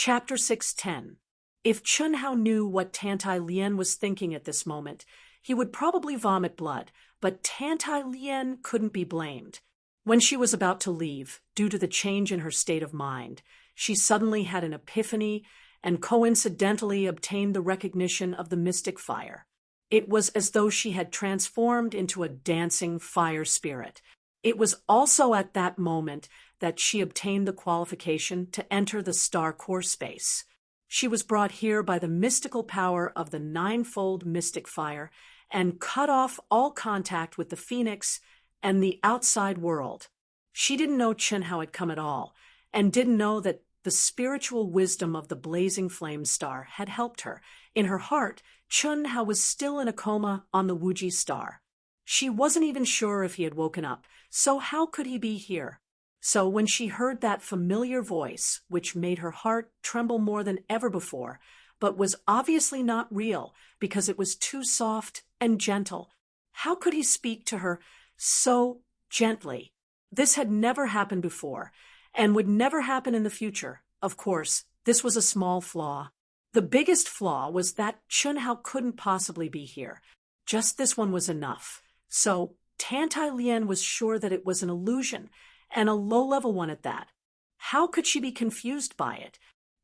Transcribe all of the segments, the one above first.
Chapter 610. If Chunhao knew what Tantai Lien was thinking at this moment, he would probably vomit blood, but Tantai Lien couldn't be blamed. When she was about to leave, due to the change in her state of mind, she suddenly had an epiphany and coincidentally obtained the recognition of the mystic fire. It was as though she had transformed into a dancing fire spirit. It was also at that moment that she obtained the qualification to enter the star core space. She was brought here by the mystical power of the ninefold mystic fire and cut off all contact with the phoenix and the outside world. She didn't know Chunhao had come at all, and didn't know that the spiritual wisdom of the blazing flame star had helped her. In her heart, Chunhao was still in a coma on the Wuji star. She wasn't even sure if he had woken up, so how could he be here? So when she heard that familiar voice, which made her heart tremble more than ever before, but was obviously not real because it was too soft and gentle, how could he speak to her so gently? This had never happened before, and would never happen in the future. Of course, this was a small flaw. The biggest flaw was that Chunhao couldn't possibly be here. Just this one was enough. So Tantai Lien was sure that it was an illusion, and a low-level one at that. How could she be confused by it?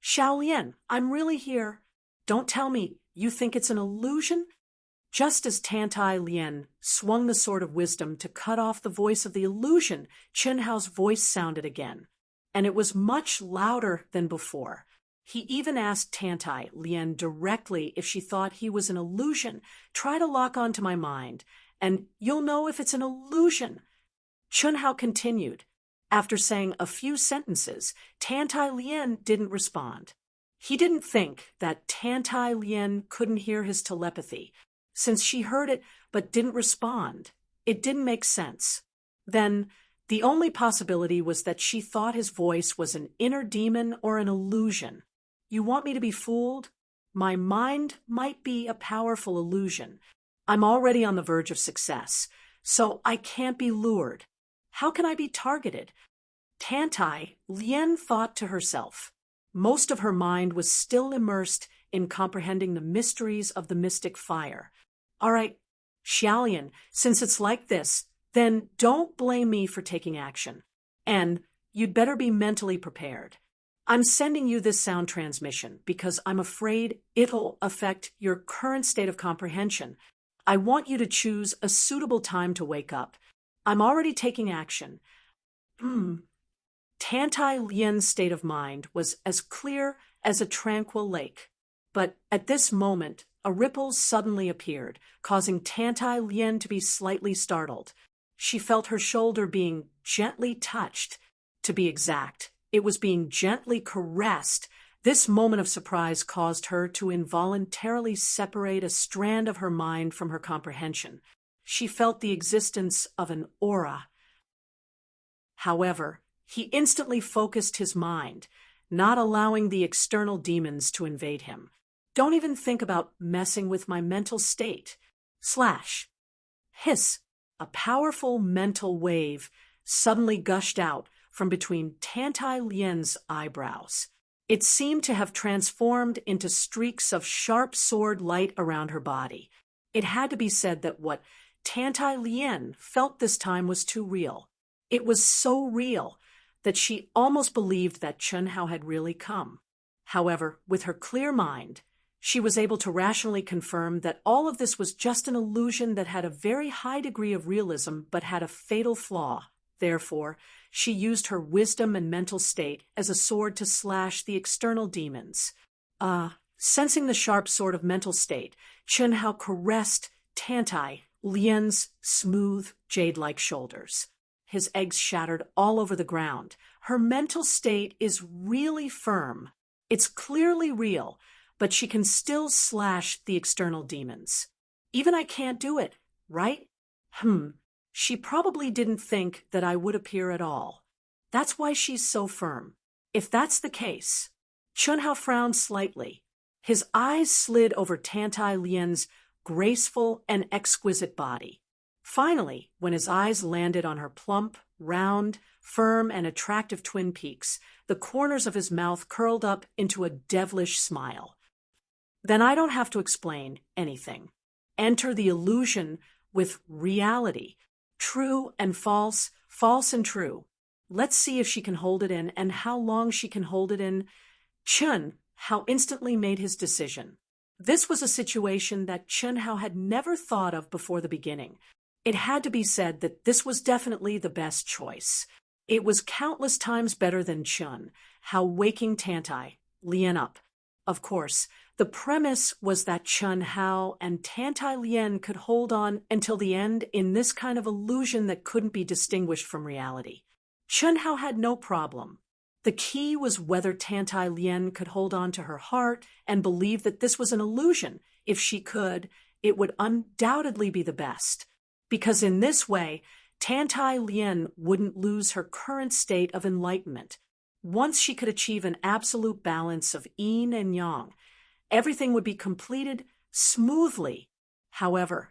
Xiaolian, I'm really here. Don't tell me you think it's an illusion? Just as Tantai Lien swung the sword of wisdom to cut off the voice of the illusion, Chunhao's voice sounded again, and it was much louder than before. He even asked Tantai Lien directly if she thought he was an illusion. Try to lock onto my mind, and you'll know if it's an illusion. Chunhao continued. After saying a few sentences, Tantai Lien didn't respond. He didn't think that Tantai Lien couldn't hear his telepathy. Since she heard it but didn't respond, it didn't make sense. Then, the only possibility was that she thought his voice was an inner demon or an illusion. You want me to be fooled? My mind might be a powerful illusion. I'm already on the verge of success, so I can't be lured. How can I be targeted? Tantai Lien thought to herself. Most of her mind was still immersed in comprehending the mysteries of the mystic fire. All right, Xiaolian, since it's like this, then don't blame me for taking action. And you'd better be mentally prepared. I'm sending you this sound transmission because I'm afraid it'll affect your current state of comprehension. I want you to choose a suitable time to wake up. I'm already taking action. Tantai Lien's state of mind was as clear as a tranquil lake. But at this moment, a ripple suddenly appeared, causing Tantai Lien to be slightly startled. She felt her shoulder being gently touched. To be exact, it was being gently caressed. This moment of surprise caused her to involuntarily separate a strand of her mind from her comprehension. She felt the existence of an aura. However, he instantly focused his mind, not allowing the external demons to invade him. Don't even think about messing with my mental state. Hiss. A powerful mental wave suddenly gushed out from between Tantai Lien's eyebrows. It seemed to have transformed into streaks of sharp sword light around her body. It had to be said that what Tantai Lien felt this time was too real. It was so real that she almost believed that Chunhao had really come. However, with her clear mind, she was able to rationally confirm that all of this was just an illusion that had a very high degree of realism but had a fatal flaw. Therefore, she used her wisdom and mental state as a sword to slash the external demons. Sensing the sharp sword of mental state, Chunhao caressed Tantai Lien's smooth, jade-like shoulders. His eggs shattered all over the ground. Her mental state is really firm. It's clearly real, but she can still slash the external demons. Even I can't do it, right? She probably didn't think that I would appear at all. That's why she's so firm. If that's the case, Chunhao frowned slightly. His eyes slid over Tantai Lien's graceful and exquisite body. Finally, when his eyes landed on her plump, round, firm, and attractive twin peaks, the corners of his mouth curled up into a devilish smile. Then I don't have to explain anything. Enter the illusion with reality. True and false, false and true. Let's see if she can hold it in and how long she can hold it in. Chun Hao instantly made his decision. This was a situation that Chun Hao had never thought of before the beginning. It had to be said that this was definitely the best choice. It was countless times better than Chun Hao waking Tantai Lien up. Of course, the premise was that Chun Hao and Tantai Lien could hold on until the end in this kind of illusion that couldn't be distinguished from reality. Chun Hao had no problem. The key was whether Tantai Lien could hold on to her heart and believe that this was an illusion. If she could, it would undoubtedly be the best. Because in this way, Tantai Lien wouldn't lose her current state of enlightenment. Once she could achieve an absolute balance of yin and yang, everything would be completed smoothly. However,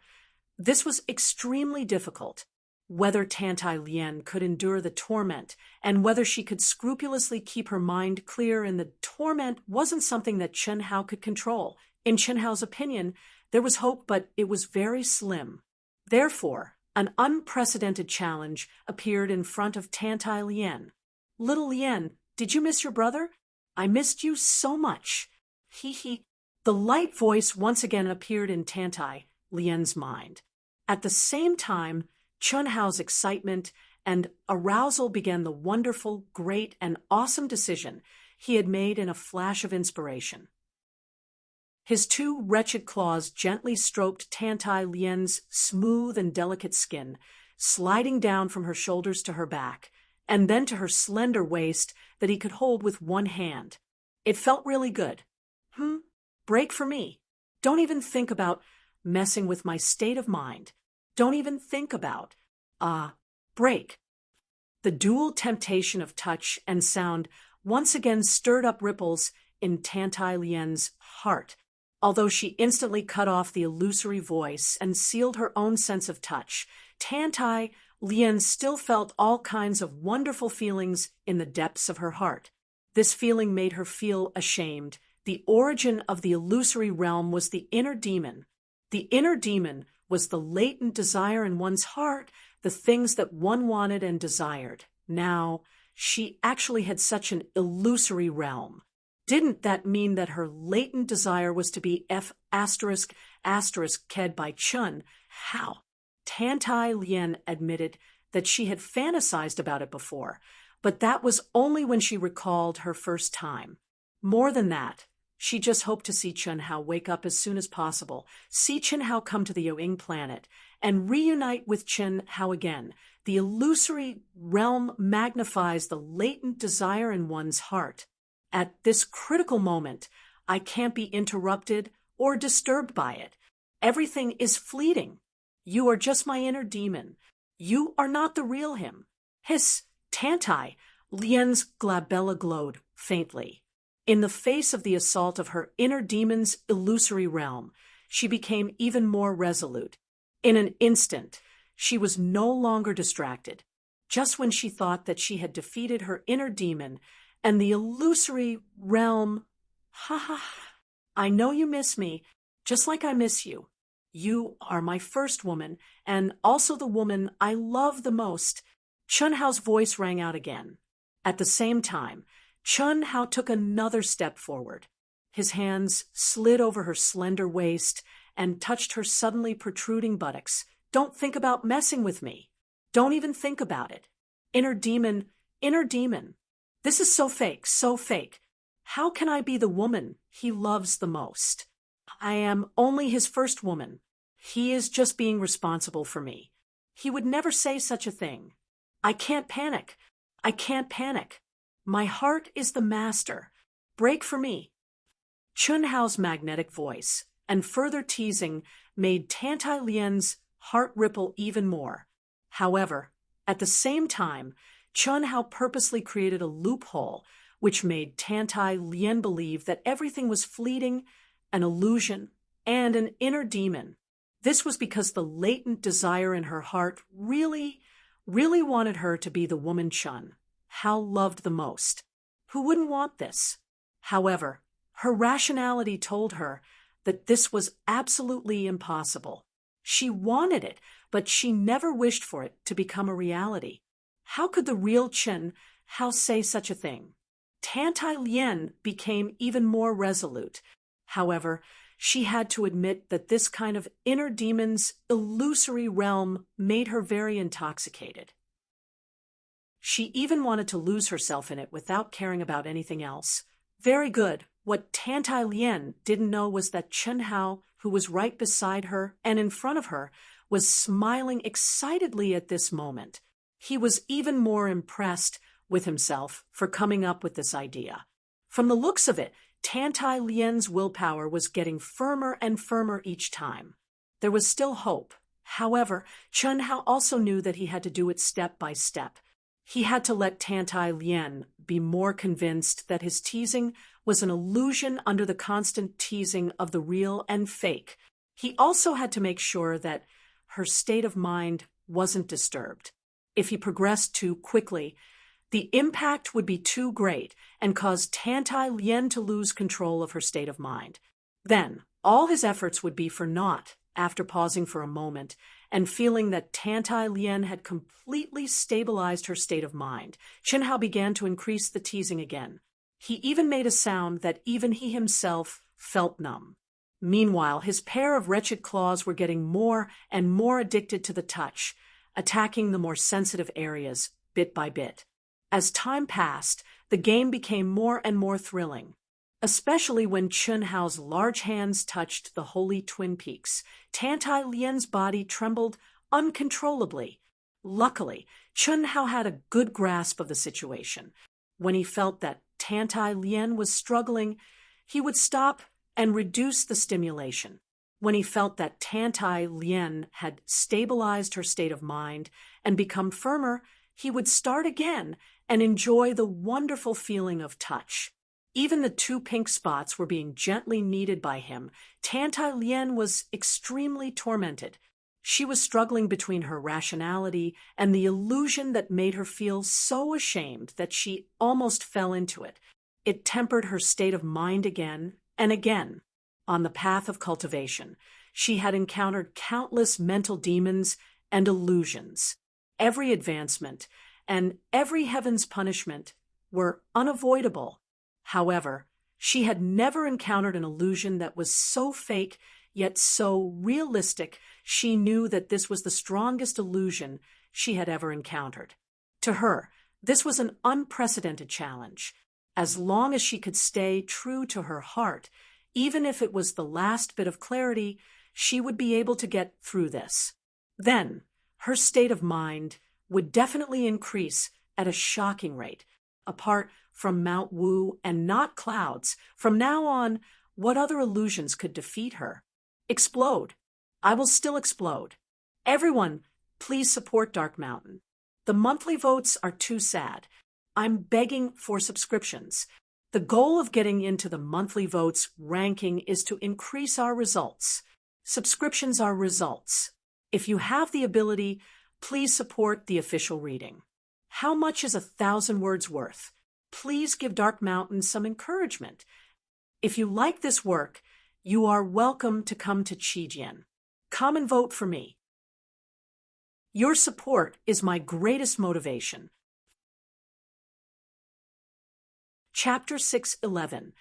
this was extremely difficult. Whether Tantai Lien could endure the torment and whether she could scrupulously keep her mind clear in the torment wasn't something that Chun Hao could control. In Chun Hao's opinion, there was hope, but it was very slim. Therefore, an unprecedented challenge appeared in front of Tantai Lien. "Little Lien, did you miss your brother? I missed you so much." He. The light voice once again appeared in Tantai Lien's mind. At the same time, Chun Hao's excitement and arousal began the wonderful, great, and awesome decision he had made in a flash of inspiration. His two wretched claws gently stroked Tantai Lien's smooth and delicate skin, sliding down from her shoulders to her back, and then to her slender waist that he could hold with one hand. It felt really good. Break for me. Don't even think about messing with my state of mind. Don't even think about, break. The dual temptation of touch and sound once again stirred up ripples in Tantai Lien's heart. Although she instantly cut off the illusory voice and sealed her own sense of touch, Tantai Lien still felt all kinds of wonderful feelings in the depths of her heart. This feeling made her feel ashamed. The origin of the illusory realm was the inner demon. The inner demon was the latent desire in one's heart, the things that one wanted and desired. Now, she actually had such an illusory realm. Didn't that mean that her latent desire was to be F*****ked by Chun Hao? Tantai Lien admitted that she had fantasized about it before, but that was only when she recalled her first time. More than that, she just hoped to see Chun Hao wake up as soon as possible, see Chun Hao come to the Yoing planet, and reunite with Chun Hao again. The illusory realm magnifies the latent desire in one's heart. At this critical moment, I can't be interrupted or disturbed by it. Everything is fleeting. You are just my inner demon. You are not the real him. Hiss, Tantai. Lien's glabella glowed faintly. In the face of the assault of her inner demon's illusory realm, she became even more resolute. In an instant, she was no longer distracted. Just when she thought that she had defeated her inner demon and the illusory realm, I know you miss me, just like I miss you. You are my first woman, and also the woman I love the most. Chun Hao's voice rang out again. At the same time, Chun Hao took another step forward. His hands slid over her slender waist and touched her suddenly protruding buttocks. Don't think about messing with me. Don't even think about it. Inner demon, inner demon. This is so fake, so fake. How can I be the woman he loves the most? I am only his first woman. He is just being responsible for me. He would never say such a thing. I can't panic. I can't panic. My heart is the master. Break for me. Chun Hao's magnetic voice and further teasing made Tantai Lien's heart ripple even more. However, at the same time, Chun Hao purposely created a loophole which made Tantai Lien believe that everything was fleeting, an illusion, and an inner demon. This was because the latent desire in her heart really wanted her to be the woman Chun, Hao loved the most. Who wouldn't want this? However, her rationality told her that this was absolutely impossible. She wanted it, but she never wished for it to become a reality. How could the real Chen Hao say such a thing? Tantai Lien became even more resolute. However, she had to admit that this kind of inner demon's illusory realm made her very intoxicated. She even wanted to lose herself in it without caring about anything else. Very good. What Tantai Lien didn't know was that Chen Hao, who was right beside her and in front of her, was smiling excitedly at this moment. He was even more impressed with himself for coming up with this idea. From the looks of it, Tantai Lien's willpower was getting firmer and firmer each time. There was still hope. However, Chen Hao also knew that he had to do it step by step. He had to let Tantai Lien be more convinced that his teasing was an illusion under the constant teasing of the real and fake. He also had to make sure that her state of mind wasn't disturbed. If he progressed too quickly, the impact would be too great and cause Tantai Lien to lose control of her state of mind. Then, all his efforts would be for naught after pausing for a moment and feeling that Tantai Lien had completely stabilized her state of mind. Chen Hao began to increase the teasing again. He even made a sound that even he himself felt numb. Meanwhile, his pair of wretched claws were getting more and more addicted to the touch, attacking the more sensitive areas bit by bit. As time passed, the game became more and more thrilling, especially when Chen Hao's large hands touched the holy twin peaks. Tantai Lien's body trembled uncontrollably. Luckily, Chen Hao had a good grasp of the situation. When he felt that Tantai Lien was struggling, he would stop and reduce the stimulation. When he felt that Tantai Lien had stabilized her state of mind and become firmer, he would start again and enjoy the wonderful feeling of touch. Even the two pink spots were being gently kneaded by him. Tantai Lien was extremely tormented. She was struggling between her rationality and the illusion that made her feel so ashamed that she almost fell into it. It tempered her state of mind again and again. On the path of cultivation, she had encountered countless mental demons and illusions. Every advancement and every heaven's punishment were unavoidable. However, she had never encountered an illusion that was so fake yet so realistic. She knew that this was the strongest illusion she had ever encountered. To her, this was an unprecedented challenge. As long as she could stay true to her heart, even if it was the last bit of clarity, she would be able to get through this. Then, her state of mind would definitely increase at a shocking rate. Apart from Mount Wu and not clouds, from now on, what other illusions could defeat her? Explode. I will still explode. Everyone, please support Dark Mountain. The monthly votes are too sad. I'm begging for subscriptions. The goal of getting into the monthly votes ranking is to increase our results. Subscriptions are results. If you have the ability, please support the official reading. How much is 1,000 words worth? Please give Dark Mountain some encouragement. If you like this work, you are welcome to come to Qijian. Come and vote for me. Your support is my greatest motivation. Chapter 6:11.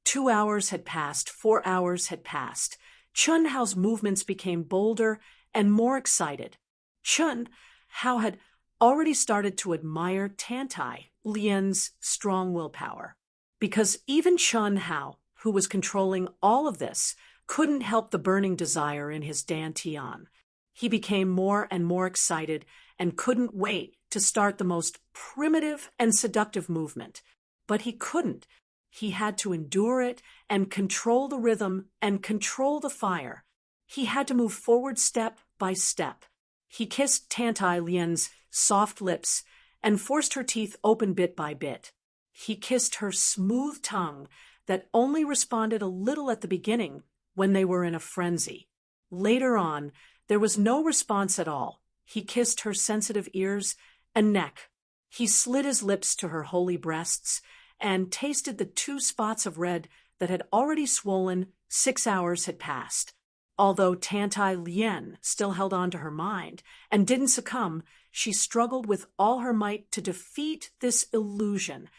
2 hours had passed, 4 hours had passed. Chen Hao's movements became bolder and more excited. Chen Hao had already started to admire Tantai Lien's strong willpower, because even Chen Hao, who was controlling all of this, couldn't help the burning desire in his dantian. He became more and more excited and couldn't wait to start the most primitive and seductive movement. But he couldn't. He had to endure it and control the rhythm and control the fire. He had to move forward step by step. He kissed Tantai Lien's soft lips and forced her teeth open bit by bit. He kissed her smooth tongue that only responded a little at the beginning when they were in a frenzy. Later on, there was no response at all. He kissed her sensitive ears and neck. He slid his lips to her holy breasts and tasted the 2 spots of red that had already swollen. 6 hours had passed. Although Tantai Lien still held on to her mind and didn't succumb, she struggled with all her might to defeat this illusion.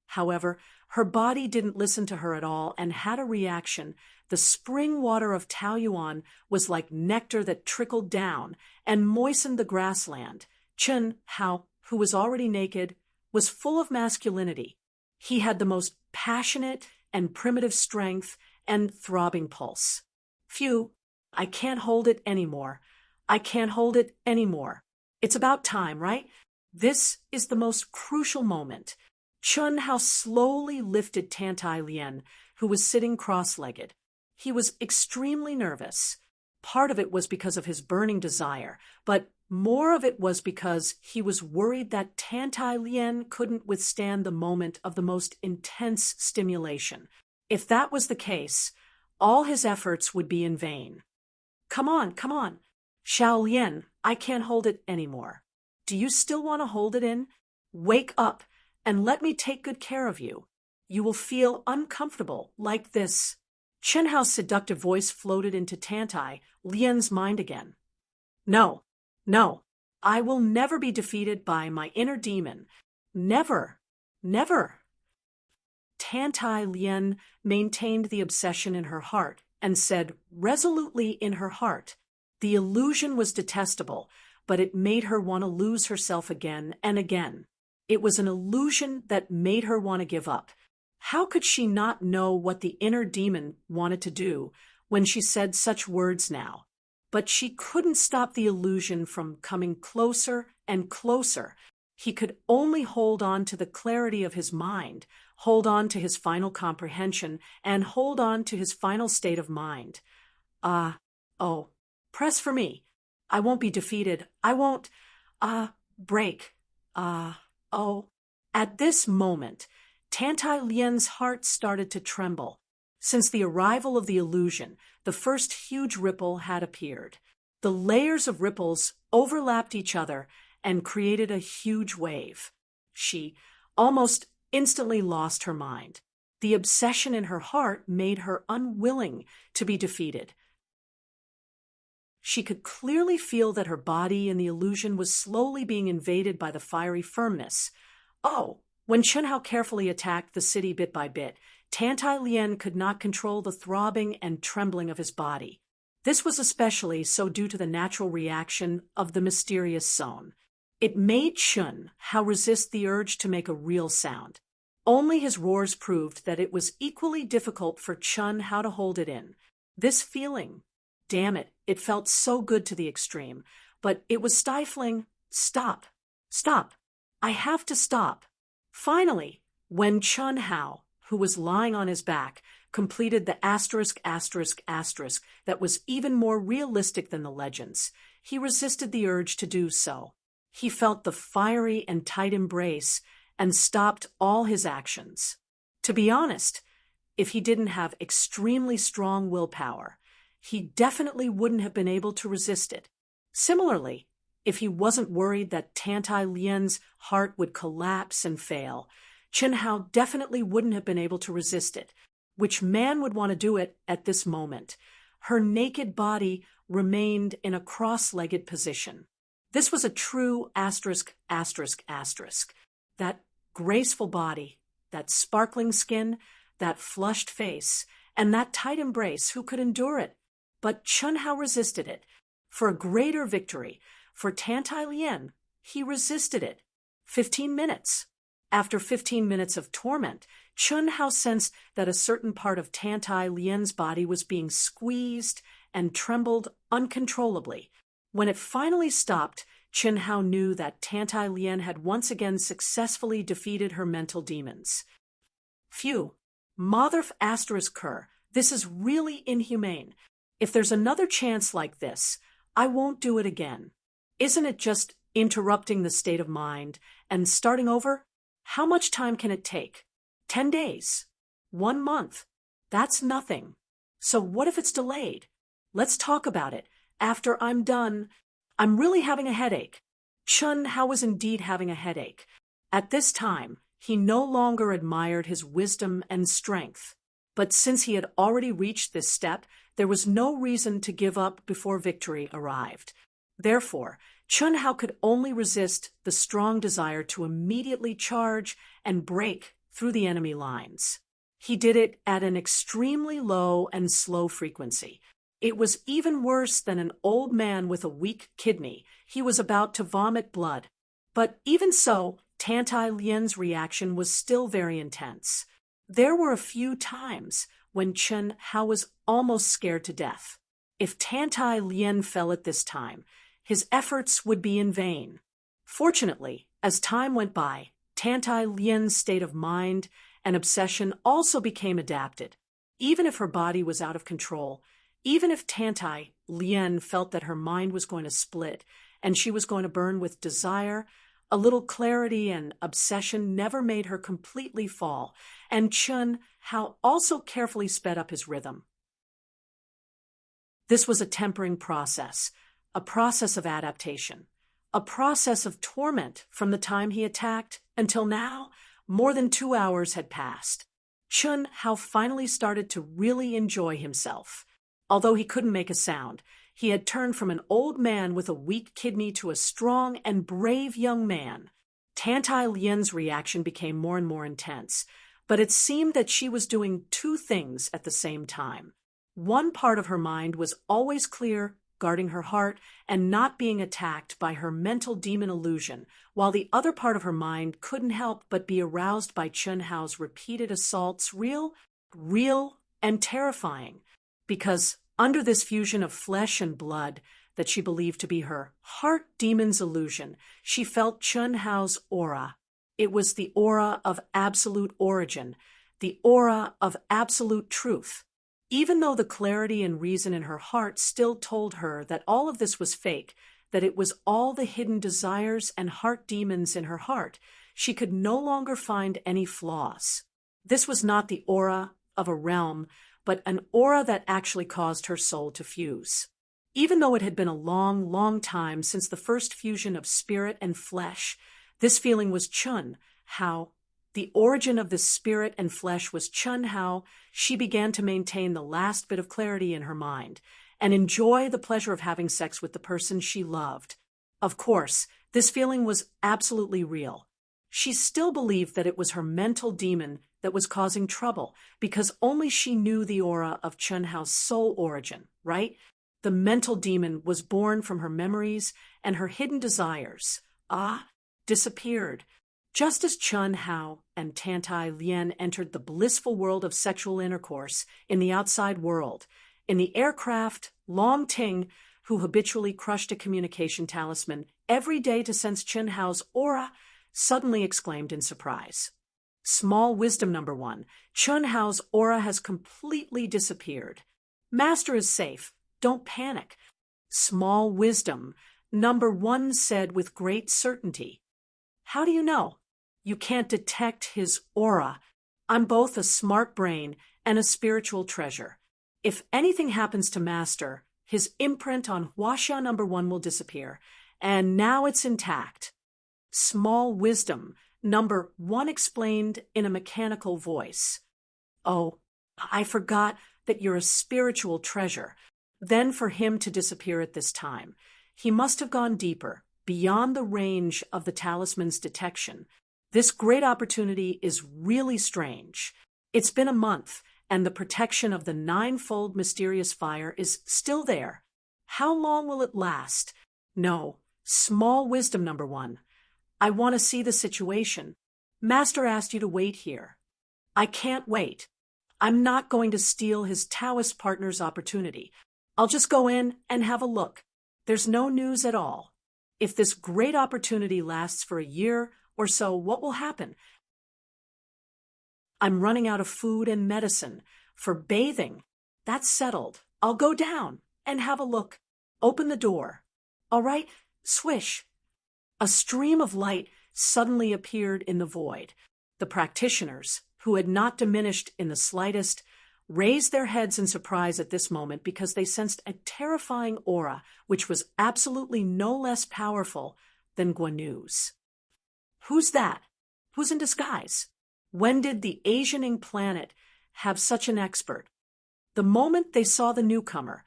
However, her body didn't listen to her at all and had a reaction. The spring water of Taoyuan was like nectar that trickled down and moistened the grassland. Chen Hao, who was already naked, was full of masculinity. He had the most passionate and primitive strength and throbbing pulse. Phew, I can't hold it anymore. I can't hold it anymore. It's about time, right? This is the most crucial moment. Chun Hao slowly lifted Tantai Lien, who was sitting cross-legged. He was extremely nervous. Part of it was because of his burning desire, but more of it was because he was worried that Tantai Lien couldn't withstand the moment of the most intense stimulation. If that was the case, all his efforts would be in vain. Come on, come on. Xiao Lian, I can't hold it anymore. Do you still want to hold it in? Wake up and let me take good care of you. You will feel uncomfortable like this. Chen Hao's seductive voice floated into Tantai Lien's mind again. No, no, I will never be defeated by my inner demon. Never, never. Tantai Lien maintained the obsession in her heart and said resolutely in her heart, the illusion was detestable, but it made her want to lose herself again and again. It was an illusion that made her want to give up. How could she not know what the inner demon wanted to do when she said such words now? But she couldn't stop the illusion from coming closer and closer. He could only hold on to the clarity of his mind, hold on to his final comprehension, and hold on to his final state of mind. Oh, press for me. I won't be defeated. I won't, break. Oh. At this moment, Tantai Lien's heart started to tremble. Since the arrival of the illusion, the first huge ripple had appeared. The layers of ripples overlapped each other and created a huge wave. She almost instantly lost her mind. The obsession in her heart made her unwilling to be defeated. She could clearly feel that her body in the illusion was slowly being invaded by the fiery firmness. Oh, when Chen Hao carefully attacked the city bit by bit, Tantai Lien could not control the throbbing and trembling of his body. This was especially so due to the natural reaction of the mysterious zone. It made Chen Hao resist the urge to make a real sound. Only his roars proved that it was equally difficult for Chen Hao to hold it in. This feeling, damn it, it felt so good to the extreme, but it was stifling. Stop. Stop. I have to stop. Finally, when Chen Hao, who was lying on his back, completed the asterisk that was even more realistic than the legends, he resisted the urge to do so. He felt the fiery and tight embrace and stopped all his actions. To be honest, if he didn't have extremely strong willpower, he definitely wouldn't have been able to resist it. Similarly, if he wasn't worried that Tantai Lien's heart would collapse and fail, Chen Hao definitely wouldn't have been able to resist it. Which man would want to do it at this moment? Her naked body remained in a cross-legged position. This was a true asterisk. That graceful body, that sparkling skin, that flushed face, and that tight embrace, who could endure it? But Chen Hao resisted it. For a greater victory, for Tantai Lien, he resisted it. 15 minutes. After 15 minutes of torment, Chen Hao sensed that a certain part of Tantai Lien's body was being squeezed and trembled uncontrollably. When it finally stopped, Chen Hao knew that Tantai Lien had once again successfully defeated her mental demons. Phew, Motherf asterisk her, this is really inhumane. If there's another chance like this, I won't do it again. Isn't it just interrupting the state of mind and starting over? How much time can it take? 10 days? 1 month? That's nothing. So what if it's delayed? Let's talk about it. After I'm done. I'm really having a headache. Chun Hao was indeed having a headache. At this time, he no longer admired his wisdom and strength. But since he had already reached this step, there was no reason to give up before victory arrived. Therefore, Chun Hao could only resist the strong desire to immediately charge and break through the enemy lines. He did it at an extremely low and slow frequency. It was even worse than an old man with a weak kidney. He was about to vomit blood. But even so, Tantai Lian's reaction was still very intense. There were a few times when Chun Hao was almost scared to death. If Tantai Lian fell at this time, his efforts would be in vain. Fortunately, as time went by, Tantai Lian's state of mind and obsession also became adapted. Even if her body was out of control, even if Tantai Lian felt that her mind was going to split and she was going to burn with desire, a little clarity and obsession never made her completely fall, and Chun Hao also carefully sped up his rhythm. This was a tempering process, a process of adaptation, a process of torment from the time he attacked until now. More than 2 hours had passed. Chun Hao finally started to really enjoy himself. Although he couldn't make a sound, he had turned from an old man with a weak kidney to a strong and brave young man. Tantai Lian's reaction became more and more intense, but it seemed that she was doing two things at the same time. One part of her mind was always clear, guarding her heart, and not being attacked by her mental demon illusion, while the other part of her mind couldn't help but be aroused by Chun Hao's repeated assaults, real, and terrifying. Because under this fusion of flesh and blood that she believed to be her heart demon's illusion, she felt Chun Hao's aura. It was the aura of absolute origin, the aura of absolute truth. Even though the clarity and reason in her heart still told her that all of this was fake, that it was all the hidden desires and heart demons in her heart, she could no longer find any flaws. This was not the aura of a realm, but an aura that actually caused her soul to fuse. Even though it had been a long, long time since the first fusion of spirit and flesh, this feeling was Chun Hao. The origin of this spirit and flesh was Chun Hao. She began to maintain the last bit of clarity in her mind and enjoy the pleasure of having sex with the person she loved. Of course, this feeling was absolutely real. She still believed that it was her mental demon that was causing trouble, because only she knew the aura of Chun Hao's soul origin, right? The mental demon was born from her memories, and her hidden desires, disappeared. Just as Chun Hao and Tantai Lian entered the blissful world of sexual intercourse in the outside world, in the aircraft, Long Ting, who habitually crushed a communication talisman every day to sense Chun Hao's aura, suddenly exclaimed in surprise. Small wisdom number 1. Chun Hao's aura has completely disappeared. Master is safe. Don't panic. Small wisdom number 1 said with great certainty. How do you know? You can't detect his aura. I'm both a smart brain and a spiritual treasure. If anything happens to Master, his imprint on Huaxia number 1 will disappear, and now it's intact. Small wisdom number 1 explained in a mechanical voice. Oh, I forgot that you're a spiritual treasure. Then for him to disappear at this time, he must have gone deeper, beyond the range of the talisman's detection. This great opportunity is really strange. It's been a month, and the protection of the ninefold mysterious fire is still there. How long will it last? No, small wisdom number 1. I want to see the situation. Master asked you to wait here. I can't wait. I'm not going to steal his Taoist partner's opportunity. I'll just go in and have a look. There's no news at all. If this great opportunity lasts for a year or so, what will happen? I'm running out of food and medicine. For bathing, that's settled. I'll go down and have a look. Open the door. All right, swish. A stream of light suddenly appeared in the void. The practitioners, who had not diminished in the slightest, raised their heads in surprise at this moment because they sensed a terrifying aura which was absolutely no less powerful than Guanu's. Who's that? Who's in disguise? When did the Asianing planet have such an expert? The moment they saw the newcomer,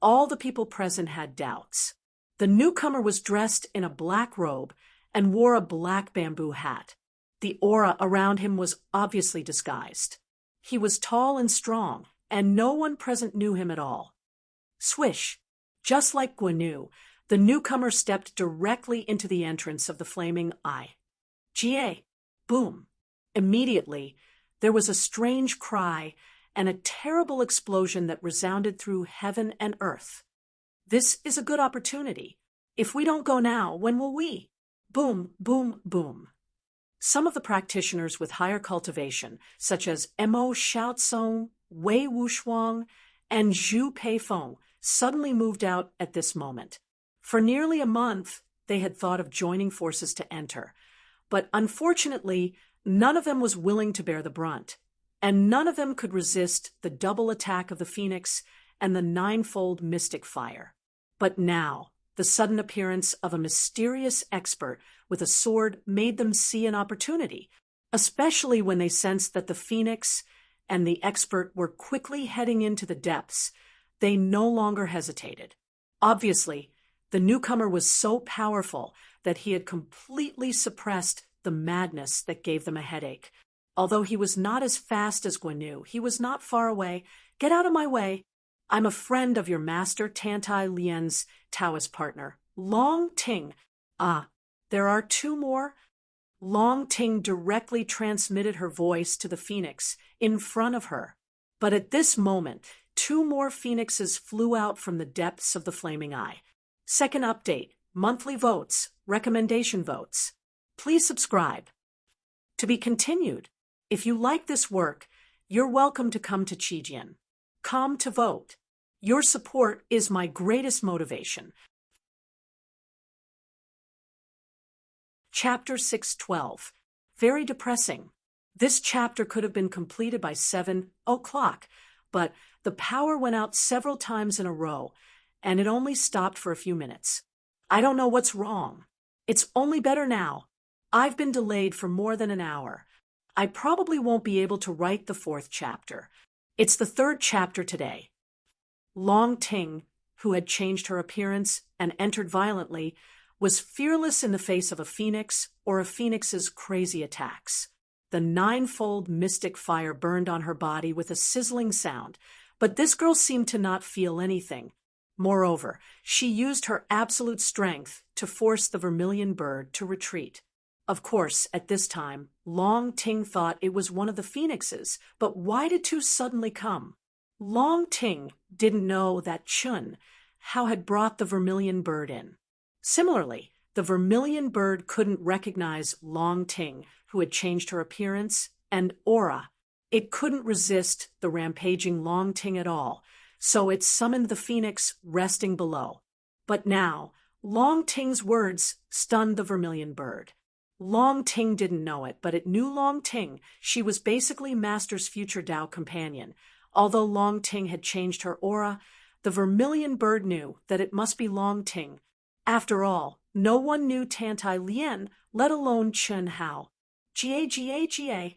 all the people present had doubts. The newcomer was dressed in a black robe and wore a black bamboo hat. The aura around him was obviously disguised. He was tall and strong, and no one present knew him at all. Swish! Just like Guanu, the newcomer stepped directly into the entrance of the flaming eye. Jie! Boom! Immediately, there was a strange cry and a terrible explosion that resounded through heaven and earth. This is a good opportunity. If we don't go now, when will we? Boom, boom, boom. Some of the practitioners with higher cultivation, such as Mo Xiaozong, Wei Wushuang, and Zhu Peifeng, suddenly moved out at this moment. For nearly a month, they had thought of joining forces to enter, but unfortunately, none of them was willing to bear the brunt, and none of them could resist the double attack of the Phoenix and the ninefold mystic fire. But now, the sudden appearance of a mysterious expert with a sword made them see an opportunity, especially when they sensed that the Phoenix and the expert were quickly heading into the depths. They no longer hesitated. Obviously, the newcomer was so powerful that he had completely suppressed the madness that gave them a headache. Although he was not as fast as Guanu, he was not far away. Get out of my way. I'm a friend of your master Tantai Lian's Taoist partner, Long Ting. Ah, there are two more? Long Ting directly transmitted her voice to the Phoenix in front of her. But at this moment, two more Phoenixes flew out from the depths of the flaming eye. Second update, monthly votes, recommendation votes. Please subscribe. To be continued. If you like this work, you're welcome to come to Qijian. Come to vote. Your support is my greatest motivation. Chapter 612. Very depressing. This chapter could have been completed by 7 o'clock, but the power went out several times in a row, and it only stopped for a few minutes. I don't know what's wrong. It's only better now. I've been delayed for more than an hour. I probably won't be able to write the 4th chapter. It's the 3rd chapter today. Long Ting, who had changed her appearance and entered violently, was fearless in the face of a phoenix or a phoenix's crazy attacks. The ninefold mystic fire burned on her body with a sizzling sound, but this girl seemed to not feel anything. Moreover, she used her absolute strength to force the vermilion bird to retreat. Of course, at this time, Long Ting thought it was one of the phoenixes, but why did two suddenly come? Long Ting didn't know that Chun Hao had brought the vermilion bird in. Similarly, the vermilion bird couldn't recognize Long Ting, who had changed her appearance and aura. It couldn't resist the rampaging Long Ting at all, so it summoned the phoenix resting below. But now, Long Ting's words stunned the vermilion bird. Long Ting didn't know it, but it knew Long Ting. She was basically Master's future Tao companion. Although Long Ting had changed her aura, the vermilion bird knew that it must be Long Ting. After all, no one knew Tantai Lian, let alone Chun Hao. Ga.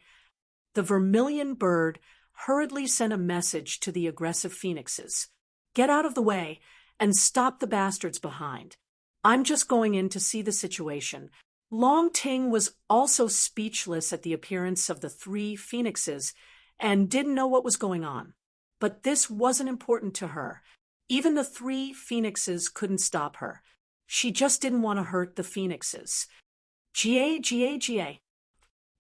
The vermilion bird hurriedly sent a message to the aggressive phoenixes. Get out of the way and stop the bastards behind. I'm just going in to see the situation. Long Ting was also speechless at the appearance of the 3 phoenixes and didn't know what was going on. But this wasn't important to her. Even the 3 phoenixes couldn't stop her. She just didn't want to hurt the phoenixes. Ga.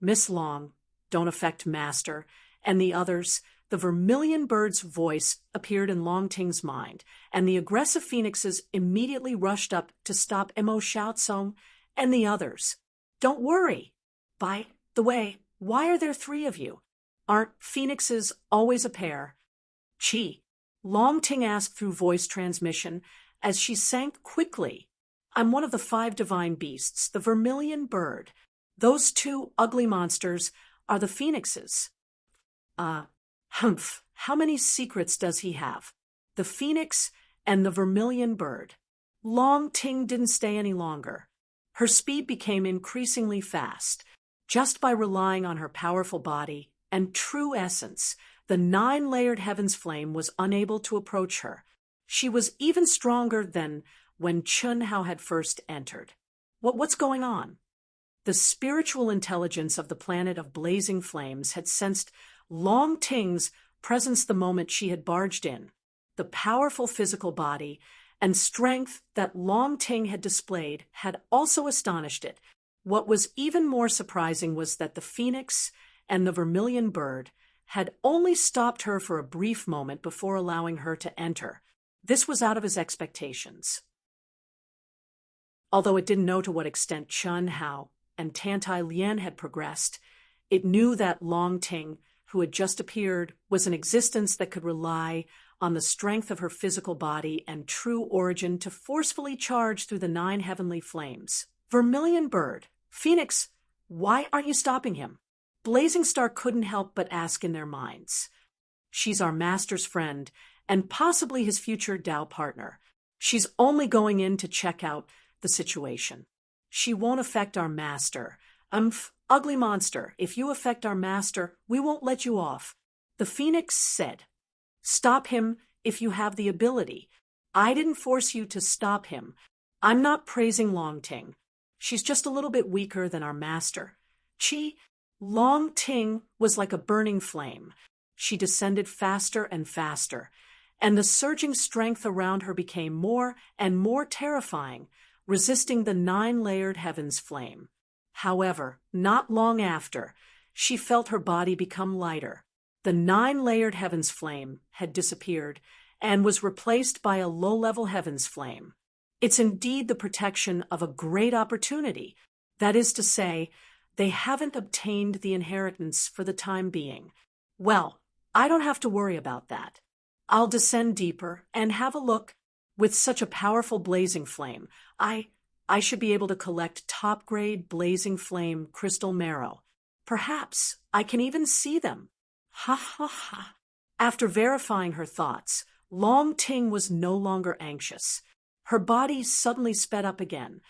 Miss Long, don't affect Master, and the others. The vermilion bird's voice appeared in Long Ting's mind, and the aggressive phoenixes immediately rushed up to stop Mo Xiaozong and the others. Don't worry. By the way, why are there 3 of you? Aren't phoenixes always a pair? Chi. Long Ting asked through voice transmission as she sank quickly. I'm one of the 5 divine beasts, the vermilion bird. Those 2 ugly monsters are the phoenixes. How many secrets does he have? The phoenix and the vermilion bird. Long Ting didn't stay any longer. Her speed became increasingly fast. Just by relying on her powerful body and true essence, the 9-layered heaven's flame was unable to approach her. She was even stronger than when Chun Hao had first entered. What's going on? The spiritual intelligence of the planet of blazing flames had sensed Long Ting's presence the moment she had barged in. The powerful physical body and strength that Long Ting had displayed had also astonished it. What was even more surprising was that the phoenix and the vermilion bird had only stopped her for a brief moment before allowing her to enter. This was out of his expectations. Although it didn't know to what extent Chun Hao and Tantai Lian had progressed, it knew that Long Ting, who had just appeared, was an existence that could rely on the strength of her physical body and true origin to forcefully charge through the 9 heavenly flames. Vermilion bird, Phoenix, why aren't you stopping him? Blazing Star couldn't help but ask in their minds. She's our master's friend and possibly his future Tao partner. She's only going in to check out the situation. She won't affect our master. Ugly monster, if you affect our master, we won't let you off. The phoenix said, stop him if you have the ability. I didn't force you to stop him. I'm not praising Long Ting. She's just a little bit weaker than our master. Long Ting was like a burning flame. She descended faster and faster, and the surging strength around her became more and more terrifying, resisting the 9-layered heaven's flame. However, not long after, she felt her body become lighter. The 9-layered heaven's flame had disappeared and was replaced by a low-level heaven's flame. It's indeed the protection of a great opportunity. That is to say, they haven't obtained the inheritance for the time being. Well, I don't have to worry about that. I'll descend deeper and have a look. With such a powerful blazing flame, I should be able to collect top-grade blazing flame crystal marrow. Perhaps I can even see them. Ha ha ha. After verifying her thoughts, Long Ting was no longer anxious. Her body suddenly sped up again.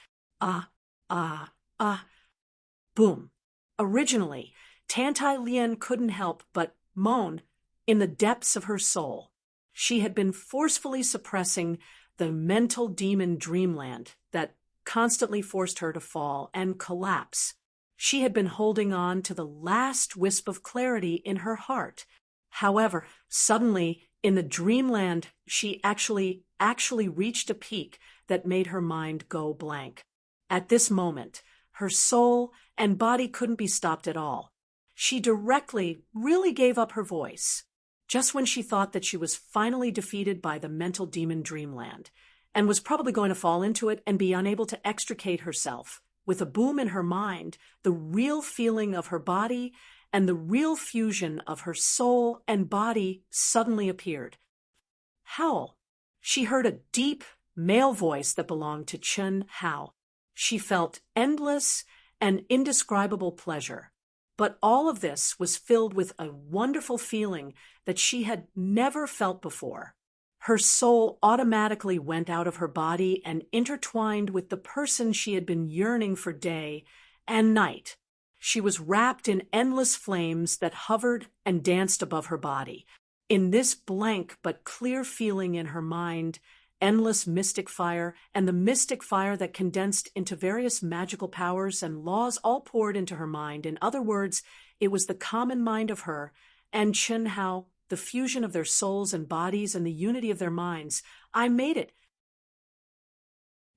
Boom. Originally, Tantai Lian couldn't help but moan in the depths of her soul. She had been forcefully suppressing the mental demon dreamland that constantly forced her to fall and collapse. She had been holding on to the last wisp of clarity in her heart. However, suddenly, in the dreamland, she actually reached a peak that made her mind go blank. At this moment, her soul and body couldn't be stopped at all. She really gave up her voice, just when she thought that she was finally defeated by the mental demon dreamland, and was probably going to fall into it and be unable to extricate herself. With a boom in her mind, the real feeling of her body and the real fusion of her soul and body suddenly appeared. Howl. She heard a deep male voice that belonged to Chun Hao. She felt endless and indescribable pleasure. But all of this was filled with a wonderful feeling that she had never felt before. Her soul automatically went out of her body and intertwined with the person she had been yearning for day and night. She was wrapped in endless flames that hovered and danced above her body. In this blank but clear feeling in her mind, endless mystic fire, and the mystic fire that condensed into various magical powers and laws all poured into her mind. In other words, it was the common mind of her and Chun Hao, the fusion of their souls and bodies and the unity of their minds. I made it.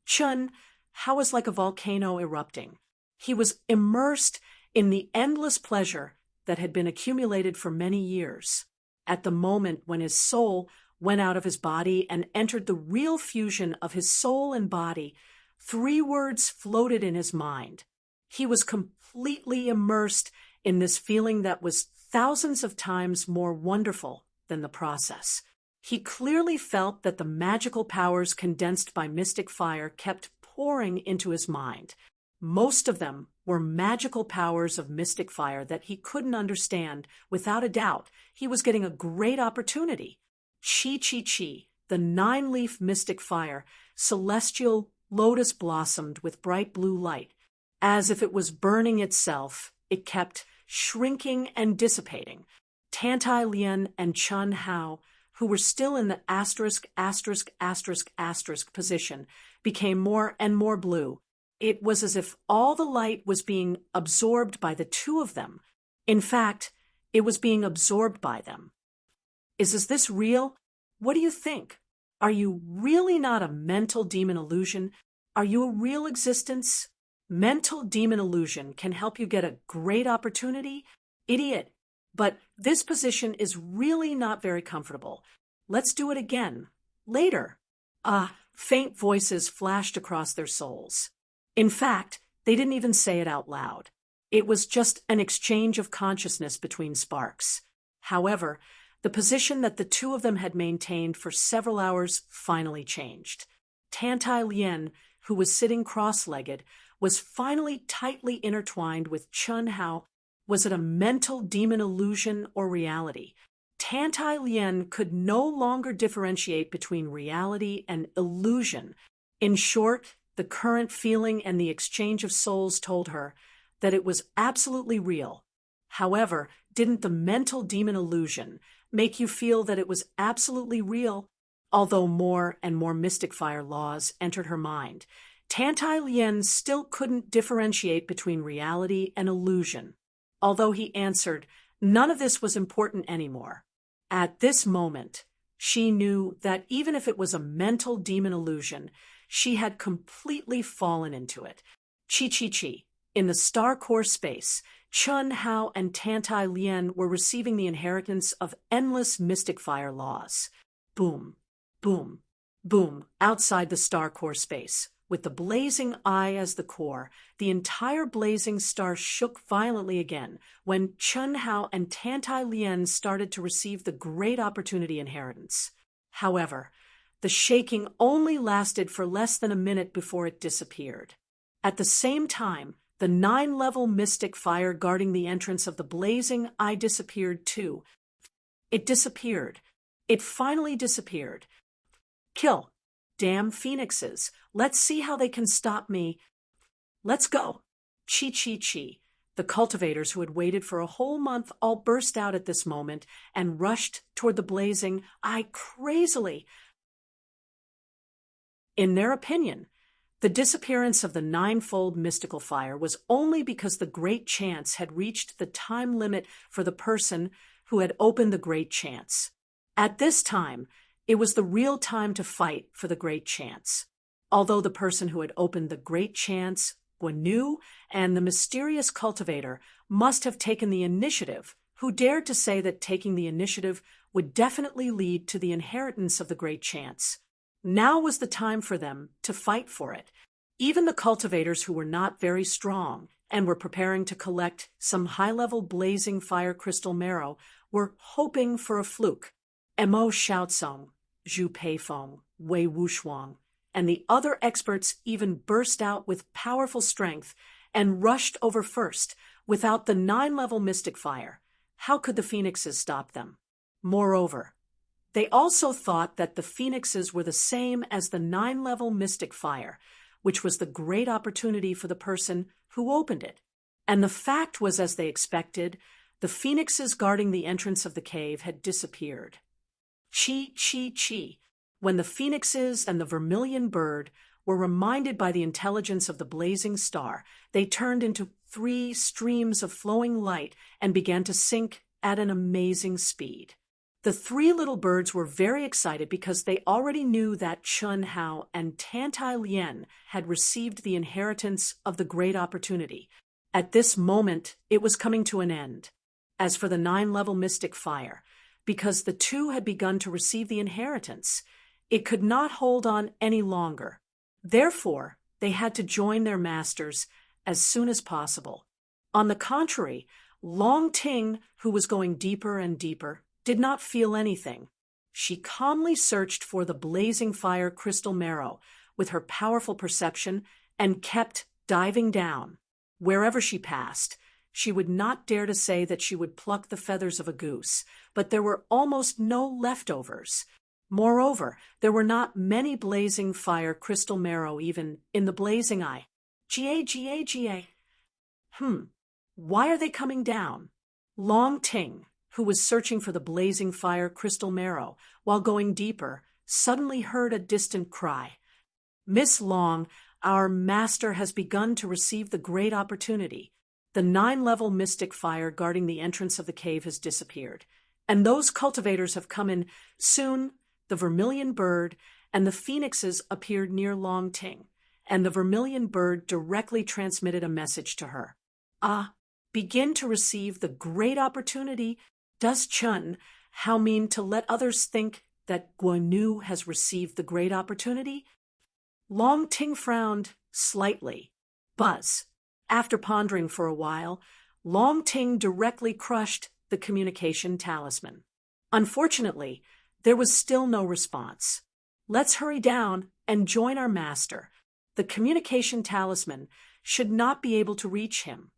Chun Hao was like a volcano erupting. He was immersed in the endless pleasure that had been accumulated for many years. At the moment when his soul went out of his body and entered the real fusion of his soul and body, 3 words floated in his mind. He was completely immersed in this feeling that was thousands of times more wonderful than the process. He clearly felt that the magical powers condensed by mystic fire kept pouring into his mind. Most of them were magical powers of mystic fire that he couldn't understand. Without a doubt, he was getting a great opportunity. Chi Chi Chi, the 9-leaf mystic fire, celestial lotus blossomed with bright blue light. As if it was burning itself, it kept shrinking and dissipating. Tantai Lien and Chun Hao, who were still in the **** position, became more and more blue. It was as if all the light was being absorbed by the two of them. In fact, it was being absorbed by them. Is this real? What do you think? Are you really not a mental demon illusion? Are you a real existence? Mental demon illusion can help you get a great opportunity? Idiot. But this position is really not very comfortable. Let's do it again. Later. Faint voices flashed across their souls. In fact, they didn't even say it out loud. It was just an exchange of consciousness between sparks. However, the position that the two of them had maintained for several hours finally changed. Tantai Lien, who was sitting cross-legged, was finally tightly intertwined with Chun Hao. Was it a mental demon illusion or reality? Tantai Lien could no longer differentiate between reality and illusion. In short, the current feeling and the exchange of souls told her that it was absolutely real. However, didn't the mental demon illusion make you feel that it was absolutely real? Although more and more mystic fire laws entered her mind, Tantai Lien still couldn't differentiate between reality and illusion. Although he answered, none of this was important anymore. At this moment, she knew that even if it was a mental demon illusion, she had completely fallen into it. Chi Chi Chi. In the star core space, Chun Hao and Tantai Lien were receiving the inheritance of endless mystic fire laws. Boom, boom, boom, outside the star core space. With the blazing eye as the core, the entire blazing star shook violently again when Chun Hao and Tantai Lien started to receive the great opportunity inheritance. However, the shaking only lasted for less than a minute before it disappeared. At the same time, the 9-level mystic fire guarding the entrance of the blazing eye disappeared too. It disappeared. It finally disappeared. Kill. Damn phoenixes. Let's see how they can stop me. Let's go. Chi Chi Chi. The cultivators who had waited for a whole month all burst out at this moment and rushed toward the blazing eye crazily. In their opinion, the disappearance of the 9-fold mystical fire was only because the Great Chance had reached the time limit for the person who had opened the Great Chance. At this time, it was the real time to fight for the Great Chance. Although the person who had opened the Great Chance, Guanu, and the mysterious cultivator must have taken the initiative, who dared to say that taking the initiative would definitely lead to the inheritance of the Great Chance. Now was the time for them to fight for it. Even the cultivators who were not very strong and were preparing to collect some high-level blazing fire crystal marrow were hoping for a fluke. Mo Xiaozong, Zhu Peifeng, Wei Wushuang, and the other experts even burst out with powerful strength and rushed over first without the 9-level mystic fire. How could the phoenixes stop them? Moreover, they also thought that the phoenixes were the same as the 9-level mystic fire, which was the great opportunity for the person who opened it. And the fact was, as they expected, the phoenixes guarding the entrance of the cave had disappeared. Chi Chi Chi. When the phoenixes and the vermilion bird were reminded by the intelligence of the blazing star, they turned into 3 streams of flowing light and began to sink at an amazing speed. The 3 little birds were very excited because they already knew that Chun Hao and Tantai Lien had received the inheritance of the great opportunity. At this moment, it was coming to an end. As for the 9-level mystic fire, because the 2 had begun to receive the inheritance, it could not hold on any longer. Therefore, they had to join their masters as soon as possible. On the contrary, Long Ting, who was going deeper and deeper, did not feel anything. She calmly searched for the blazing fire crystal marrow with her powerful perception and kept diving down. wherever she passed. She would not dare to say that she would pluck the feathers of a goose, but there were almost no leftovers. Moreover, there were not many blazing fire crystal marrow even in the blazing eye. Ga. Why are they coming down? Long Ting, who was searching for the blazing fire crystal marrow while going deeper, suddenly heard a distant cry. Miss Long, our master has begun to receive the great opportunity. The 9-level mystic fire guarding the entrance of the cave has disappeared, and those cultivators have come in. Soon, the vermilion bird and the phoenixes appeared near Long Ting, and the vermilion bird directly transmitted a message to her. Begin to receive the great opportunity. Does Chun Hao mean to let others think that Guan Yu has received the great opportunity? Long Ting frowned slightly. Buzz. After pondering for a while, Long Ting directly crushed the communication talisman. Unfortunately, there was still no response. Let's hurry down and join our master. The communication talisman should not be able to reach him.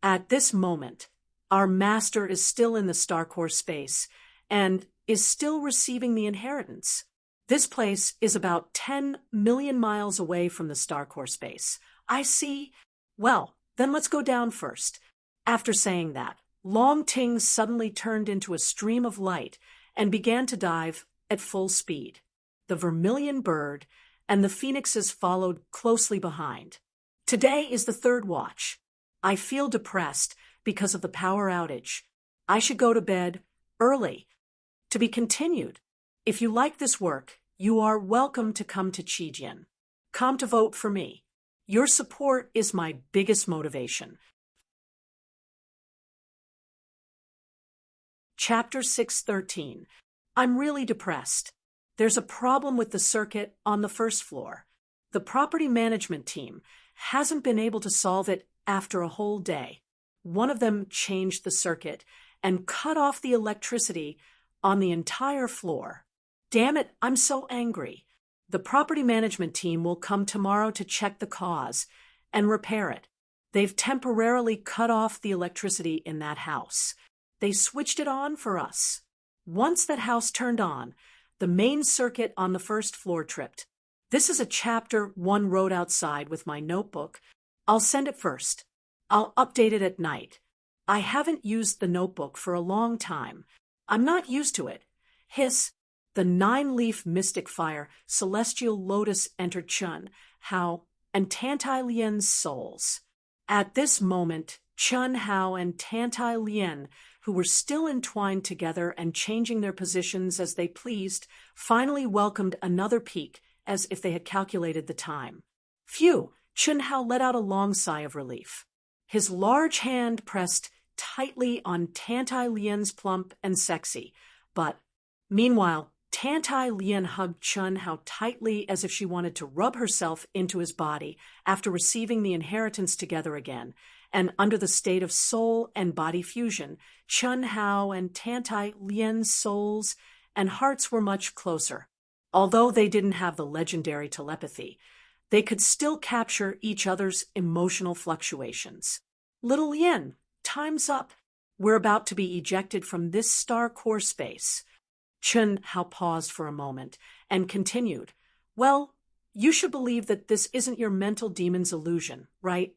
At this moment, our master is still in the Star Core space and is still receiving the inheritance. This place is about 10 million miles away from the Star Core space. I see. Well, then let's go down first. After saying that, Long Ting suddenly turned into a stream of light and began to dive at full speed. The vermilion bird and the phoenixes followed closely behind. Today is the third watch. I feel depressed because of the power outage. I should go to bed early. To be continued. If you like this work, you are welcome to come to Qijian. Come to vote for me. Your support is my biggest motivation. Chapter 613. I'm really depressed. There's a problem with the circuit on the first floor. The property management team hasn't been able to solve it after a whole day. One of them changed the circuit and cut off the electricity on the entire floor. Damn it, I'm so angry. The property management team will come tomorrow to check the cause and repair it. They've temporarily cut off the electricity in that house. They switched it on for us. Once that house turned on, the main circuit on the first floor tripped. This is a chapter one wrote outside with my notebook. I'll send it first. I'll update it at night. I haven't used the notebook for a long time. I'm not used to it. Hiss. The 9-leaf mystic fire, celestial lotus entered Chun Hao and Tantai Lian's souls. At this moment, Chun Hao and Tantai Lian, who were still entwined together and changing their positions as they pleased, finally welcomed another peak as if they had calculated the time. Phew! Chun Hao let out a long sigh of relief. His large hand pressed tightly on Tantai Lian's plump and sexy, but meanwhile, Tantai Lian hugged Chun Hao tightly as if she wanted to rub herself into his body after receiving the inheritance together again, and under the state of soul and body fusion, Chun Hao and Tantai Lian's souls and hearts were much closer. Although they didn't have the legendary telepathy, they could still capture each other's emotional fluctuations. Little Lian, time's up. We're about to be ejected from this star core space. Chun Hao paused for a moment and continued, Well, you should believe that this isn't your mental demon's illusion, right?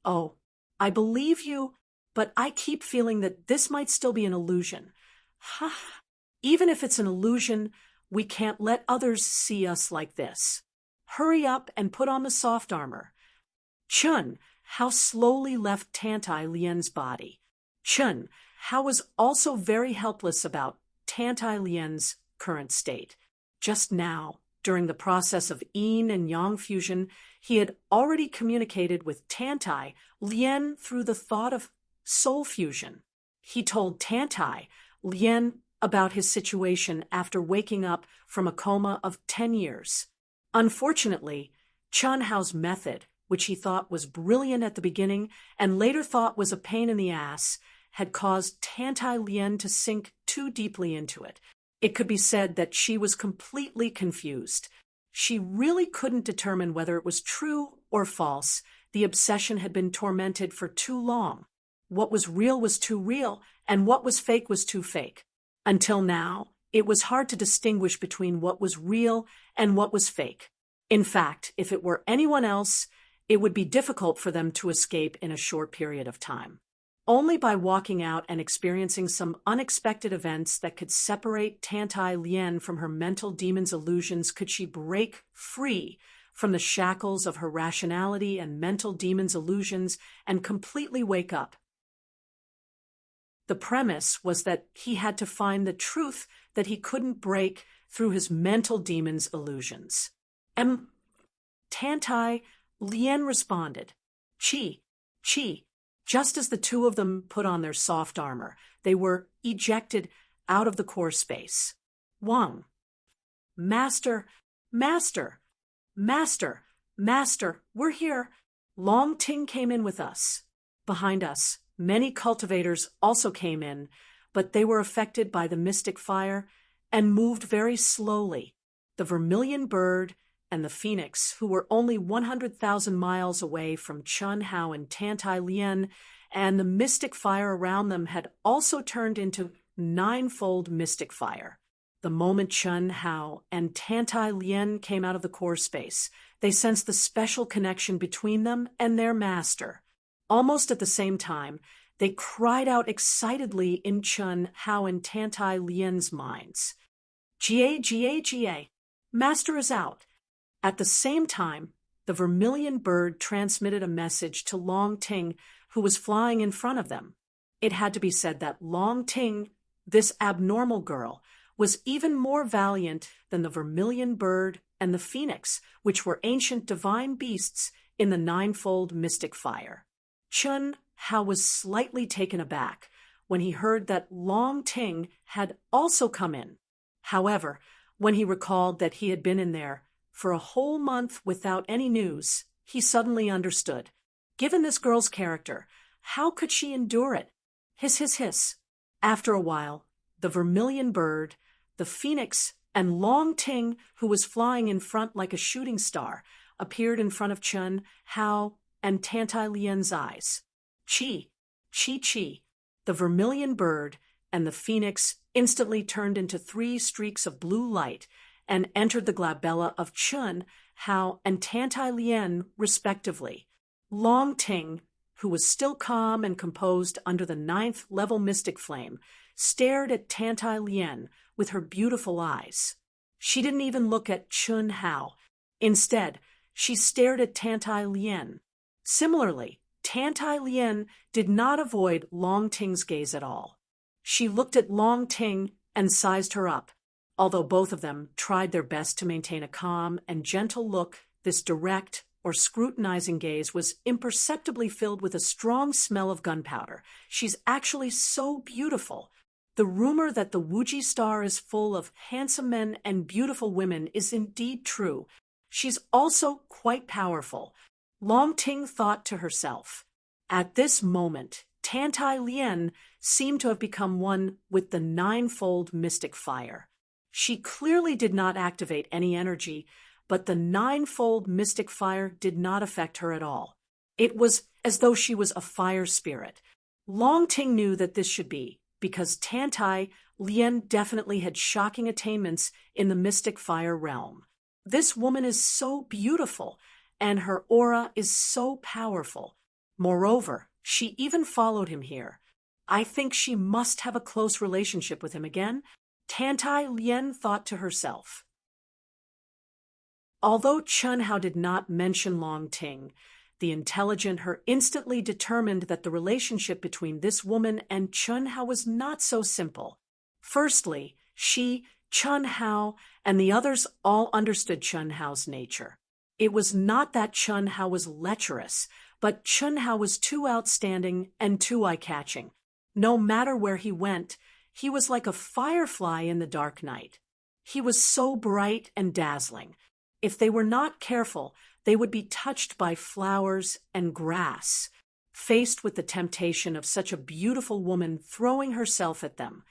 Oh, I believe you, but I keep feeling that this might still be an illusion. Ha! Even if it's an illusion, we can't let others see us like this. Hurry up and put on the soft armor. Chun Hao slowly left Tantai Lian's body. Chun Hao was also very helpless about Tantai Lian's current state. Just now, during the process of yin and yang fusion, he had already communicated with Tantai Lian through the thought of soul fusion. He told Tantai Lian about his situation after waking up from a coma of 10 years. Unfortunately, Chun Hao's method, which he thought was brilliant at the beginning and later thought was a pain in the ass, had caused Tantai Lian to sink too deeply into it. It could be said that she was completely confused. She really couldn't determine whether it was true or false, The obsession had been tormented for too long. What was real was too real, and what was fake was too fake. Until now, it was hard to distinguish between what was real and what was fake. In fact, if it were anyone else, it would be difficult for them to escape in a short period of time. Only by walking out and experiencing some unexpected events that could separate Tantai Lien from her mental demon's illusions could she break free from the shackles of her rationality and mental demon's illusions and completely wake up. The premise was that he had to find the truth that he couldn't break through his mental demon's illusions. Tantai Lien responded, "Chi, Chi." Just as the two of them put on their soft armor, they were ejected out of the core space. Wang. "Master, Master, Master, Master, we're here." Long Ting came in with us. Behind us, many cultivators also came in, but they were affected by the mystic fire and moved very slowly. The vermilion bird and the phoenix, who were only 100,000 miles away from Chun Hao and Tantai Lien, and the mystic fire around them had also turned into ninefold mystic fire. The moment Chun Hao and Tantai Lien came out of the core space, they sensed the special connection between them and their master. Almost at the same time, they cried out excitedly in Chun Hao and Tantai Lien's minds. "Ga, Ga, Ga, Master is out." At the same time, the vermilion bird transmitted a message to Long Ting, who was flying in front of them. It had to be said that Long Ting, this abnormal girl, was even more valiant than the vermilion bird and the phoenix, which were ancient divine beasts in the ninefold mystic fire. Chun Hao was slightly taken aback when he heard that Long Ting had also come in. However, when he recalled that he had been in there for a whole month without any news, he suddenly understood. Given this girl's character, how could she endure it? Hiss, hiss, hiss. After a while, the vermilion bird, the phoenix, and Long Ting, who was flying in front like a shooting star, appeared in front of Chun Hao and Tantai Lien's eyes. Chi, Chi, Chi. The vermilion bird and the phoenix instantly turned into 3 streaks of blue light and entered the glabella of Chun Hao and Tantai Lien, respectively. Long Ting, who was still calm and composed under the 9th level mystic flame, stared at Tantai Lien with her beautiful eyes. She didn't even look at Chun Hao. Instead, she stared at Tantai Lien. Similarly, Tantai Lien did not avoid Long Ting's gaze at all. She looked at Long Ting and sized her up. Although both of them tried their best to maintain a calm and gentle look, this direct or scrutinizing gaze was imperceptibly filled with a strong smell of gunpowder. "She's actually so beautiful." The rumor that the Wuji star is full of handsome men and beautiful women is indeed true. She's also quite powerful, Long Ting thought to herself. At this moment, Tantai Lien seemed to have become one with the ninefold mystic fire. She clearly did not activate any energy, but the ninefold mystic fire did not affect her at all. It was as though she was a fire spirit. Long Ting knew that this should be, because Tantai Lien definitely had shocking attainments in the mystic fire realm. This woman is so beautiful, and her aura is so powerful. Moreover, she even followed him here. I think she must have a close relationship with him again, Tantai Lien thought to herself. Although Chun Hao did not mention Long Ting, the intelligent her instantly determined that the relationship between this woman and Chun Hao was not so simple. Firstly, she, Chun Hao, and the others all understood Chun Hao's nature. It was not that Chun Hao was lecherous, but Chun Hao was too outstanding and too eye-catching. No matter where he went, he was like a firefly in the dark night. He was so bright and dazzling. If they were not careful, they would be touched by flowers and grass. Faced with the temptation of such a beautiful woman throwing herself at them,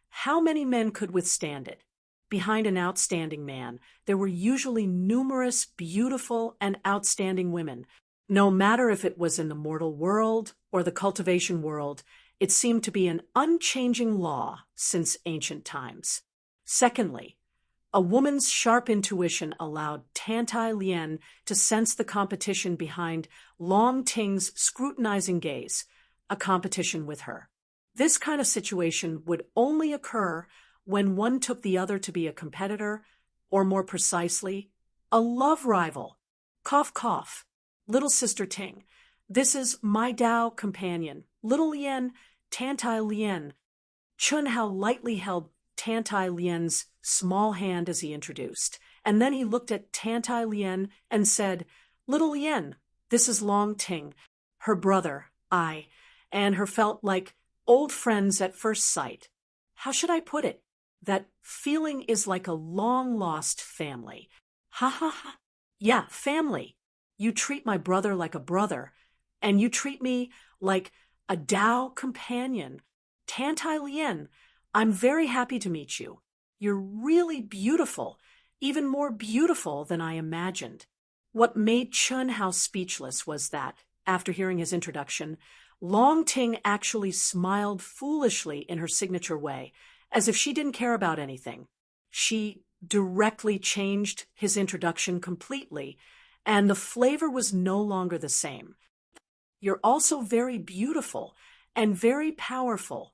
how many men could withstand it? Behind an outstanding man, there were usually numerous beautiful and outstanding women. No matter if it was in the mortal world or the cultivation world, it seemed to be an unchanging law since ancient times. Secondly, a woman's sharp intuition allowed Tantai Lien to sense the competition behind Long Ting's scrutinizing gaze, a competition with her. This kind of situation would only occur when one took the other to be a competitor, or more precisely, a love rival. Cough, cough. Little sister Ting, this is my Dao companion, little Lien, Tantai Lien. Chun Hao lightly held Tantai Lien's small hand as he introduced, and then he looked at Tantai Lien and said, "Little Lien, this is Long Ting, her brother, and her felt like old friends at first sight. How should I put it? That feeling is like a long-lost family. Ha ha ha. Yeah, family. You treat my brother like a brother, and you treat me like a Dao companion. Tantai Lien, I'm very happy to meet you. You're really beautiful, even more beautiful than I imagined." What made Chun Hao speechless was that, after hearing his introduction, Long Ting actually smiled foolishly in her signature way, as if she didn't care about anything. She directly changed his introduction completely, and the flavor was no longer the same. "You're also very beautiful and very powerful."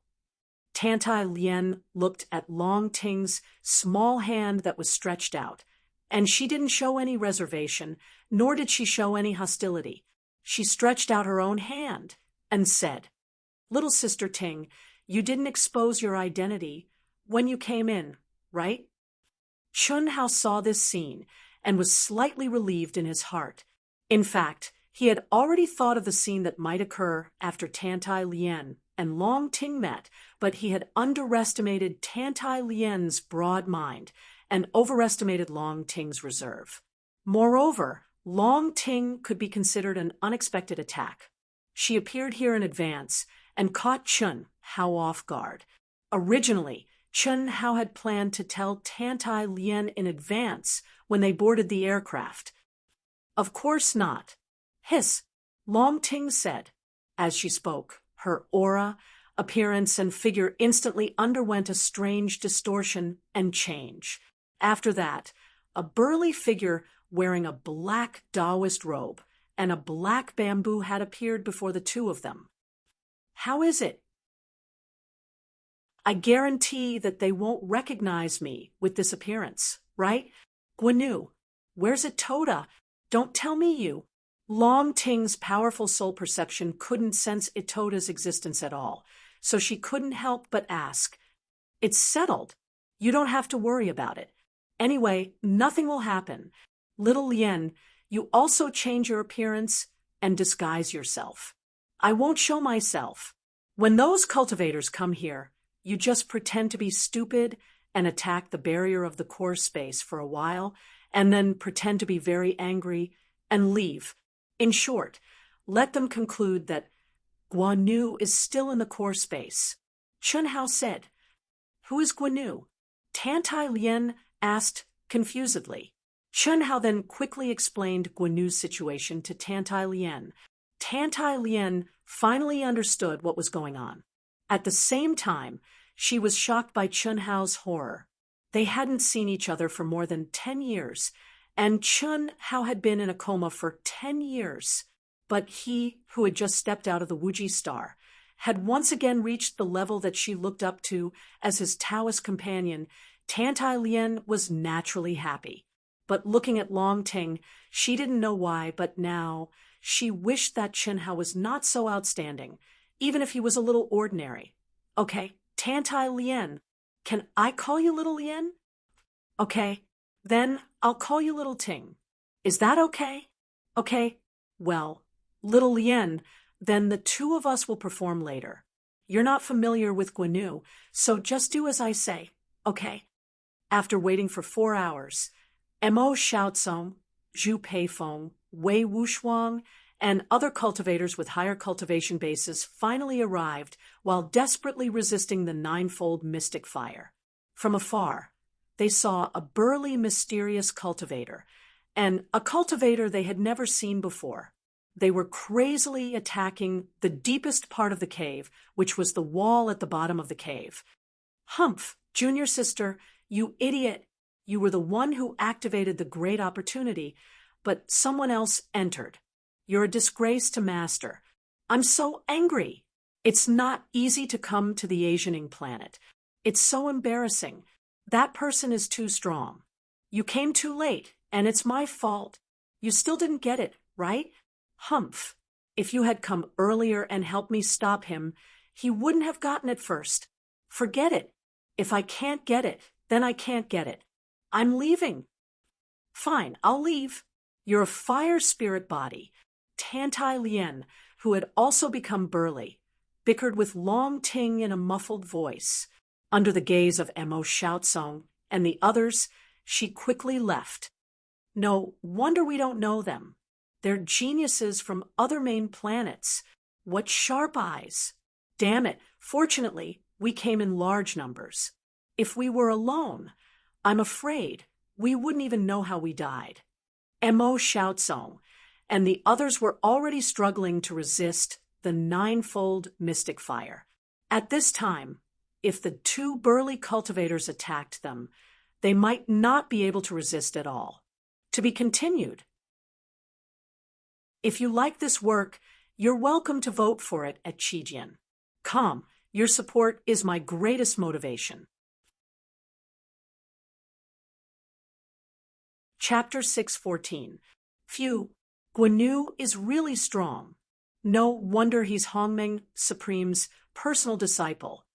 Tantai Lien looked at Long Ting's small hand that was stretched out, and she didn't show any reservation, nor did she show any hostility. She stretched out her own hand and said, "Little sister Ting, you didn't expose your identity when you came in, right?" Chun Hao saw this scene and was slightly relieved in his heart. In fact, he had already thought of the scene that might occur after Tantai Lien and Long Ting met, but he had underestimated Tantai Lien's broad mind and overestimated Long Ting's reserve. Moreover, Long Ting could be considered an unexpected attack. She appeared here in advance and caught Chun Hao off guard. Originally, Chun Hao had planned to tell Tantai Lien in advance when they boarded the aircraft. "Of course not." "Hiss," Long Ting said. As she spoke, her aura, appearance, and figure instantly underwent a strange distortion and change. After that, a burly figure wearing a black Taoist robe and a black bamboo hat appeared before the two of them. "How is it?" "I guarantee that they won't recognize me with this appearance, right? Guanu, where's Itoda? Don't tell me you." Long Ting's powerful soul perception couldn't sense Itoda's existence at all, so she couldn't help but ask, "It's settled. You don't have to worry about it. Anyway, nothing will happen. Little Lien, you also change your appearance and disguise yourself. I won't show myself. When those cultivators come here, you just pretend to be stupid and attack the barrier of the core space for a while, and then pretend to be very angry and leave. In short, let them conclude that Guanu is still in the core space." Chun Hao said. "Who is Guanu?" Tantai Lien asked confusedly. Chun Hao then quickly explained Guanu's situation to Tantai Lien. Tantai Lien finally understood what was going on. At the same time, she was shocked by Chun Hao's horror. They hadn't seen each other for more than 10 years, and Chun Hao had been in a coma for 10 years. But he, who had just stepped out of the Wuji star, had once again reached the level that she looked up to as his Taoist companion. Tantai Lien was naturally happy. But looking at Long Ting, she didn't know why, but now she wished that Chun Hao was not so outstanding, even if he was a little ordinary. "Okay, Tantai Lien. Can I call you Little Lien?" "Okay, then I'll call you Little Ting. Is that okay?" "Okay, well, Little Lien, then the two of us will perform later. You're not familiar with Guanu, so just do as I say, okay?" After waiting for 4 hours, Mo Xiaozong, Zhu Peifeng, Wei Wushuang, and other cultivators with higher cultivation bases finally arrived while desperately resisting the ninefold mystic fire. From afar, they saw a burly, mysterious cultivator, and a cultivator they had never seen before. they were crazily attacking the deepest part of the cave, which was the wall at the bottom of the cave. Humph, junior sister, you idiot! You were the one who activated the great opportunity, but someone else entered. You're a disgrace to Master. I'm so angry. It's not easy to come to the Asianing planet. It's so embarrassing. That person is too strong. You came too late, and it's my fault. You still didn't get it, right? Humph. If you had come earlier and helped me stop him, he wouldn't have gotten it first. Forget it. If I can't get it, then I can't get it. I'm leaving. Fine, I'll leave. You're a fire spirit body. Tantai Lien, who had also become burly, bickered with Long Ting in a muffled voice. Under the gaze of Mo Shoutsong and the others, she quickly left. No wonder we don't know them. They're geniuses from other main planets. What sharp eyes! Damn it, fortunately, we came in large numbers. If we were alone, I'm afraid we wouldn't even know how we died. Mo Shoutsong and the others were already struggling to resist the ninefold mystic fire. At this time, if the two burly cultivators attacked them, they might not be able to resist at all. To be continued. If you like this work, you're welcome to vote for it at Chijian. Come, your support is my greatest motivation. Chapter 614. Phew, Guanyu is really strong. No wonder he's Hongmeng Supreme's personal disciple.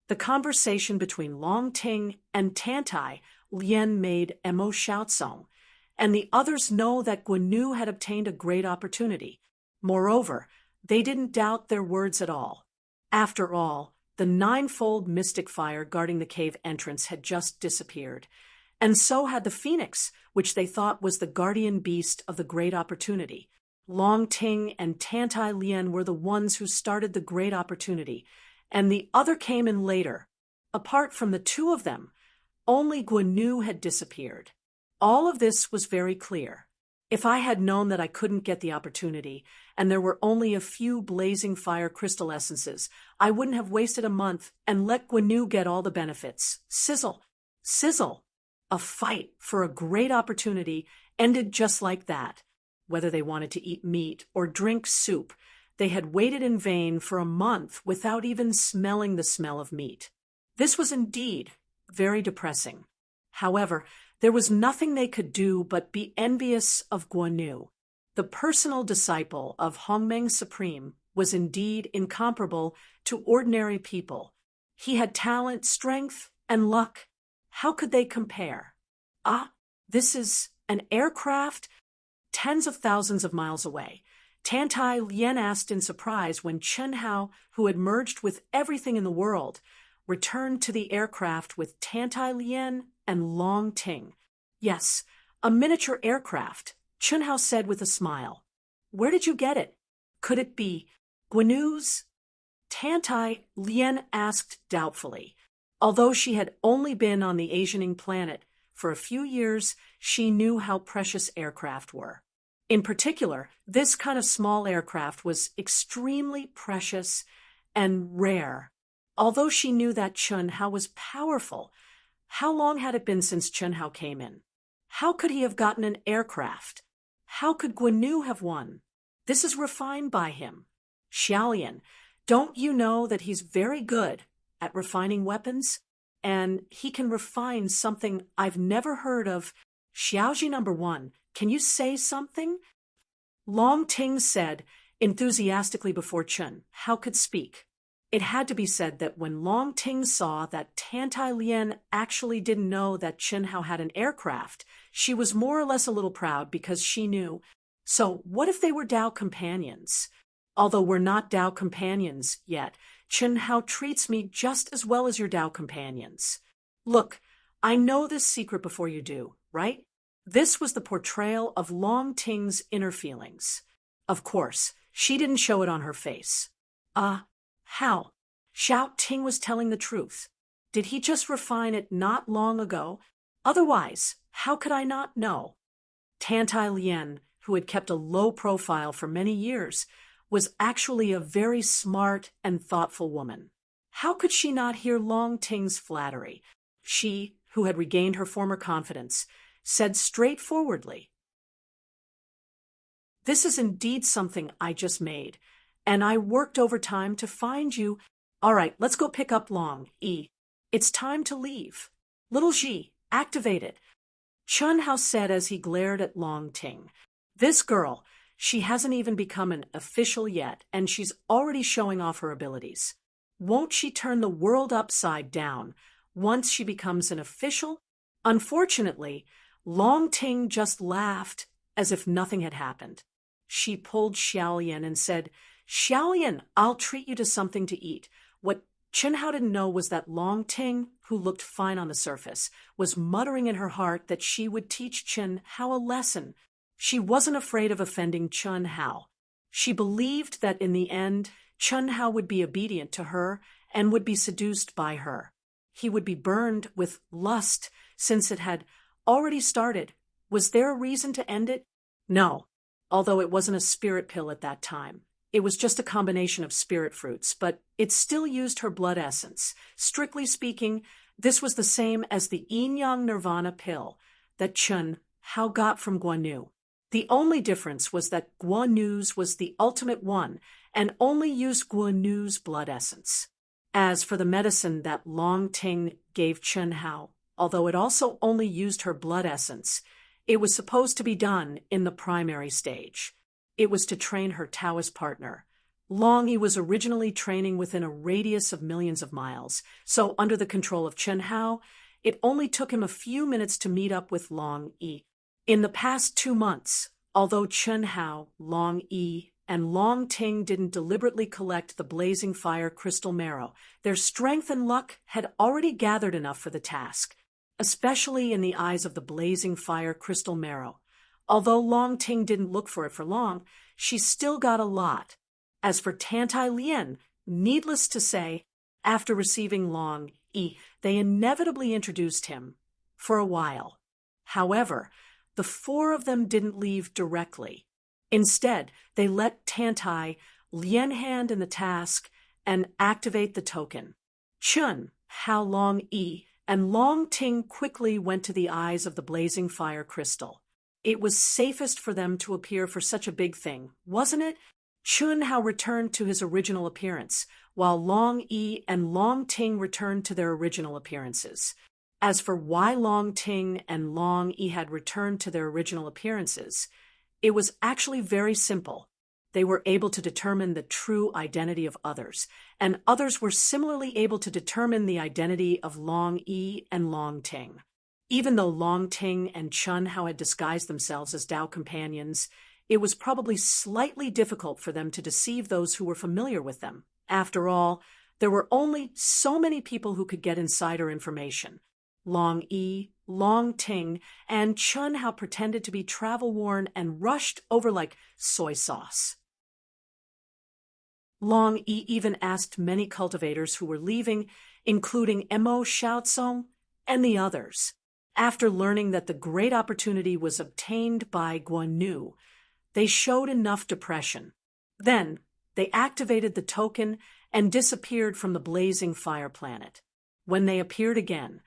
The conversation between Long Ting and Tantai Lien made Mo Shoutsong, and the others know that Guanyu had obtained a great opportunity. Moreover, they didn't doubt their words at all. After all, the ninefold mystic fire guarding the cave entrance had just disappeared, and so had the phoenix, which they thought was the guardian beast of the great opportunity. Long Ting and Tantai Lien were the ones who started the great opportunity, and the other came in later. Apart from the two of them, only Guanyu had disappeared. All of this was very clear. If I had known that I couldn't get the opportunity, and there were only a few blazing fire crystal essences, I wouldn't have wasted a month and let Guanyu get all the benefits. Sizzle! Sizzle! A fight for a great opportunity ended just like that. Whether they wanted to eat meat or drink soup, they had waited in vain for a month without even smelling the smell of meat. This was indeed very depressing. However, there was nothing they could do but be envious of Guanyu. The personal disciple of Hongmeng Supreme was indeed incomparable to ordinary people. He had talent, strength, and luck. How could they compare? Ah, this is an aircraft tens of thousands of miles away. Tantai Lien asked in surprise when Chen Hao, who had merged with everything in the world, returned to the aircraft with Tantai Lien and Long Ting. Yes, a miniature aircraft, Chen Hao said with a smile. Where did you get it? Could it be Guanyu's? Tantai Lien asked doubtfully. Although she had only been on the Asianing planet for a few years, she knew how precious aircraft were. In particular, this kind of small aircraft was extremely precious and rare. Although she knew that Chen Hao was powerful, how long had it been since Chen Hao came in? How could he have gotten an aircraft? How could Guanyu have won? This is refined by him. Xiaolian, don't you know that he's very good at refining weapons? And he can refine something I've never heard of. Xiaoji #1, can you say something? Long Ting said enthusiastically before Chen Hao could speak. It had to be said that when Long Ting saw that Tantai Lien actually didn't know that Chen Hao had an aircraft, she was more or less a little proud because she knew. So what if they were Tao companions? Although we're not Tao companions yet, Chen Hao treats me just as well as your Tao companions. Look, I know this secret before you do, right? This was the portrayal of Long Ting's inner feelings. Of course, she didn't show it on her face. How? Xiao Ting was telling the truth. Did he just refine it not long ago? Otherwise, how could I not know? Tantai Lien, who had kept a low profile for many years, was actually a very smart and thoughtful woman. How could she not hear Long Ting's flattery? She, who had regained her former confidence, said straightforwardly, "This is indeed something I just made, and I worked overtime to find you. All right, let's go pick up Long E. It's time to leave. Little G, activate it." Chun Hao said as he glared at Long Ting. "This girl, she hasn't even become an official yet, and she's already showing off her abilities. Won't she turn the world upside down once she becomes an official?" Unfortunately, Long Ting just laughed as if nothing had happened. She pulled Xiaolian and said, "Xiaolian, I'll treat you to something to eat." What Chun Hao didn't know was that Long Ting, who looked fine on the surface, was muttering in her heart that she would teach Chun Hao a lesson. She wasn't afraid of offending Chun Hao. She believed that in the end, Chun Hao would be obedient to her and would be seduced by her. He would be burned with lust since it had already started. Was there a reason to end it? No, although it wasn't a spirit pill at that time. It was just a combination of spirit fruits, but it still used her blood essence. Strictly speaking, this was the same as the yin-yang nirvana pill that Chun Hao got from Guan Yu. The only difference was that Guan Yu's was the ultimate one and only used Guan Yu's blood essence. As for the medicine that Long Ting gave Chun Hao, although it also only used her blood essence, it was supposed to be done in the primary stage. It was to train her Taoist partner. Long Yi was originally training within a radius of millions of miles, so under the control of Chun Hao, it only took him a few minutes to meet up with Long Yi. In the past 2 months, although Chun Hao, Long Yi, and Long Ting didn't deliberately collect the blazing fire crystal marrow, their strength and luck had already gathered enough for the task, especially in the eyes of the blazing fire crystal marrow. Although Long Ting didn't look for it for long, she still got a lot. As for Tantai Lien, needless to say, after receiving Long Yi, they inevitably introduced him for a while. However, the 4 of them didn't leave directly. Instead, they let Tantai Lien hand in the task and activate the token. Chun Hao, Long Yi, and Long Ting quickly went to the eyes of the blazing fire crystal. It was safest for them to appear for such a big thing, wasn't it? Chun Hao returned to his original appearance, while Long Yi and Long Ting returned to their original appearances. As for why Long Ting and Long Yi had returned to their original appearances, it was actually very simple. They were able to determine the true identity of others, and others were similarly able to determine the identity of Long Yi and Long Ting. Even though Long Ting and Chun Hao had disguised themselves as Tao companions, it was probably slightly difficult for them to deceive those who were familiar with them. After all, there were only so many people who could get insider information. Long Yi, Long Ting, and Chun Hao pretended to be travel-worn and rushed over like soy sauce. Long Yi even asked many cultivators who were leaving, including Mo Xiaozong and the others. After learning that the great opportunity was obtained by Guan Yu, they showed enough depression. Then, they activated the token and disappeared from the blazing fire planet. When they appeared again,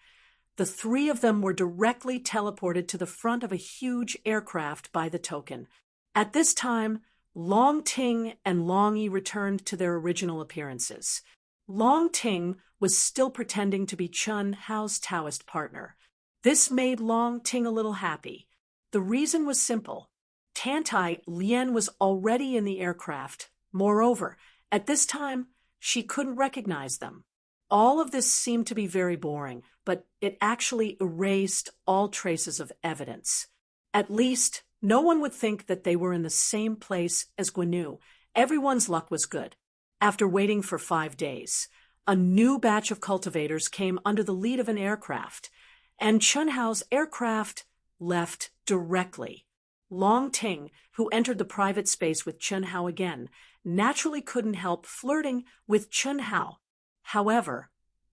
the 3 of them were directly teleported to the front of a huge aircraft by the token. At this time, Long Ting and Long Yi returned to their original appearances. Long Ting was still pretending to be Chun Hao's Taoist partner. This made Long Ting a little happy. The reason was simple. Tantai Lien was already in the aircraft. Moreover, at this time, she couldn't recognize them. All of this seemed to be very boring, but it actually erased all traces of evidence. At least, no one would think that they were in the same place as Guan Yu. Everyone's luck was good. After waiting for 5 days, a new batch of cultivators came under the lead of an aircraft, and Chun Hao's aircraft left directly. Long Ting, who entered the private space with Chun Hao again, naturally couldn't help flirting with Chun Hao. However,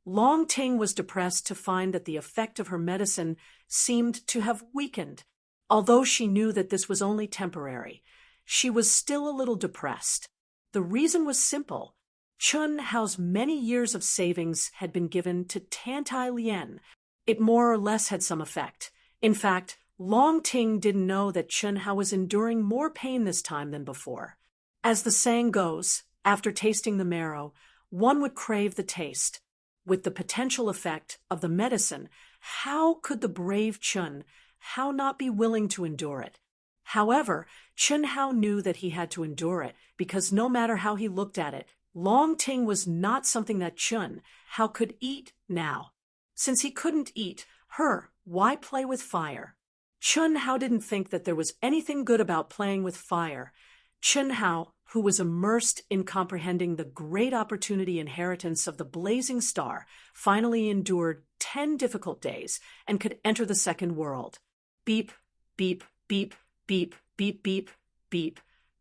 Long Ting was depressed to find that the effect of her medicine seemed to have weakened. Although she knew that this was only temporary, she was still a little depressed. The reason was simple. Chun Hao's many years of savings had been given to Tantai Lien. It more or less had some effect. In fact, Long Ting didn't know that Chun Hao was enduring more pain this time than before. As the saying goes, after tasting the marrow, one would crave the taste. With the potential effect of the medicine, how could the brave Chun Hao not be willing to endure it? However, Chun Hao knew that he had to endure it, because no matter how he looked at it, Long Ting was not something that Chun Hao could eat now. Since he couldn't eat her, why play with fire? Chun Hao didn't think that there was anything good about playing with fire. Chun Hao, who was immersed in comprehending the great opportunity inheritance of the blazing star, finally endured 10 difficult days and could enter the second world. Beep, beep, beep, beep, beep, beep, beep,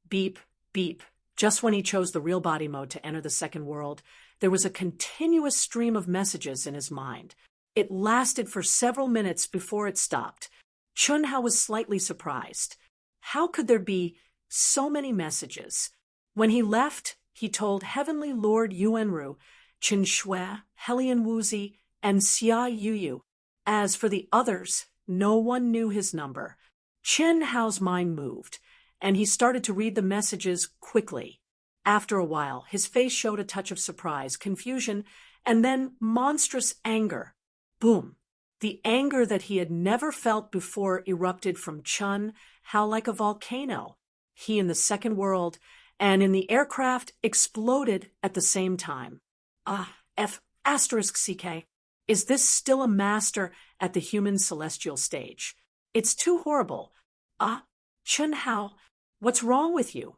beep, beep. Just when he chose the real body mode to enter the second world, there was a continuous stream of messages in his mind. It lasted for several minutes before it stopped. Chun Hao was slightly surprised. How could there be so many messages? When he left, he told Heavenly Lord Yuanru, Qin Shui, Helian Wuzi, and Xia Yuyu. As for the others, no one knew his number. Chun Hao's mind moved, and he started to read the messages quickly. After a while, his face showed a touch of surprise, confusion, and then monstrous anger. Boom! The anger that he had never felt before erupted from Chun Hao like a volcano. He in the second world and in the aircraft exploded at the same time. F***CK. Is this still a master at the human celestial stage? It's too horrible. Chun Hao, what's wrong with you?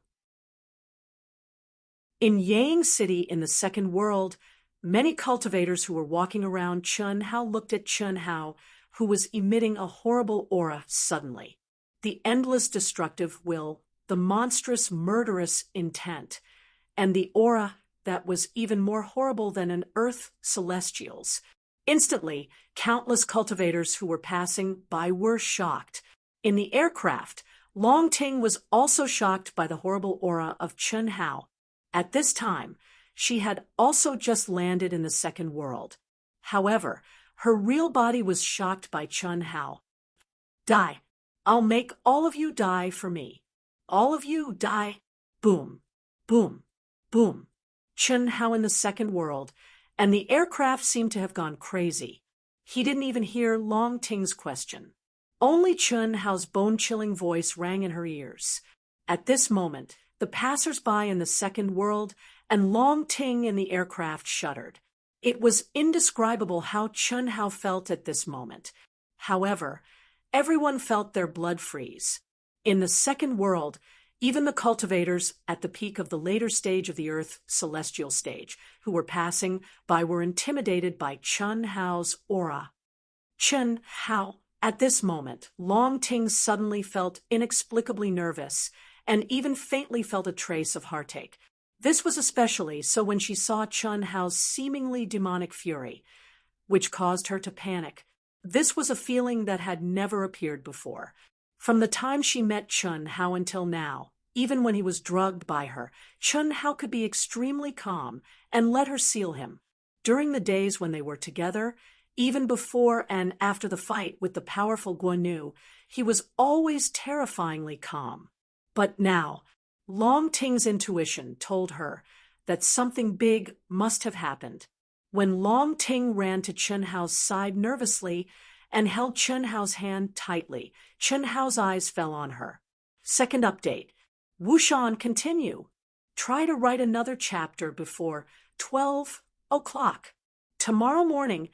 In Yang City in the second world, many cultivators who were walking around Chun Hao looked at Chun Hao, who was emitting a horrible aura suddenly. The endless destructive will, the monstrous murderous intent, and the aura that was even more horrible than an Earth celestial's. Instantly, countless cultivators who were passing by were shocked. In the aircraft, Long Ting was also shocked by the horrible aura of Chun Hao. At this time, she had also just landed in the second world. However, her real body was shocked by Chun Hao. Die. I'll make all of you die for me. All of you die. Boom, boom, boom. Chun Hao in the second world, and the aircraft seemed to have gone crazy. He didn't even hear Long Ting's question. Only Chun Hao's bone-chilling voice rang in her ears. At this moment, the passers-by in the second world and Long Ting in the aircraft shuddered. It was indescribable how Chun Hao felt at this moment. However, everyone felt their blood freeze. In the second world, even the cultivators at the peak of the later stage of the Earth celestial stage, who were passing by, were intimidated by Chun Hao's aura. Chun Hao. At this moment, Long Ting suddenly felt inexplicably nervous and even faintly felt a trace of heartache. This was especially so when she saw Chun Hao's seemingly demonic fury, which caused her to panic. This was a feeling that had never appeared before. From the time she met Chun Hao until now, even when he was drugged by her, Chun Hao could be extremely calm and let her seal him. During the days when they were together, even before and after the fight with the powerful Guan Yu, he was always terrifyingly calm. But now, Long Ting's intuition told her that something big must have happened. When Long Ting ran to Chun Hao's side nervously and held Chun Hao's hand tightly, Chun Hao's eyes fell on her. Second update. Wushan continue. Try to write another chapter before 12 o'clock. Tomorrow morning,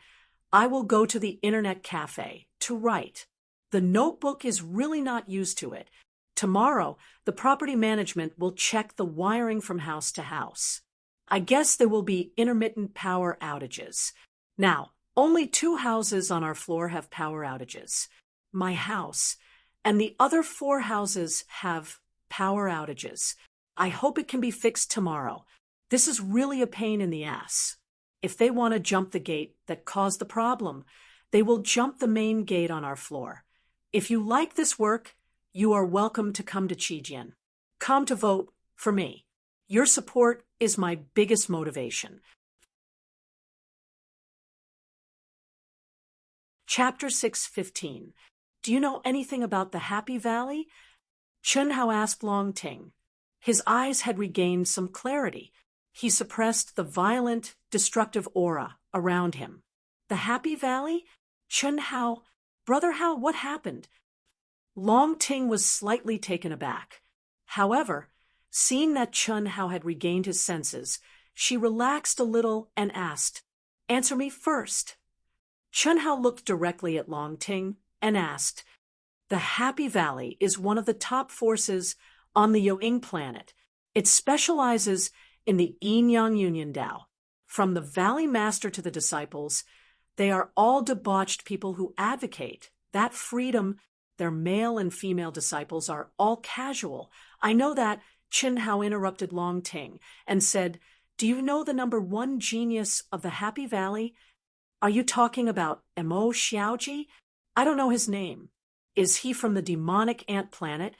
I will go to the internet cafe to write. The notebook is really not used to it. Tomorrow, the property management will check the wiring from house to house. I guess there will be intermittent power outages. Now, only 2 houses on our floor have power outages. My house and the other 4 houses have power outages. I hope it can be fixed tomorrow. This is really a pain in the ass. If they want to jump the gate that caused the problem, they will jump the main gate on our floor. If you like this work, you are welcome to come to Chijian. Come to vote for me. Your support is my biggest motivation. Chapter 6:15. Do you know anything about the Happy Valley? Chunhao asked Long Ting. His eyes had regained some clarity. He suppressed the violent, destructive aura around him. The Happy Valley? Chunhao, Brother Hao, what happened? Long Ting was slightly taken aback. However, seeing that Chunhao had regained his senses, she relaxed a little and asked, "Answer me first." Chunhao looked directly at Long Ting and asked, "The Happy Valley is one of the top forces on the Yoing planet. It specializes in the Yin-Yang Union Tao. From the Valley Master to the disciples, they are all debauched people who advocate that freedom. Their male and female disciples are all casual. I know that." Chunhao interrupted Long Ting and said, "Do you know the number one genius of the Happy Valley? Are you talking about Mo Xiaoji? I don't know his name. Is he from the demonic ant planet?"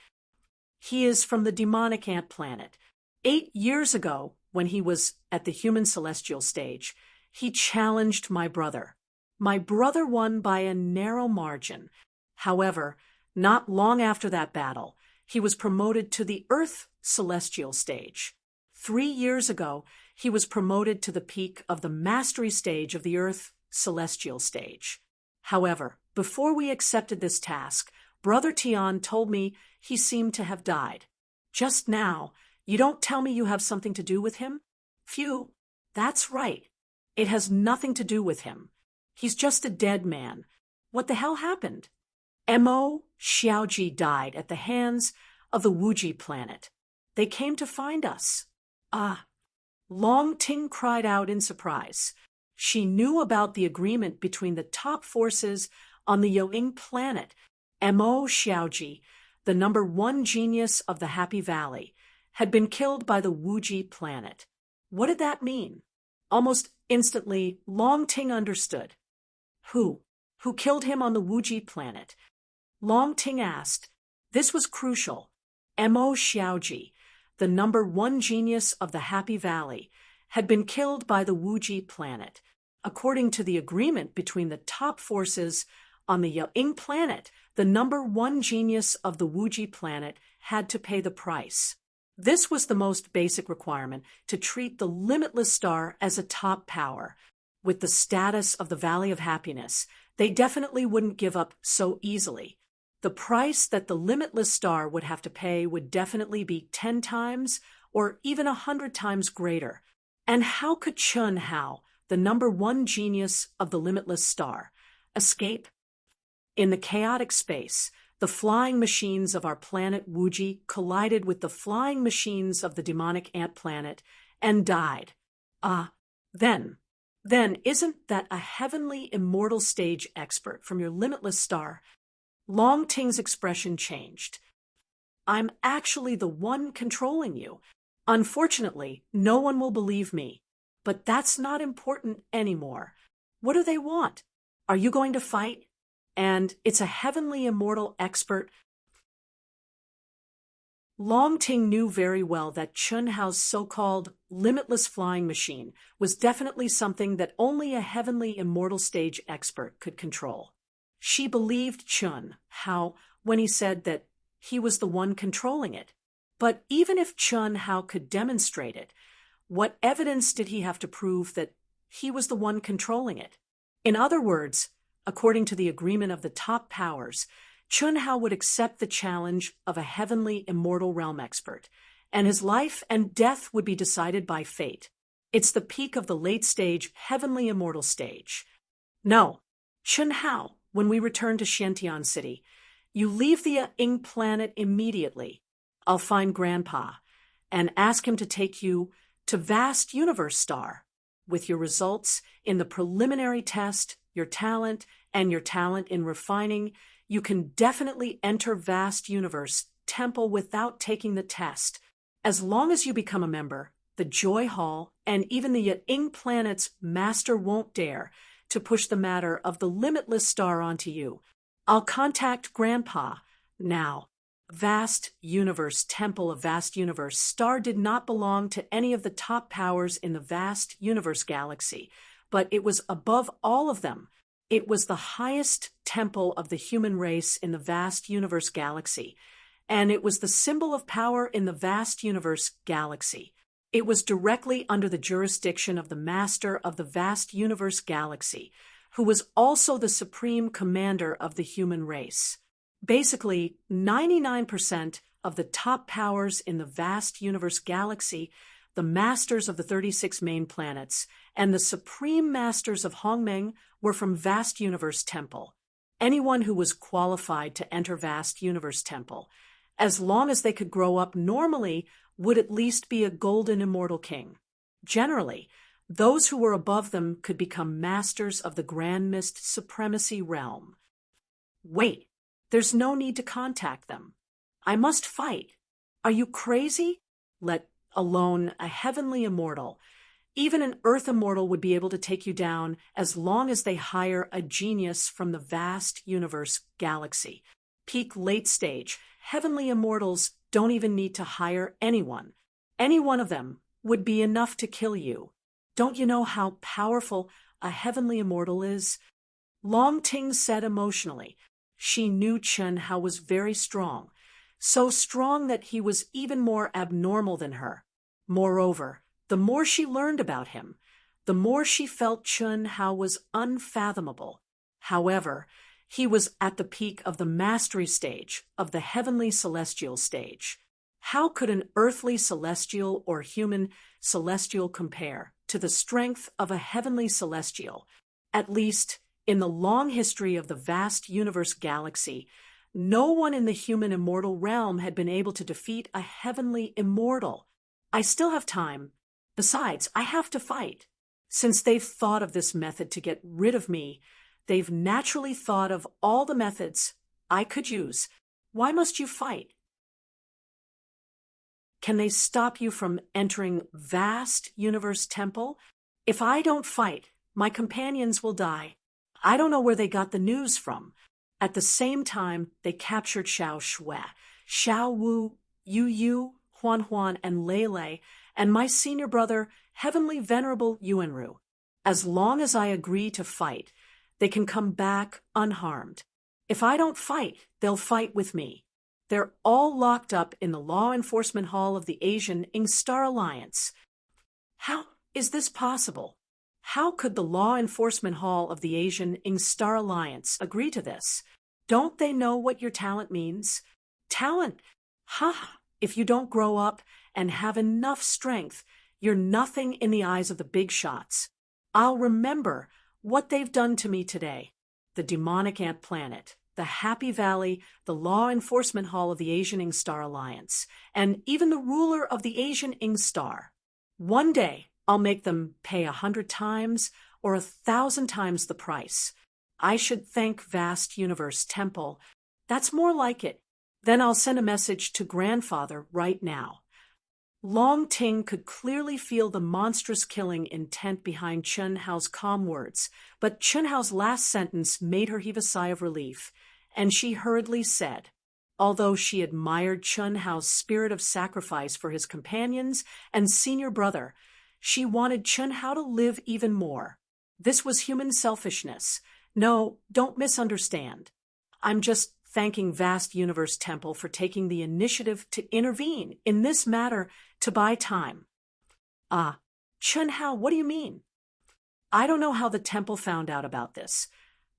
"He is from the demonic ant planet. 8 years ago, when he was at the human celestial stage, he challenged my brother. My brother won by a narrow margin. However, not long after that battle, he was promoted to the Earth celestial stage. 3 years ago, he was promoted to the peak of the mastery stage of the Earth celestial stage. However, before we accepted this task, Brother Tian told me he seemed to have died. Just now, you don't tell me you have something to do with him? Phew, that's right. It has nothing to do with him. He's just a dead man. What the hell happened? Mo Xiaoji died at the hands of the Wuji planet. They came to find us." "Ah!" Long Ting cried out in surprise. She knew about the agreement between the top forces on the Yoing planet. Mo Xiaoji, the number one genius of the Happy Valley, had been killed by the Wuji planet. What did that mean? Almost instantly, Long Ting understood. Who killed him on the Wuji planet? Long Ting asked. This was crucial. Mo Xiaoji, the number one genius of the Happy Valley, had been killed by the Wuji planet. According to the agreement between the top forces on the Yoing planet, the number one genius of the Wuji planet had to pay the price. This was the most basic requirement to treat the Limitless Star as a top power. With the status of the Valley of Happiness, they definitely wouldn't give up so easily. The price that the Limitless Star would have to pay would definitely be 10 times or even 100 times greater. And how could Chunhao, the number one genius of the Limitless Star, escape? In the chaotic space, the flying machines of our planet Wuji collided with the flying machines of the demonic ant planet and died. Then isn't that a heavenly immortal stage expert from your Limitless Star? Long Ting's expression changed. I'm actually the one controlling you. Unfortunately, no one will believe me. But that's not important anymore. What do they want? Are you going to fight? And it's a heavenly immortal expert. Long Ting knew very well that Chunhao's so-called limitless flying machine was definitely something that only a heavenly immortal stage expert could control. She believed Chunhao when he said that he was the one controlling it. But even if Chunhao could demonstrate it, what evidence did he have to prove that he was the one controlling it? In other words, according to the agreement of the top powers, Chunhao would accept the challenge of a heavenly immortal realm expert, and his life and death would be decided by fate. It's the peak of the late-stage heavenly immortal stage. No, Chunhao, when we return to Xiantian City, you leave the Ying planet immediately. I'll find Grandpa and ask him to take you to Vast Universe Star. With your results in the preliminary test, your talent in refining, you can definitely enter Vast Universe Temple without taking the test. As long as you become a member, the Joy Hall and even the Ying planet's master won't dare to push the matter of the Limitless Star onto you. I'll contact Grandpa now. Vast Universe, Temple of Vast Universe, star did not belong to any of the top powers in the vast universe galaxy, but it was above all of them. It was the highest temple of the human race in the vast universe galaxy, and it was the symbol of power in the vast universe galaxy. It was directly under the jurisdiction of the master of the vast universe galaxy, who was also the supreme commander of the human race. Basically, 99% of the top powers in the vast universe galaxy, the masters of the 36 main planets, and the supreme masters of Hongmeng were from Vast Universe Temple. Anyone who was qualified to enter Vast Universe Temple, as long as they could grow up normally, would at least be a golden immortal king. Generally, those who were above them could become masters of the Grand Mist Supremacy realm. Wait. There's no need to contact them. I must fight. Are you crazy? Let alone a heavenly immortal. Even an earth immortal would be able to take you down as long as they hire a genius from the vast universe galaxy. Peak late stage, heavenly immortals don't even need to hire anyone. Any one of them would be enough to kill you. Don't you know how powerful a heavenly immortal is? Long Ting said emotionally. She knew Chen Hao was very strong, so strong that he was even more abnormal than her. Moreover, the more she learned about him, the more she felt Chen Hao was unfathomable. However, he was at the peak of the mastery stage, of the heavenly celestial stage. How could an earthly celestial or human celestial compare to the strength of a heavenly celestial? At least, in the long history of the vast universe galaxy, no one in the human immortal realm had been able to defeat a heavenly immortal. I still have time. Besides, I have to fight. Since they've thought of this method to get rid of me, they've naturally thought of all the methods I could use. Why must you fight? Can they stop you from entering Vast Universe Temple? If I don't fight, my companions will die. I don't know where they got the news from. At the same time, they captured Xiao Shui, Xiao Wu, Yu Yu, Huan Huan, and Lei Lei, and my senior brother, Heavenly Venerable Yuanru. As long as I agree to fight, they can come back unharmed. If I don't fight, they'll fight with me. They're all locked up in the Law Enforcement Hall of the Asian Star Alliance. How is this possible? How could the Law Enforcement Hall of the Asian Star Alliance agree to this? Don't they know what your talent means? Talent? If you don't grow up and have enough strength, you're nothing in the eyes of the big shots. I'll remember what they've done to me today. The demonic ant planet, the Happy Valley, the Law Enforcement Hall of the Asian Star Alliance, and even the ruler of the Asian Star. One day, I'll make them pay 100 times or 1,000 times the price. I should thank Vast Universe Temple. That's more like it. Then I'll send a message to Grandfather right now. Long Ting could clearly feel the monstrous killing intent behind Chen Hao's calm words, but Chen Hao's last sentence made her heave a sigh of relief, and she hurriedly said, although she admired Chen Hao's spirit of sacrifice for his companions and senior brother, she wanted Chen Hao to live even more. This was human selfishness. No, don't misunderstand. I'm just thanking Vast Universe Temple for taking the initiative to intervene in this matter to buy time. Chen Hao, what do you mean? I don't know how the temple found out about this,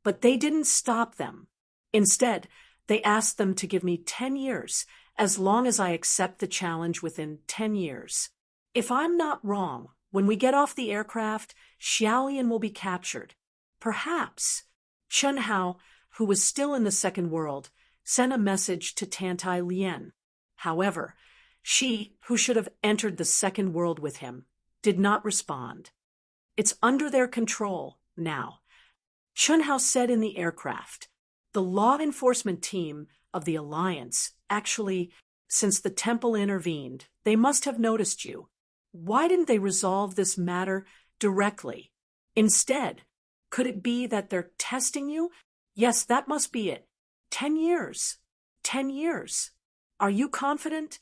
but they didn't stop them. Instead, they asked them to give me 10 years, as long as I accept the challenge within 10 years. If I'm not wrong, when we get off the aircraft, Xiaolian will be captured. Perhaps. Chen Hao, who was still in the second world, sent a message to Tantai Lien. However, she, who should have entered the second world with him, did not respond. It's under their control now. Chen Hao said in the aircraft, the law enforcement team of the Alliance, actually, since the temple intervened, they must have noticed you. Why didn't they resolve this matter directly? Instead, could it be that they're testing you? Yes, that must be it. 10 years. 10 years. Are you confident?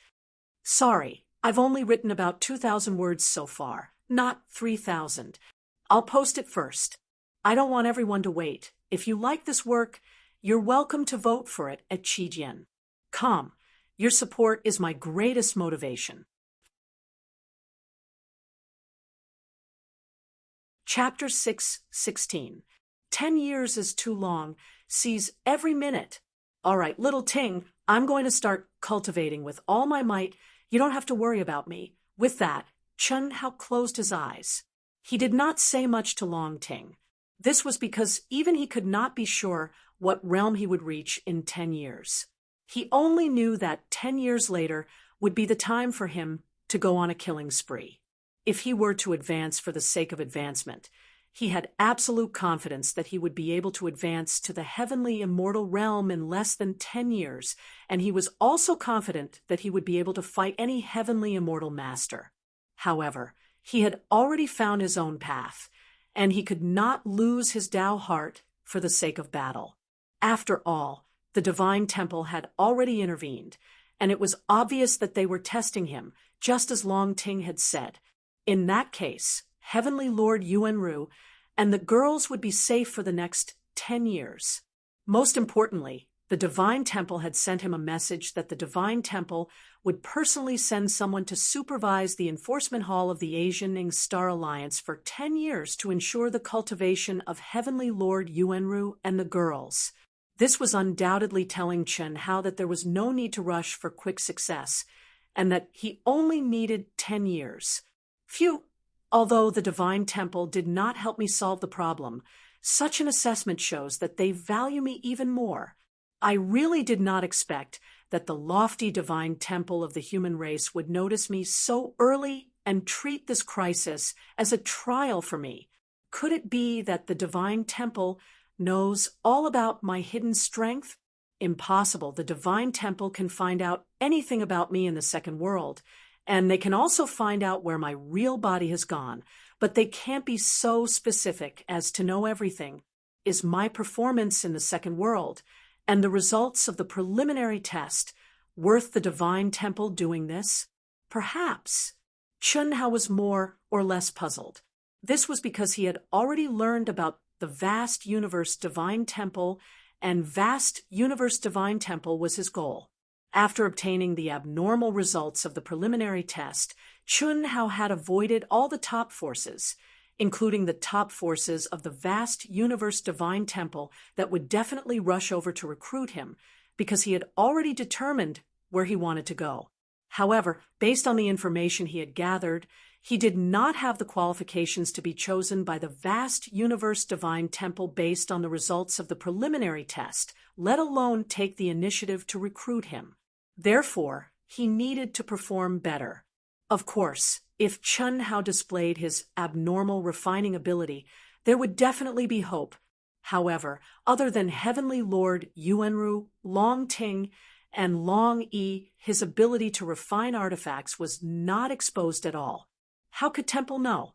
Sorry, I've only written about 2,000 words so far, not 3,000. I'll post it first. I don't want everyone to wait. If you like this work, you're welcome to vote for it at Qijian. Come, your support is my greatest motivation. Chapter 6:16. 10 years is too long. Seize every minute. All right, little Ting, I'm going to start cultivating with all my might. You don't have to worry about me. With that, Chen Hao closed his eyes. He did not say much to Long Ting. This was because even he could not be sure what realm he would reach in 10 years. He only knew that 10 years later would be the time for him to go on a killing spree. If he were to advance for the sake of advancement, he had absolute confidence that he would be able to advance to the heavenly immortal realm in less than 10 years, and he was also confident that he would be able to fight any heavenly immortal master. However, he had already found his own path, and he could not lose his Tao heart for the sake of battle. After all, the Divine Temple had already intervened, and it was obvious that they were testing him, just as Long Ting had said. In that case, Heavenly Lord Yuanru and the girls would be safe for the next 10 years. Most importantly, the Divine Temple had sent him a message that the Divine Temple would personally send someone to supervise the enforcement hall of the Asian Star Alliance for 10 years to ensure the cultivation of Heavenly Lord Yuanru and the girls. This was undoubtedly telling Chen Hao that there was no need to rush for quick success, and that he only needed 10 years. Phew! Although the Divine Temple did not help me solve the problem, such an assessment shows that they value me even more. I really did not expect that the lofty Divine Temple of the human race would notice me so early and treat this crisis as a trial for me. Could it be that the Divine Temple knows all about my hidden strength? Impossible. The Divine Temple can find out anything about me in the second world, and they can also find out where my real body has gone, but they can't be so specific as to know everything. Is my performance in the second world and the results of the preliminary test worth the Divine Temple doing this? Perhaps. Chen Hao was more or less puzzled. This was because he had already learned about the vast universe Divine Temple, and vast universe Divine Temple was his goal. After obtaining the abnormal results of the preliminary test, Chen Hao had avoided all the top forces, including the top forces of the vast universe Divine Temple that would definitely rush over to recruit him, because he had already determined where he wanted to go. However, based on the information he had gathered, he did not have the qualifications to be chosen by the vast universe Divine Temple based on the results of the preliminary test, let alone take the initiative to recruit him. Therefore, he needed to perform better. Of course, if Chen Hao displayed his abnormal refining ability, there would definitely be hope. However, other than Heavenly Lord Yuanru, Long Ting, and Long Yi, his ability to refine artifacts was not exposed at all. How could Temple know?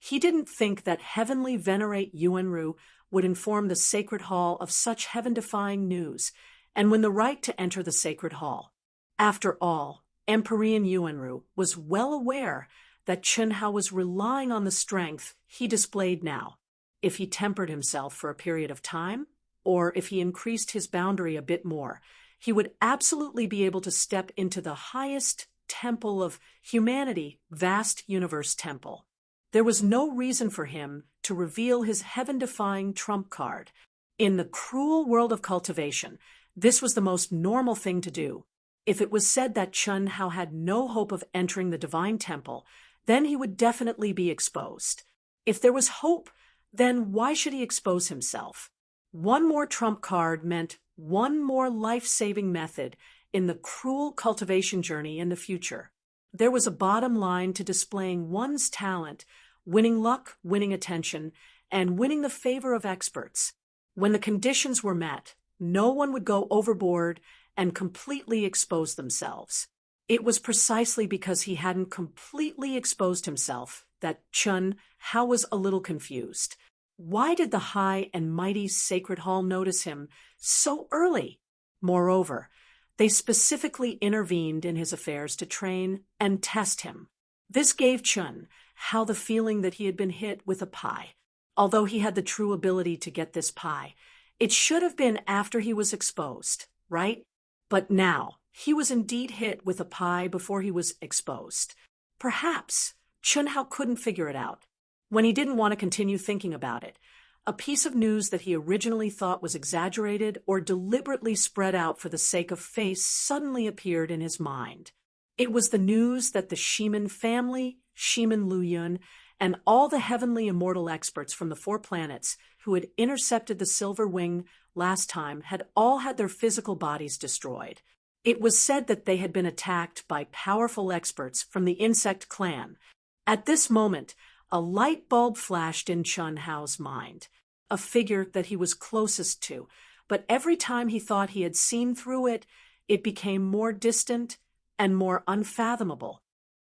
He didn't think that Heavenly Venerate Yuanru would inform the Sacred Hall of such heaven-defying news, and win the right to enter the Sacred Hall. After all, Empyrean Yuanru was well aware that Chen Hao was relying on the strength he displayed now. If he tempered himself for a period of time, or if he increased his boundary a bit more, he would absolutely be able to step into the highest temple of humanity, vast universe temple. There was no reason for him to reveal his heaven-defying trump card. In the cruel world of cultivation, this was the most normal thing to do. If it was said that Chen Hao had no hope of entering the Divine Temple, then he would definitely be exposed. If there was hope, then why should he expose himself? One more trump card meant one more life-saving method in the cruel cultivation journey in the future. There was a bottom line to displaying one's talent, winning luck, winning attention, and winning the favor of experts. When the conditions were met, no one would go overboard and completely expose themselves. It was precisely because he hadn't completely exposed himself that Chen Hao was a little confused. Why did the high and mighty Sacred Hall notice him so early? Moreover, they specifically intervened in his affairs to train and test him. This gave Chun Hao the feeling that he had been hit with a pie. Although he had the true ability to get this pie, it should have been after he was exposed, right? But now, he was indeed hit with a pie before he was exposed. Perhaps Chun Hao couldn't figure it out. When he didn't want to continue thinking about it, a piece of news that he originally thought was exaggerated or deliberately spread out for the sake of face suddenly appeared in his mind. It was the news that the Shimin family, Shimin Luyun, and all the heavenly immortal experts from the 4 planets who had intercepted the Silver Wing last time had all had their physical bodies destroyed. It was said that they had been attacked by powerful experts from the insect clan. At this moment, a light bulb flashed in Chun Hao's mind, a figure that he was closest to, but every time he thought he had seen through it, it became more distant and more unfathomable.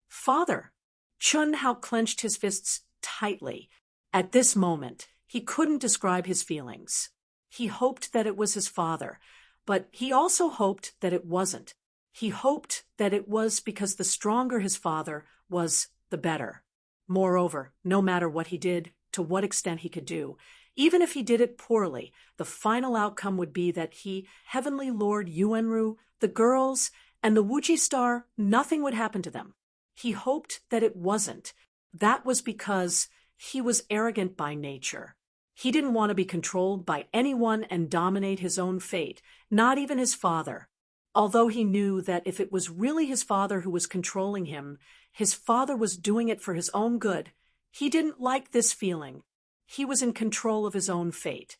Father! Chun Hao clenched his fists tightly. At this moment, he couldn't describe his feelings. He hoped that it was his father, but he also hoped that it wasn't. He hoped that it was because the stronger his father was, the better. Moreover, no matter what he did, to what extent he could do, even if he did it poorly, the final outcome would be that he, Heavenly Lord Yuanru, the girls, and the Wuji Star, nothing would happen to them. He hoped that it wasn't. That was because he was arrogant by nature. He didn't want to be controlled by anyone and dominate his own fate, not even his father. Although he knew that if it was really his father who was controlling him, his father was doing it for his own good. He didn't like this feeling. He was in control of his own fate.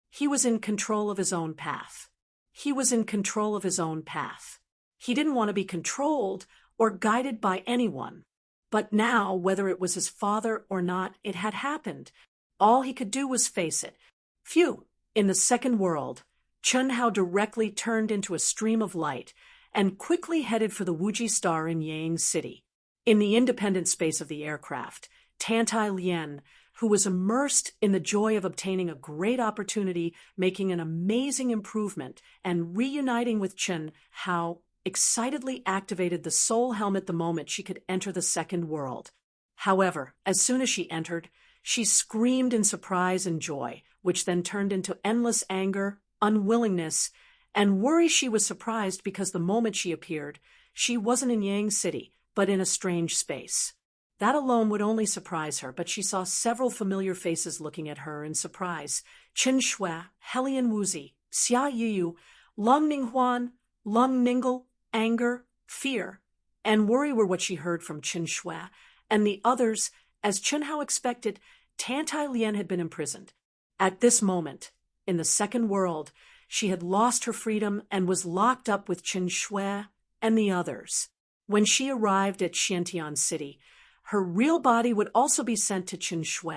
He was in control of his own path. He was in control of his own path. He didn't want to be controlled or guided by anyone. But now, whether it was his father or not, it had happened. All he could do was face it. Phew! In the second world, Chun Hao directly turned into a stream of light and quickly headed for the Wuji Star in Yang City. In the independent space of the aircraft, Tantai Lien, who was immersed in the joy of obtaining a great opportunity, making an amazing improvement, and reuniting with Chun Hao, excitedly activated the soul helmet the moment she could enter the second world. However, as soon as she entered, she screamed in surprise and joy, which then turned into endless anger, unwillingness, and worry. She was surprised because the moment she appeared, she wasn't in Yang City, but in a strange space. That alone would only surprise her, but she saw several familiar faces looking at her in surprise. Qin Shui, Helian Wuzi, Xia Yiyu, Lung Ninghuan, Lung Ningle. Anger, fear, and worry were what she heard from Qin Shui, and the others. As Chun Hao expected, Tantai Lien had been imprisoned. At this moment, in the second world, she had lost her freedom and was locked up with Qin Shui and the others. When she arrived at Xiantian City, her real body would also be sent to Qin Shui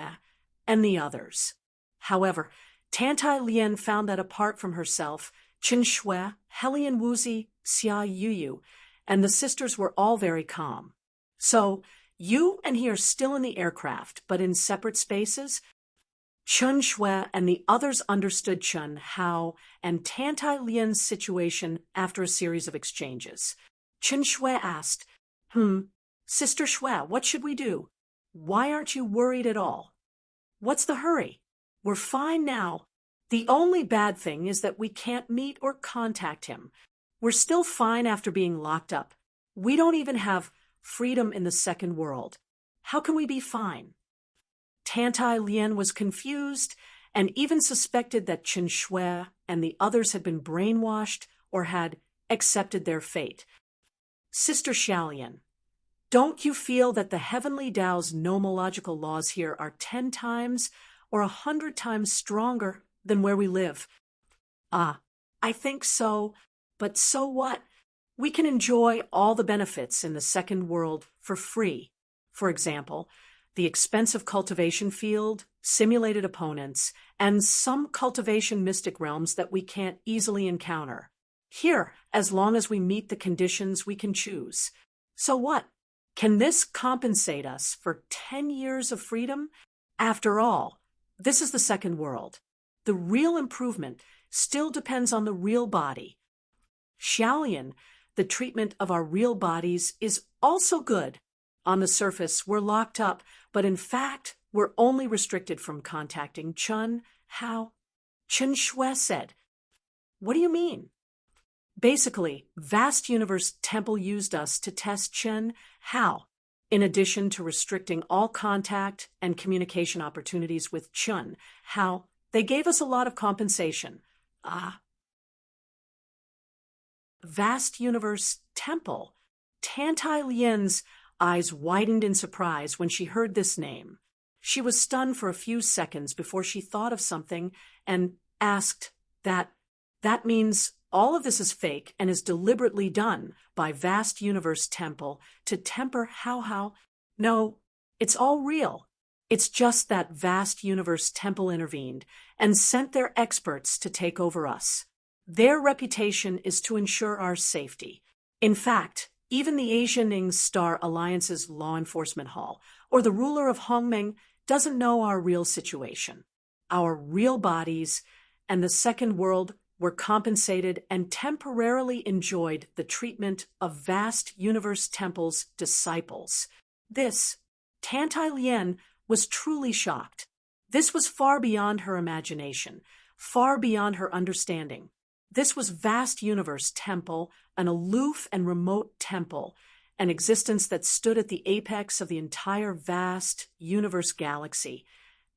and the others. However, Tantai Lien found that apart from herself, Qin Shui, Helian Wuzi, Xia Yiyu, and the sisters were all very calm. So, you and he are still in the aircraft, but in separate spaces? Chun Shui and the others understood Chun Hao and Tantai Lien's situation after a series of exchanges. Qin Shui asked, Sister Shui, what should we do? Why aren't you worried at all? What's the hurry? We're fine now. The only bad thing is that we can't meet or contact him. We're still fine after being locked up. We don't even have freedom in the second world. How can we be fine? Tantai Lien was confused and even suspected that Qin Shui and the others had been brainwashed or had accepted their fate. Sister Xiaolian, don't you feel that the heavenly Tao's nomological laws here are 10 times or 100 times stronger than where we live? I think so, but so what? We can enjoy all the benefits in the second world for free. For example, the expensive cultivation field, simulated opponents, and some cultivation mystic realms that we can't easily encounter. Here, as long as we meet the conditions, we can choose. So what? Can this compensate us for 10 years of freedom? After all, this is the second world. The real improvement still depends on the real body. Xiaolian, the treatment of our real bodies is also good. On the surface, we're locked up, but in fact, we're only restricted from contacting Chun Hao. Chen Shui said. What do you mean? Basically, Vast Universe Temple used us to test Chen Hao. In addition to restricting all contact and communication opportunities with Chun Hao, they gave us a lot of compensation. Vast Universe Temple. Tantai Lian's eyes widened in surprise when she heard this name. She was stunned for a few seconds before she thought of something and asked, That means all of this is fake and is deliberately done by Vast Universe Temple to temper Hao? No, it's all real. It's just that Vast Universe Temple intervened and sent their experts to take over us. Their reputation is to ensure our safety. In fact, even the Asianing Star Alliance's Law Enforcement Hall or the ruler of Hongmeng doesn't know our real situation. Our real bodies and the second world were compensated and temporarily enjoyed the treatment of Vast Universe Temple's disciples. Tantai Lian was truly shocked. This was far beyond her imagination, far beyond her understanding. This was Vast Universe Temple, an aloof and remote temple, an existence that stood at the apex of the entire vast universe galaxy,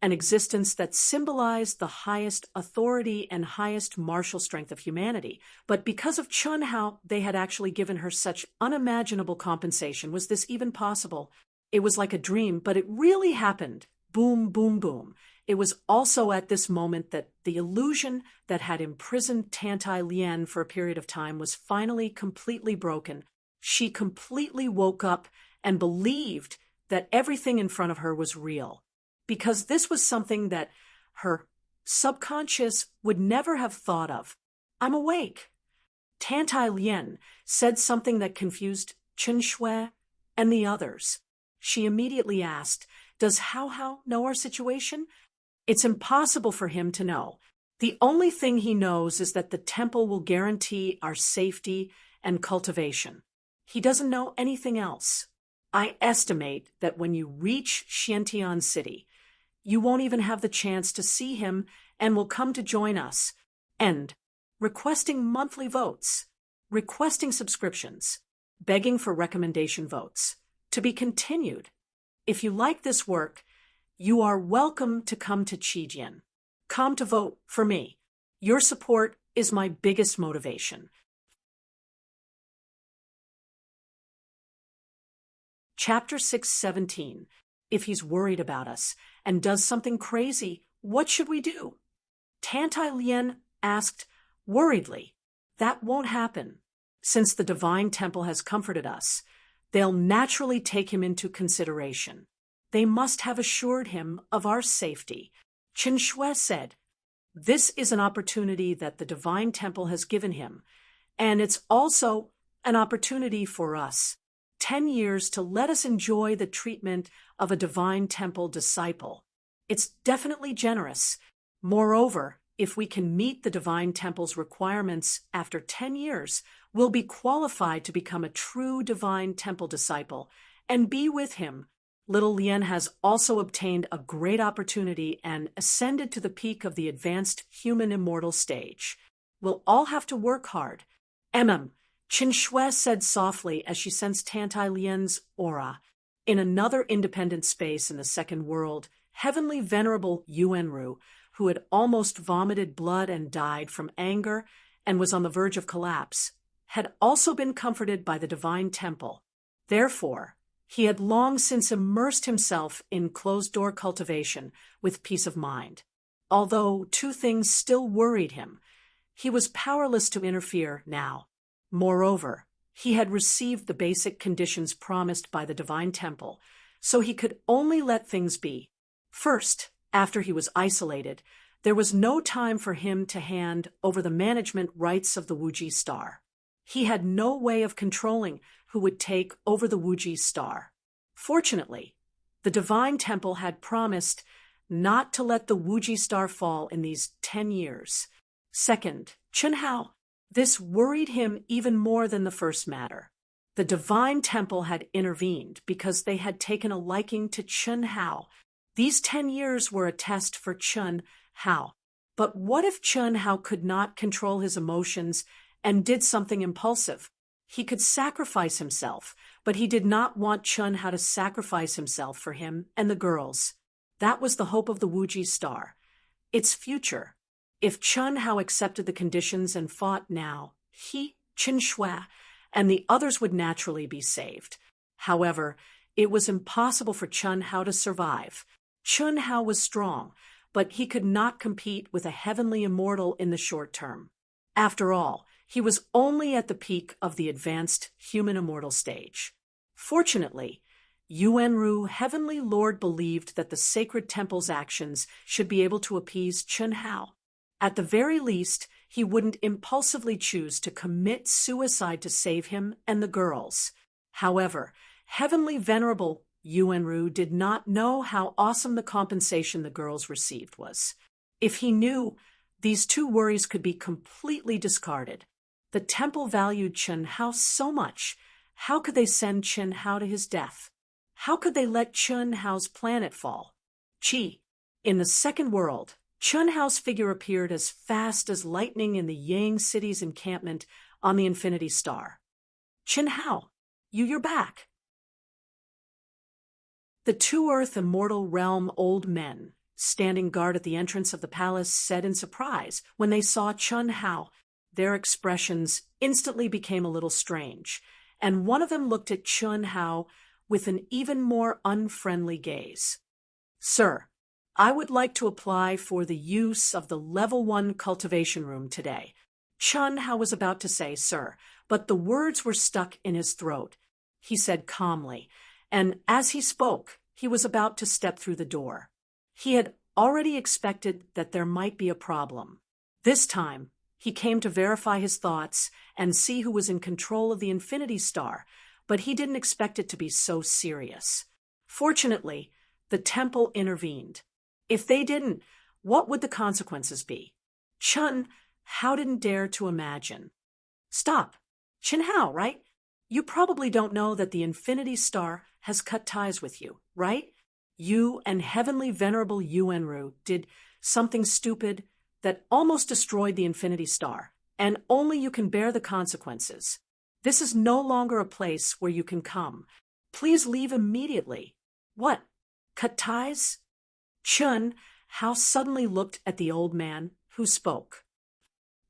an existence that symbolized the highest authority and highest martial strength of humanity. But because of Chun Hao, they had actually given her such unimaginable compensation. Was this even possible? It was like a dream, but it really happened. Boom, boom, boom. It was also at this moment that the illusion that had imprisoned Tantai Lian for a period of time was finally completely broken. She completely woke up and believed that everything in front of her was real, because this was something that her subconscious would never have thought of. I'm awake. Tantai Lian said something that confused Chen Shui and the others. She immediately asked, Does Hao know our situation? It's impossible for him to know. The only thing he knows is that the temple will guarantee our safety and cultivation. He doesn't know anything else. I estimate that when you reach Xiantian City, you won't even have the chance to see him and will come to join us. And requesting monthly votes, requesting subscriptions, begging for recommendation votes, to be continued. If you like this work, you are welcome to come to Qijian. Come to vote for me. Your support is my biggest motivation. Chapter 617. If he's worried about us and does something crazy, what should we do? Tantai Lian asked worriedly. That won't happen. Since the Divine Temple has comforted us, they'll naturally take him into consideration. They must have assured him of our safety. Chen Shui said, This is an opportunity that the Divine Temple has given him, and it's also an opportunity for us. 10 years to let us enjoy the treatment of a Divine Temple disciple. It's definitely generous. Moreover, if we can meet the Divine Temple's requirements after 10 years, we'll be qualified to become a true Divine Temple disciple and be with him. Little Lian has also obtained a great opportunity and ascended to the peak of the advanced human immortal stage. We'll all have to work hard. Chen Shui said softly as she sensed Tantai Lian's aura. In another independent space in the second world, heavenly venerable Yuanru, who had almost vomited blood and died from anger and was on the verge of collapse, had also been comforted by the Divine Temple. Therefore, he had long since immersed himself in closed-door cultivation with peace of mind. Although two things still worried him, he was powerless to interfere now. Moreover, he had received the basic conditions promised by the Divine Temple, so he could only let things be. First, after he was isolated, there was no time for him to hand over the management rights of the Wuji Star. He had no way of controlling who would take over the Wuji Star. Fortunately, the Divine Temple had promised not to let the Wuji star fall in these 10 years. Second, Chun Hao. This worried him even more than the first matter. The divine temple had intervened because they had taken a liking to Chun Hao. These 10 years were a test for Chun Hao. But what if Chun Hao could not control his emotions and did something impulsive? He could sacrifice himself, but he did not want Chun Hao to sacrifice himself for him and the girls. That was the hope of the Wuji star. Its future. If Chun Hao accepted the conditions and fought now, he, Chen Shui, and the others would naturally be saved. However, it was impossible for Chun Hao to survive. Chun Hao was strong, but he could not compete with a heavenly immortal in the short term. After all, he was only at the peak of the advanced human immortal stage. Fortunately, Yuanru, Heavenly Lord, believed that the sacred temple's actions should be able to appease Chun Hao. At the very least, he wouldn't impulsively choose to commit suicide to save him and the girls. However, Heavenly Venerable Yuanru did not know how awesome the compensation the girls received was. If he knew, these two worries could be completely discarded. The temple valued Chun Hao so much. How could they send Chun Hao to his death? How could they let Chun Hao's planet fall? Qi. In the second world, Chun Hao's figure appeared as fast as lightning in the Yang city's encampment on the Infinity Star. Chun Hao, you're back. The two Earth Immortal Realm old men, standing guard at the entrance of the palace, said in surprise when they saw Chun Hao. Their expressions instantly became a little strange, and one of them looked at Chun Hao with an even more unfriendly gaze. Sir, I would like to apply for the use of the Level 1 cultivation room today. Chun Hao was about to say, sir, but the words were stuck in his throat. He said calmly, and as he spoke, he was about to step through the door. He had already expected that there might be a problem. This time, he came to verify his thoughts and see who was in control of the Infinity Star, but he didn't expect it to be so serious. Fortunately, the temple intervened. If they didn't, what would the consequences be? Chun Hao didn't dare to imagine. Stop. Chun Hao, right? You probably don't know that the Infinity Star has cut ties with you, right? You and Heavenly Venerable Yuanru did something stupid that almost destroyed the Infinity Star, and only you can bear the consequences. This is no longer a place where you can come. Please leave immediately. What? Cut ties? Chun Hao suddenly looked at the old man who spoke.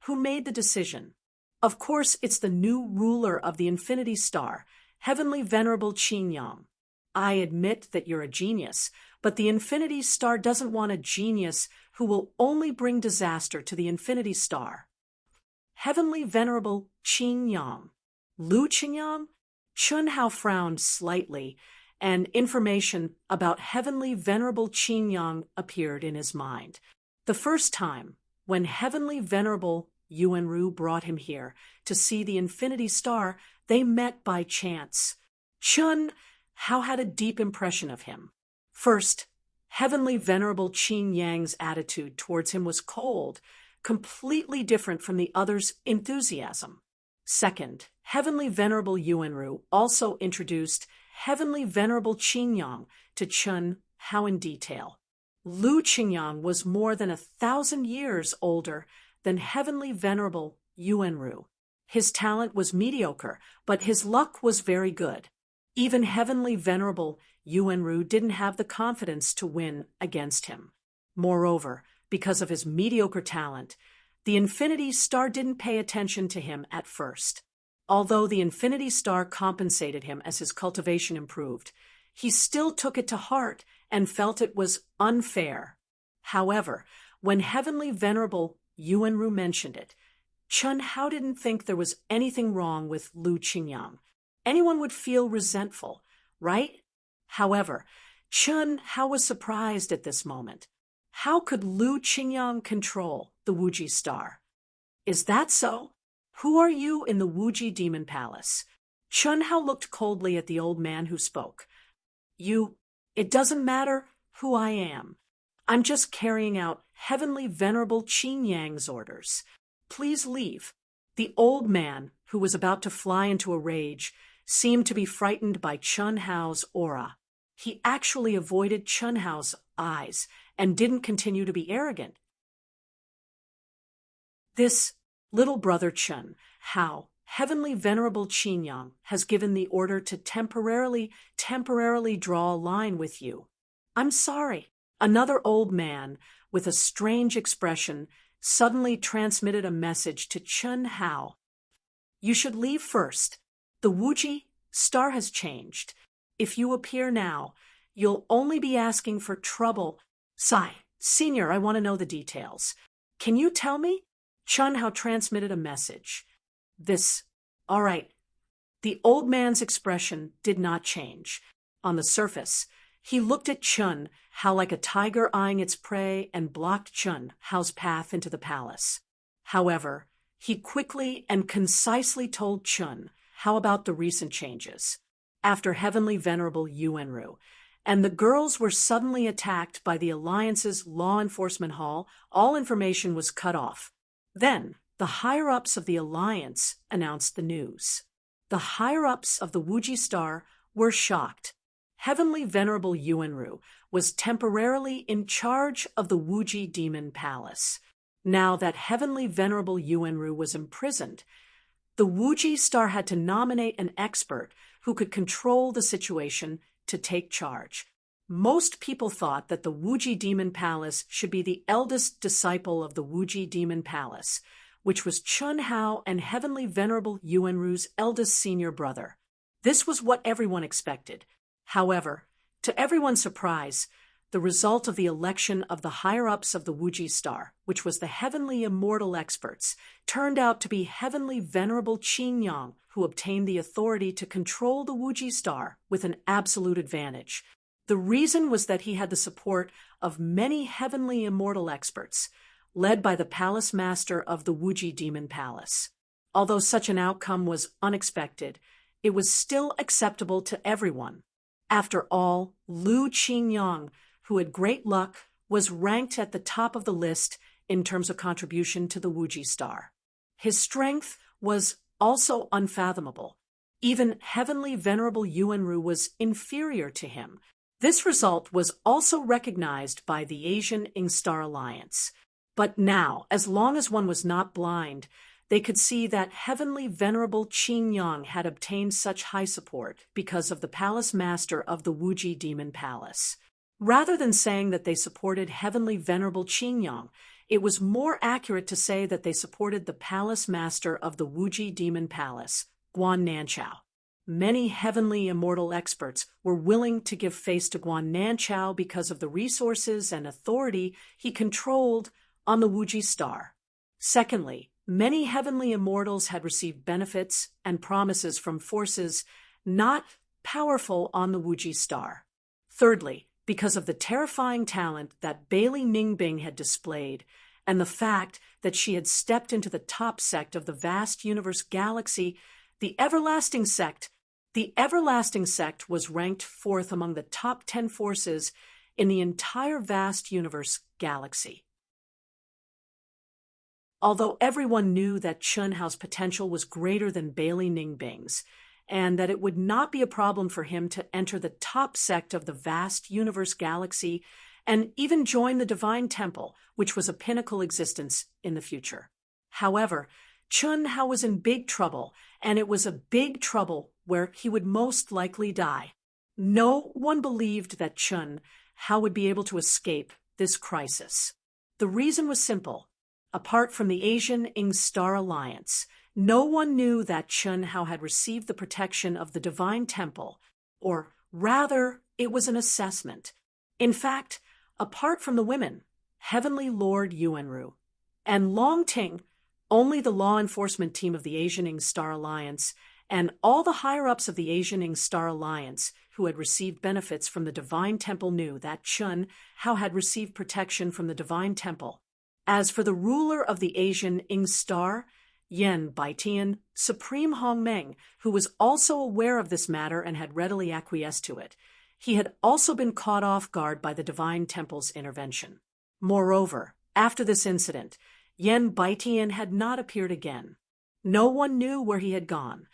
Who made the decision? Of course, it's the new ruler of the Infinity Star, Heavenly Venerable Qin Yang. I admit that you're a genius, but the Infinity Star doesn't want a genius who will only bring disaster to the Infinity Star. Heavenly Venerable Qin Yang. Lu Qingyang? Chun Hao frowned slightly, and information about Heavenly Venerable Qin Yang appeared in his mind. The first time, when Heavenly Venerable Yuanru brought him here to see the Infinity Star, they met by chance. Chun Hao had a deep impression of him. First, Heavenly Venerable Qin Yang's attitude towards him was cold, completely different from the others' enthusiasm. Second, Heavenly Venerable Yuanru also introduced Heavenly Venerable Qin Yang to Chun Hao in detail. Lu Qingyang was more than 1,000 years older than Heavenly Venerable Yuanru. His talent was mediocre, but his luck was very good. Even Heavenly Venerable Yuanru didn't have the confidence to win against him. Moreover, because of his mediocre talent, the Infinity Star didn't pay attention to him at first. Although the Infinity Star compensated him as his cultivation improved, he still took it to heart and felt it was unfair. However, when Heavenly Venerable Yuanru mentioned it, Chun Hao didn't think there was anything wrong with Lu Qingyang. Anyone would feel resentful, right? However, Chun Hao was surprised at this moment. How could Lu Qingyang control the Wuji Star? Is that so? Who are you in the Wuji Demon Palace? Chun Hao looked coldly at the old man who spoke. It doesn't matter who I am. I'm just carrying out Heavenly Venerable Qin Yang's orders. Please leave." The old man, who was about to fly into a rage, seemed to be frightened by Chun Hao's aura. He actually avoided Chun Hao's eyes and didn't continue to be arrogant. "This little brother Chun Hao, Heavenly Venerable Qin Yang, has given the order to temporarily draw a line with you. I'm sorry." Another old man, with a strange expression, suddenly transmitted a message to Chun Hao. "You should leave first. The Wuji star has changed. If you appear now, you'll only be asking for trouble." Senior, I want to know the details. Can you tell me?" Chun Hao transmitted a message. All right." The old man's expression did not change. On the surface, he looked at Chun Hao like a tiger eyeing its prey and blocked Chun Hao's path into the palace. However, he quickly and concisely told Chun Hao about the recent changes. After Heavenly Venerable Yuanru and the girls were suddenly attacked by the Alliance's law enforcement hall, all information was cut off. Then, the higher-ups of the Alliance announced the news. The higher-ups of the Wuji Star were shocked. Heavenly Venerable Yuanru was temporarily in charge of the Wuji Demon Palace. Now that Heavenly Venerable Yuanru was imprisoned, the Wuji Star had to nominate an expert who could control the situation to take charge. Most people thought that the Wuji Demon Palace should be the eldest disciple of the Wuji Demon Palace, which was Chun Hao and Heavenly Venerable Yuanru's eldest senior brother. This was what everyone expected. However, to everyone's surprise, the result of the election of the higher-ups of the Wuji Star, which was the Heavenly Immortal Experts, turned out to be Heavenly Venerable Qin Yang, who obtained the authority to control the Wuji Star with an absolute advantage. The reason was that he had the support of many Heavenly Immortal Experts, led by the Palace Master of the Wuji Demon Palace. Although such an outcome was unexpected, it was still acceptable to everyone. After all, Lu Qingyang, who had great luck, was ranked at the top of the list in terms of contribution to the Wuji Star. His strength was also unfathomable. Even Heavenly Venerable Yuanru was inferior to him. This result was also recognized by the Asian Star Alliance. But now, as long as one was not blind, they could see that Heavenly Venerable Qin Yang had obtained such high support because of the Palace Master of the Wuji Demon Palace. Rather than saying that they supported Heavenly Venerable Qin Yang, it was more accurate to say that they supported the Palace Master of the Wuji Demon Palace, Guan Nanchao. Many Heavenly Immortal Experts were willing to give face to Guan Nanchao because of the resources and authority he controlled on the Wuji Star. Secondly, many Heavenly Immortals had received benefits and promises from forces not powerful on the Wuji Star. Thirdly, because of the terrifying talent that Bailey Ningbing had displayed, and the fact that she had stepped into the top sect of the vast universe galaxy, the Everlasting Sect was ranked fourth among the top 10 forces in the entire vast universe galaxy. Although everyone knew that Chun Hao's potential was greater than Bailey Ningbing's, and that it would not be a problem for him to enter the top sect of the vast universe galaxy and even join the Divine Temple, which was a pinnacle existence in the future. However, Chun Hao was in big trouble, and it was a big trouble where he would most likely die. No one believed that Chun Hao would be able to escape this crisis. The reason was simple. Apart from the Asian Star Alliance, no one knew that Chun Hao had received the protection of the Divine Temple, or rather, it was an assessment. In fact, apart from the women, Heavenly Lord Yuanru, and Long Ting, only the law enforcement team of the Asian Star Alliance, and all the higher-ups of the Asian Star Alliance who had received benefits from the Divine Temple knew that Chun Hao had received protection from the Divine Temple. As for the ruler of the Asian Star, Yen Baitian, Supreme Hongmeng, who was also aware of this matter and had readily acquiesced to it, He had also been caught off guard by the Divine Temple's intervention. Moreover, after this incident, Yen Baitian had not appeared again. No one knew where he had gone.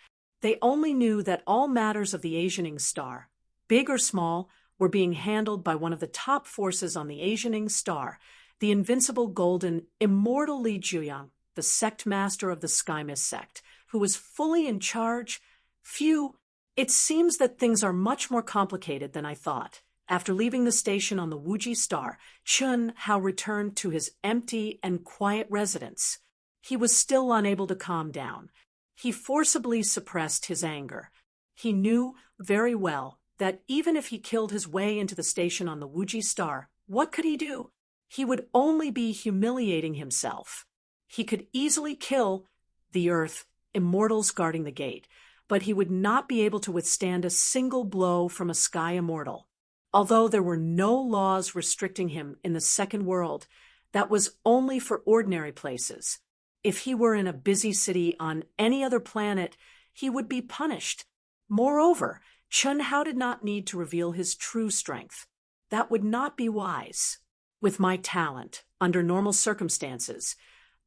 They only knew that all matters of the Asianing Star, big or small, were being handled by one of the top forces on the Asianing Star, the invincible golden, immortal Li Juyang, the sect master of the Sky Mist sect, who was fully in charge. Phew, it seems that things are much more complicated than I thought. After leaving the station on the Wuji Star, Chun Hao returned to his empty and quiet residence. He was still unable to calm down. He forcibly suppressed his anger. He knew very well that even if he killed his way into the station on the Wuji Star, what could he do? He would only be humiliating himself. He could easily kill the Earth, immortals guarding the gate, but he would not be able to withstand a single blow from a sky immortal. Although there were no laws restricting him in the second world, that was only for ordinary places. If he were in a busy city on any other planet, he would be punished. Moreover, Chun Hao did not need to reveal his true strength. That would not be wise. With my talent, under normal circumstances,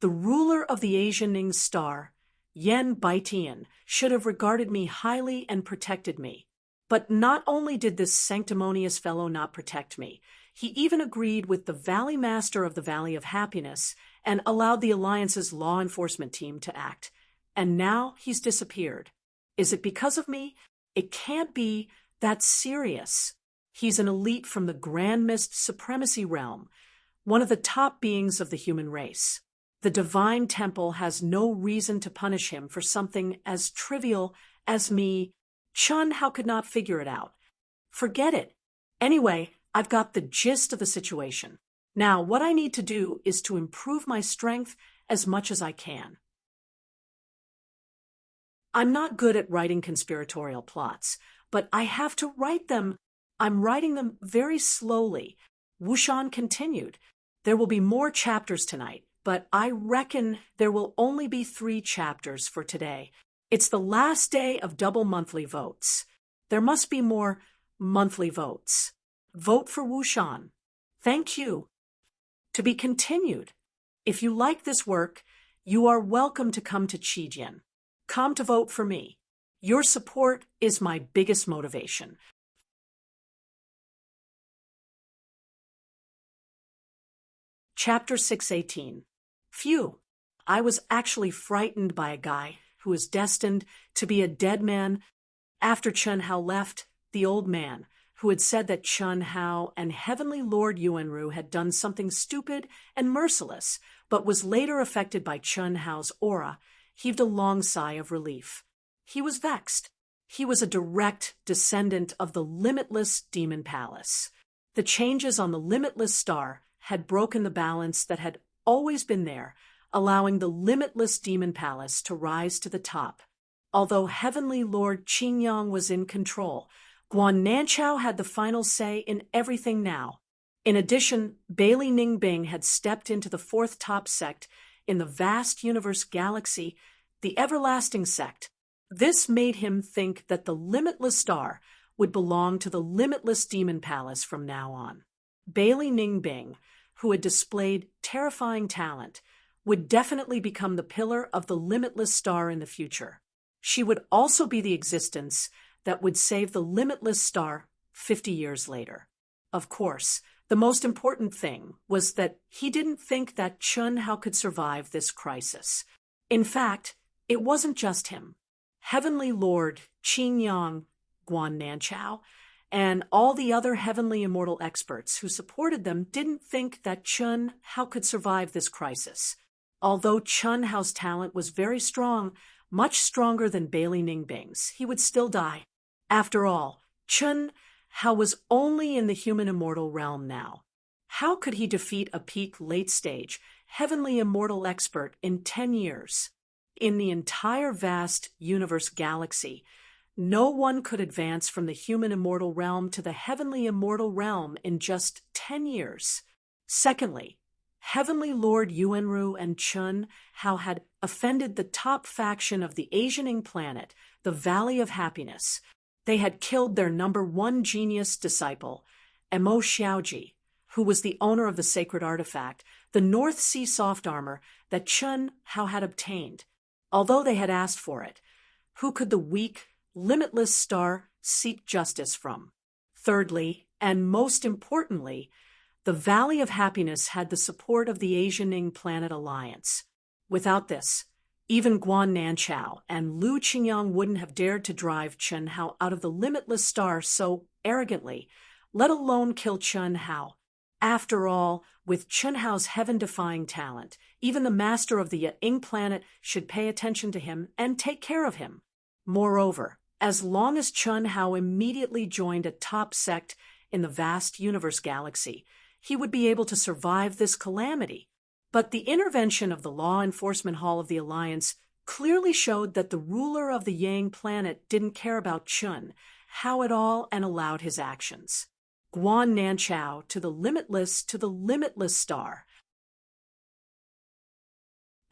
the ruler of the Asianing Star, Yen Baitian, should have regarded me highly and protected me. But not only did this sanctimonious fellow not protect me, he even agreed with the Valley Master of the Valley of Happiness and allowed the Alliance's law enforcement team to act. And now he's disappeared. Is it because of me? It can't be that serious. He's an elite from the Grand Mist Supremacy realm, one of the top beings of the human race. The Divine Temple has no reason to punish him for something as trivial as me. Chun Hao could not figure it out. Forget it. Anyway, I've got the gist of the situation. Now, what I need to do is to improve my strength as much as I can. I'm not good at writing conspiratorial plots, but I have to write them. I'm writing them very slowly. Wushan continued. There will be more chapters tonight, but I reckon there will only be 3 chapters for today. It's the last day of double monthly votes. There must be more monthly votes. Vote for Wushan. Thank you. To be continued. If you like this work, you are welcome to come to Chijian. Come to vote for me. Your support is my biggest motivation. Chapter 618. Phew, I was actually frightened by a guy who was destined to be a dead man. After Chun Hao left, the old man, who had said that Chun Hao and Heavenly Lord Yuanru had done something stupid and merciless, but was later affected by Chun Hao's aura, heaved a long sigh of relief. He was vexed. He was a direct descendant of the Limitless Demon Palace. The changes on the Limitless Star had broken the balance that had always been there, allowing the Limitless Demon Palace to rise to the top. Although Heavenly Lord Qingyang was in control, Guan Nanchao had the final say in everything now. In addition, Bailey Ningbing had stepped into the 4th top sect in the vast universe galaxy, the Everlasting Sect. This made him think that the Limitless Star would belong to the Limitless Demon Palace from now on. Bailey Ningbing, who had displayed terrifying talent, would definitely become the pillar of the Limitless Star in the future. She would also be the existence that would save the Limitless Star 50 years later. Of course, the most important thing was that he didn't think that Chun Hao could survive this crisis. In fact, it wasn't just him. Heavenly Lord Qingyang, Guan Nanchao, and all the other heavenly immortal experts who supported them didn't think that Chun Hao could survive this crisis. Although Chun Hao's talent was very strong, much stronger than Bailey Ningbing's, he would still die. After all, Chun Hao was only in the human immortal realm now. How could he defeat a peak late-stage, heavenly immortal expert in 10 years? In the entire vast universe galaxy, no one could advance from the human immortal realm to the heavenly immortal realm in just 10 years. Secondly, Heavenly Lord Yuanru and Chun Hao had offended the top faction of the Asianing planet, the Valley of Happiness. They had killed their #1 genius disciple, Emo Xiaoji, who was the owner of the sacred artifact, the North Sea soft armor that Chun Hao had obtained. Although they had asked for it, who could the weak, limitless star seek justice from? Thirdly, and most importantly, the Valley of Happiness had the support of the Asianing Planet Alliance. Without this, even Guan Nanchao and Lu Qingyang wouldn't have dared to drive Chun Hao out of the limitless star so arrogantly, let alone kill Chun Hao. After all, with Chun Hao's heaven-defying talent, even the master of the Ying planet should pay attention to him and take care of him. Moreover, as long as Chun Hao immediately joined a top sect in the vast universe galaxy, he would be able to survive this calamity. But the intervention of the Law Enforcement Hall of the Alliance clearly showed that the ruler of the Yang planet didn't care about Chun Hao at all and allowed his actions. Guan Nanchao to the limitless star.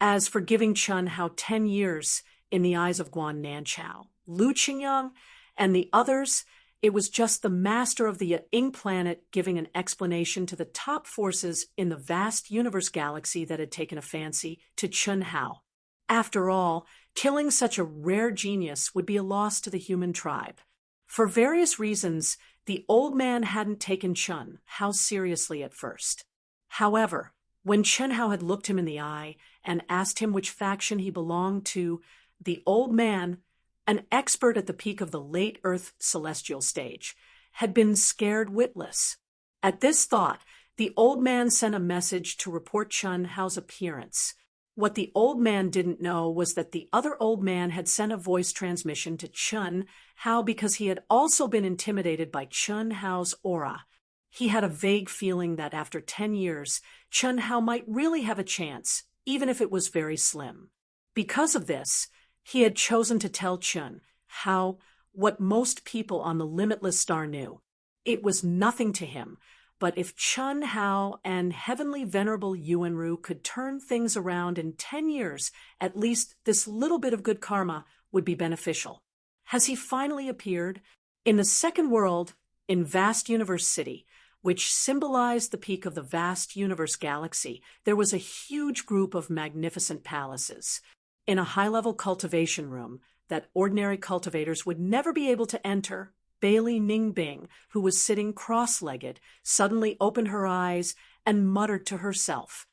As for giving Chun Hao 10 years in the eyes of Guan Nanchao, Lu Qingyang, and the others, it was just the master of the Ying planet giving an explanation to the top forces in the vast universe galaxy that had taken a fancy to Chun Hao. After all, killing such a rare genius would be a loss to the human tribe. For various reasons, the old man hadn't taken Chun Hao seriously at first. However, when Chun Hao had looked him in the eye and asked him which faction he belonged to, the old man, an expert at the peak of the late Earth celestial stage, had been scared witless. At this thought, the old man sent a message to report Chun Hao's appearance. What the old man didn't know was that the other old man had sent a voice transmission to Chun Hao because he had also been intimidated by Chun Hao's aura. He had a vague feeling that after 10 years, Chun Hao might really have a chance, even if it was very slim. Because of this, he had chosen to tell Chun Hao what most people on the limitless star knew. It was nothing to him, but if Chun Hao and Heavenly Venerable Yuanru could turn things around in 10 years, at least this little bit of good karma would be beneficial. Has he finally appeared? In the second world, in Vast Universe City, which symbolized the peak of the vast universe galaxy, there was a huge group of magnificent palaces. In a high-level cultivation room that ordinary cultivators would never be able to enter, Bailey Ningbing, who was sitting cross-legged, suddenly opened her eyes and muttered to herself,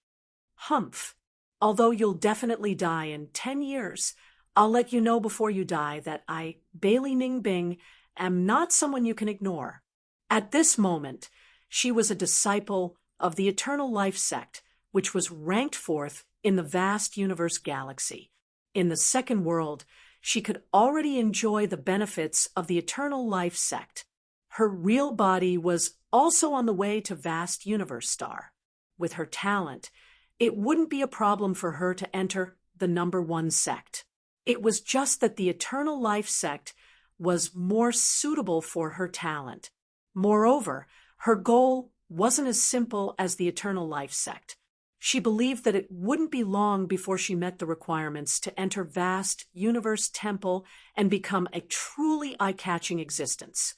"Humph, although you'll definitely die in 10 years, I'll let you know before you die that I, Bailey Ningbing, am not someone you can ignore." At this moment, she was a disciple of the Eternal Life sect, which was ranked fourth in the vast universe galaxy. In the second world, she could already enjoy the benefits of the Eternal Life sect. Her real body was also on the way to Vast Universe Star. With her talent, it wouldn't be a problem for her to enter the #1 sect. It was just that the Eternal Life sect was more suitable for her talent. Moreover, her goal wasn't as simple as the Eternal Life sect. She believed that it wouldn't be long before she met the requirements to enter Vast Universe Temple and become a truly eye-catching existence.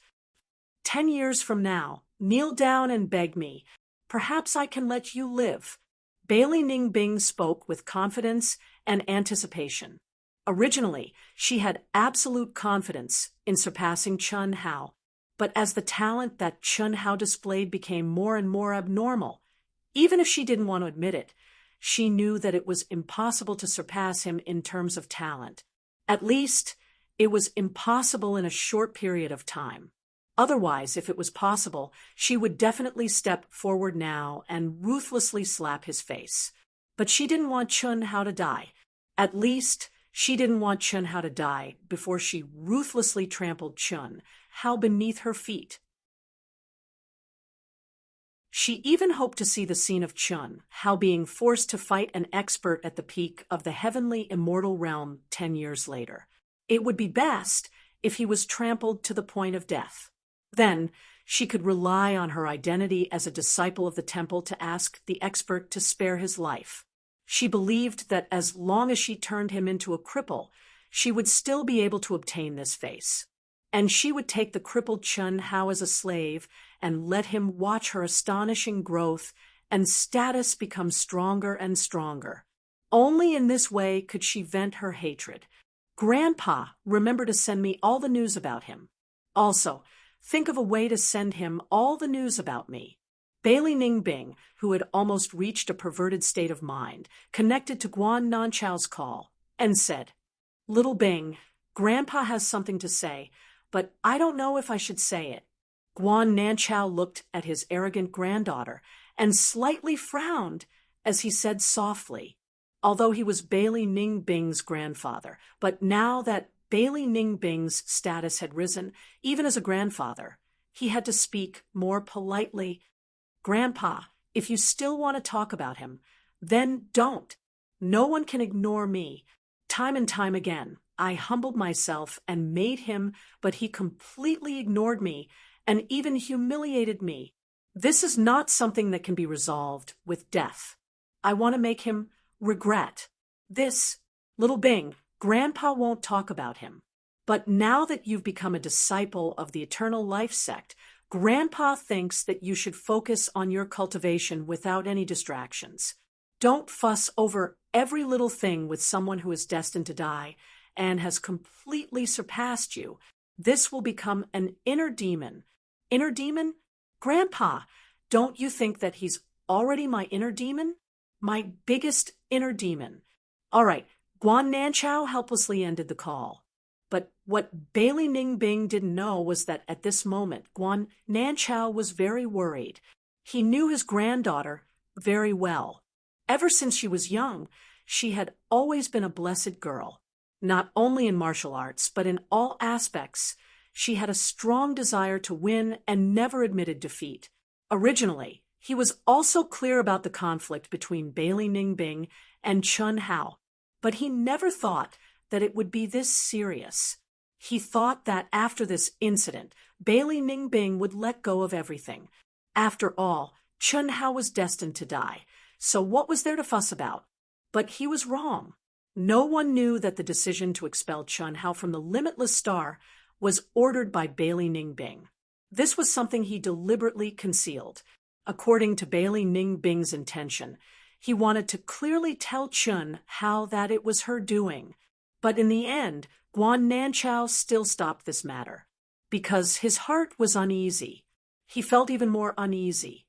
10 years from now, kneel down and beg me. Perhaps I can let you live. Bailey Ningbing spoke with confidence and anticipation. Originally, she had absolute confidence in surpassing Chun Hao, but as the talent that Chun Hao displayed became more and more abnormal, even if she didn't want to admit it, she knew that it was impossible to surpass him in terms of talent. At least, it was impossible in a short period of time. Otherwise, if it was possible, she would definitely step forward now and ruthlessly slap his face. But she didn't want Chun Hao to die. At least, she didn't want Chun Hao to die before she ruthlessly trampled Chun Hao beneath her feet. She even hoped to see the scene of Chun Hao being forced to fight an expert at the peak of the heavenly immortal realm 10 years later. It would be best if he was trampled to the point of death. Then she could rely on her identity as a disciple of the temple to ask the expert to spare his life. She believed that as long as she turned him into a cripple, she would still be able to obtain this face. and she would take the crippled Chun Hao as a slave and let him watch her astonishing growth and status become stronger and stronger. Only in this way could she vent her hatred. Grandpa, remember to send me all the news about him. Also, think of a way to send him all the news about me. Bailey Ningbing, who had almost reached a perverted state of mind, connected to Guan Nanchao's call and said, "Little Bing, Grandpa has something to say, but I don't know if I should say it." Guan Nanchao looked at his arrogant granddaughter and slightly frowned as he said softly, although he was Bailey Ningbing's grandfather, but now that Bailey Ningbing's status had risen, even as a grandfather, he had to speak more politely. "Grandpa, if you still want to talk about him, then don't. No one can ignore me. Time and time again, I humbled myself and made him, but he completely ignored me and even humiliated me. This is not something that can be resolved with death. I want to make him regret this. Little Bing, Grandpa won't talk about him. But now that you've become a disciple of the Eternal Life sect, Grandpa thinks that you should focus on your cultivation without any distractions. Don't fuss over every little thing with someone who is destined to die and has completely surpassed you. This will become an inner demon." "Inner demon? Grandpa, don't you think that he's already my inner demon? My biggest inner demon." All right, Guan Nanchao helplessly ended the call. But what Bailey Ningbing didn't know was that at this moment, Guan Nanchao was very worried. He knew his granddaughter very well. Ever since she was young, she had always been a blessed girl. Not only in martial arts, but in all aspects, she had a strong desire to win and never admitted defeat. Originally, he was also clear about the conflict between Bailey Ningbing and Chun Hao, but he never thought that it would be this serious. He thought that after this incident, Bailey Ningbing would let go of everything. After all, Chun Hao was destined to die, so what was there to fuss about? But he was wrong. No one knew that the decision to expel Chun Hao from the Limitless Star was ordered by Bailey Ningbing. This was something he deliberately concealed. According to Bailey Ningbing's intention, he wanted to clearly tell Chun Hao that it was her doing. But in the end, Guan Nanchao still stopped this matter, because his heart was uneasy. He felt even more uneasy.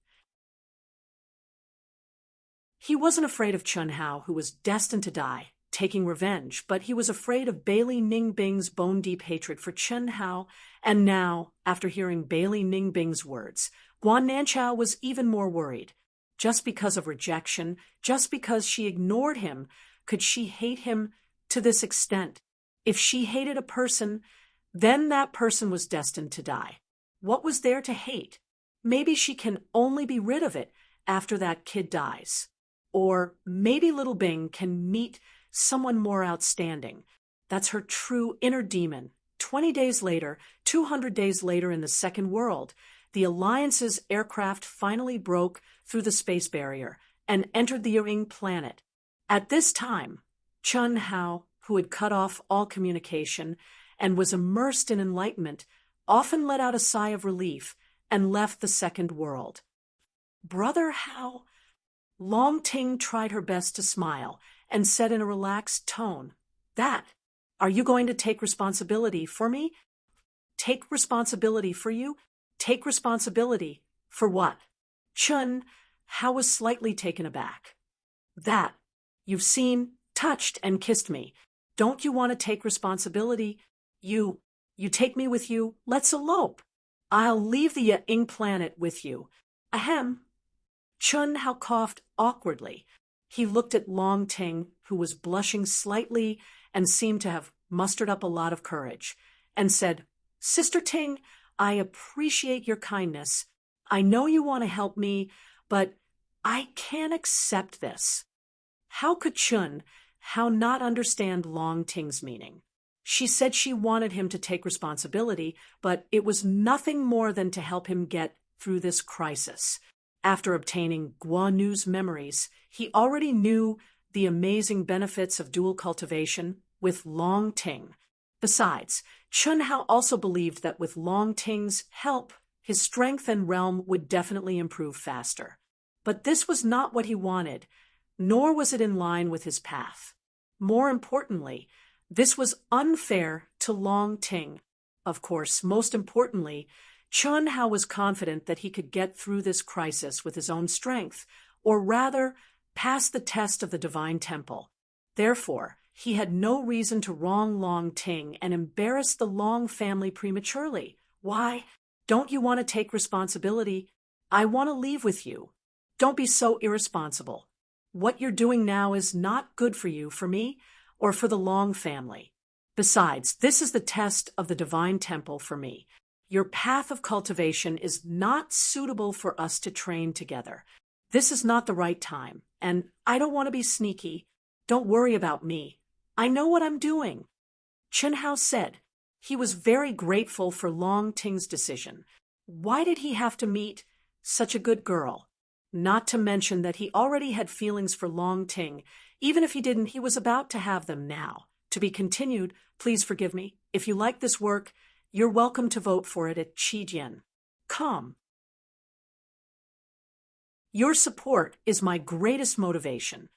He wasn't afraid of Chun Hao, who was destined to die, taking revenge, but he was afraid of Bailey Ningbing's bone-deep hatred for Chun Hao, and now, after hearing Bailey Ningbing's words, Guan Nanchao was even more worried. Just because of rejection, just because she ignored him, could she hate him to this extent? If she hated a person, then that person was destined to die. What was there to hate? Maybe she can only be rid of it after that kid dies. Or maybe Little Bing can meet someone more outstanding. That's her true inner demon. 20 days later, 200 days later in the second world, the Alliance's aircraft finally broke through the space barrier and entered the Ying planet. At this time, Chun Hao, who had cut off all communication and was immersed in enlightenment, often let out a sigh of relief and left the second world. "Brother Hao?" Long Ting tried her best to smile and said in a relaxed tone, "Are you going to take responsibility for me?" "Take responsibility for you? Take responsibility for what?" Chun Hao was slightly taken aback. "That. You've seen, touched, and kissed me. Don't you want to take responsibility? You take me with you. Let's elope. I'll leave the Ying planet with you. Ahem." Chun Hao coughed awkwardly. He looked at Long Ting, who was blushing slightly and seemed to have mustered up a lot of courage, and said, "Sister Ting, I appreciate your kindness. I know you want to help me, but I can't accept this." How could Chun Hao not understand Long Ting's meaning? She said she wanted him to take responsibility, but it was nothing more than to help him get through this crisis. After obtaining Guan Yu's memories, he already knew the amazing benefits of dual cultivation with Long Ting. Besides, Chun Hao also believed that with Long Ting's help, his strength and realm would definitely improve faster. But this was not what he wanted, nor was it in line with his path. More importantly, this was unfair to Long Ting. Of course, most importantly, Chun Hao was confident that he could get through this crisis with his own strength, or rather, pass the test of the Divine Temple. Therefore, he had no reason to wrong Long Ting and embarrass the Long family prematurely. Why? Don't you want to take responsibility? I want to leave with you. Don't be so irresponsible. What you're doing now is not good for you, for me, or for the Long family. Besides, this is the test of the Divine Temple for me. Your path of cultivation is not suitable for us to train together. This is not the right time, and I don't want to be sneaky. Don't worry about me. I know what I'm doing. Chun Hao said. He was very grateful for Long Ting's decision. Why did he have to meet such a good girl? Not to mention that he already had feelings for Long Ting. Even if he didn't, he was about to have them now. To be continued, please forgive me. If you like this work, you're welcome to vote for it at Qijian.com. Your support is my greatest motivation.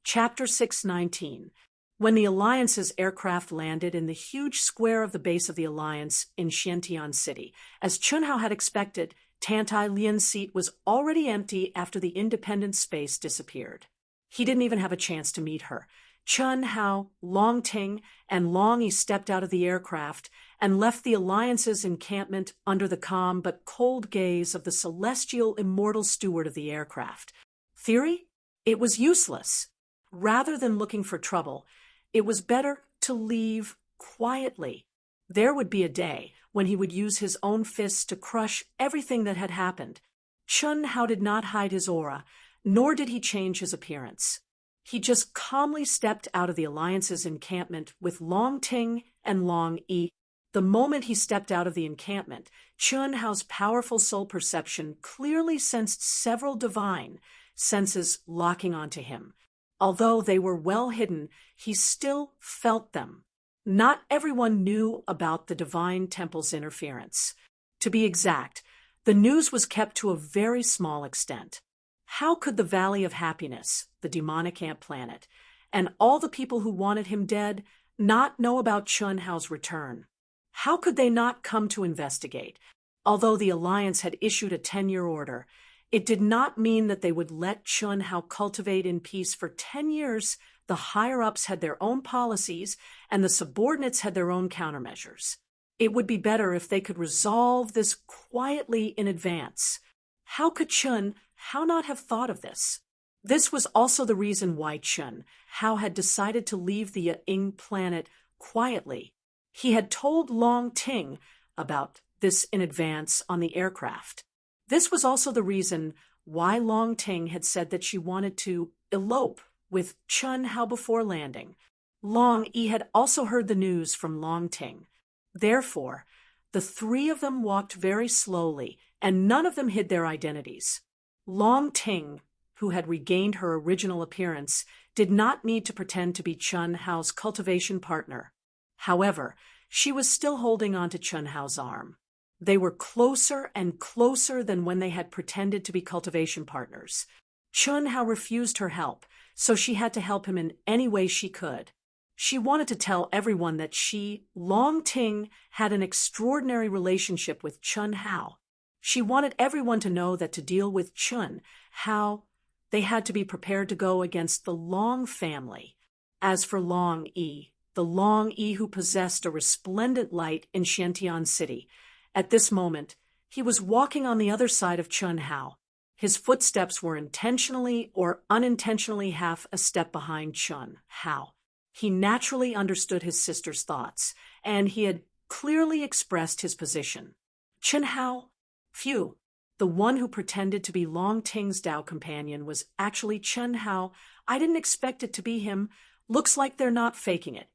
Chapter 619. When the Alliance's aircraft landed in the huge square of the base of the Alliance in Xiantian City, as Chun Hao had expected, Tantai Lian's seat was already empty after the Independence space disappeared. He didn't even have a chance to meet her. Chun Hao, Long Ting, and Long Yi stepped out of the aircraft and left the Alliance's encampment under the calm but cold gaze of the celestial immortal steward of the aircraft. Theory? It was useless. Rather than looking for trouble, it was better to leave quietly. There would be a day when he would use his own fists to crush everything that had happened. Chun Hao did not hide his aura, nor did he change his appearance. He just calmly stepped out of the Alliance's encampment with Long Ting and Long Yi. The moment he stepped out of the encampment, Chun Hao's powerful soul perception clearly sensed several divine senses locking onto him. Although they were well hidden, he still felt them. Not everyone knew about the Divine Temple's interference. To be exact, the news was kept to a very small extent. How could the Valley of Happiness, the demonic ant planet, and all the people who wanted him dead not know about Chun Hao's return? How could they not come to investigate? Although the Alliance had issued a 10-year order, it did not mean that they would let Chun Hao cultivate in peace for 10 years. The higher-ups had their own policies, and the subordinates had their own countermeasures. It would be better if they could resolve this quietly in advance. How could Chun Hao not have thought of this? This was also the reason why Chun Hao had decided to leave the Ying planet quietly. He had told Long Ting about this in advance on the aircraft. This was also the reason why Long Ting had said that she wanted to elope with Chun Hao before landing. Long Yi had also heard the news from Long Ting. Therefore, the three of them walked very slowly, and none of them hid their identities. Long Ting, who had regained her original appearance, did not need to pretend to be Chun Hao's cultivation partner. However, she was still holding on to Chun Hao's arm. They were closer and closer than when they had pretended to be cultivation partners. Chun Hao refused her help, so she had to help him in any way she could. She wanted to tell everyone that she, Long Ting, had an extraordinary relationship with Chun Hao. She wanted everyone to know that to deal with Chun Hao, they had to be prepared to go against the Long family. As for Long Yi, the Long Yi who possessed a resplendent light in Xiantian City, at this moment, he was walking on the other side of Chun Hao. His footsteps were intentionally or unintentionally half a step behind Chun Hao. He naturally understood his sister's thoughts, and he had clearly expressed his position. Chun Hao, phew, the one who pretended to be Long Ting's Dao companion was actually Chun Hao. I didn't expect it to be him. Looks like they're not faking it.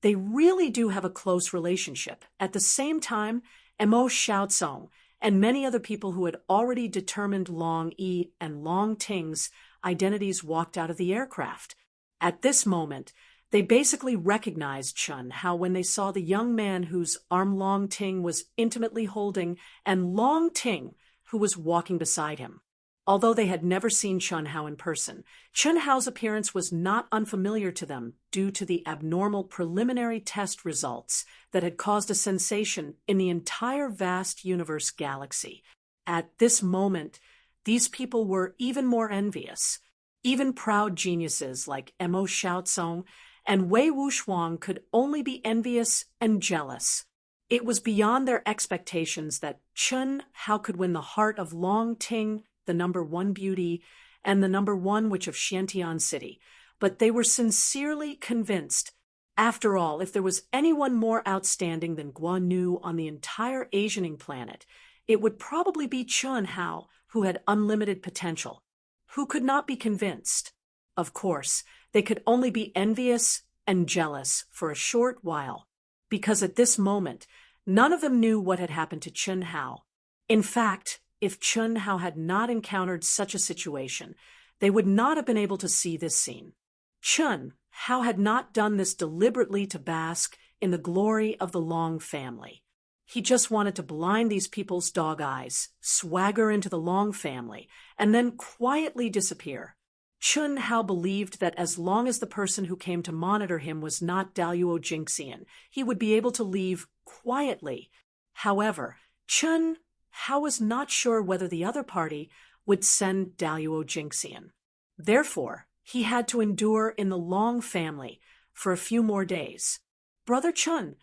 They really do have a close relationship. At the same time, Emo Xiaozong and many other people who had already determined Long Yi and Long Ting's identities walked out of the aircraft. At this moment, they basically recognized Chun Hao when they saw the young man whose arm Long Ting was intimately holding and Long Ting, who was walking beside him. Although they had never seen Chun Hao in person, Chun Hao's appearance was not unfamiliar to them due to the abnormal preliminary test results that had caused a sensation in the entire vast universe galaxy. At this moment, these people were even more envious. Even proud geniuses like Mo Xiaozong and Wei Wuxuang could only be envious and jealous. It was beyond their expectations that Chun Hao could win the heart of Long Ting, the #1 beauty, and the #1 witch of Xiantian City, but they were sincerely convinced. After all, if there was anyone more outstanding than Guan Yu on the entire Asianing planet, it would probably be Chun Hao, who had unlimited potential. Who could not be convinced? Of course, they could only be envious and jealous for a short while, because at this moment, none of them knew what had happened to Chun Hao. In fact, if Chun Hao had not encountered such a situation, they would not have been able to see this scene. Chun Hao had not done this deliberately to bask in the glory of the Long family. He just wanted to blind these people's dog eyes, swagger into the Long family, and then quietly disappear. Chun Hao believed that as long as the person who came to monitor him was not Daluo Jingxian, he would be able to leave quietly. However, Chun Hao was not sure whether the other party would send Daluo Jingxian. Therefore, he had to endure in the Long family for a few more days. Brother Chun.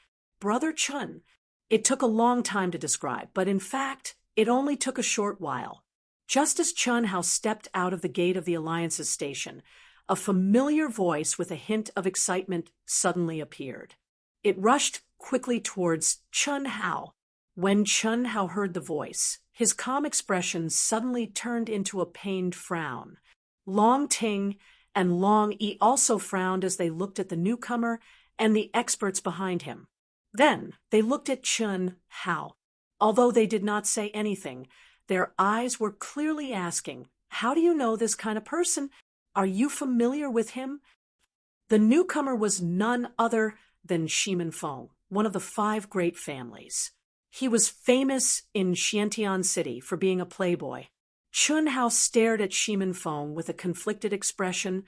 It took a long time to describe, but in fact, it only took a short while. Just as Chun Hao stepped out of the gate of the Alliance's station, a familiar voice with a hint of excitement suddenly appeared. It rushed quickly towards Chun Hao. When Chun Hao heard the voice, his calm expression suddenly turned into a pained frown. Long Ting and Long Yi also frowned as they looked at the newcomer and the experts behind him. Then they looked at Chun Hao. Although they did not say anything, their eyes were clearly asking, "How do you know this kind of person? Are you familiar with him?" The newcomer was none other than Shimin Feng, one of the 5 great families. He was famous in Xiantian City for being a playboy. Chun Hao stared at Shimin Feng with a conflicted expression,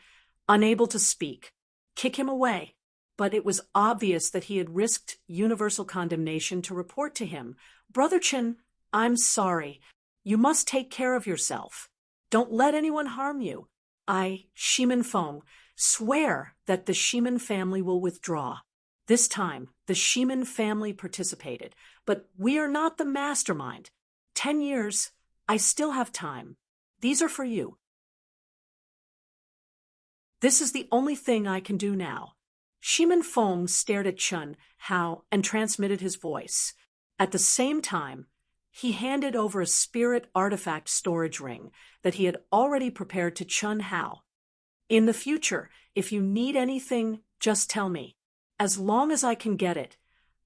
unable to speak. Kick him away. But it was obvious that he had risked universal condemnation to report to him. "Brother Chen, I'm sorry. You must take care of yourself. Don't let anyone harm you. I, Shimin Feng, swear that the Shimin family will withdraw." This time, the Shimin family participated, but we are not the mastermind. 10 years, I still have time. These are for you. This is the only thing I can do now. Shimin Feng stared at Chun Hao and transmitted his voice. At the same time, he handed over a spirit artifact storage ring that he had already prepared to Chun Hao. "In the future, if you need anything, just tell me. As long as I can get it,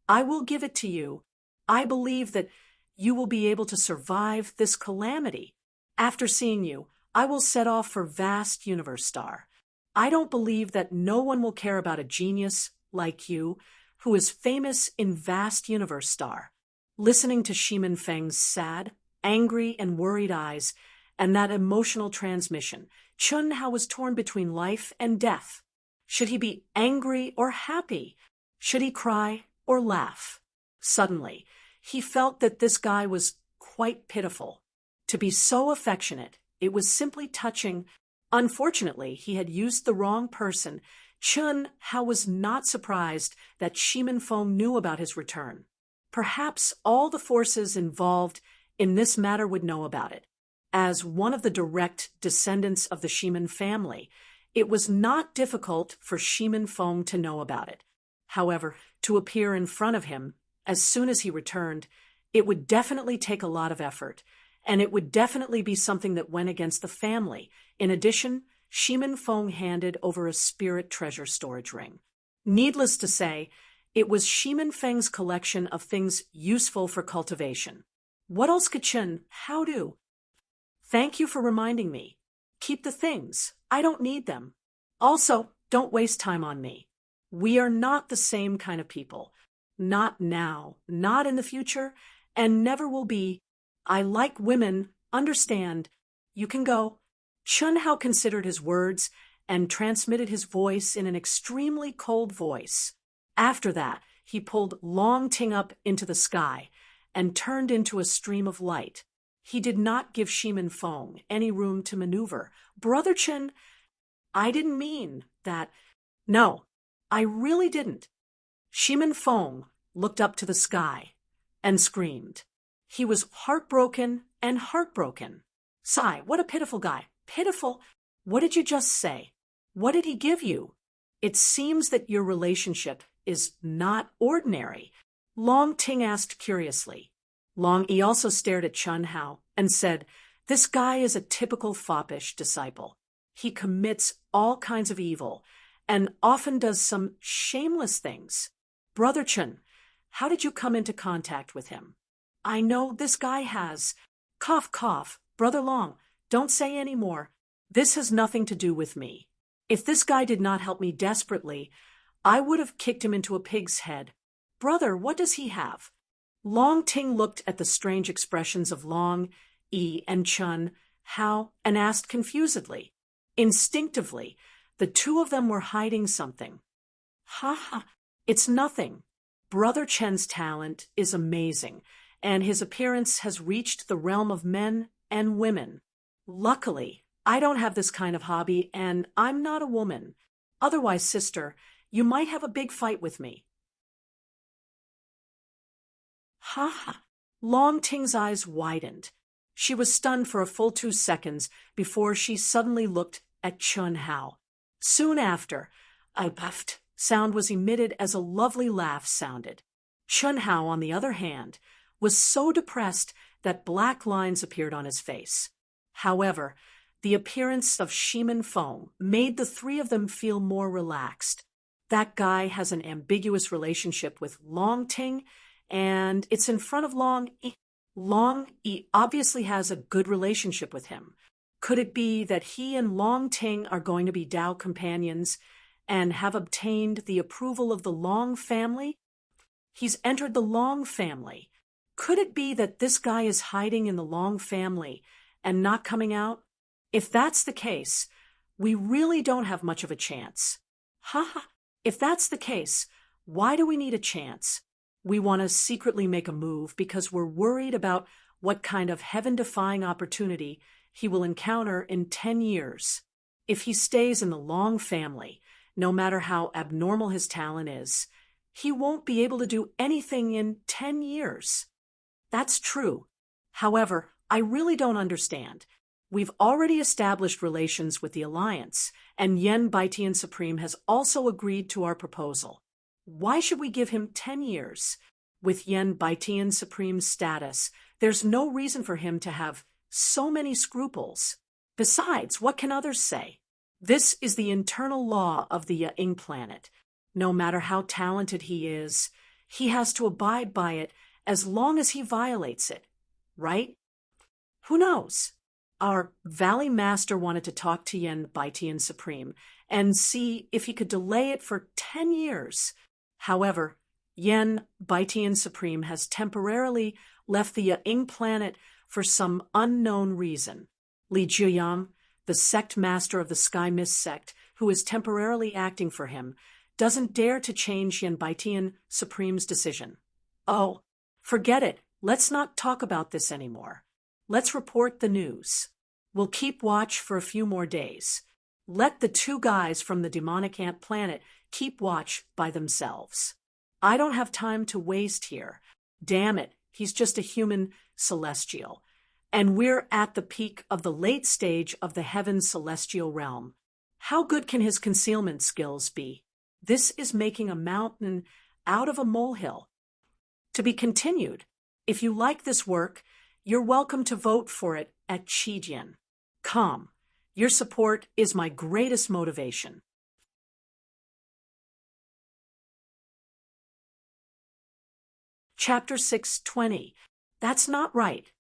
I will give it to you. I believe that you will be able to survive this calamity. After seeing you, I will set off for Vast Universe Star. I don't believe that no one will care about a genius like you, who is famous in Vast Universe Star." Listening to Shimin Feng's sad, angry, and worried eyes, and that emotional transmission, Chun Hao was torn between life and death. Should he be angry or happy? Should he cry or laugh? Suddenly, he felt that this guy was quite pitiful. To be so affectionate, it was simply touching. Unfortunately, he had used the wrong person. Chun Hao was not surprised that Shimin Feng knew about his return. Perhaps all the forces involved in this matter would know about it. As one of the direct descendants of the Shimin family, it was not difficult for Shimin Feng to know about it. However, to appear in front of him, as soon as he returned, it would definitely take a lot of effort, and it would definitely be something that went against the family. In addition, Shimin Feng handed over a spirit treasure storage ring. Needless to say, it was Shimin Feng's collection of things useful for cultivation. What else could Chen how do? Thank you for reminding me. Keep the things. I don't need them. Also, don't waste time on me. We are not the same kind of people. Not now, not in the future, and never will be. I like women, understand. You can go. Chun Hao considered his words and transmitted his voice in an extremely cold voice. After that, he pulled Long Ting up into the sky and turned into a stream of light. He did not give Shimin Fong any room to maneuver. Brother Chen, I didn't mean that. No, I really didn't. Shimin Fong looked up to the sky and screamed. He was heartbroken and heartbroken. Sigh, what a pitiful guy. Pitiful? What did you just say? What did he give you? It seems that your relationship is not ordinary. Long Ting asked curiously. Long Yi also stared at Chun Hao and said, this guy is a typical foppish disciple. He commits all kinds of evil and often does some shameless things. Brother Chun, how did you come into contact with him? I know this guy has. Cough, cough. Brother Long, don't say any more. This has nothing to do with me. If this guy did not help me desperately, I would have kicked him into a pig's head. Brother, what does he have? Long Ting looked at the strange expressions of Long, Yi, and Chun Hao and asked confusedly. Instinctively, the two of them were hiding something. Ha ha, it's nothing. Brother Chen's talent is amazing, and his appearance has reached the realm of men and women. Luckily, I don't have this kind of hobby, and I'm not a woman. Otherwise, sister, you might have a big fight with me. Ha ha. Long Ting's eyes widened. She was stunned for a full 2 seconds before she suddenly looked at Chun Hao. Soon after, a puffed sound was emitted as a lovely laugh sounded. Chun Hao, on the other hand, was so depressed that black lines appeared on his face. However, the appearance of Shimin Fong made the three of them feel more relaxed. That guy has an ambiguous relationship with Long Ting, and it's in front of Long Yi. Long Yi obviously has a good relationship with him. Could it be that he and Long Ting are going to be Tao companions and have obtained the approval of the Long family? He's entered the Long family. Could it be that this guy is hiding in the Long family and not coming out? If that's the case, we really don't have much of a chance. Ha ha. If that's the case, why do we need a chance? We want to secretly make a move because we're worried about what kind of heaven-defying opportunity he will encounter in 10 years. If he stays in the Long family, no matter how abnormal his talent is, he won't be able to do anything in 10 years. That's true. However, I really don't understand. We've already established relations with the Alliance, and Yen Baitian Supreme has also agreed to our proposal. Why should we give him 10 years? With Yen Baitian Supreme's status, there's no reason for him to have so many scruples. Besides, what can others say? This is the internal law of the Ying planet. No matter how talented he is, he has to abide by it as long as he violates it, right? Who knows? Our Valley Master wanted to talk to Yen Baitian Supreme and see if he could delay it for 10 years. However, Yen Baitian Supreme has temporarily left the Ying planet for some unknown reason. Li Jiyang, the sect master of the Sky Mist sect, who is temporarily acting for him, doesn't dare to change Yen Baitian Supreme's decision. Oh, forget it. Let's not talk about this anymore. Let's report the news. We'll keep watch for a few more days. Let the two guys from the demonic ant planet keep watch by themselves. I don't have time to waste here. Damn it, he's just a human celestial. And we're at the peak of the late stage of the heaven celestial realm. How good can his concealment skills be? This is making a mountain out of a molehill. To be continued. If you like this work, you're welcome to vote for it at Qijian. Come. Your support is my greatest motivation. Chapter 620. That's not right.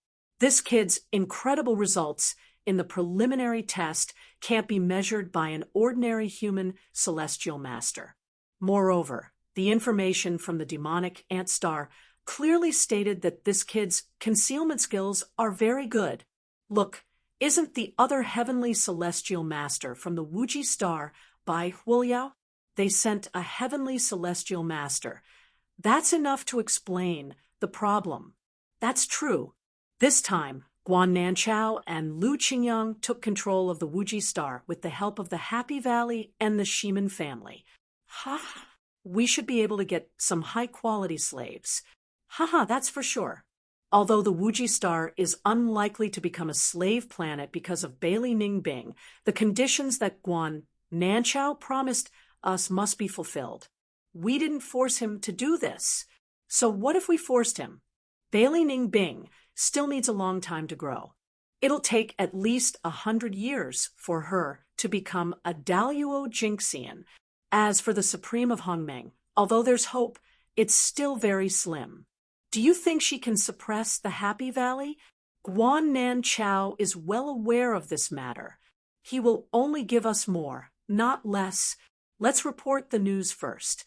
This kid's incredible results in the preliminary test can't be measured by an ordinary human celestial master. Moreover, the information from the demonic ant star clearly stated that this kid's concealment skills are very good. Look, isn't the other heavenly celestial master from the Wuji star by Huoliao? They sent a heavenly celestial master. That's enough to explain the problem. That's true. This time, Guan Nanchao and Lu Qingyang took control of the Wuji star with the help of the Happy Valley and the Shiman family. Ha! We should be able to get some high-quality slaves. Haha, that's for sure. Although the Wuji star is unlikely to become a slave planet because of Bailey Ningbing, the conditions that Guan Nanchao promised us must be fulfilled. We didn't force him to do this. So what if we forced him? Bailey Ningbing still needs a long time to grow. It'll take at least 100 years for her to become a Daluo Jinxian. As for the Supreme of Hongmeng, although there's hope, it's still very slim. Do you think she can suppress the Happy Valley? Guan Nanchao is well aware of this matter. He will only give us more, not less. Let's report the news first.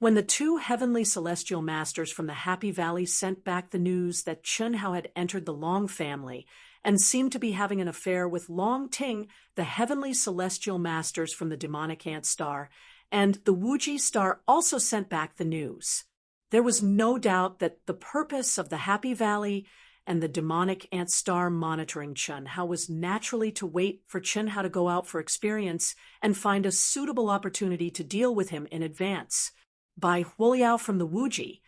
When the two heavenly celestial masters from the Happy Valley sent back the news that Chunhao had entered the Long family and seemed to be having an affair with Long Ting, the heavenly celestial masters from the demonic ant star, and the Wuji star also sent back the news. There was no doubt that the purpose of the Happy Valley and the demonic ant star monitoring Chunhao was naturally to wait for Chunhao to go out for experience and find a suitable opportunity to deal with him in advance. By Huoliao from the Wuji,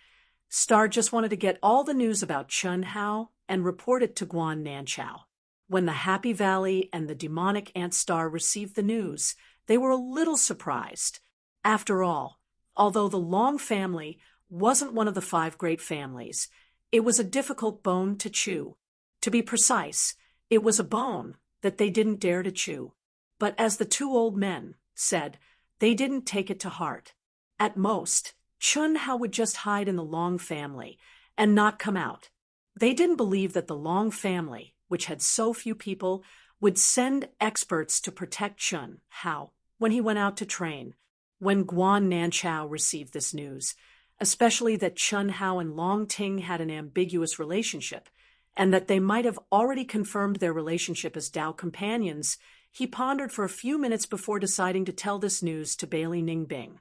Star just wanted to get all the news about Chunhao and report it to Guan Nanchao. When the Happy Valley and the demonic ant star received the news, they were a little surprised. After all, although the Long family wasn't one of the 5 great families, it was a difficult bone to chew. To be precise, it was a bone that they didn't dare to chew. But as the 2 old men said, they didn't take it to heart. At most, Chunhao would just hide in the Long family and not come out. They didn't believe that the Long family, which had so few people, would send experts to protect Chunhao when he went out to train. When Guan Nanchao received this news, especially that Chunhao and Long Ting had an ambiguous relationship, and that they might have already confirmed their relationship as Dao companions, he pondered for a few minutes before deciding to tell this news to Bailey Ningbing.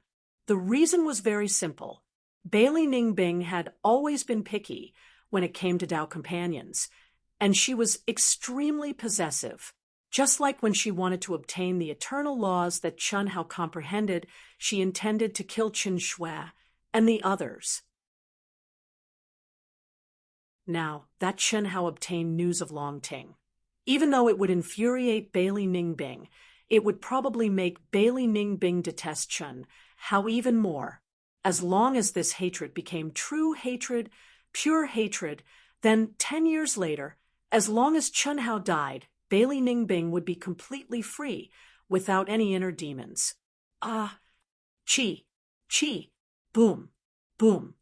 The reason was very simple. Bailey Ningbing had always been picky when it came to Dao companions, and she was extremely possessive. Just like when she wanted to obtain the eternal laws that Chunhao comprehended, she intended to kill Chen Shui and the others. Now, that Chunhao obtained news of Long Ting. Even though it would infuriate Bailey Ningbing, it would probably make Bailey Ningbing detest Chunhao even more. As long as this hatred became true hatred, pure hatred, then 10 years later, as long as Chunhao died, Bailey Ningbing would be completely free, without any inner demons. Chi, boom, boom.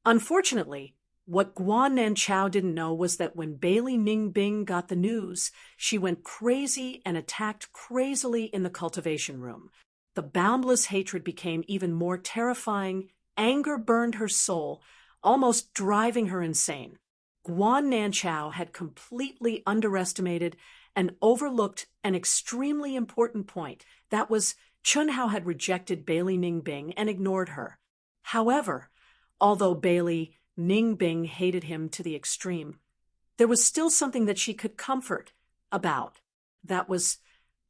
Unfortunately, what Guan Nanchao didn't know was that when Bailey Ningbing got the news, she went crazy and attacked crazily in the cultivation room. The boundless hatred became even more terrifying. Anger burned her soul, almost driving her insane. Guan Nanchao had completely underestimated and overlooked an extremely important point. That was, Chunhao had rejected Bailey Ningbing and ignored her. However, although Bailey Ningbing hated him to the extreme, there was still something that she could comfort about. That was,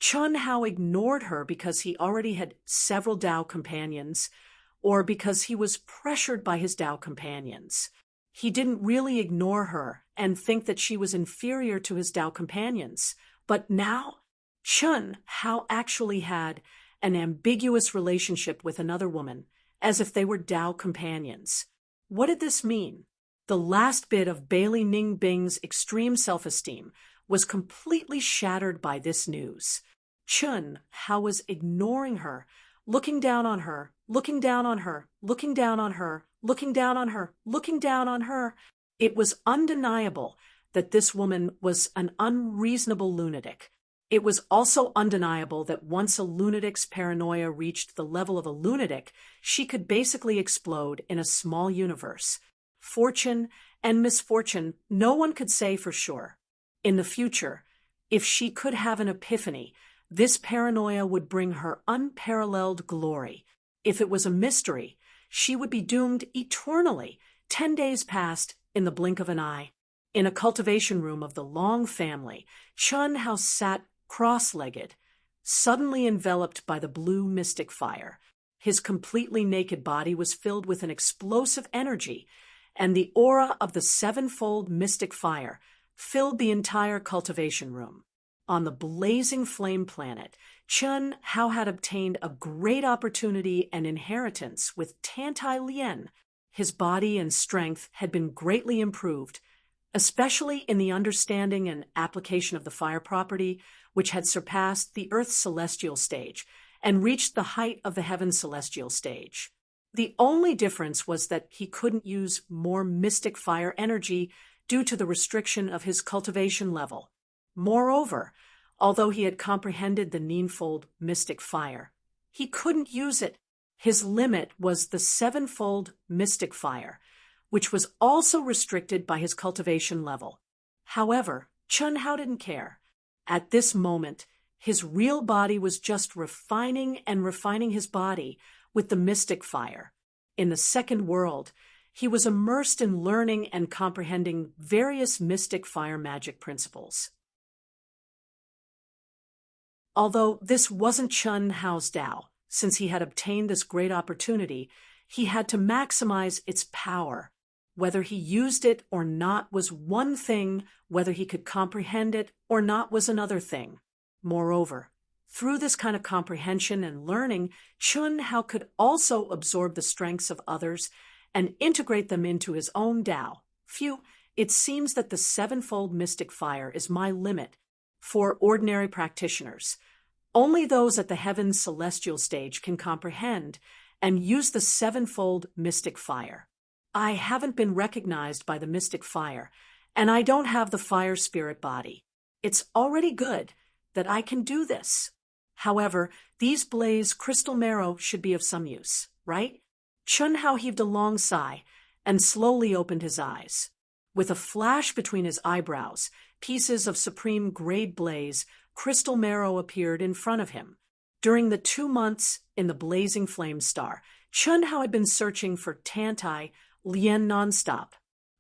Chunhao ignored her because he already had several Dao companions, or because he was pressured by his Dao companions. He didn't really ignore her and think that she was inferior to his Dao companions. But now, Chunhao actually had an ambiguous relationship with another woman, as if they were Dao companions. What did this mean? The last bit of Bailey Ningbing's extreme self-esteem was completely shattered by this news. Chunhao was ignoring her, looking down on her, looking down on her, looking down on her, looking down on her, looking down on her. It was undeniable that this woman was an unreasonable lunatic. It was also undeniable that once a lunatic's paranoia reached the level of a lunatic, she could basically explode in a small universe. Fortune and misfortune, no one could say for sure. In the future, if she could have an epiphany, this paranoia would bring her unparalleled glory. If it was a mystery, she would be doomed eternally. 10 days passed in the blink of an eye. In a cultivation room of the Long family, Chun Hao sat cross-legged, suddenly enveloped by the blue mystic fire. His completely naked body was filled with an explosive energy, and the aura of the sevenfold mystic fire filled the entire cultivation room. On the blazing flame planet, Chun Hao had obtained a great opportunity and inheritance with Tantai Lien. His body and strength had been greatly improved, especially in the understanding and application of the fire property, which had surpassed the Earth's celestial stage and reached the height of the heaven's celestial stage. The only difference was that he couldn't use more mystic fire energy due to the restriction of his cultivation level. Moreover, although he had comprehended the ninefold mystic fire, he couldn't use it. His limit was the sevenfold mystic fire, which was also restricted by his cultivation level. However, Chun Hao didn't care. At this moment, his real body was just refining and refining his body with the mystic fire. In the second world, he was immersed in learning and comprehending various mystic fire magic principles. Although this wasn't Chun Hao's Tao, since he had obtained this great opportunity, he had to maximize its power. Whether he used it or not was one thing, whether he could comprehend it or not was another thing. Moreover, through this kind of comprehension and learning, Chun Hao could also absorb the strengths of others and integrate them into his own Tao. Phew, it seems that the sevenfold mystic fire is my limit for ordinary practitioners. Only those at the heaven's celestial stage can comprehend and use the sevenfold mystic fire. I haven't been recognized by the mystic fire, and I don't have the fire spirit body. It's already good that I can do this. However, these blaze crystal marrow should be of some use, right? Chun Hao heaved a long sigh and slowly opened his eyes. With a flash between his eyebrows, pieces of supreme grade blaze crystal marrow appeared in front of him. During the 2 months in the blazing flame star, Chun Hao had been searching for Tantai Lien nonstop.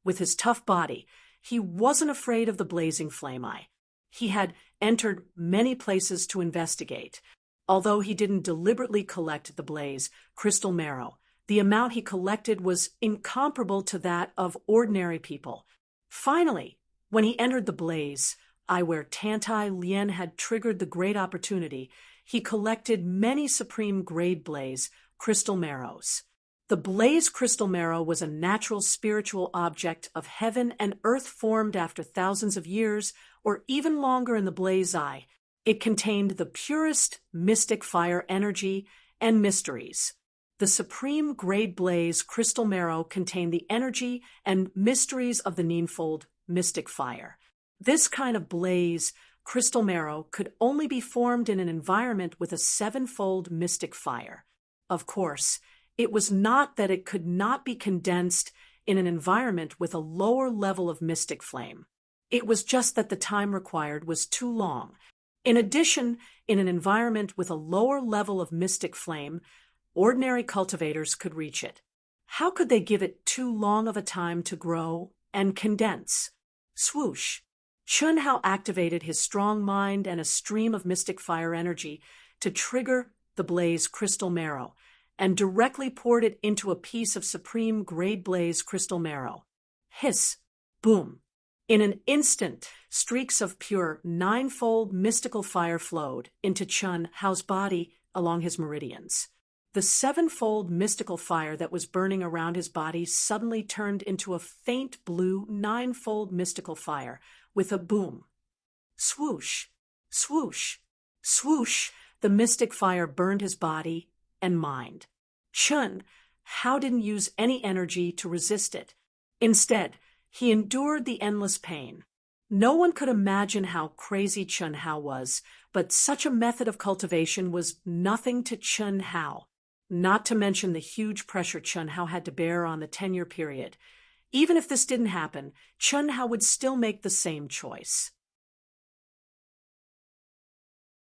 With his tough body, he wasn't afraid of the blazing flame eye. He had entered many places to investigate. Although he didn't deliberately collect the blaze crystal marrow, the amount he collected was incomparable to that of ordinary people. Finally, when he entered the blaze eye where Tantai Lien had triggered the great opportunity, he collected many supreme grade blaze crystal marrows. The blaze crystal marrow was a natural spiritual object of heaven and earth formed after thousands of years or even longer in the blaze eye. It contained the purest mystic fire energy and mysteries. The supreme grade blaze crystal marrow contained the energy and mysteries of the ninefold mystic fire. This kind of blaze crystal marrow could only be formed in an environment with a sevenfold mystic fire. Of course, it was not that it could not be condensed in an environment with a lower level of mystic flame. It was just that the time required was too long. In addition, in an environment with a lower level of mystic flame, ordinary cultivators could reach it. How could they give it too long of a time to grow and condense? Swoosh! Chun Hao activated his strong mind and a stream of mystic fire energy to trigger the blaze crystal marrow, and directly poured it into a piece of supreme grade blaze crystal marrow. Hiss! Boom! In an instant, streaks of pure ninefold mystical fire flowed into Chun Hao's body along his meridians. The sevenfold mystical fire that was burning around his body suddenly turned into a faint blue ninefold mystical fire with a boom. Swoosh! Swoosh! Swoosh! The mystic fire burned his body and mind. Chun Hao didn't use any energy to resist it. Instead, He endured the endless pain. No one could imagine how crazy Chun Hao was, but such a method of cultivation was nothing to Chun Hao, not to mention the huge pressure Chun Hao had to bear on the 10-year period. Even if this didn't happen, Chun Hao would still make the same choice.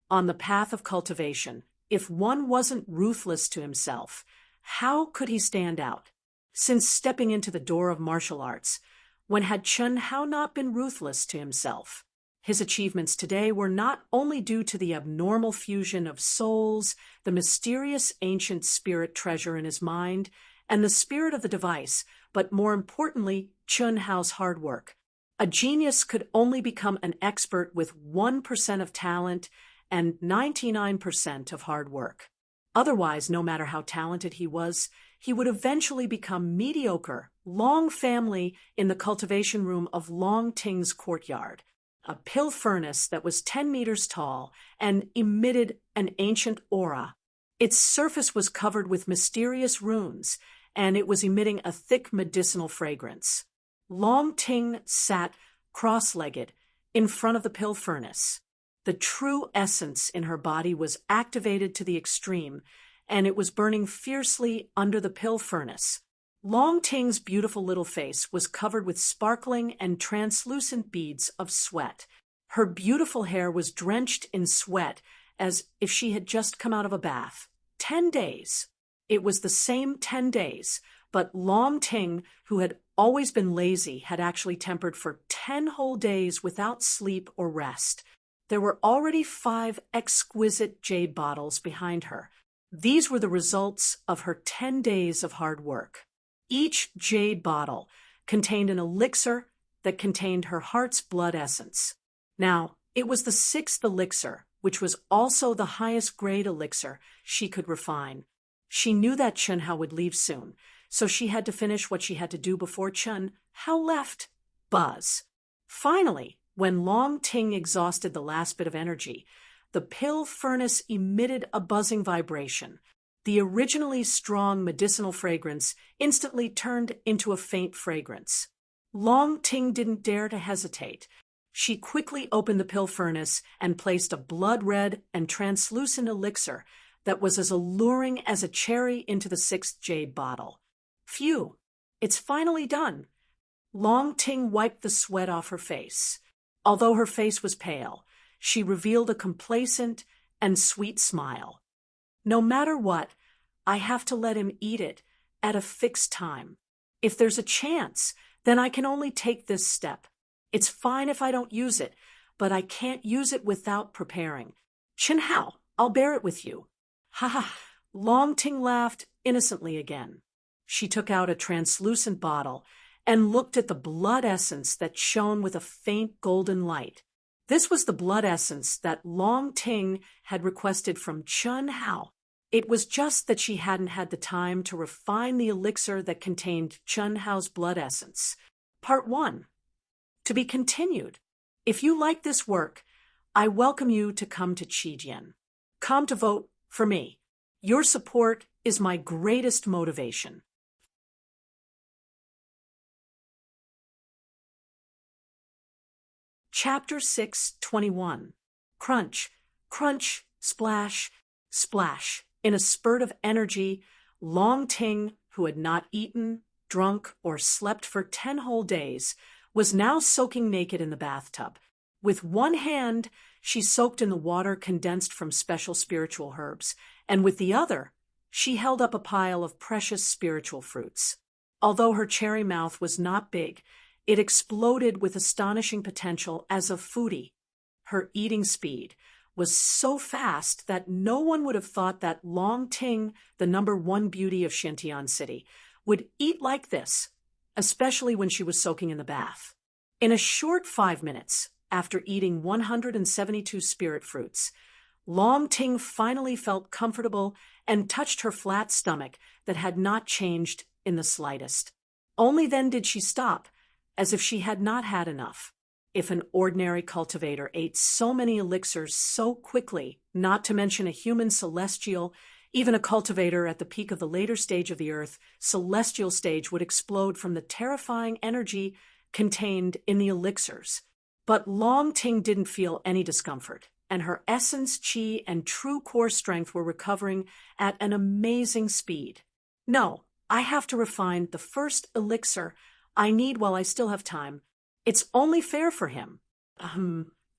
On the path of cultivation, if one wasn't ruthless to himself, how could he stand out? Since stepping into the door of martial arts, when had Chun Hao not been ruthless to himself? His achievements today were not only due to the abnormal fusion of souls, the mysterious ancient spirit treasure in his mind, and the spirit of the device, but more importantly, Chun Hao's hard work. A genius could only become an expert with 1% of talent and 99% of hard work. Otherwise, no matter how talented he was, he would eventually become mediocre, Long family in the cultivation room of Long Ting's courtyard, a pill furnace that was 10 meters tall and emitted an ancient aura. Its surface was covered with mysterious runes, and it was emitting a thick medicinal fragrance. Long Ting sat cross-legged in front of the pill furnace. The true essence in her body was activated to the extreme, and it was burning fiercely under the pill furnace. Long Ting's beautiful little face was covered with sparkling and translucent beads of sweat. Her beautiful hair was drenched in sweat as if she had just come out of a bath. 10 days. It was the same 10 days, but Long Ting, who had always been lazy, had actually tempered for 10 whole days without sleep or rest. There were already 5 exquisite jade bottles behind her. These were the results of her 10 days of hard work. Each jade bottle contained an elixir that contained her heart's blood essence. Now, it was the 6th elixir, which was also the highest grade elixir she could refine. She knew that Chun Hao would leave soon, so she had to finish what she had to do before Chun Hao left. Buzz. Finally, when Long Ting exhausted the last bit of energy, the pill furnace emitted a buzzing vibration. The originally strong medicinal fragrance instantly turned into a faint fragrance. Long Ting didn't dare to hesitate. She quickly opened the pill furnace and placed a blood-red and translucent elixir that was as alluring as a cherry into the 6th jade bottle. Phew, it's finally done. Long Ting wiped the sweat off her face. Although her face was pale, she revealed a complacent and sweet smile. No matter what, I have to let him eat it at a fixed time. If there's a chance, then I can only take this step. It's fine if I don't use it, but I can't use it without preparing. Chun Hao, I'll bear it with you. Ha ha! Long Ting laughed innocently again. She took out a translucent bottle and looked at the blood essence that shone with a faint golden light. This was the blood essence that Long Ting had requested from Chun Hao. It was just that she hadn't had the time to refine the elixir that contained Chun Hao's blood essence. Part 1. To be continued. If you like this work, I welcome you to come to Qijian. Come to vote for me. Your support is my greatest motivation. Chapter 6:21. Crunch, crunch, splash, splash. In a spurt of energy, Long Ting, who had not eaten, drunk, or slept for 10 whole days, was now soaking naked in the bathtub. With one hand, she soaked in the water condensed from special spiritual herbs, and with the other, she held up a pile of precious spiritual fruits. Although her cherry mouth was not big, it exploded with astonishing potential as a foodie. Her eating speed was so fast that no one would have thought that Long Ting, the #1 beauty of Xintian City, would eat like this, especially when she was soaking in the bath. In a short 5 minutes, after eating 172 spirit fruits, Long Ting finally felt comfortable and touched her flat stomach that had not changed in the slightest. Only then did she stop, as if she had not had enough. If an ordinary cultivator ate so many elixirs so quickly, not to mention a human celestial, even a cultivator at the peak of the later stage of the earth, celestial stage would explode from the terrifying energy contained in the elixirs. But Long Ting didn't feel any discomfort, and her essence, chi, and true core strength were recovering at an amazing speed. No, I have to refine the first elixir I need while I still have time. It's only fair for him.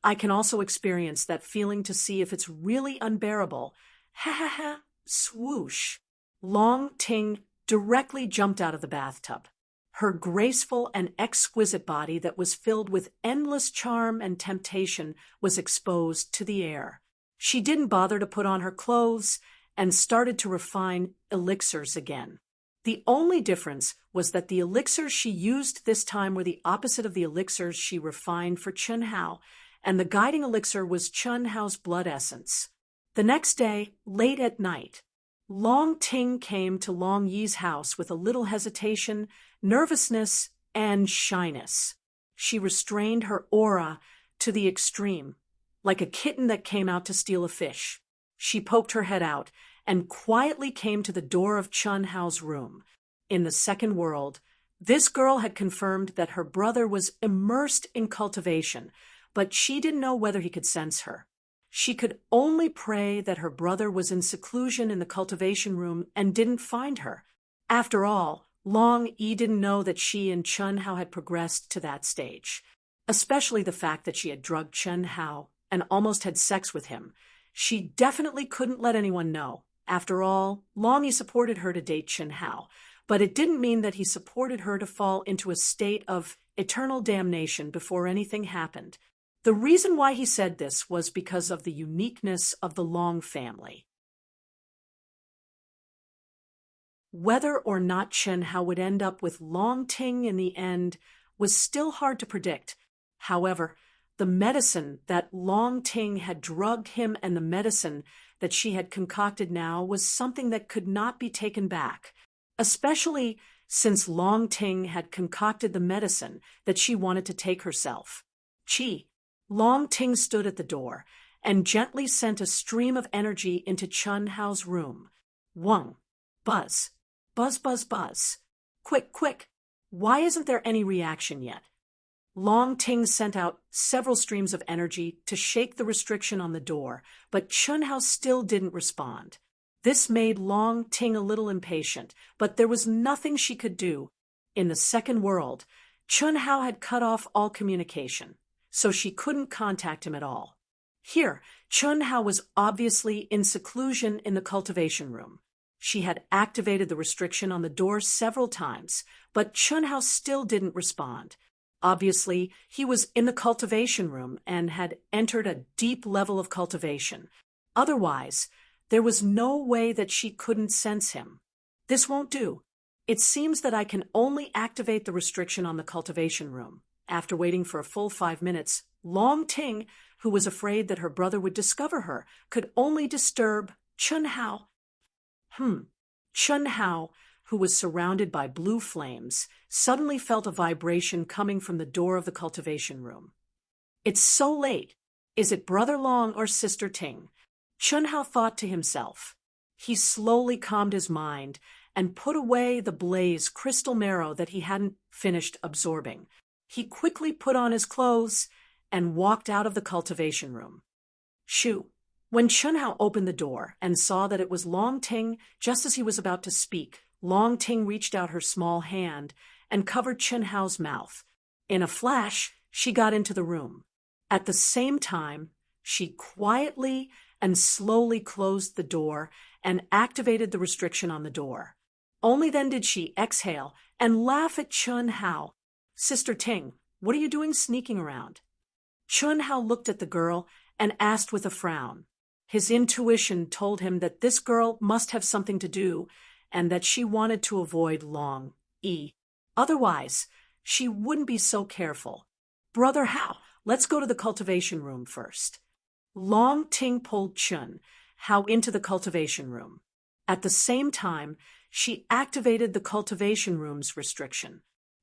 I can also experience that feeling to see if it's really unbearable. Ha ha ha, swoosh. Long Ting directly jumped out of the bathtub. Her graceful and exquisite body that was filled with endless charm and temptation was exposed to the air. She didn't bother to put on her clothes and started to refine elixirs again. The only difference was that the elixirs she used this time were the opposite of the elixirs she refined for Chun Hao, and the guiding elixir was Chun Hao's blood essence. The next day, late at night, Long Ting came to Long Yi's house with a little hesitation, nervousness, and shyness. She restrained her aura to the extreme, like a kitten that came out to steal a fish. She poked her head out and quietly came to the door of Chun Hao's room. In the second world, this girl had confirmed that her brother was immersed in cultivation, but she didn't know whether he could sense her. She could only pray that her brother was in seclusion in the cultivation room and didn't find her. After all, Long Yi didn't know that she and Chun Hao had progressed to that stage, especially the fact that she had drugged Chun Hao and almost had sex with him. She definitely couldn't let anyone know. After all, Long Yi supported her to date Chun Hao, but it didn't mean that he supported her to fall into a state of eternal damnation before anything happened. The reason why he said this was because of the uniqueness of the Long family. Whether or not Chun Hao would end up with Long Ting in the end was still hard to predict. However, the medicine that Long Ting had drugged him and the medicine that she had concocted now was something that could not be taken back, especially since Long Ting had concocted the medicine that she wanted to take herself. Chi. Long Ting stood at the door and gently sent a stream of energy into Chun Hao's room. Wung. Buzz. Buzz, buzz, buzz. Quick, quick. Why isn't there any reaction yet? Long Ting sent out several streams of energy to shake the restriction on the door, but Chun Hao still didn't respond. This made Long Ting a little impatient, but there was nothing she could do. In the second world, Chun Hao had cut off all communication, so she couldn't contact him at all. Here, Chun Hao was obviously in seclusion in the cultivation room. She had activated the restriction on the door several times, but Chun Hao still didn't respond. Obviously, he was in the cultivation room and had entered a deep level of cultivation. Otherwise, there was no way that she couldn't sense him. This won't do. It seems that I can only activate the restriction on the cultivation room. After waiting for a full 5 minutes, Long Ting, who was afraid that her brother would discover her, could only disturb Chun Hao. Chun Hao, who was surrounded by blue flames, suddenly felt a vibration coming from the door of the cultivation room. It's so late. Is it Brother Long or Sister Ting? Chun Hao thought to himself. He slowly calmed his mind and put away the blaze crystal marrow that he hadn't finished absorbing. He quickly put on his clothes and walked out of the cultivation room. Shoo! When Chun Hao opened the door and saw that it was Long Ting, just as he was about to speak, Long Ting reached out her small hand and covered Chun Hao's mouth. In a flash, she got into the room. At the same time, she quietly and slowly closed the door and activated the restriction on the door. Only then did she exhale and laugh at Chun Hao. Sister Ting, what are you doing sneaking around? Chun Hao looked at the girl and asked with a frown. His intuition told him that this girl must have something to do and that she wanted to avoid Long Yi. Otherwise, she wouldn't be so careful. Brother Hao, let's go to the cultivation room first. Long Ting pulled Chun Hao into the cultivation room. At the same time, she activated the cultivation room's restriction.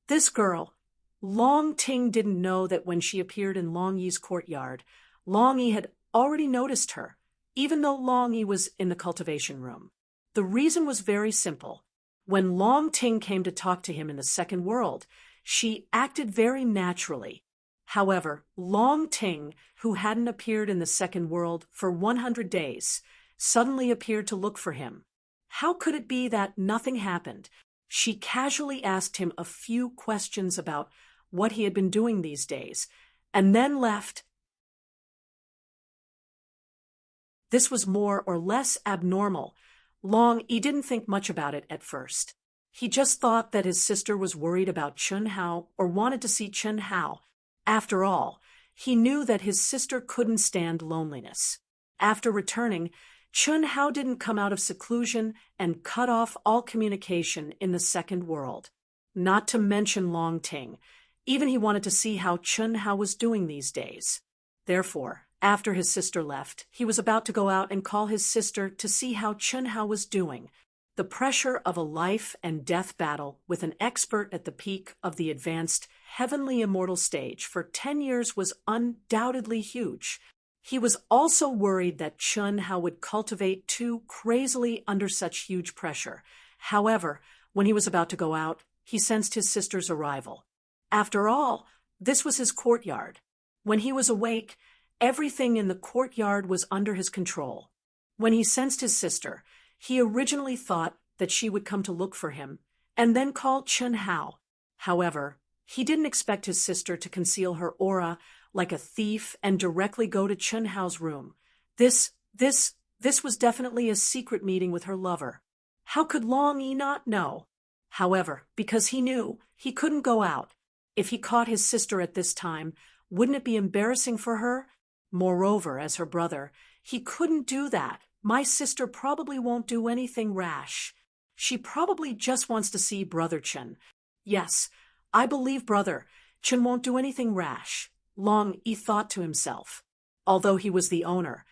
This girl, Long Ting, didn't know that when she appeared in Long Yi's courtyard, Long Yi had already noticed her, even though Long Yi was in the cultivation room. The reason was very simple. When Long Ting came to talk to him in the second world, She acted very naturally. However, Long Ting, who hadn't appeared in the second world for 100 days, suddenly appeared to look for him. How could it be that nothing happened? She casually asked him a few questions about what he had been doing these days, and then left. This was more or less abnormal. He didn't think much about it at first. He just thought that his sister was worried about Chun Hao or wanted to see Chun Hao. After all, he knew that his sister couldn't stand loneliness. After returning, Chun Hao didn't come out of seclusion and cut off all communication in the second world. Not to mention Long Ting. Even he wanted to see how Chun Hao was doing these days. Therefore, after his sister left, he was about to go out and call his sister to see how Chun Hao was doing. The pressure of a life and death battle with an expert at the peak of the advanced heavenly immortal stage for 10 years was undoubtedly huge. He was also worried that Chun Hao would cultivate too crazily under such huge pressure. However, when he was about to go out, he sensed his sister's arrival. After all, this was his courtyard. When he was awake, everything in the courtyard was under his control. When he sensed his sister, he originally thought that she would come to look for him, and then call Chun Hao. However, he didn't expect his sister to conceal her aura like a thief and directly go to Chun Hao's room. This was definitely a secret meeting with her lover. How could Long Yi not know? However, because he knew he couldn't go out, if he caught his sister at this time, wouldn't it be embarrassing for her? Moreover, as her brother, he couldn't do that. My sister probably won't do anything rash. She probably just wants to see Brother Chen. Yes, I believe Brother Chen won't do anything rash, Long Yi thought to himself. Although he was the owner,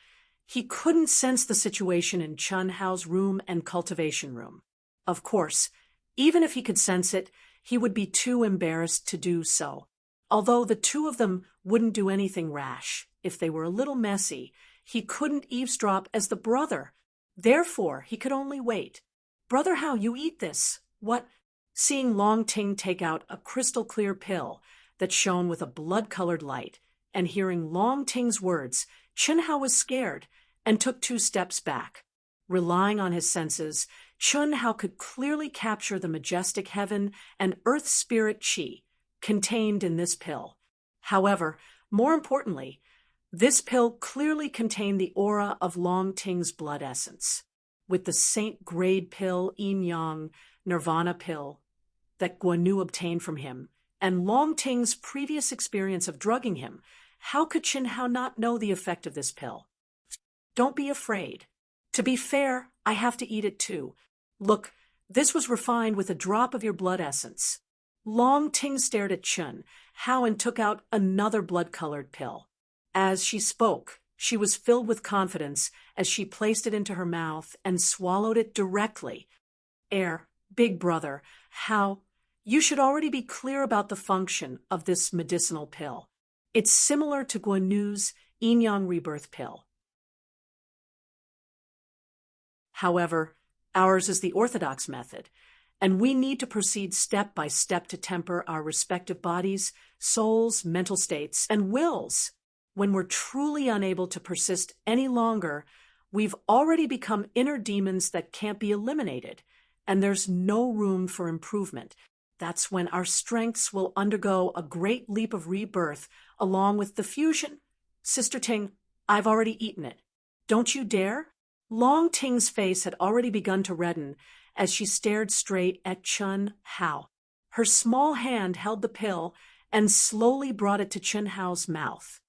he couldn't sense the situation in Chun Hao's room and cultivation room. Of course, even if he could sense it, he would be too embarrassed to do so. Although the two of them wouldn't do anything rash, if they were a little messy, he couldn't eavesdrop as the brother. Therefore, he could only wait. Brother Hao, you eat this. What? Seeing Long Ting take out a crystal-clear pill that shone with a blood-colored light, and hearing Long Ting's words, Chun Hao was scared and took 2 steps back. Relying on his senses, Chun Hao could clearly capture the majestic heaven and earth spirit qi contained in this pill. However, more importantly, this pill clearly contained the aura of Long Ting's blood essence. With the saint-grade pill, Yin Yang, Nirvana pill, that Guan Nu obtained from him, and Long Ting's previous experience of drugging him, how could Chun Hao not know the effect of this pill? Don't be afraid. To be fair, I have to eat it too. Look, this was refined with a drop of your blood essence. Long Ting stared at Chun Hao and took out another blood-colored pill. As she spoke, she was filled with confidence as she placed it into her mouth and swallowed it directly. Big brother, Hao, you should already be clear about the function of this medicinal pill. It's similar to Guan Nu's Yin Yang rebirth pill. However, ours is the orthodox method, and we need to proceed step by step to temper our respective bodies, souls, mental states, and wills. When we're truly unable to persist any longer, we've already become inner demons that can't be eliminated, and there's no room for improvement. That's when our strengths will undergo a great leap of rebirth along with the fusion. Sister Ting, I've already eaten it. Don't you dare? Long Ting's face had already begun to redden as she stared straight at Chun Hao. Her small hand held the pill and slowly brought it to Chun Hao's mouth.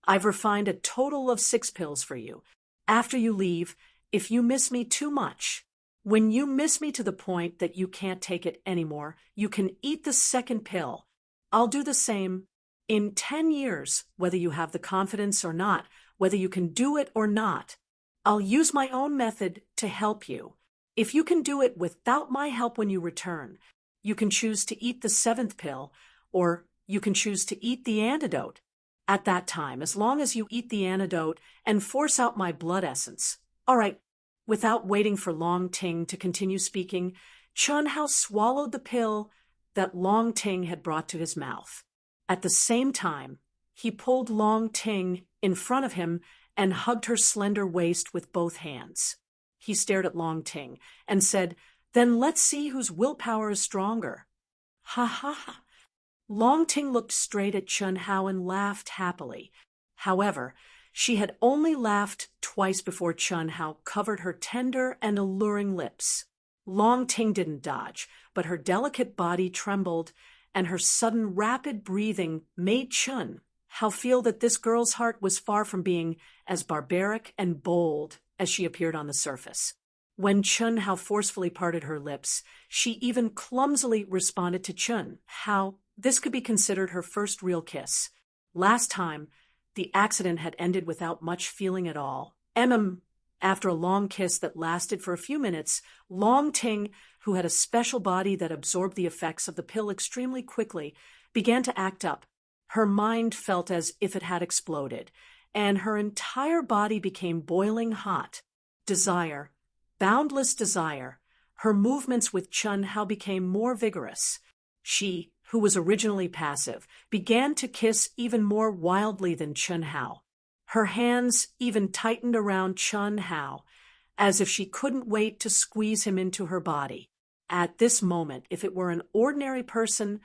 I've refined a total of 6 pills for you. After you leave, if you miss me too much, when you miss me to the point that you can't take it anymore, you can eat the 2nd pill. I'll do the same. In 10 years, whether you have the confidence or not, whether you can do it or not, I'll use my own method to help you. If you can do it without my help when you return, you can choose to eat the 7th pill, or you can choose to eat the antidote. At that time, as long as you eat the antidote and force out my blood essence. All right. Without waiting for Long Ting to continue speaking, Chun Hao swallowed the pill that Long Ting had brought to his mouth. At the same time, he pulled Long Ting in front of him and hugged her slender waist with both hands. He stared at Long Ting and said, "Then let's see whose willpower is stronger." Ha ha ha. Long Ting looked straight at Chun Hao and laughed happily. However, she had only laughed twice before Chun Hao covered her tender and alluring lips. Long Ting didn't dodge, but her delicate body trembled, and her sudden rapid breathing made Chun Hao feel that this girl's heart was far from being as barbaric and bold as she appeared on the surface. When Chun Hao forcefully parted her lips, she even clumsily responded to Chun Hao. This could be considered her first real kiss. Last time, the accident had ended without much feeling at all. After a long kiss that lasted for a few minutes, Long Ting, who had a special body that absorbed the effects of the pill extremely quickly, began to act up. Her mind felt as if it had exploded, and her entire body became boiling hot. Desire, boundless desire. Her movements with Chun Hao became more vigorous. She, who was originally passive, began to kiss even more wildly than Chun Hao. Her hands even tightened around Chun Hao, as if she couldn't wait to squeeze him into her body. At this moment, if it were an ordinary person,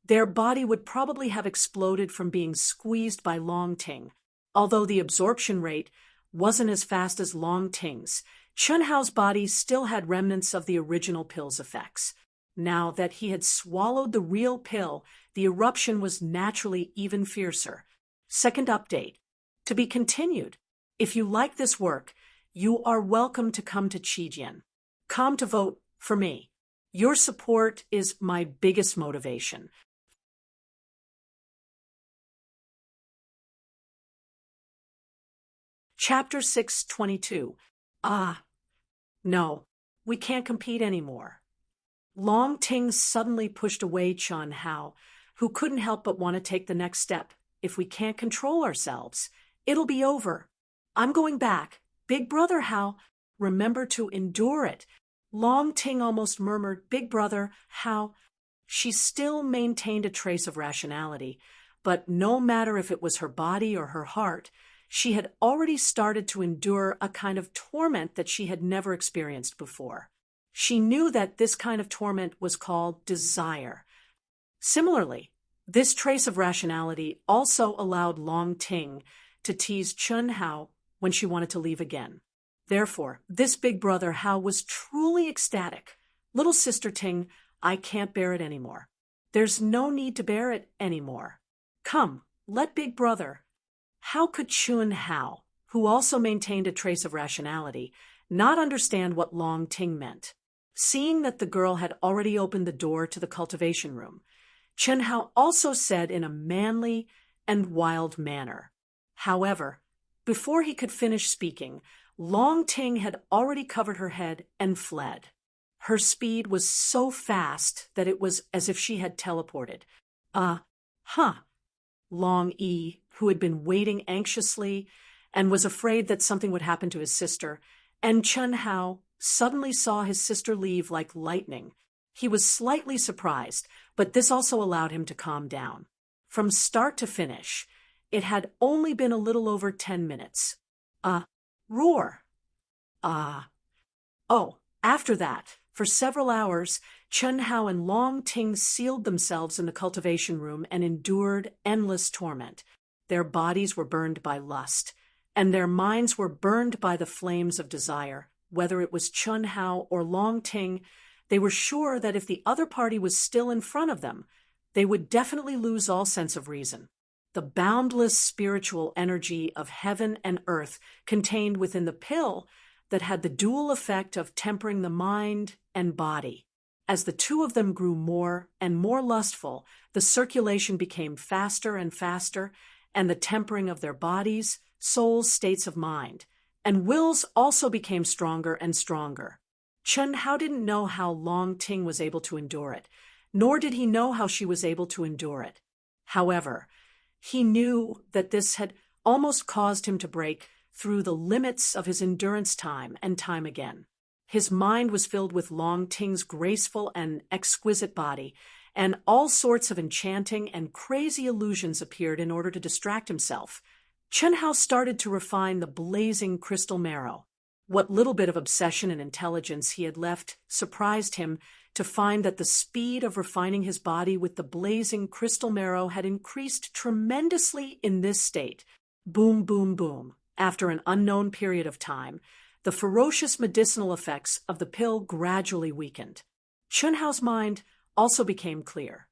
their body would probably have exploded from being squeezed by Long Ting. Although the absorption rate wasn't as fast as Long Ting's, Chun Hao's body still had remnants of the original pill's effects. Now that he had swallowed the real pill, the eruption was naturally even fiercer. Second update. To be continued. If you like this work, you are welcome to come to Qijian. Come to vote for me. Your support is my biggest motivation. Chapter 622. No, we can't compete anymore. Long Ting suddenly pushed away Chun Hao, who couldn't help but want to take the next step. If we can't control ourselves, it'll be over. I'm going back. Big brother Hao, remember to endure it. Long Ting almost murmured, "Big brother Hao." She still maintained a trace of rationality, but no matter if it was her body or her heart, she had already started to endure a kind of torment that she had never experienced before. She knew that this kind of torment was called desire. Similarly, this trace of rationality also allowed Long Ting to tease Chun Hao when she wanted to leave again. Therefore, this big brother Hao was truly ecstatic. "Little sister Ting, I can't bear it anymore." "There's no need to bear it anymore. Come, let big brother." How could Chun Hao, who also maintained a trace of rationality, not understand what Long Ting meant? Seeing that the girl had already opened the door to the cultivation room, Chun Hao also said in a manly and wild manner. However, before he could finish speaking, Long Ting had already covered her head and fled. Her speed was so fast that it was as if she had teleported. Long Yi, who had been waiting anxiously and was afraid that something would happen to his sister, and Chun Hao suddenly saw his sister leave like lightning. He was slightly surprised, but this also allowed him to calm down. From start to finish, it had only been a little over 10 minutes. Roar. After that, for several hours, Chun Hao and Long Ting sealed themselves in the cultivation room and endured endless torment. Their bodies were burned by lust, and their minds were burned by the flames of desire. Whether it was Chun Hao or Long Ting, they were sure that if the other party was still in front of them, they would definitely lose all sense of reason. The boundless spiritual energy of heaven and earth contained within the pill that had the dual effect of tempering the mind and body. As the two of them grew more and more lustful, the circulation became faster and faster, and the tempering of their bodies, souls, states of mind, and wills also became stronger and stronger. Chun Hao didn't know how Long Ting was able to endure it, nor did he know how she was able to endure it. However, he knew that this had almost caused him to break through the limits of his endurance time and time again. His mind was filled with Long Ting's graceful and exquisite body, and all sorts of enchanting and crazy illusions appeared in order to distract himself. Chen Hao started to refine the blazing crystal marrow. What little bit of obsession and intelligence he had left surprised him to find that the speed of refining his body with the blazing crystal marrow had increased tremendously in this state. Boom, boom, boom. After an unknown period of time, the ferocious medicinal effects of the pill gradually weakened. Chen Hao's mind also became clear.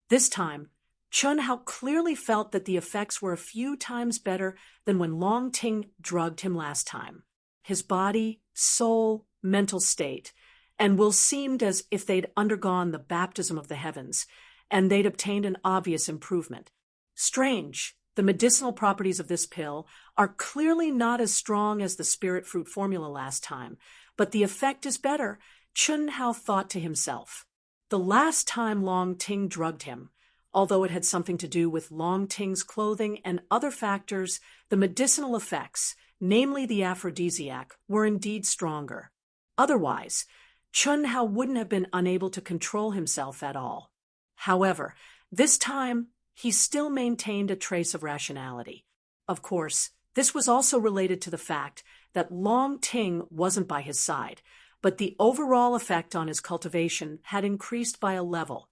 This time, Chen Hao clearly felt that the effects were a few times better than when Long Ting drugged him last time. His body, soul, mental state, and will seemed as if they'd undergone the baptism of the heavens, and they'd obtained an obvious improvement. Strange, the medicinal properties of this pill are clearly not as strong as the spirit fruit formula last time, but the effect is better, Chen Hao thought to himself. The last time Long Ting drugged him, although it had something to do with Long Ting's clothing and other factors, the medicinal effects, namely the aphrodisiac, were indeed stronger. Otherwise, Chen Hao wouldn't have been unable to control himself at all. However, this time, he still maintained a trace of rationality. Of course, this was also related to the fact that Long Ting wasn't by his side, but the overall effect on his cultivation had increased by a level.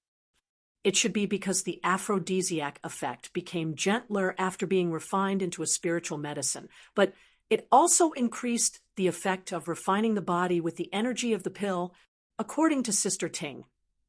It should be because the aphrodisiac effect became gentler after being refined into a spiritual medicine, but it also increased the effect of refining the body with the energy of the pill, according to Sister Ting.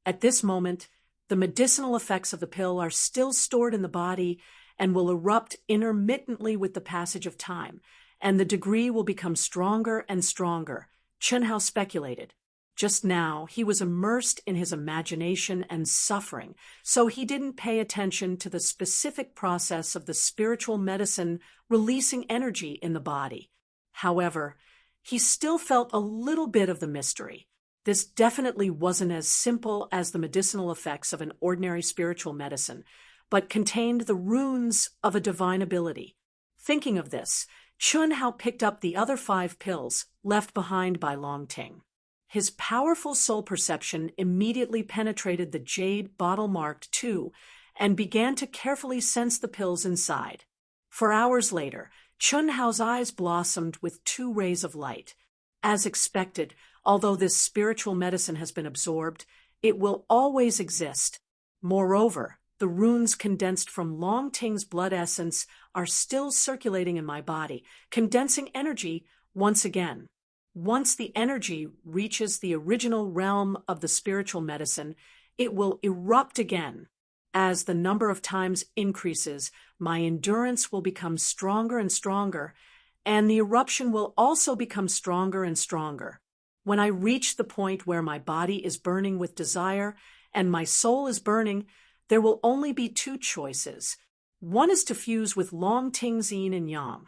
At this moment, the medicinal effects of the pill are still stored in the body and will erupt intermittently with the passage of time, and the degree will become stronger and stronger, Chen Hao speculated. Just now, he was immersed in his imagination and suffering, so he didn't pay attention to the specific process of the spiritual medicine releasing energy in the body. However, he still felt a little bit of the mystery. This definitely wasn't as simple as the medicinal effects of an ordinary spiritual medicine, but contained the runes of a divine ability. Thinking of this, Chen Hao picked up the other 5 pills left behind by Long Ting. His powerful soul perception immediately penetrated the jade bottle marked 2 and began to carefully sense the pills inside. For hours later, Chen Hao's eyes blossomed with 2 rays of light. As expected, although this spiritual medicine has been absorbed, it will always exist. Moreover, the runes condensed from Long Ting's blood essence are still circulating in my body, condensing energy once again. Once the energy reaches the original realm of the spiritual medicine, it will erupt again. As the number of times increases, my endurance will become stronger and stronger, and the eruption will also become stronger and stronger. When I reach the point where my body is burning with desire and my soul is burning, there will only be 2 choices. One is to fuse with Long Ting's yin and yang.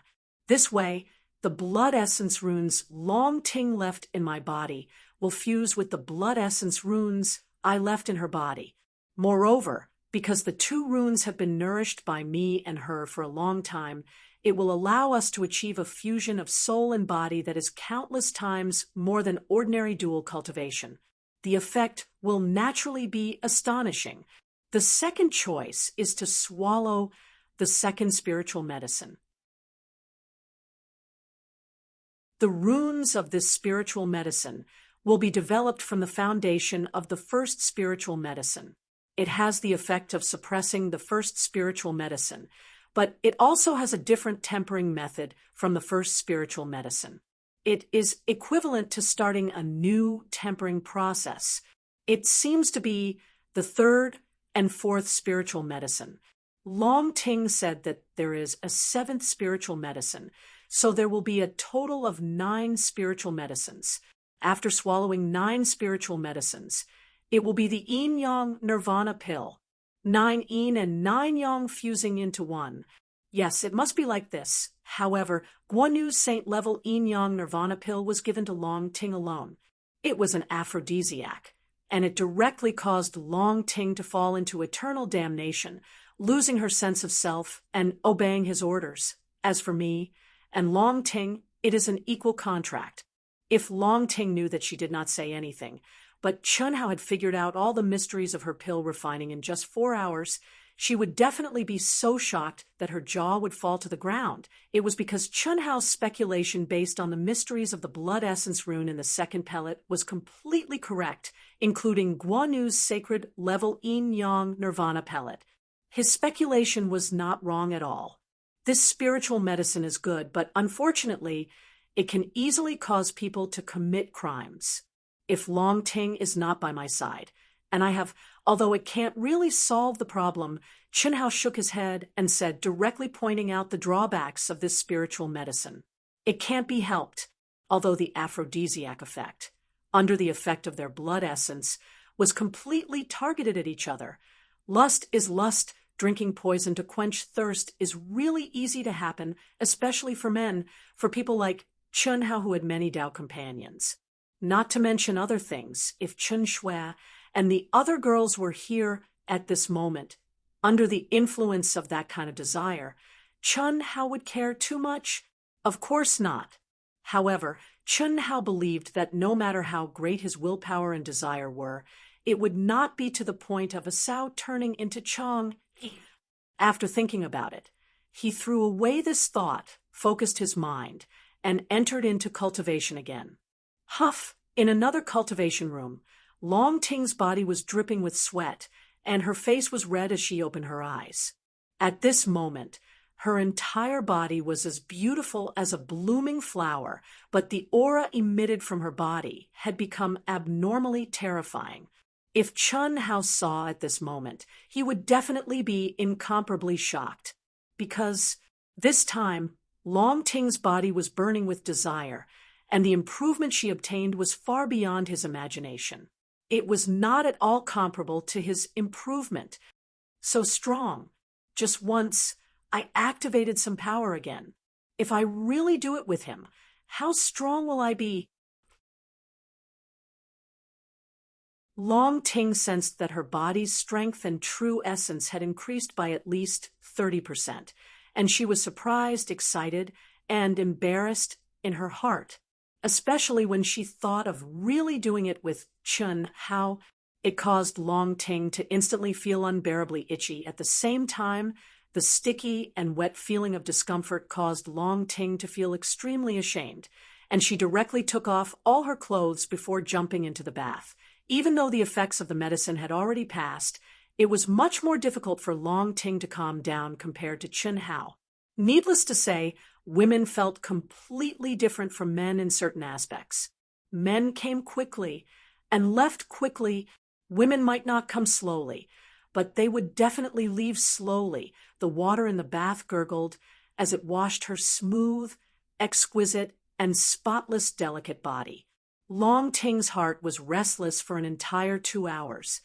This way, the blood essence runes Long Ting left in my body will fuse with the blood essence runes I left in her body. Moreover, because the 2 runes have been nourished by me and her for a long time, it will allow us to achieve a fusion of soul and body that is countless times more than ordinary dual cultivation. The effect will naturally be astonishing. The second choice is to swallow the second spiritual medicine. The runes of this spiritual medicine will be developed from the foundation of the first spiritual medicine. It has the effect of suppressing the first spiritual medicine, but it also has a different tempering method from the first spiritual medicine. It is equivalent to starting a new tempering process. It seems to be the 3rd and 4th spiritual medicine. Long Ting said that there is a 7th spiritual medicine, so there will be a total of 9 spiritual medicines. After swallowing 9 spiritual medicines, it will be the yin-yang nirvana pill. 9 yin and 9 yang fusing into one. Yes, it must be like this. However, Guan Yu's saint-level yin-yang nirvana pill was given to Long Ting alone. It was an aphrodisiac, and it directly caused Long Ting to fall into eternal damnation, losing her sense of self and obeying his orders. As for me and Long Ting, it is an equal contract. If Long Ting knew that she did not say anything, but Chunhao had figured out all the mysteries of her pill refining in just 4 hours. She would definitely be so shocked that her jaw would fall to the ground. It was because Chunhao's speculation based on the mysteries of the blood essence rune in the second pellet was completely correct, including Guanu's sacred level yin-yang nirvana pellet. His speculation was not wrong at all. This spiritual medicine is good, but unfortunately, it can easily cause people to commit crimes. If Long Ting is not by my side, and although it can't really solve the problem, Chunhao shook his head and said, directly pointing out the drawbacks of this spiritual medicine. It can't be helped, although the aphrodisiac effect, under the effect of their blood essence, was completely targeted at each other. Lust is lust. Drinking poison to quench thirst is really easy to happen, especially for men, for people like Chunhao who had many Dao companions. Not to mention other things, if Chun Shui and the other girls were here at this moment, under the influence of that kind of desire, Chunhao would care too much? Of course not. However, Chunhao believed that no matter how great his willpower and desire were, it would not be to the point of a sow turning into Chong. After thinking about it, he threw away this thought, focused his mind, and entered into cultivation again. Huff! In another cultivation room, Long Ting's body was dripping with sweat, and her face was red as she opened her eyes. At this moment, her entire body was as beautiful as a blooming flower, but the aura emitted from her body had become abnormally terrifying. If Chunhao saw at this moment, he would definitely be incomparably shocked, because this time, Long Ting's body was burning with desire, and the improvement she obtained was far beyond his imagination. It was not at all comparable to his improvement. So strong. Just once, I activated some power again. If I really do it with him, how strong will I be? Long Ting sensed that her body's strength and true essence had increased by at least 30%, and she was surprised, excited, and embarrassed in her heart, especially when she thought of really doing it with Chunhao. It caused Long Ting to instantly feel unbearably itchy. At the same time, the sticky and wet feeling of discomfort caused Long Ting to feel extremely ashamed, and she directly took off all her clothes before jumping into the bath. Even though the effects of the medicine had already passed, it was much more difficult for Long Ting to calm down compared to Chunhao. Needless to say, women felt completely different from men in certain aspects. Men came quickly and left quickly. Women might not come slowly, but they would definitely leave slowly. The water in the bath gurgled as it washed her smooth, exquisite, and spotless, delicate body. Long Ting's heart was restless for an entire 2 hours,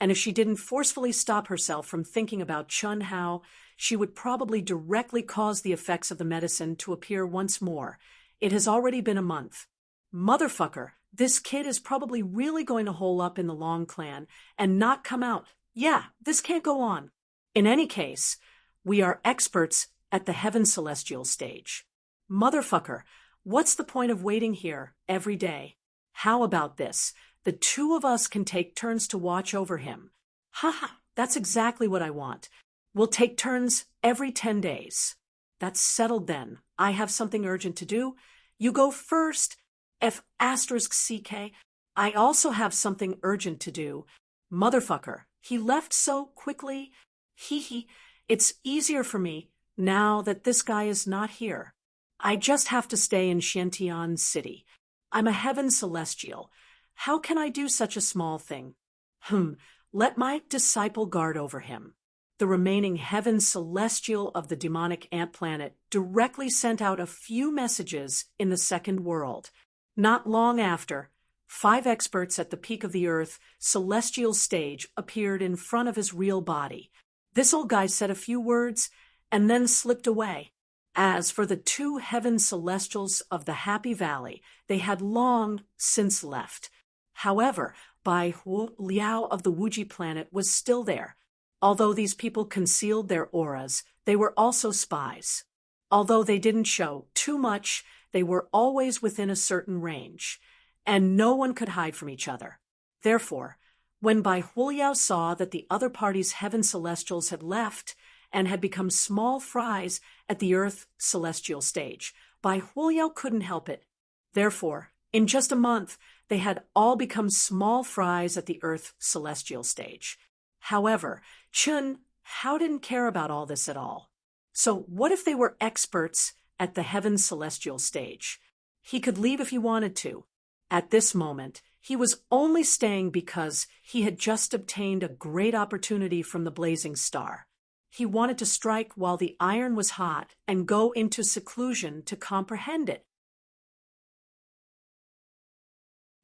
and if she didn't forcefully stop herself from thinking about Chunhao, she would probably directly cause the effects of the medicine to appear once more. It has already been a month. Motherfucker, this kid is probably really going to hole up in the Long clan and not come out. Yeah, this can't go on. In any case, we are experts at the heaven celestial stage. Motherfucker, what's the point of waiting here every day? How about this? The two of us can take turns to watch over him. Haha, that's exactly what I want. We'll take turns every 10 days. That's settled then. I have something urgent to do. You go first. F***CK. I also have something urgent to do. Motherfucker, he left so quickly. Hee. It's easier for me now that this guy is not here. I just have to stay in Xiantian City. I'm a heaven celestial. How can I do such a small thing? Let my disciple guard over him. The remaining heaven celestial of the demonic ant planet directly sent out a few messages in the second world. Not long after, 5 experts at the peak of the Earth celestial stage appeared in front of his real body. This old guy said a few words and then slipped away. As for the 2 heaven celestials of the Happy Valley, they had long since left. However, Bai Hu Liao of the Wuji planet was still there. Although these people concealed their auras, they were also spies. Although they didn't show too much, they were always within a certain range, and no one could hide from each other. Therefore, when Bai Huliao saw that the other party's heaven celestials had left and had become small fries at the earth celestial stage, Bai Huliao couldn't help it. Therefore, in just a month, they had all become small fries at the earth celestial stage. However, Chun Hao didn't care about all this at all. So what if they were experts at the heaven celestial stage? He could leave if he wanted to. At this moment, he was only staying because he had just obtained a great opportunity from the blazing star. He wanted to strike while the iron was hot and go into seclusion to comprehend it.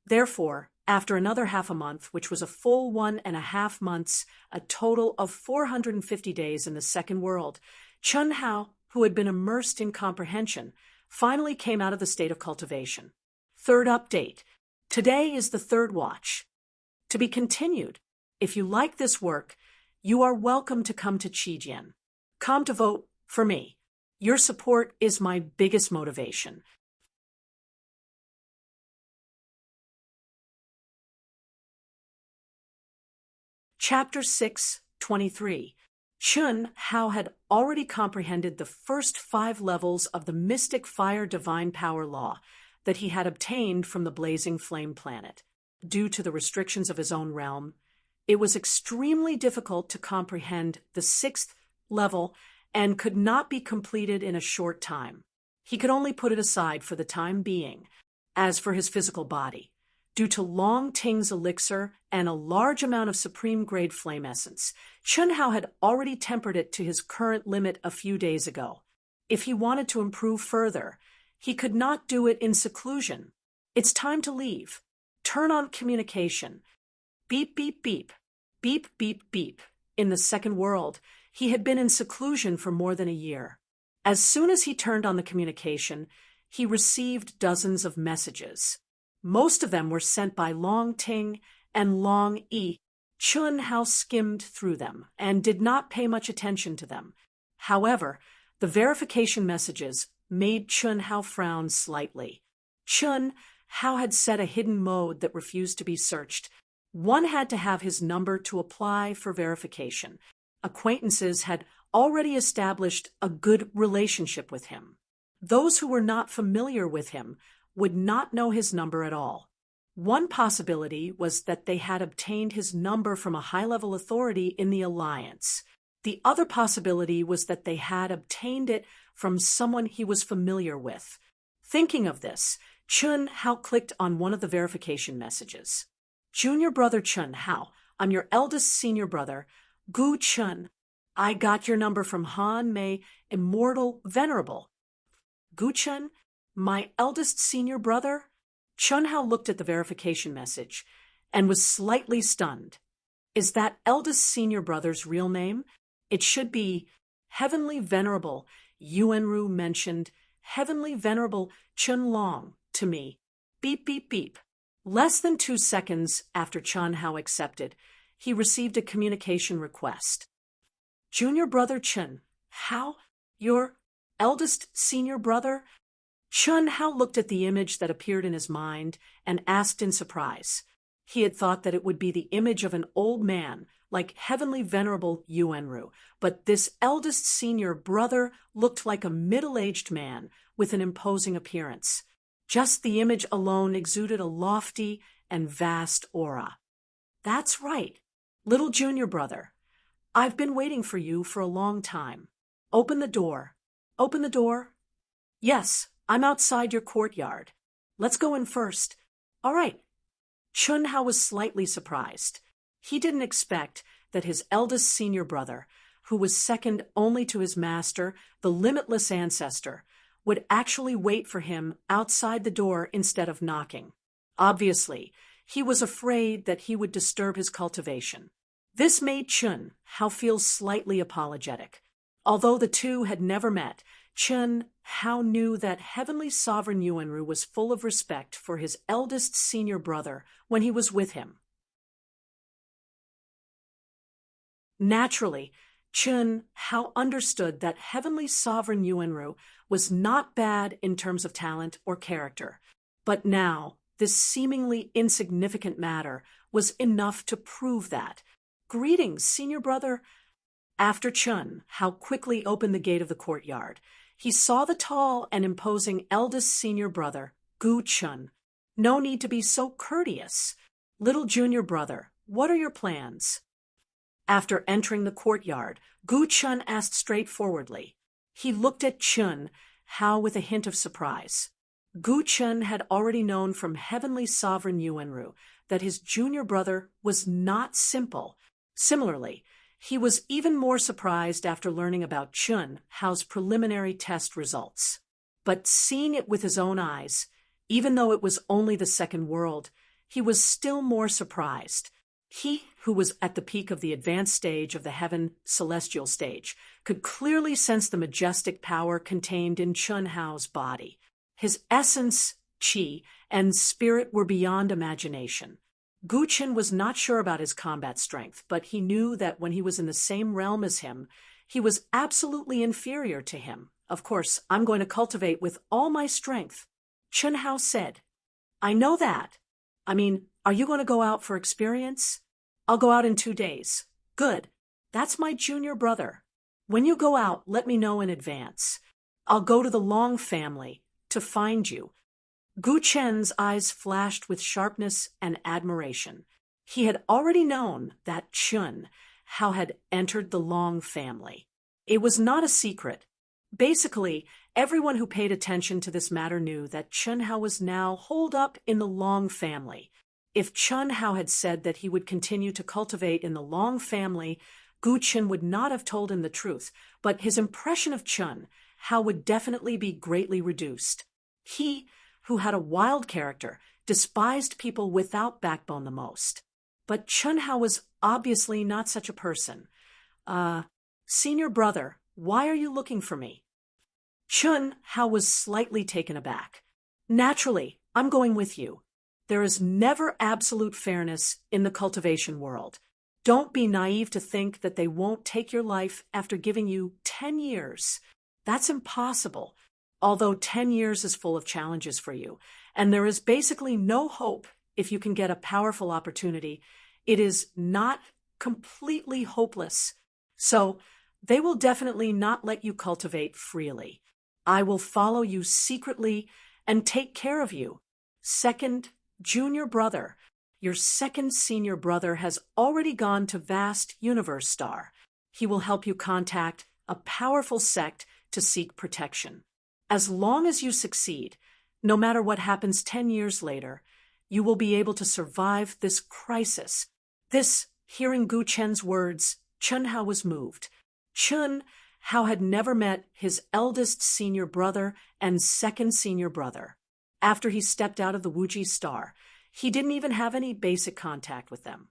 Therefore, after another half a month, which was a full 1.5 months, a total of 450 days in the second world, Chun Hao, who had been immersed in comprehension, finally came out of the state of cultivation. Third update. Today is the third watch. To be continued. If you like this work, you are welcome to come to Qijian. Come to vote for me. Your support is my biggest motivation. Chapter 6:23. Chun Hao had already comprehended the first 5 levels of the mystic fire divine power law that he had obtained from the blazing flame planet. Due to the restrictions of his own realm, it was extremely difficult to comprehend the 6th level and could not be completed in a short time. He could only put it aside for the time being. As for his physical body, due to Long Ting's elixir and a large amount of supreme-grade flame essence, Chun Hao had already tempered it to his current limit a few days ago. If he wanted to improve further, he could not do it in seclusion. It's time to leave. Turn on communication. Beep, beep, beep. Beep, beep, beep. In the second world, he had been in seclusion for more than a year. As soon as he turned on the communication, he received dozens of messages. Most of them were sent by Long Ting and Long Yi. Chun Hao skimmed through them and did not pay much attention to them. However, the verification messages made Chun Hao frown slightly. Chun Hao had set a hidden mode that refused to be searched. One had to have his number to apply for verification. Acquaintances had already established a good relationship with him. Those who were not familiar with him would not know his number at all. One possibility was that they had obtained his number from a high-level authority in the Alliance. The other possibility was that they had obtained it from someone he was familiar with. Thinking of this, Chun Hao clicked on one of the verification messages. Junior brother Chun Hao, I'm your eldest senior brother, Gu Chun. I got your number from Han Mei, Immortal Venerable. Gu Chun, my eldest senior brother? Chun Hao looked at the verification message and was slightly stunned. Is that eldest senior brother's real name? It should be Heavenly Venerable. Yuanru mentioned Heavenly Venerable Chun Long to me. Beep, beep, beep. Less than 2 seconds after Chun Hao accepted, he received a communication request. Junior brother Chun Hao, your eldest senior brother? Chun Hao looked at the image that appeared in his mind and asked in surprise. He had thought that it would be the image of an old man, like Heavenly Venerable Yuanru, but this eldest senior brother looked like a middle-aged man with an imposing appearance. Just the image alone exuded a lofty and vast aura. That's right, little junior brother. I've been waiting for you for a long time. Open the door. Open the door. Yes, I'm outside your courtyard. Let's go in first. All right. Chun Hao was slightly surprised. He didn't expect that his eldest senior brother, who was second only to his master, the limitless ancestor, would actually wait for him outside the door instead of knocking. Obviously, he was afraid that he would disturb his cultivation. This made Chun Hao feel slightly apologetic. Although the two had never met, Chun Hao knew that Heavenly Sovereign Yuanru was full of respect for his eldest senior brother when he was with him. Naturally, Chun Hao understood that Heavenly Sovereign Yuanru was not bad in terms of talent or character, but now this seemingly insignificant matter was enough to prove that. "Greetings, senior brother." After Chun Hao quickly opened the gate of the courtyard, he saw the tall and imposing eldest senior brother, Gu Chun. "No need to be so courteous. Little junior brother, what are your plans?" After entering the courtyard, Gu Chun asked straightforwardly. He looked at Chun Hao with a hint of surprise. Gu Chun had already known from Heavenly Sovereign Yuanru that his junior brother was not simple. Similarly, he was even more surprised after learning about Chun Hao's preliminary test results. But seeing it with his own eyes, even though it was only the second world, he was still more surprised. He, who was at the peak of the advanced stage of the heaven celestial stage, could clearly sense the majestic power contained in Chun Hao's body. His essence, qi, and spirit were beyond imagination. Gu Chen was not sure about his combat strength, but he knew that when he was in the same realm as him, he was absolutely inferior to him. "Of course, I'm going to cultivate with all my strength," Chun Hao said. "I know that. I mean, are you going to go out for experience?" "I'll go out in 2 days." "Good. That's my junior brother. When you go out, let me know in advance. I'll go to the Long family to find you." Gu Chen's eyes flashed with sharpness and admiration. He had already known that Chun Hao had entered the Long family. It was not a secret. Basically, everyone who paid attention to this matter knew that Chun Hao was now holed up in the Long family. If Chun Hao had said that he would continue to cultivate in the Long family, Gu Chen would not have told him the truth, but his impression of Chun Hao would definitely be greatly reduced. He, who had a wild character, despised people without backbone the most. But Chun Hao was obviously not such a person. Senior brother, why are you looking for me?" Chun Hao was slightly taken aback. "Naturally, I'm going with you. There is never absolute fairness in the cultivation world. Don't be naive to think that they won't take your life after giving you 10 years. That's impossible. Although 10 years is full of challenges for you, and there is basically no hope if you can get a powerful opportunity, it is not completely hopeless. So, they will definitely not let you cultivate freely. I will follow you secretly and take care of you. Second, junior brother, your second senior brother has already gone to Vast Universe Star. He will help you contact a powerful sect to seek protection. As long as you succeed, no matter what happens 10 years later, you will be able to survive this crisis." Hearing Gu Chen's words, Chun Hao was moved. Chun Hao had never met his eldest senior brother and second senior brother. After he stepped out of the Wuji Star, he didn't even have any basic contact with them.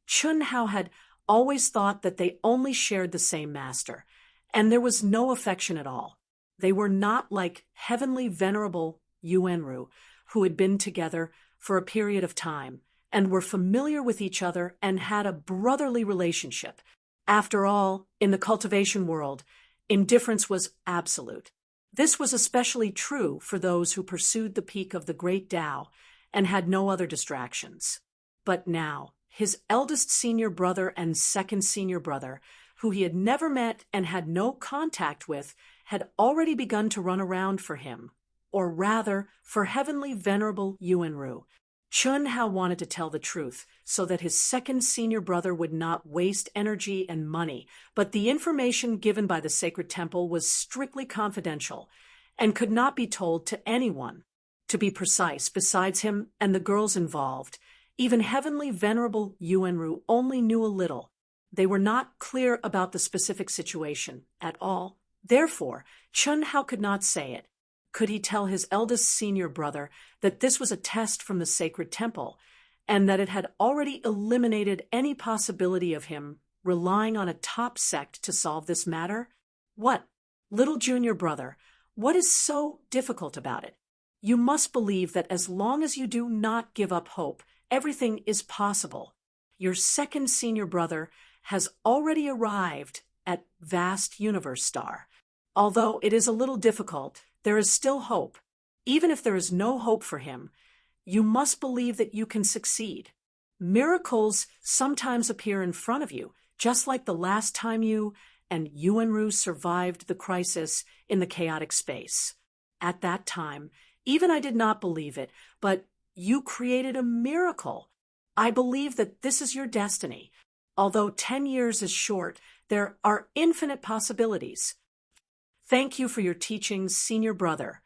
Chun Hao had always thought that they only shared the same master, and there was no affection at all. They were not like heavenly venerable Yuanru, who had been together for a period of time, and were familiar with each other and had a brotherly relationship. After all, in the cultivation world, indifference was absolute. This was especially true for those who pursued the peak of the Great Tao and had no other distractions. But now, his eldest senior brother and second senior brother, who he had never met and had no contact with, had already begun to run around for him, or rather, for heavenly venerable Yuanru. Chun Hao wanted to tell the truth so that his second senior brother would not waste energy and money, but the information given by the sacred temple was strictly confidential and could not be told to anyone. To be precise, besides him and the girls involved, even heavenly venerable Yuanru only knew a little. They were not clear about the specific situation at all. Therefore, Chun Hao could not say it. Could he tell his eldest senior brother that this was a test from the sacred temple, and that it had already eliminated any possibility of him relying on a top sect to solve this matter? What, little junior brother, what is so difficult about it? You must believe that as long as you do not give up hope, everything is possible. Your second senior brother has already arrived at Vast Universe Star. Although it is a little difficult, there is still hope. Even if there is no hope for him, You must believe that you can succeed. Miracles sometimes appear in front of you, just like the last time you and Yuanru survived the crisis in the chaotic space. At that time, even I did not believe it, but you created a miracle. I believe that this is your destiny. Although 10 years is short, there are infinite possibilities. Thank you for your teachings, senior brother.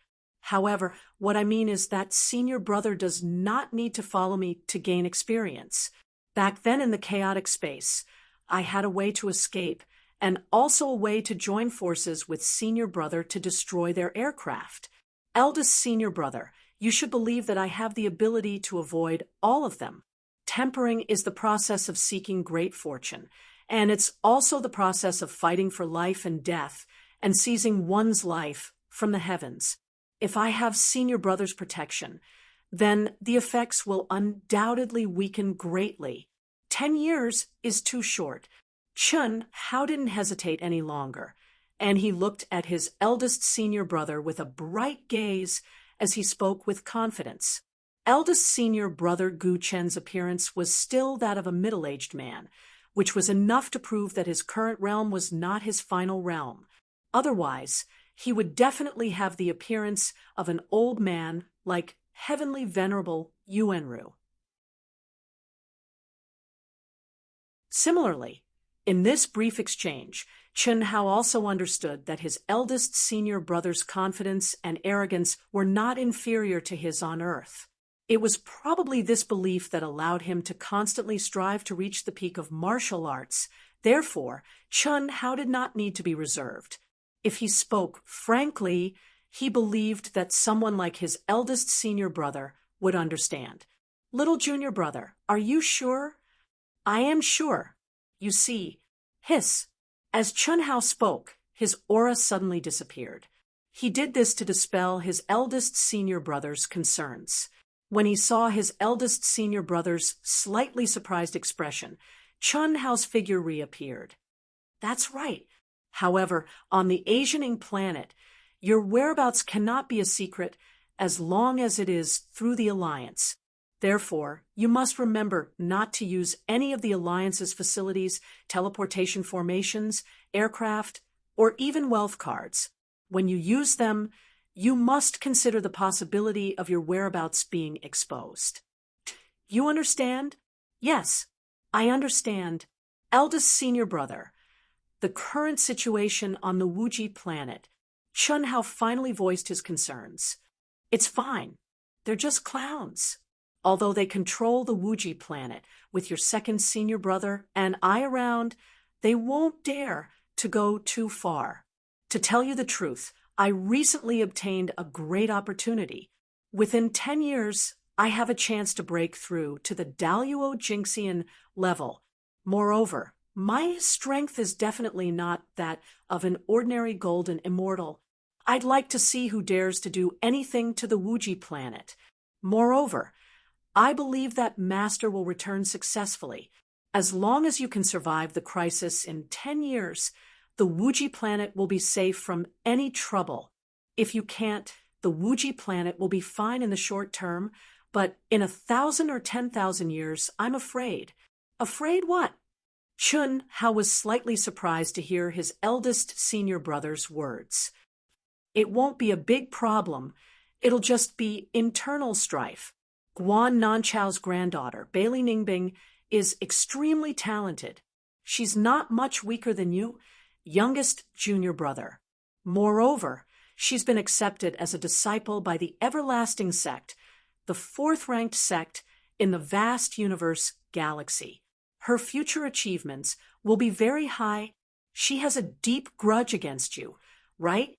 However, what I mean is that senior brother does not need to follow me to gain experience. Back then in the chaotic space, I had a way to escape and also a way to join forces with senior brother to destroy their aircraft. Eldest senior brother, you should believe that I have the ability to avoid all of them. Tempering is the process of seeking great fortune, and it's also the process of fighting for life and death and seizing one's life from the heavens. If I have senior brother's protection, then the effects will undoubtedly weaken greatly. 10 years is too short. Chun Hao didn't hesitate any longer, and he looked at his eldest senior brother with a bright gaze as he spoke with confidence. Eldest senior brother Gu Chen's appearance was still that of a middle-aged man, which was enough to prove that his current realm was not his final realm. Otherwise, he would definitely have the appearance of an old man like heavenly venerable Yuanru. Similarly, in this brief exchange, Chun Hao also understood that his eldest senior brother's confidence and arrogance were not inferior to his on earth. It was probably this belief that allowed him to constantly strive to reach the peak of martial arts. Therefore, Chun Hao did not need to be reserved. If he spoke frankly, he believed that someone like his eldest senior brother would understand. Little junior brother, are you sure? I am sure. You see, hiss. As Chun Hao spoke, his aura suddenly disappeared. He did this to dispel his eldest senior brother's concerns. When he saw his eldest senior brother's slightly surprised expression, Chun Hao's figure reappeared. That's right. However, on the Asianing planet, your whereabouts cannot be a secret as long as it is through the Alliance. Therefore, you must remember not to use any of the Alliance's facilities, teleportation formations, aircraft, or even wealth cards. When you use them, you must consider the possibility of your whereabouts being exposed. You understand? Yes, I understand. Eldest senior brother, the current situation on the Wuji planet. Chun Hao finally voiced his concerns. It's fine. They're just clowns. Although they control the Wuji planet, with your second senior brother and I around, they won't dare to go too far. To tell you the truth, I recently obtained a great opportunity. Within 10 years, I have a chance to break through to the Daluo Jinxian level. Moreover, my strength is definitely not that of an ordinary golden immortal. I'd like to see who dares to do anything to the Wuji planet. Moreover, I believe that Master will return successfully. As long as you can survive the crisis in 10 years, the Wuji planet will be safe from any trouble. If you can't, the Wuji planet will be fine in the short term, but in 1,000 or 10,000 years, I'm afraid. Afraid what? Chun Hao was slightly surprised to hear his eldest senior brother's words. It won't be a big problem. It'll just be internal strife. Guan Nanchao's granddaughter, Bailey Ningbing, is extremely talented. She's not much weaker than you, youngest junior brother. Moreover, she's been accepted as a disciple by the Everlasting Sect, the fourth-ranked sect in the vast universe galaxy. Her future achievements will be very high. She has a deep grudge against you, right?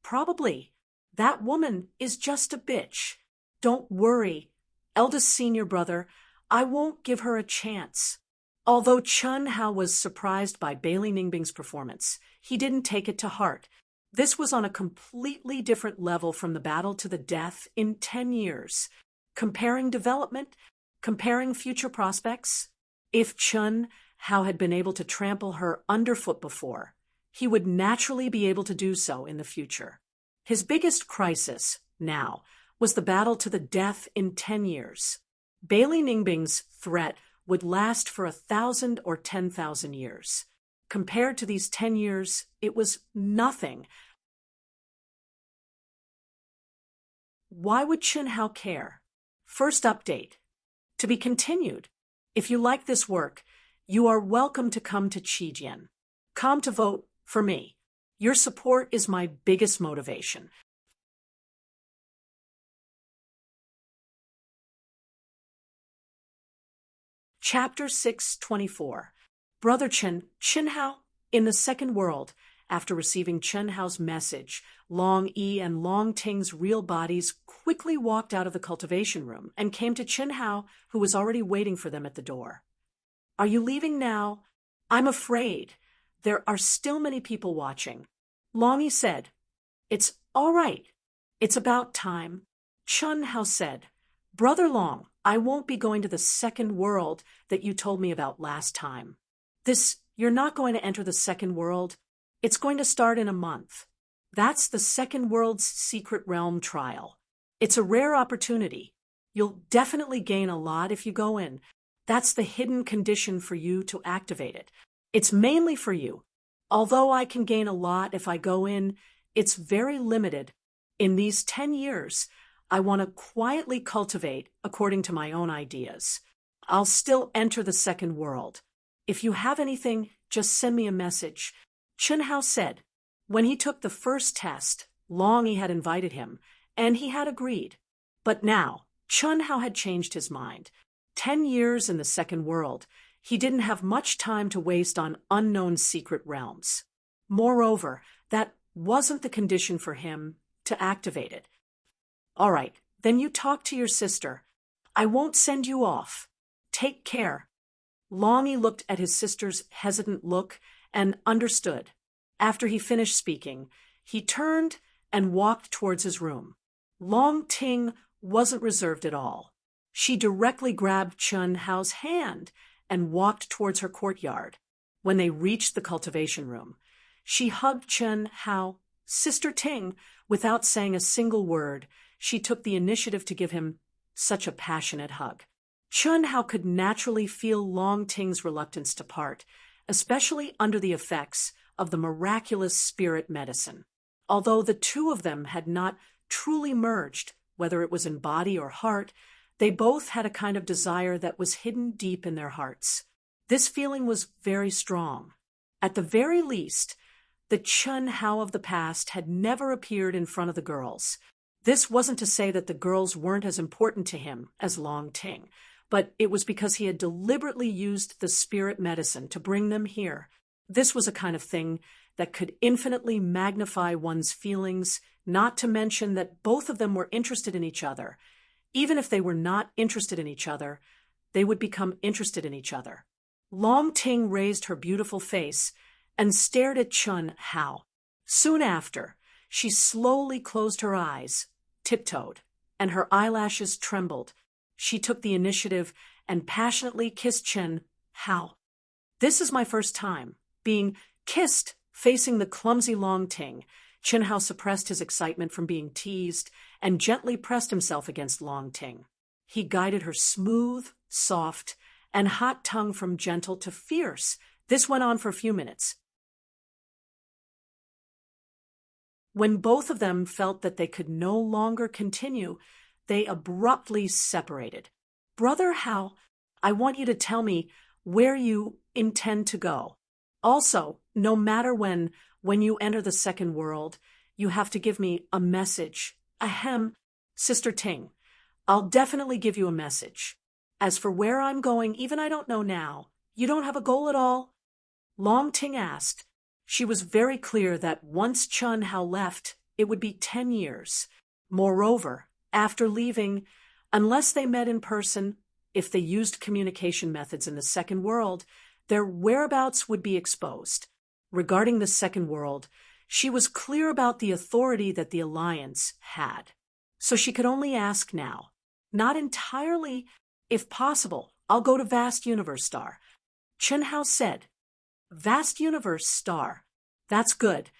Probably. That woman is just a bitch. Don't worry, eldest senior brother, I won't give her a chance. Although Chun Hao was surprised by Bailey Ningbing's performance, he didn't take it to heart. This was on a completely different level from the battle to the death in 10 years. Comparing development, comparing future prospects. If Chun Hao had been able to trample her underfoot before, he would naturally be able to do so in the future. His biggest crisis, now, was the battle to the death in 10 years. Bailey Ningbing's threat would last for 1,000 or 10,000 years. Compared to these 10 years, it was nothing. Why would Chen Hao care? First update. To be continued. If you like this work, you are welcome to come to Qijian. Come to vote for me. Your support is my biggest motivation. Chapter 624. Brother Chen Hao, in the second world, after receiving Chen Hao's message, Long Yi and Long Ting's real bodies quickly walked out of the cultivation room and came to Chen Hao, who was already waiting for them at the door. Are you leaving now? I'm afraid. There are still many people watching. Long Yi said. It's all right. It's about time. Chen Hao said. Brother Long, I won't be going to the second world that you told me about last time. You're not going to enter the second world. It's going to start in a month. That's the second world's secret realm trial. It's a rare opportunity. You'll definitely gain a lot if you go in. That's the hidden condition for you to activate it. It's mainly for you. Although I can gain a lot if I go in, it's very limited. In these 10 years, I want to quietly cultivate according to my own ideas. I'll still enter the second world. If you have anything, just send me a message. Chen Hao said. When he took the first test, Long Yi had invited him, and he had agreed. But now, Chen Hao had changed his mind. 10 years in the second world, he didn't have much time to waste on unknown secret realms. Moreover, that wasn't the condition for him to activate it. All right, then you talk to your sister. I won't send you off. Take care. Long Yi looked at his sister's hesitant look and understood. After he finished speaking, he turned and walked towards his room. Long Ting wasn't reserved at all. She directly grabbed Chen Hao's hand and walked towards her courtyard. When they reached the cultivation room, she hugged Chen Hao. Sister Ting, without saying a single word, she took the initiative to give him such a passionate hug. Chen Hao could naturally feel Long Ting's reluctance to part, especially under the effects of the miraculous spirit medicine. Although the two of them had not truly merged, whether it was in body or heart, they both had a kind of desire that was hidden deep in their hearts. This feeling was very strong. At the very least, the Chen Hao of the past had never appeared in front of the girls. This wasn't to say that the girls weren't as important to him as Long Ting, but it was because he had deliberately used the spirit medicine to bring them here. This was a kind of thing that could infinitely magnify one's feelings, not to mention that both of them were interested in each other. Even if they were not interested in each other, they would become interested in each other. Long Ting raised her beautiful face and stared at Chen Hao. Soon after, she slowly closed her eyes, tiptoed, and her eyelashes trembled. She took the initiative and passionately kissed Chen Hao. This is my first time being kissed facing the clumsy Long Ting. Chen Hao suppressed his excitement from being teased and gently pressed himself against Long Ting. He guided her smooth, soft, and hot tongue from gentle to fierce. This went on for a few minutes. When both of them felt that they could no longer continue, they abruptly separated. Brother Hao, I want you to tell me where you intend to go. Also, no matter when you enter the second world, you have to give me a message. Ahem, Sister Ting, I'll definitely give you a message. As for where I'm going, even I don't know now. You don't have a goal at all? Long Ting asked. She was very clear that once Chen Hao left, it would be 10 years. Moreover, after leaving, unless they met in person, if they used communication methods in the second world, their whereabouts would be exposed. Regarding the second world, she was clear about the authority that the Alliance had. So she could only ask now. Not entirely. If possible, I'll go to Vast Universe Star. Chen Hao said. Vast Universe Star. That's good.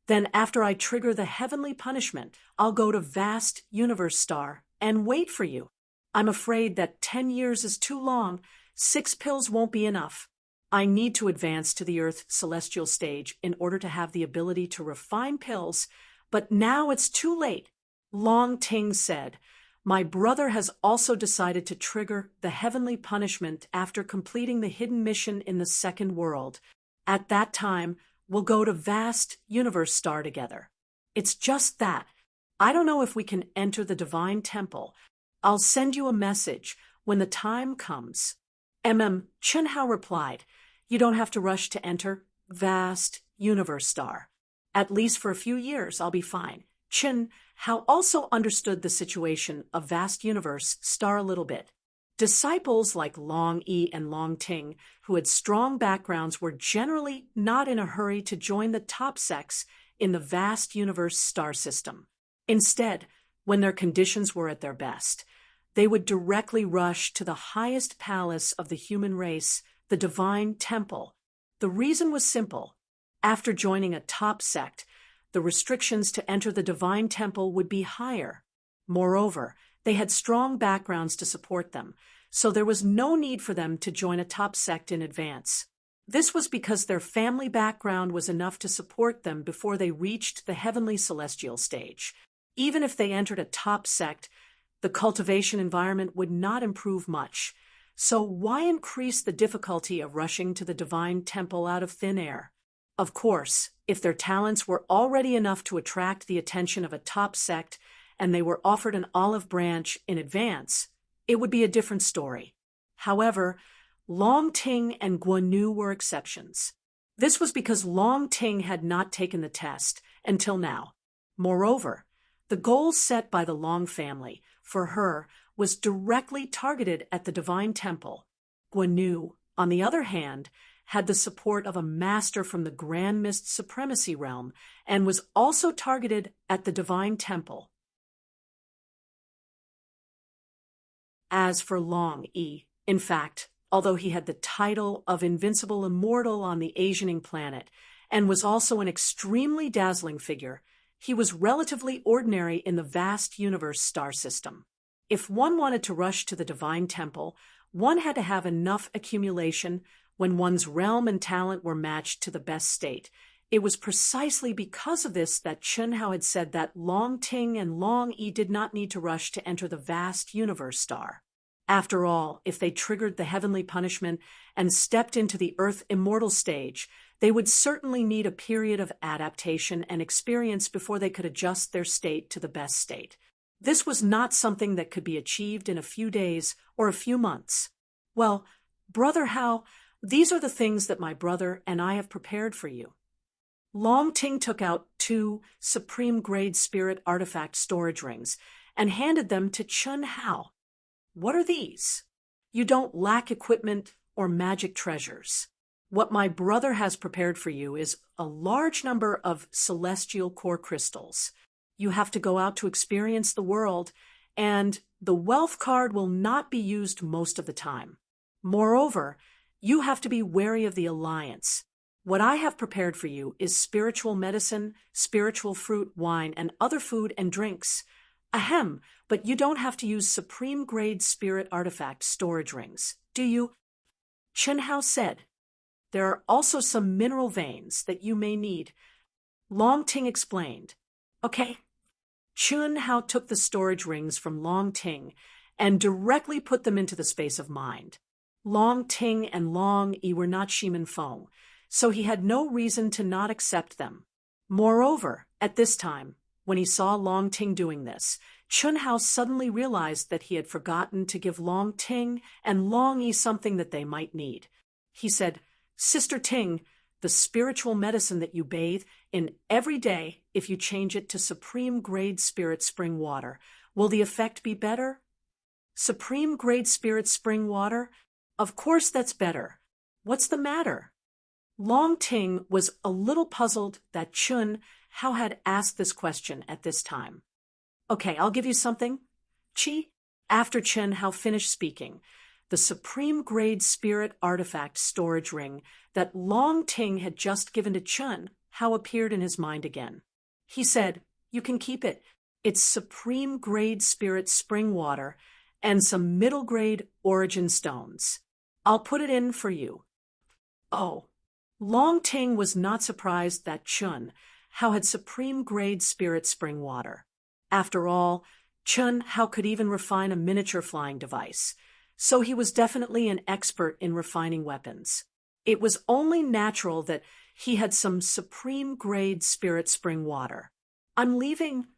Then after I trigger the heavenly punishment, I'll go to vast universe star and wait for you. I'm afraid that 10 years is too long. 6 pills won't be enough. I need to advance to the Earth celestial stage in order to have the ability to refine pills, but now it's too late. Long Ting said, my brother has also decided to trigger the heavenly punishment after completing the hidden mission in the second world. At that time, we'll go to vast universe star together. It's just that. I don't know if we can enter the divine temple. I'll send you a message when the time comes. Chen Hao replied, you don't have to rush to enter vast universe star. At least for a few years, I'll be fine. Chen Hao also understood the situation of vast universe star a little bit. Disciples like Long Yi and Long Ting, who had strong backgrounds, were generally not in a hurry to join the top sects in the vast universe star system. Instead, when their conditions were at their best, they would directly rush to the highest palace of the human race, the divine temple. The reason was simple. After joining a top sect, the restrictions to enter the divine temple would be higher. Moreover, they had strong backgrounds to support them, so there was no need for them to join a top sect in advance. This was because their family background was enough to support them before they reached the heavenly celestial stage. Even if they entered a top sect, the cultivation environment would not improve much. So why increase the difficulty of rushing to the divine temple out of thin air? Of course, if their talents were already enough to attract the attention of a top sect and they were offered an olive branch in advance, it would be a different story. However, Long Ting and Guan Yu were exceptions. This was because Long Ting had not taken the test until now. Moreover, the goal set by the Long family for her was directly targeted at the divine temple. Guan Yu, on the other hand, had the support of a master from the Grand Mist Supremacy realm and was also targeted at the divine temple. As for Long Yi, in fact, although he had the title of Invincible Immortal on the Asianing planet and was also an extremely dazzling figure, he was relatively ordinary in the vast universe star system. If one wanted to rush to the divine temple, one had to have enough accumulation when one's realm and talent were matched to the best state. It was precisely because of this that Chen Hao had said that Long Ting and Long Yi did not need to rush to enter the vast universe star. After all, if they triggered the heavenly punishment and stepped into the Earth immortal stage, they would certainly need a period of adaptation and experience before they could adjust their state to the best state. This was not something that could be achieved in a few days or a few months. Well, Brother Hao, these are the things that my brother and I have prepared for you. Long Ting took out 2 supreme-grade spirit artifact storage rings and handed them to Chen Hao. What are these? You don't lack equipment or magic treasures. What my brother has prepared for you is a large number of celestial core crystals. You have to go out to experience the world, and the wealth card will not be used most of the time. Moreover, you have to be wary of the alliance. What I have prepared for you is spiritual medicine, spiritual fruit, wine, and other food and drinks. Ahem, but you don't have to use supreme-grade spirit artifact storage rings, do you? Chen Hao said. There are also some mineral veins that you may need. Long Ting explained. Okay. Chen Hao took the storage rings from Long Ting and directly put them into the space of mind. Long Ting and Long Yi were not Shimen Feng, so he had no reason to not accept them. Moreover, at this time, when he saw Long Ting doing this, Chen Hao suddenly realized that he had forgotten to give Long Ting and Long Yi something that they might need. He said, Sister Ting, the spiritual medicine that you bathe in every day, if you change it to supreme-grade spirit spring water, will the effect be better? Supreme-grade spirit spring water? Of course that's better. What's the matter? Long Ting was a little puzzled that Chen Hao had asked this question at this time. Okay, I'll give you something. Chi? After Chen Hao finished speaking, the supreme-grade spirit artifact storage ring that Long Ting had just given to Chen Hao appeared in his mind again. He said, "You can keep it. It's supreme grade spirit spring water and some middle grade origin stones. I'll put it in for you." Oh. Long Ting was not surprised that Chun Hao had supreme grade spirit spring water. After all, Chun Hao could even refine a miniature flying device, so he was definitely an expert in refining weapons. It was only natural that he had some supreme grade spirit spring water. "I'm leaving."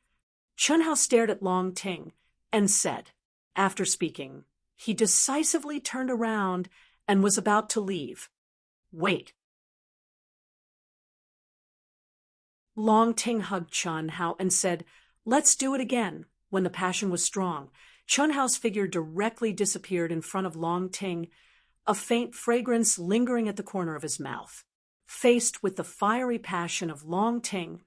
Chun Hao stared at Long Ting and said, after speaking, he decisively turned around and was about to leave. "Wait." Long Ting hugged Chun Hao and said, "Let's do it again." When the passion was strong, Chun Hao's figure directly disappeared in front of Long Ting, a faint fragrance lingering at the corner of his mouth. Faced with the fiery passion of Long Ting,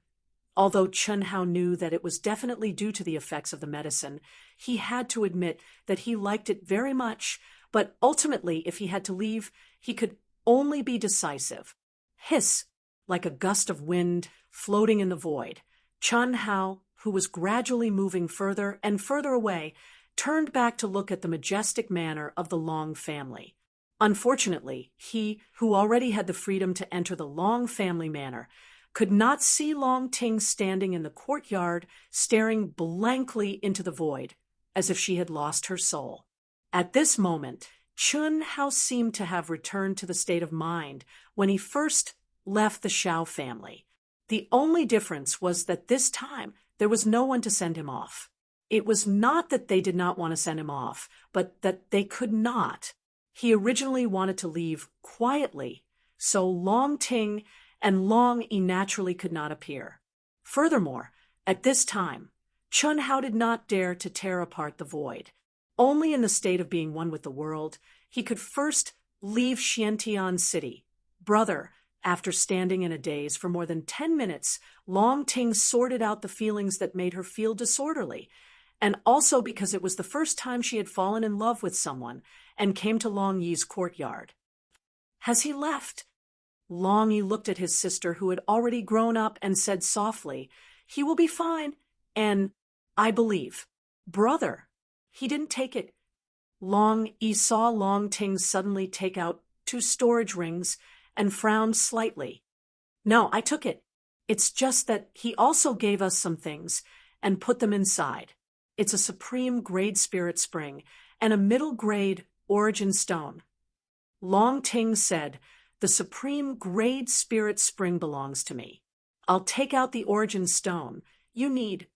although Chun Hao knew that it was definitely due to the effects of the medicine, he had to admit that he liked it very much, but ultimately, if he had to leave, he could only be decisive. Hiss! Like a gust of wind floating in the void, Chun Hao, who was gradually moving further and further away, turned back to look at the majestic manner of the Long family. Unfortunately, he, who already had the freedom to enter the Long family manor, could not see Long Ting standing in the courtyard, staring blankly into the void, as if she had lost her soul. At this moment, Chun Hao seemed to have returned to the state of mind when he first left the Shao family. The only difference was that this time there was no one to send him off. It was not that they did not want to send him off, but that they could not. He originally wanted to leave quietly, so Long Ting and Long Yi naturally could not appear. Furthermore, at this time, Chun Hao did not dare to tear apart the void. Only in the state of being one with the world, he could first leave Xiantian City. Brother, after standing in a daze for more than 10 minutes, Long Ting sorted out the feelings that made her feel disorderly, and also because it was the first time she had fallen in love with someone and came to Long Yi's courtyard. "Has he left?" Long Yi looked at his sister, who had already grown up, and said softly, "He will be fine, and I believe." "Brother." "He didn't take it." Long Yi saw Long Ting suddenly take out 2 storage rings and frowned slightly. "No, I took it. It's just that he also gave us some things and put them inside. It's a supreme grade spirit spring and a middle grade origin stone." Long Ting said, "The supreme grade spirit spring belongs to me. I'll take out the origin stone. You need..."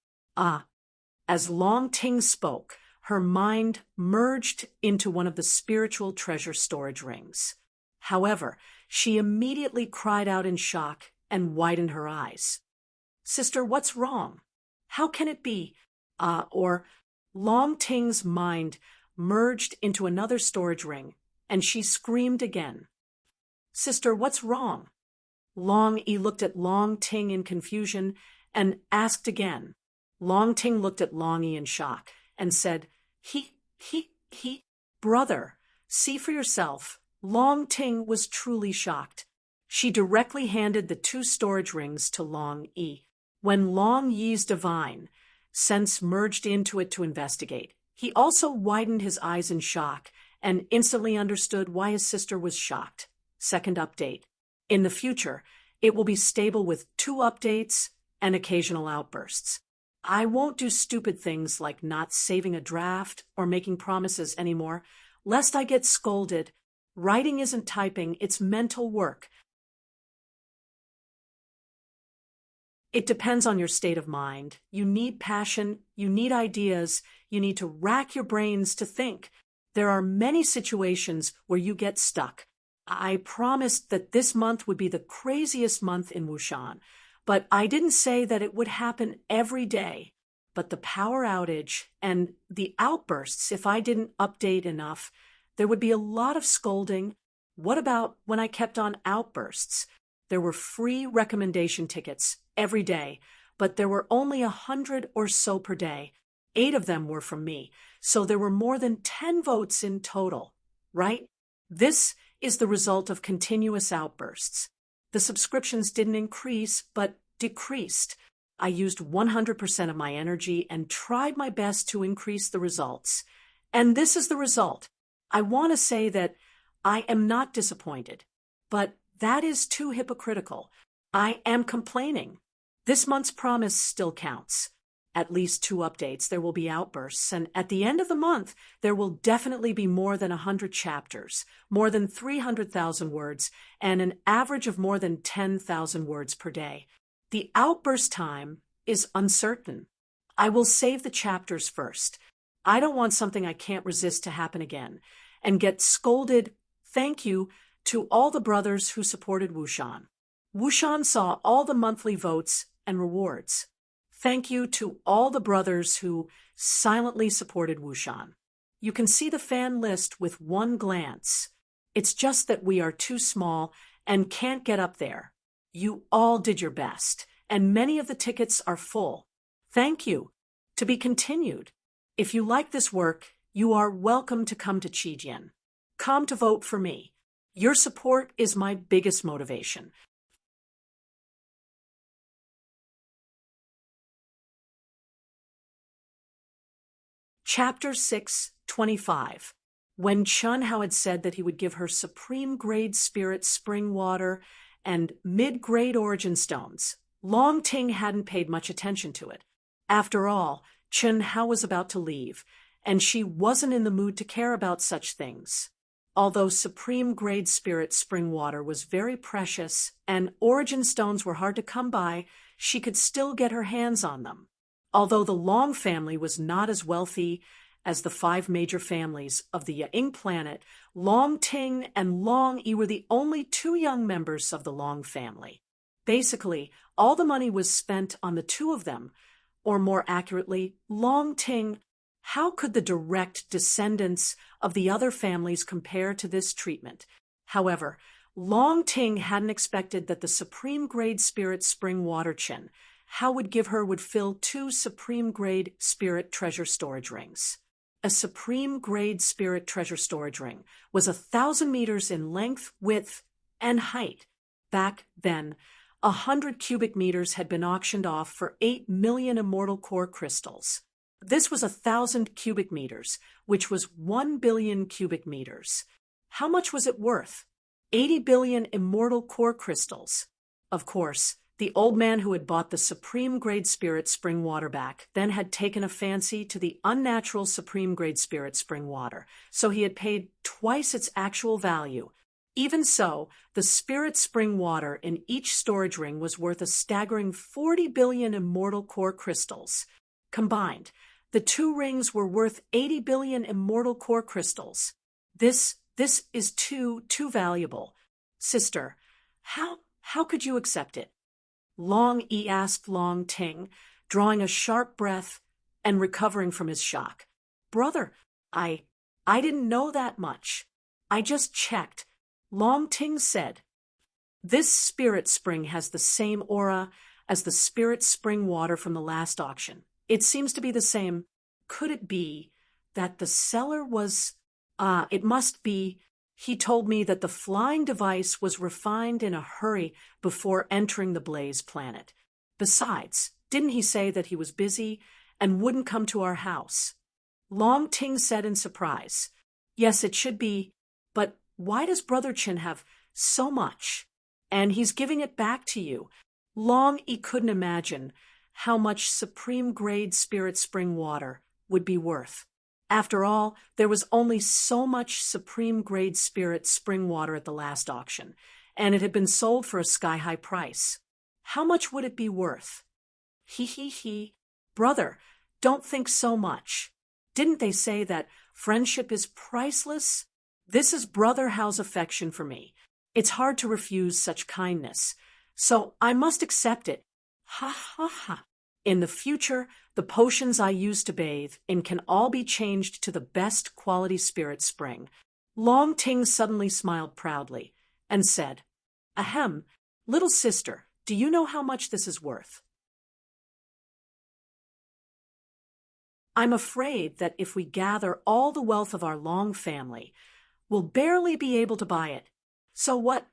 As Long Ting spoke, her mind merged into one of the spiritual treasure storage rings. However, she immediately cried out in shock and widened her eyes. "Sister, what's wrong? How can it be?" Long Ting's mind merged into another storage ring, and she screamed again. "Sister, what's wrong?" Long Yi looked at Long Ting in confusion and asked again. Long Ting looked at Long Yi in shock and said, Brother, see for yourself." Long Ting was truly shocked. She directly handed the 2 storage rings to Long Yi. When Long Yi's divine sense merged into it to investigate, he also widened his eyes in shock and instantly understood why his sister was shocked. Second update. In the future, it will be stable with 2 updates and occasional outbursts. I won't do stupid things like not saving a draft or making promises anymore, lest I get scolded. Writing isn't typing, it's mental work. It depends on your state of mind. You need passion, you need ideas, you need to rack your brains to think. There are many situations where you get stuck. I promised that this month would be the craziest month in Wushan, but I didn't say that it would happen every day. But the power outage and the outbursts, if I didn't update enough, there would be a lot of scolding. What about when I kept on outbursts? There were free recommendation tickets every day, but there were only 100 or so per day. 8 of them were from me, so there were more than 10 votes in total, right? This is the result of continuous outbursts. The subscriptions didn't increase, but decreased. I used 100% of my energy and tried my best to increase the results. And this is the result. I want to say that I am not disappointed, but that is too hypocritical. I am complaining. This month's promise still counts. At least 2 updates, there will be outbursts, and at the end of the month, there will definitely be more than 100 chapters, more than 300,000 words, and an average of more than 10,000 words per day. The outburst time is uncertain. I will save the chapters first. I don't want something I can't resist to happen again, and get scolded. Thank you to all the brothers who supported Wushan. Wushan saw all the monthly votes and rewards. Thank you to all the brothers who silently supported Wushan. You can see the fan list with one glance. It's just that we are too small and can't get up there. You all did your best, and many of the tickets are full. Thank you. To be continued. If you like this work, you are welcome to come to Chijian. Come to vote for me. Your support is my biggest motivation. Chapter 6:25. When Chun Hao had said that he would give her supreme grade spirit spring water and mid-grade origin stones, Long Ting hadn't paid much attention to it. After all, Chun Hao was about to leave, and she wasn't in the mood to care about such things. Although supreme grade spirit spring water was very precious and origin stones were hard to come by, she could still get her hands on them. Although the Long family was not as wealthy as the 5 major families of the Ying planet, Long Ting and Long Yi were the only 2 young members of the Long family. Basically, all the money was spent on the 2 of them, or more accurately, Long Ting. How could the direct descendants of the other families compare to this treatment? However, Long Ting hadn't expected that the supreme grade spirit spring water Chin Hao would give her would fill 2 supreme grade spirit treasure storage rings. A supreme grade spirit treasure storage ring was 1,000 meters in length, width, and height. Back then, 100 cubic meters had been auctioned off for 8 million immortal core crystals. This was 1,000 cubic meters, which was 1 billion cubic meters. How much was it worth? 80 billion immortal core crystals. Of course, the old man who had bought the supreme grade spirit spring water back then had taken a fancy to the unnatural supreme grade spirit spring water, so he had paid twice its actual value. Even so, the spirit spring water in each storage ring was worth a staggering 40 billion immortal core crystals. Combined, the 2 rings were worth 80 billion immortal core crystals. This is too valuable. Sister, how could you accept it? Long Yi asked Long Ting, drawing a sharp breath and recovering from his shock. Brother, I didn't know that much. I just checked. Long Ting said, this spirit spring has the same aura as the spirit spring water from the last auction. It seems to be the same. Could it be that the seller was, it must be. He told me that the flying device was refined in a hurry before entering the Blaze planet. Besides, didn't he say that he was busy and wouldn't come to our house? Long Ting said in surprise, yes, it should be, but why does Brother Chin have so much? And he's giving it back to you. Long Yi couldn't imagine how much supreme grade spirit spring water would be worth. After all, there was only so much supreme grade spirit spring water at the last auction, and it had been sold for a sky-high price. How much would it be worth? He. Brother, don't think so much. Didn't they say that friendship is priceless? This is Brother Hao's affection for me. It's hard to refuse such kindness, so I must accept it. Ha. In the future, the potions I use to bathe in can all be changed to the best quality spirit spring. Long Ting suddenly smiled proudly and said, ahem, little sister, do you know how much this is worth? I'm afraid that if we gather all the wealth of our Long family, we'll barely be able to buy it. So what?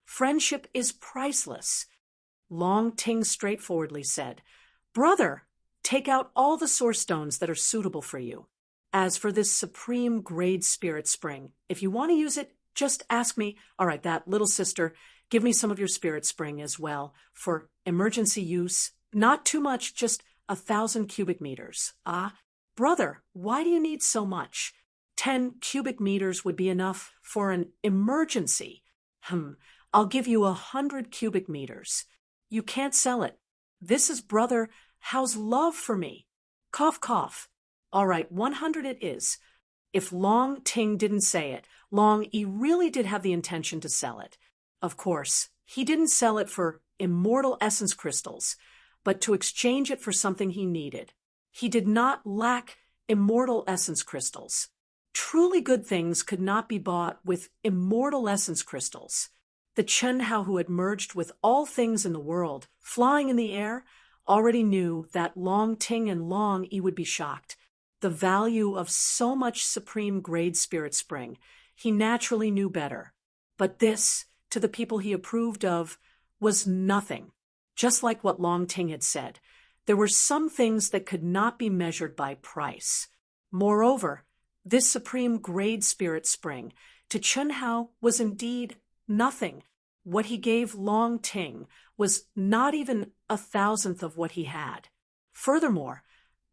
Friendship is priceless. Long Ting straightforwardly said, "Brother, take out all the source stones that are suitable for you. As for this supreme grade spirit spring, if you want to use it, just ask me. All right, that little sister, give me some of your spirit spring as well for emergency use. Not too much, just 1,000 cubic meters. Ah, brother, why do you need so much? 10 cubic meters would be enough for an emergency. I'll give you 100 cubic meters. You can't sell it. This is brother How's love for me. Cough, cough. All right, 100 it is. If Long Ting didn't say it, Long E really did have the intention to sell it. Of course, he didn't sell it for immortal essence crystals, but to exchange it for something he needed. He did not lack immortal essence crystals. Truly good things could not be bought with immortal essence crystals. The Chen Hao who had merged with all things in the world, flying in the air, already knew that Long Ting and Long E would be shocked. The value of so much supreme grade spirit spring, he naturally knew better. But this, to the people he approved of, was nothing. Just like what Long Ting had said, there were some things that could not be measured by price. Moreover, this supreme grade spirit spring to Chen Hao was indeed nothing. What he gave Long Ting was not even 1,000th of what he had. Furthermore,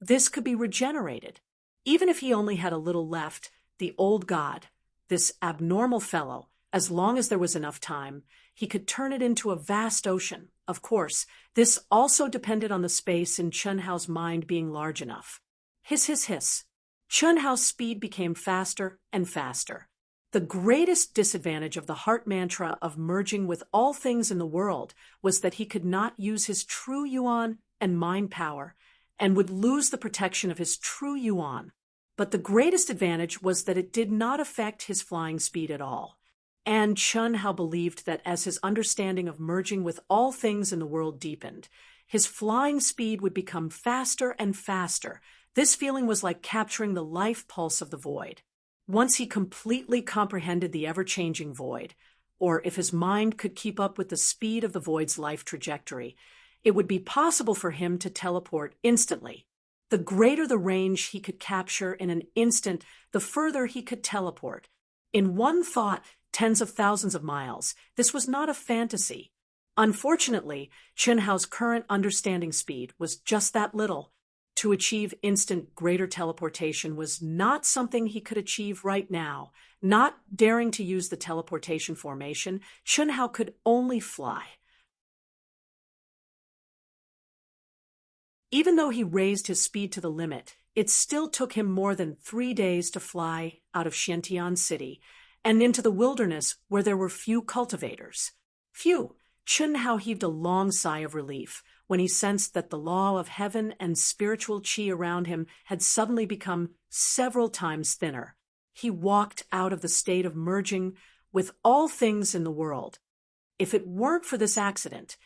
this could be regenerated. Even if he only had a little left, the old god, this abnormal fellow, as long as there was enough time, he could turn it into a vast ocean. Of course, this also depended on the space in Chen Hao's mind being large enough. Hiss, hiss, hiss. Chen Hao's speed became faster and faster. The greatest disadvantage of the heart mantra of merging with all things in the world was that he could not use his true yuan and mind power, and would lose the protection of his true yuan. But the greatest advantage was that it did not affect his flying speed at all. And Chen Hao believed that as his understanding of merging with all things in the world deepened, his flying speed would become faster and faster. This feeling was like capturing the life pulse of the void. Once he completely comprehended the ever-changing void, or if his mind could keep up with the speed of the void's life trajectory, it would be possible for him to teleport instantly. The greater the range he could capture in an instant, the further he could teleport. In one thought, tens of thousands of miles. This was not a fantasy. Unfortunately, Chen Hao's current understanding speed was just that little. To achieve instant greater teleportation was not something he could achieve right now. Not daring to use the teleportation formation, Chen Hao could only fly. Even though he raised his speed to the limit, it still took him more than 3 days to fly out of Xiantian City and into the wilderness where there were few cultivators. Phew! Chen Hao heaved a long sigh of relief when he sensed that the law of heaven and spiritual qi around him had suddenly become several times thinner. He walked out of the state of merging with all things in the world. If it weren't for this accident,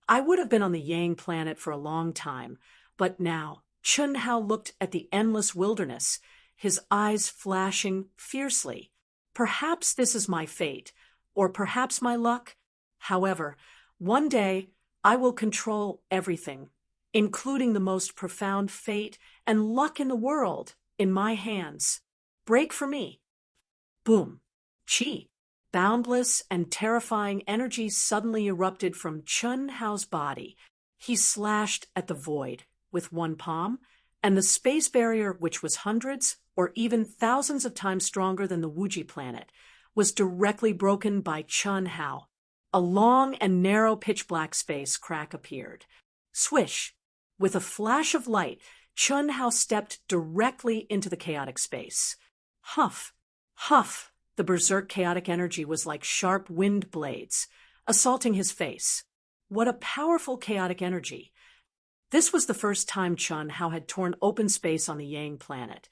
I would have been on the Yang planet for a long time. But now, Chen Hao looked at the endless wilderness, his eyes flashing fiercely. Perhaps this is my fate, or perhaps my luck. However, one day I will control everything, including the most profound fate and luck in the world, in my hands. Break for me. Boom. Qi. Boundless and terrifying energy suddenly erupted from Chen Hao's body. He slashed at the void with one palm, and the space barrier, which was hundreds or even thousands of times stronger than the Wuji planet, was directly broken by Chen Hao. A long and narrow pitch-black space crack appeared. Swish! With a flash of light, Chen Hao stepped directly into the chaotic space. Huff! Huff! The berserk chaotic energy was like sharp wind blades, assaulting his face. What a powerful chaotic energy! This was the first time Chen Hao had torn open space on the Yang planet,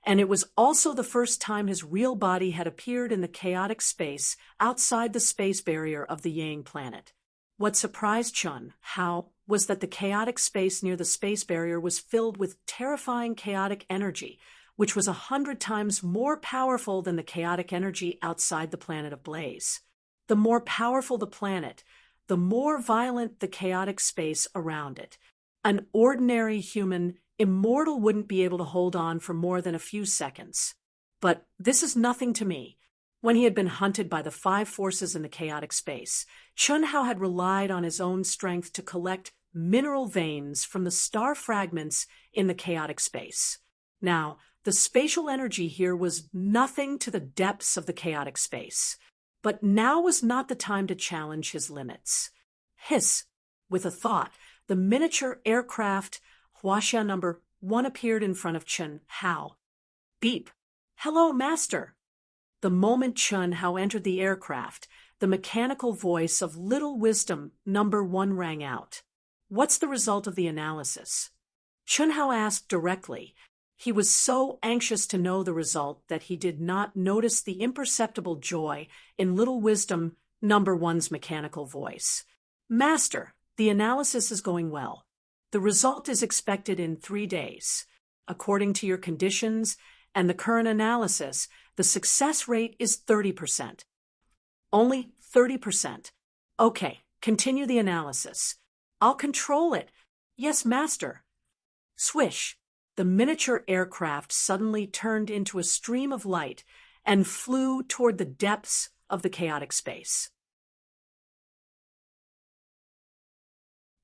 and it was also the first time his real body had appeared in the chaotic space outside the space barrier of the Yang planet. What surprised Chen Hao was that the chaotic space near the space barrier was filled with terrifying chaotic energy, which was 100 times more powerful than the chaotic energy outside the planet of Blaze. The more powerful the planet, the more violent the chaotic space around it. An ordinary human, immortal, wouldn't be able to hold on for more than a few seconds. But this is nothing to me. When he had been hunted by the five forces in the chaotic space, Chun Hao had relied on his own strength to collect mineral veins from the star fragments in the chaotic space. Now, the spatial energy here was nothing to the depths of the chaotic space. But now was not the time to challenge his limits. Hiss! With a thought, the miniature aircraft Huaxia number 1 appeared in front of Chun Hao. Beep! Hello, Master! The moment Chun Hao entered the aircraft, the mechanical voice of Little Wisdom number 1 rang out. What's the result of the analysis? Chun Hao asked directly. He was so anxious to know the result that he did not notice the imperceptible joy in Little Wisdom number 1's mechanical voice. Master, the analysis is going well. The result is expected in 3 days. According to your conditions and the current analysis, the success rate is 30%. Only 30%. Okay, continue the analysis. I'll control it. Yes, Master. Swish! The miniature aircraft suddenly turned into a stream of light and flew toward the depths of the chaotic space.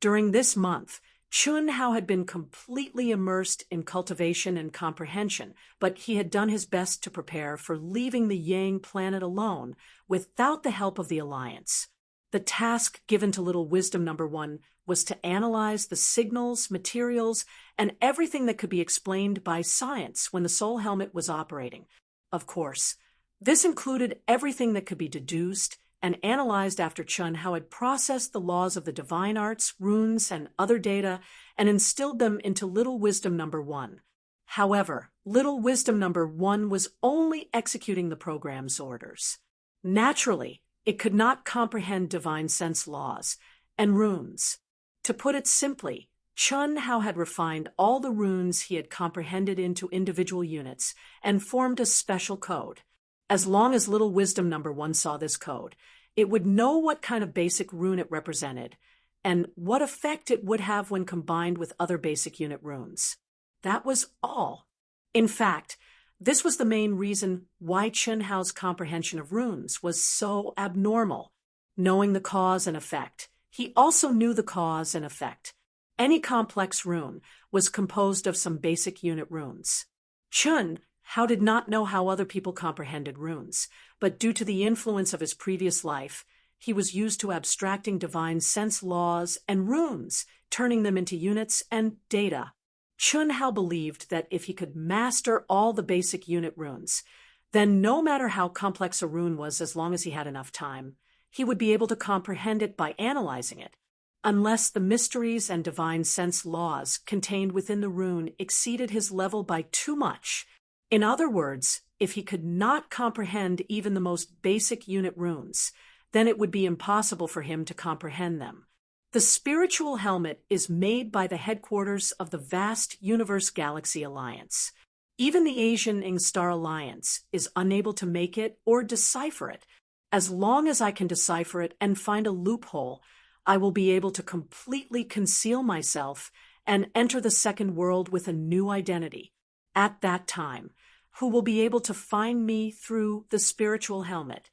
During this month, Chun Hao had been completely immersed in cultivation and comprehension, but he had done his best to prepare for leaving the Yang planet alone without the help of the Alliance. The task given to Little Wisdom number 1 was to analyze the signals, materials, and everything that could be explained by science when the Soul Helmet was operating. Of course, this included everything that could be deduced and analyzed after Chun Hao had processed the laws of the divine arts, runes, and other data and instilled them into Little Wisdom number 1. However, Little Wisdom number 1 was only executing the program's orders. Naturally, it could not comprehend divine sense laws and runes. To put it simply, Chun Hao had refined all the runes he had comprehended into individual units and formed a special code. As long as Little Wisdom number 1 saw this code, it would know what kind of basic rune it represented and what effect it would have when combined with other basic unit runes. That was all. In fact, this was the main reason why Chun Hao's comprehension of runes was so abnormal. Knowing the cause and effect, he also knew the cause and effect. Any complex rune was composed of some basic unit runes. Chun Hao did not know how other people comprehended runes, but due to the influence of his previous life, he was used to abstracting divine sense laws and runes, turning them into units and data. Chun Hao believed that if he could master all the basic unit runes, then no matter how complex a rune was, as long as he had enough time, he would be able to comprehend it by analyzing it, unless the mysteries and divine sense laws contained within the rune exceeded his level by too much. In other words, if he could not comprehend even the most basic unit runes, then it would be impossible for him to comprehend them. The spiritual helmet is made by the headquarters of the vast Universe Galaxy Alliance. Even the Asian Ingstar Alliance is unable to make it or decipher it. As long as I can decipher it and find a loophole, I will be able to completely conceal myself and enter the second world with a new identity. At that time, who will be able to find me through the spiritual helmet.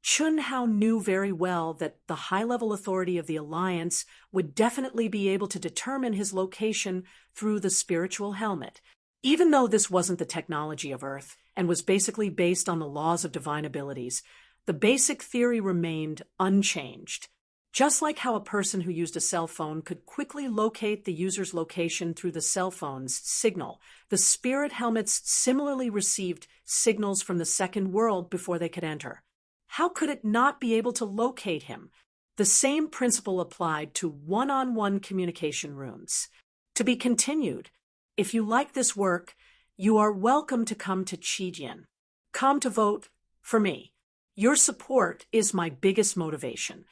Chun Hao knew very well that the high-level authority of the Alliance would definitely be able to determine his location through the spiritual helmet. Even though this wasn't the technology of Earth and was basically based on the laws of divine abilities, the basic theory remained unchanged. Just like how a person who used a cell phone could quickly locate the user's location through the cell phone's signal, the spirit helmets similarly received signals from the second world before they could enter. How could it not be able to locate him? The same principle applied to one-on-one communication runes. To be continued. If you like this work, you are welcome to come to Qijian. Come to vote for me. Your support is my biggest motivation.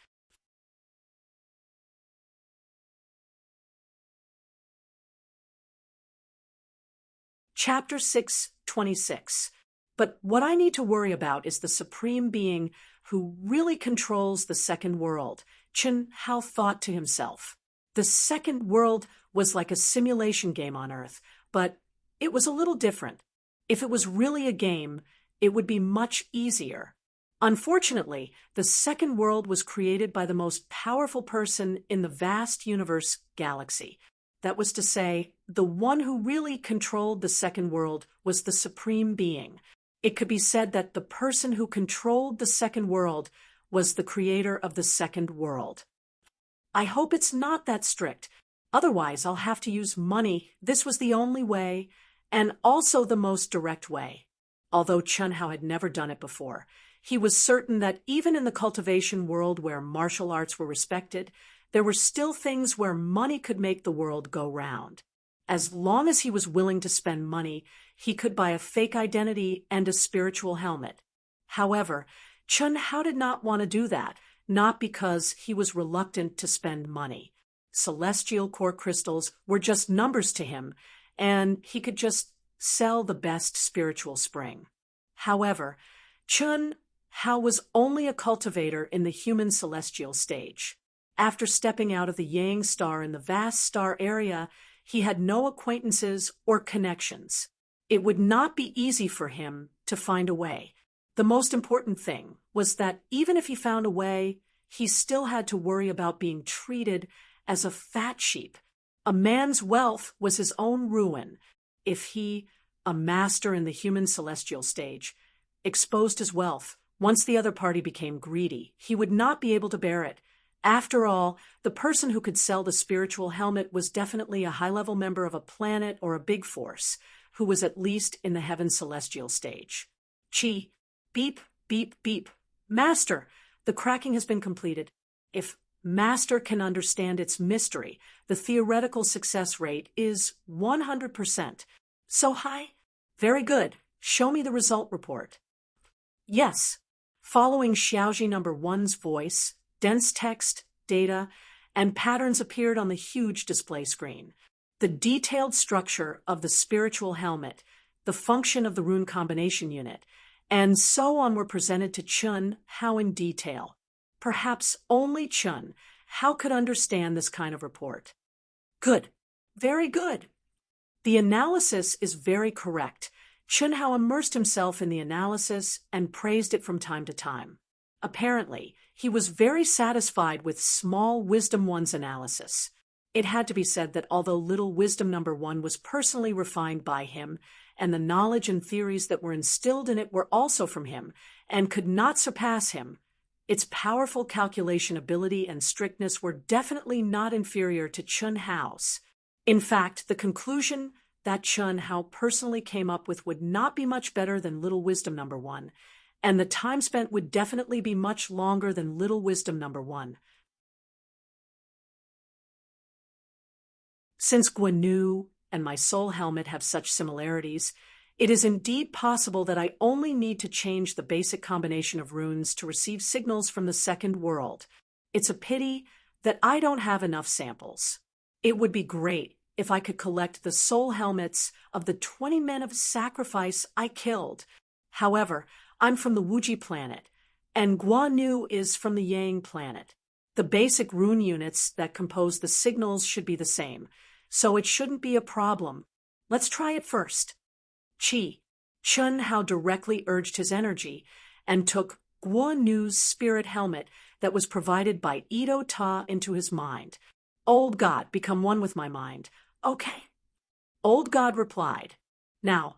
Chapter 626. But what I need to worry about is the supreme being who really controls the second world. Chen Hao thought to himself. The second world was like a simulation game on Earth, but it was a little different. If it was really a game, it would be much easier. Unfortunately, the second world was created by the most powerful person in the vast universe galaxy. That was to say, the one who really controlled the second world was the supreme being. It could be said that the person who controlled the second world was the creator of the second world. I hope it's not that strict. Otherwise, I'll have to use money. This was the only way, and also the most direct way. Although Chen Hao had never done it before, he was certain that even in the cultivation world where martial arts were respected, there were still things where money could make the world go round. As long as he was willing to spend money, he could buy a fake identity and a spiritual helmet. However, Chen Hao did not want to do that, not because he was reluctant to spend money. Celestial core crystals were just numbers to him, and he could just sell the best spiritual spring. However, Chen Hao was only a cultivator in the human celestial stage. After stepping out of the Yang star in the vast star area, he had no acquaintances or connections. It would not be easy for him to find a way. The most important thing was that even if he found a way, he still had to worry about being treated as a fat sheep. A man's wealth was his own ruin. If he, a master in the human celestial stage, exposed his wealth, once the other party became greedy, he would not be able to bear it. After all, the person who could sell the spiritual helmet was definitely a high-level member of a planet or a big force, who was at least in the heaven celestial stage. Chi, beep, beep, beep. Master, the cracking has been completed. If Master can understand its mystery, the theoretical success rate is 100%. So high? Very good. Show me the result report. Yes. Following Xiaoji number 1's voice, dense text, data, and patterns appeared on the huge display screen. The detailed structure of the spiritual helmet, the function of the rune combination unit, and so on were presented to Chen Hao in detail. Perhaps only Chen Hao could understand this kind of report. Good. Very good. The analysis is very correct. Chen Hao immersed himself in the analysis and praised it from time to time. Apparently, he was very satisfied with Small Wisdom 1's analysis. It had to be said that although Little Wisdom number 1 was personally refined by him, and the knowledge and theories that were instilled in it were also from him, and could not surpass him, its powerful calculation ability and strictness were definitely not inferior to Chen Hao's. In fact, the conclusion that Chen Hao personally came up with would not be much better than Little Wisdom number 1, and the time spent would definitely be much longer than Little Wisdom number 1. Since Guan Yu and my soul helmet have such similarities, it is indeed possible that I only need to change the basic combination of runes to receive signals from the second world. It's a pity that I don't have enough samples. It would be great if I could collect the soul helmets of the 20 men of sacrifice I killed. However, I'm from the Wuji planet, and Guan Yu is from the Yang planet. The basic rune units that compose the signals should be the same, so it shouldn't be a problem. Let's try it first. Chi. Chen Hao directly urged his energy and took Guan Yu's spirit helmet that was provided by Ito Ta into his mind. Old God, become one with my mind. Okay. Old God replied. Now,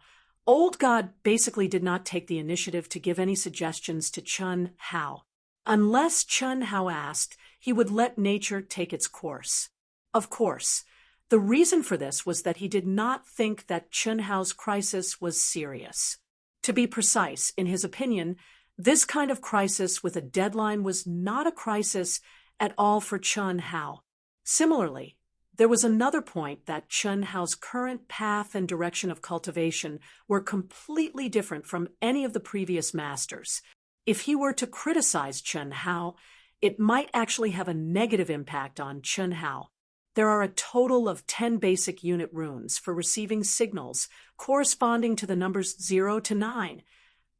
Old God basically did not take the initiative to give any suggestions to Chen Hao. Unless Chen Hao asked, he would let nature take its course. Of course, the reason for this was that he did not think that Chen Hao's crisis was serious. To be precise, in his opinion, this kind of crisis with a deadline was not a crisis at all for Chen Hao. Similarly, there was another point that Chen Hao's current path and direction of cultivation were completely different from any of the previous masters. If he were to criticize Chen Hao, it might actually have a negative impact on Chen Hao. There are a total of 10 basic unit runes for receiving signals corresponding to the numbers 0 to 9.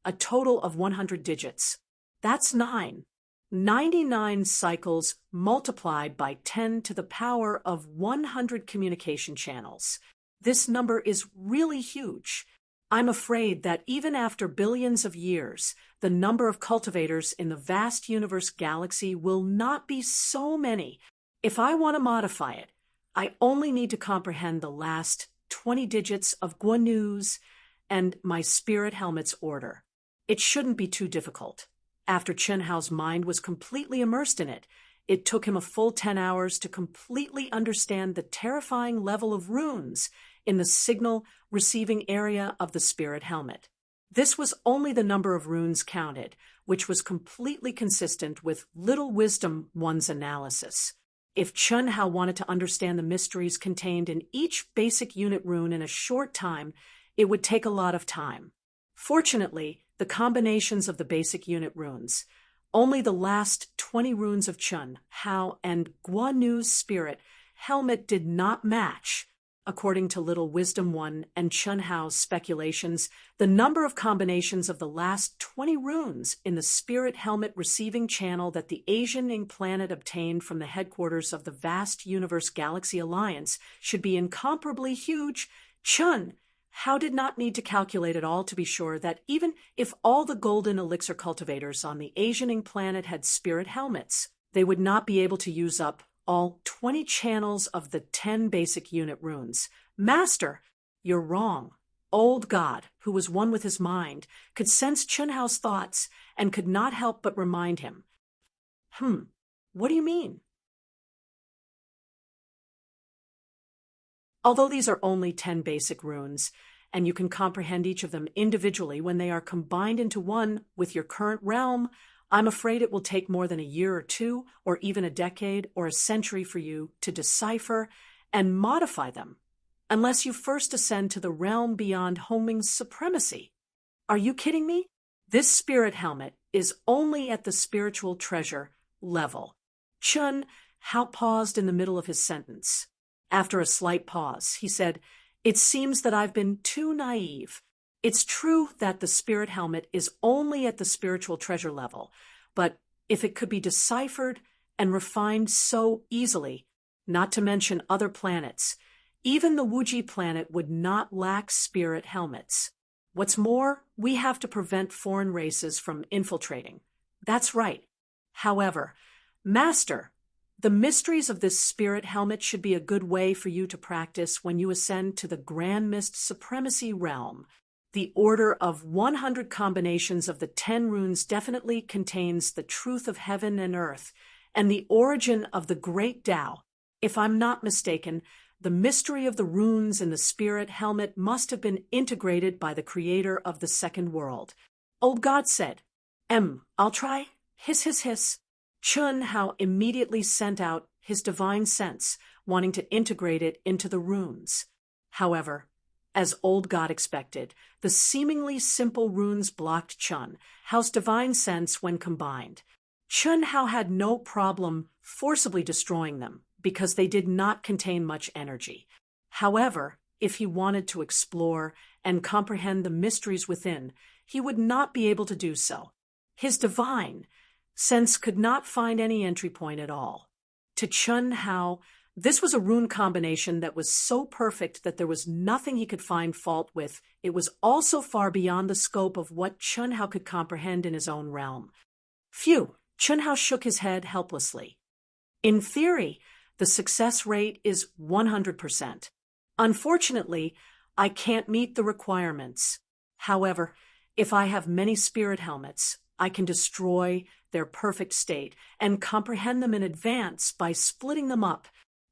a total of 100 digits. That's 9. 99 cycles multiplied by 10 to the power of 100 communication channels. This number is really huge. I'm afraid that even after billions of years, the number of cultivators in the vast universe galaxy will not be so many. If I want to modify it, I only need to comprehend the last 20 digits of Guanu's and my spirit helmet's order. It shouldn't be too difficult. After Chen Hao's mind was completely immersed in it, it took him a full 10 hours to completely understand the terrifying level of runes in the signal receiving area of the spirit helmet. This was only the number of runes counted, which was completely consistent with Little Wisdom One's analysis. If Chen Hao wanted to understand the mysteries contained in each basic unit rune in a short time, it would take a lot of time. Fortunately, the combinations of the basic unit runes, only the last 20 runes of Chen Hao and Guanu's spirit helmet did not match. According to Little Wisdom One and Chen Hao's speculations, the number of combinations of the last 20 runes in the spirit helmet receiving channel that the Asian planet obtained from the headquarters of the vast universe galaxy alliance should be incomparably huge. Chen Hao did not need to calculate at all to be sure that even if all the golden elixir cultivators on the Asian planet had spirit helmets, they would not be able to use up all 20 channels of the 10 basic unit runes. Master, you're wrong. Old God, who was one with his mind, could sense Chen Hao's thoughts and could not help but remind him. What do you mean? Although these are only 10 basic runes, and you can comprehend each of them individually when they are combined into one with your current realm, I'm afraid it will take more than a year or two, or even a decade or a century for you to decipher and modify them, unless you first ascend to the realm beyond Hongming's supremacy. Are you kidding me? This spirit helmet is only at the spiritual treasure level. Chen Hao paused in the middle of his sentence. After a slight pause, he said, "It seems that I've been too naive. It's true that the spirit helmet is only at the spiritual treasure level, but if it could be deciphered and refined so easily, not to mention other planets, even the Wuji planet would not lack spirit helmets. What's more, we have to prevent foreign races from infiltrating." That's right. However, Master, the mysteries of this spirit helmet should be a good way for you to practice when you ascend to the Grand Mist Supremacy realm. The order of 100 combinations of the 10 runes definitely contains the truth of heaven and earth and the origin of the great Tao. If I'm not mistaken, the mystery of the runes in the spirit helmet must have been integrated by the creator of the second world. Old God said, I'll try. Hiss, hiss, hiss. Chen Hao immediately sent out his divine sense, wanting to integrate it into the runes. However, as Old God expected, the seemingly simple runes blocked Chen Hao's divine sense when combined. Chen Hao had no problem forcibly destroying them because they did not contain much energy. However, if he wanted to explore and comprehend the mysteries within, he would not be able to do so. His divine sense could not find any entry point at all. To Chen Hao, this was a rune combination that was so perfect that there was nothing he could find fault with. It was also far beyond the scope of what Chen Hao could comprehend in his own realm. Phew! Chen Hao shook his head helplessly. In theory, the success rate is 100%. Unfortunately, I can't meet the requirements. However, if I have many spirit helmets, I can destroy their perfect state and comprehend them in advance by splitting them up.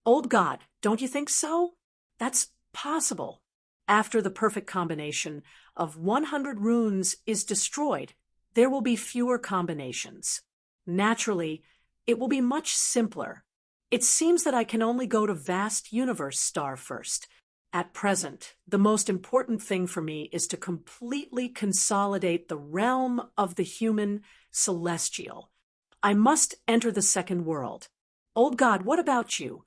Old God, don't you think so? That's possible. After the perfect combination of 100 runes is destroyed, there will be fewer combinations. Naturally, it will be much simpler. It seems that I can only go to Vast Universe Star first. At present, the most important thing for me is to completely consolidate the realm of the human celestial. I must enter the second world. Old God, what about you?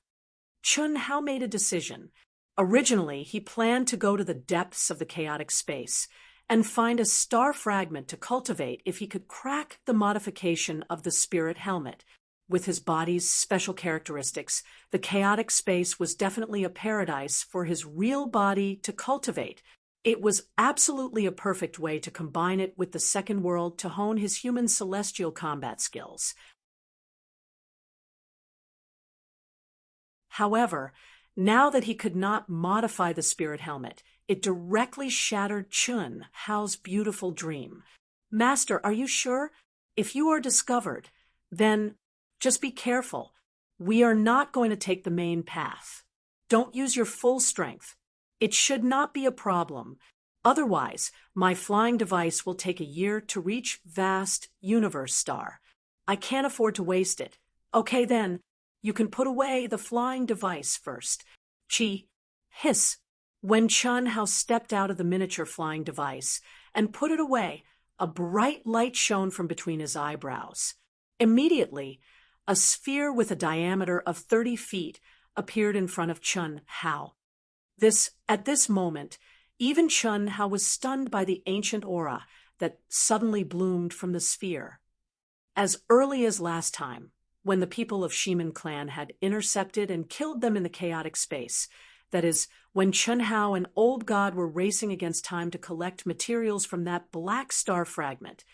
Chen Hao made a decision. Originally, he planned to go to the depths of the chaotic space and find a star fragment to cultivate if he could crack the modification of the spirit helmet. With his body's special characteristics, the chaotic space was definitely a paradise for his real body to cultivate. It was absolutely a perfect way to combine it with the second world to hone his human celestial combat skills. However, now that he could not modify the spirit helmet, it directly shattered Chun Hao's beautiful dream. Master, are you sure? If you are discovered, then just be careful. We are not going to take the main path. Don't use your full strength. It should not be a problem. Otherwise, my flying device will take a year to reach vast universe star. I can't afford to waste it. Okay then, you can put away the flying device first. Chi, hiss. When Chun Hao stepped out of the miniature flying device and put it away, a bright light shone from between his eyebrows. Immediately, a sphere with a diameter of 30 feet appeared in front of Chun Hao. At this moment, even Chun Hao was stunned by the ancient aura that suddenly bloomed from the sphere. As early as last time, when the people of Shiman clan had intercepted and killed them in the chaotic space, that is, when Chun Hao and Old God were racing against time to collect materials from that black star fragment,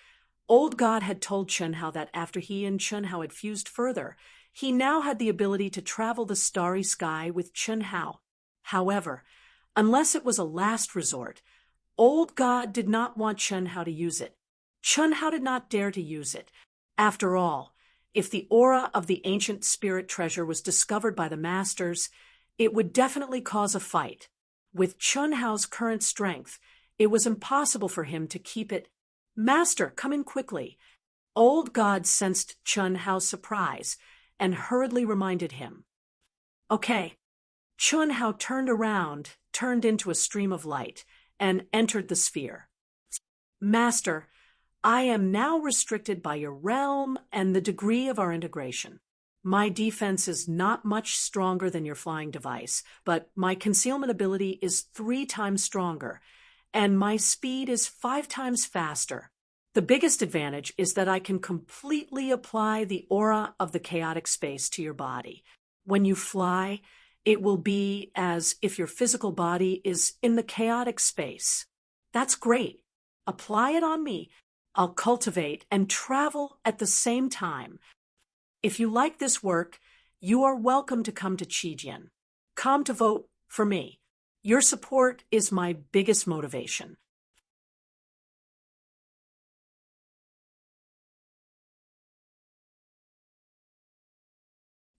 Old God had told Chun Hao that after he and Chun Hao had fused further, he now had the ability to travel the starry sky with Chun Hao. However, unless it was a last resort, Old God did not want Chun Hao to use it. Chun Hao did not dare to use it. After all, if the aura of the ancient spirit treasure was discovered by the masters, it would definitely cause a fight. With Chun Hao's current strength, it was impossible for him to keep it. Master, come in quickly. Old God sensed Chun Hao's surprise and hurriedly reminded him. Okay. Chun Hao turned around, turned into a stream of light, and entered the sphere. Master, I am now restricted by your realm and the degree of our integration. My defense is not much stronger than your flying device, but my concealment ability is 3 times stronger, and my speed is 5 times faster. The biggest advantage is that I can completely apply the aura of the chaotic space to your body. When you fly, it will be as if your physical body is in the chaotic space. That's great. Apply it on me. I'll cultivate and travel at the same time. If you like this work, you are welcome to come to Qijian. Come to vote for me. Your support is my biggest motivation.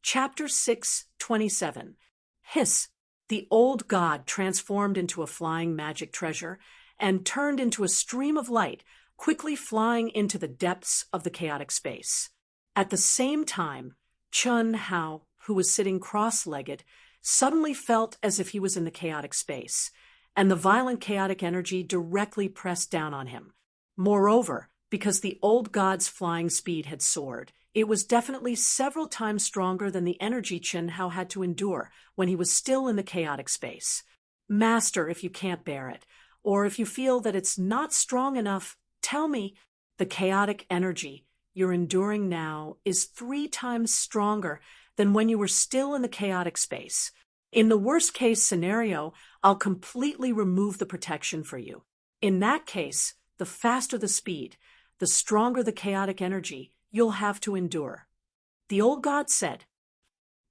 Chapter 6:27. Hiss. The old god transformed into a flying magic treasure and turned into a stream of light, quickly flying into the depths of the chaotic space. At the same time, Chun Hao, who was sitting cross-legged, suddenly felt as if he was in the chaotic space, and the violent chaotic energy directly pressed down on him. Moreover, because the old god's flying speed had soared, it was definitely several times stronger than the energy Chun Hao had to endure when he was still in the chaotic space. Master, if you can't bear it, or if you feel that it's not strong enough, tell me. The chaotic energy you're enduring now is 3 times stronger than when you were still in the chaotic space. In the worst-case scenario, I'll completely remove the protection for you. In that case, the faster the speed, the stronger the chaotic energy you'll have to endure. The old god said.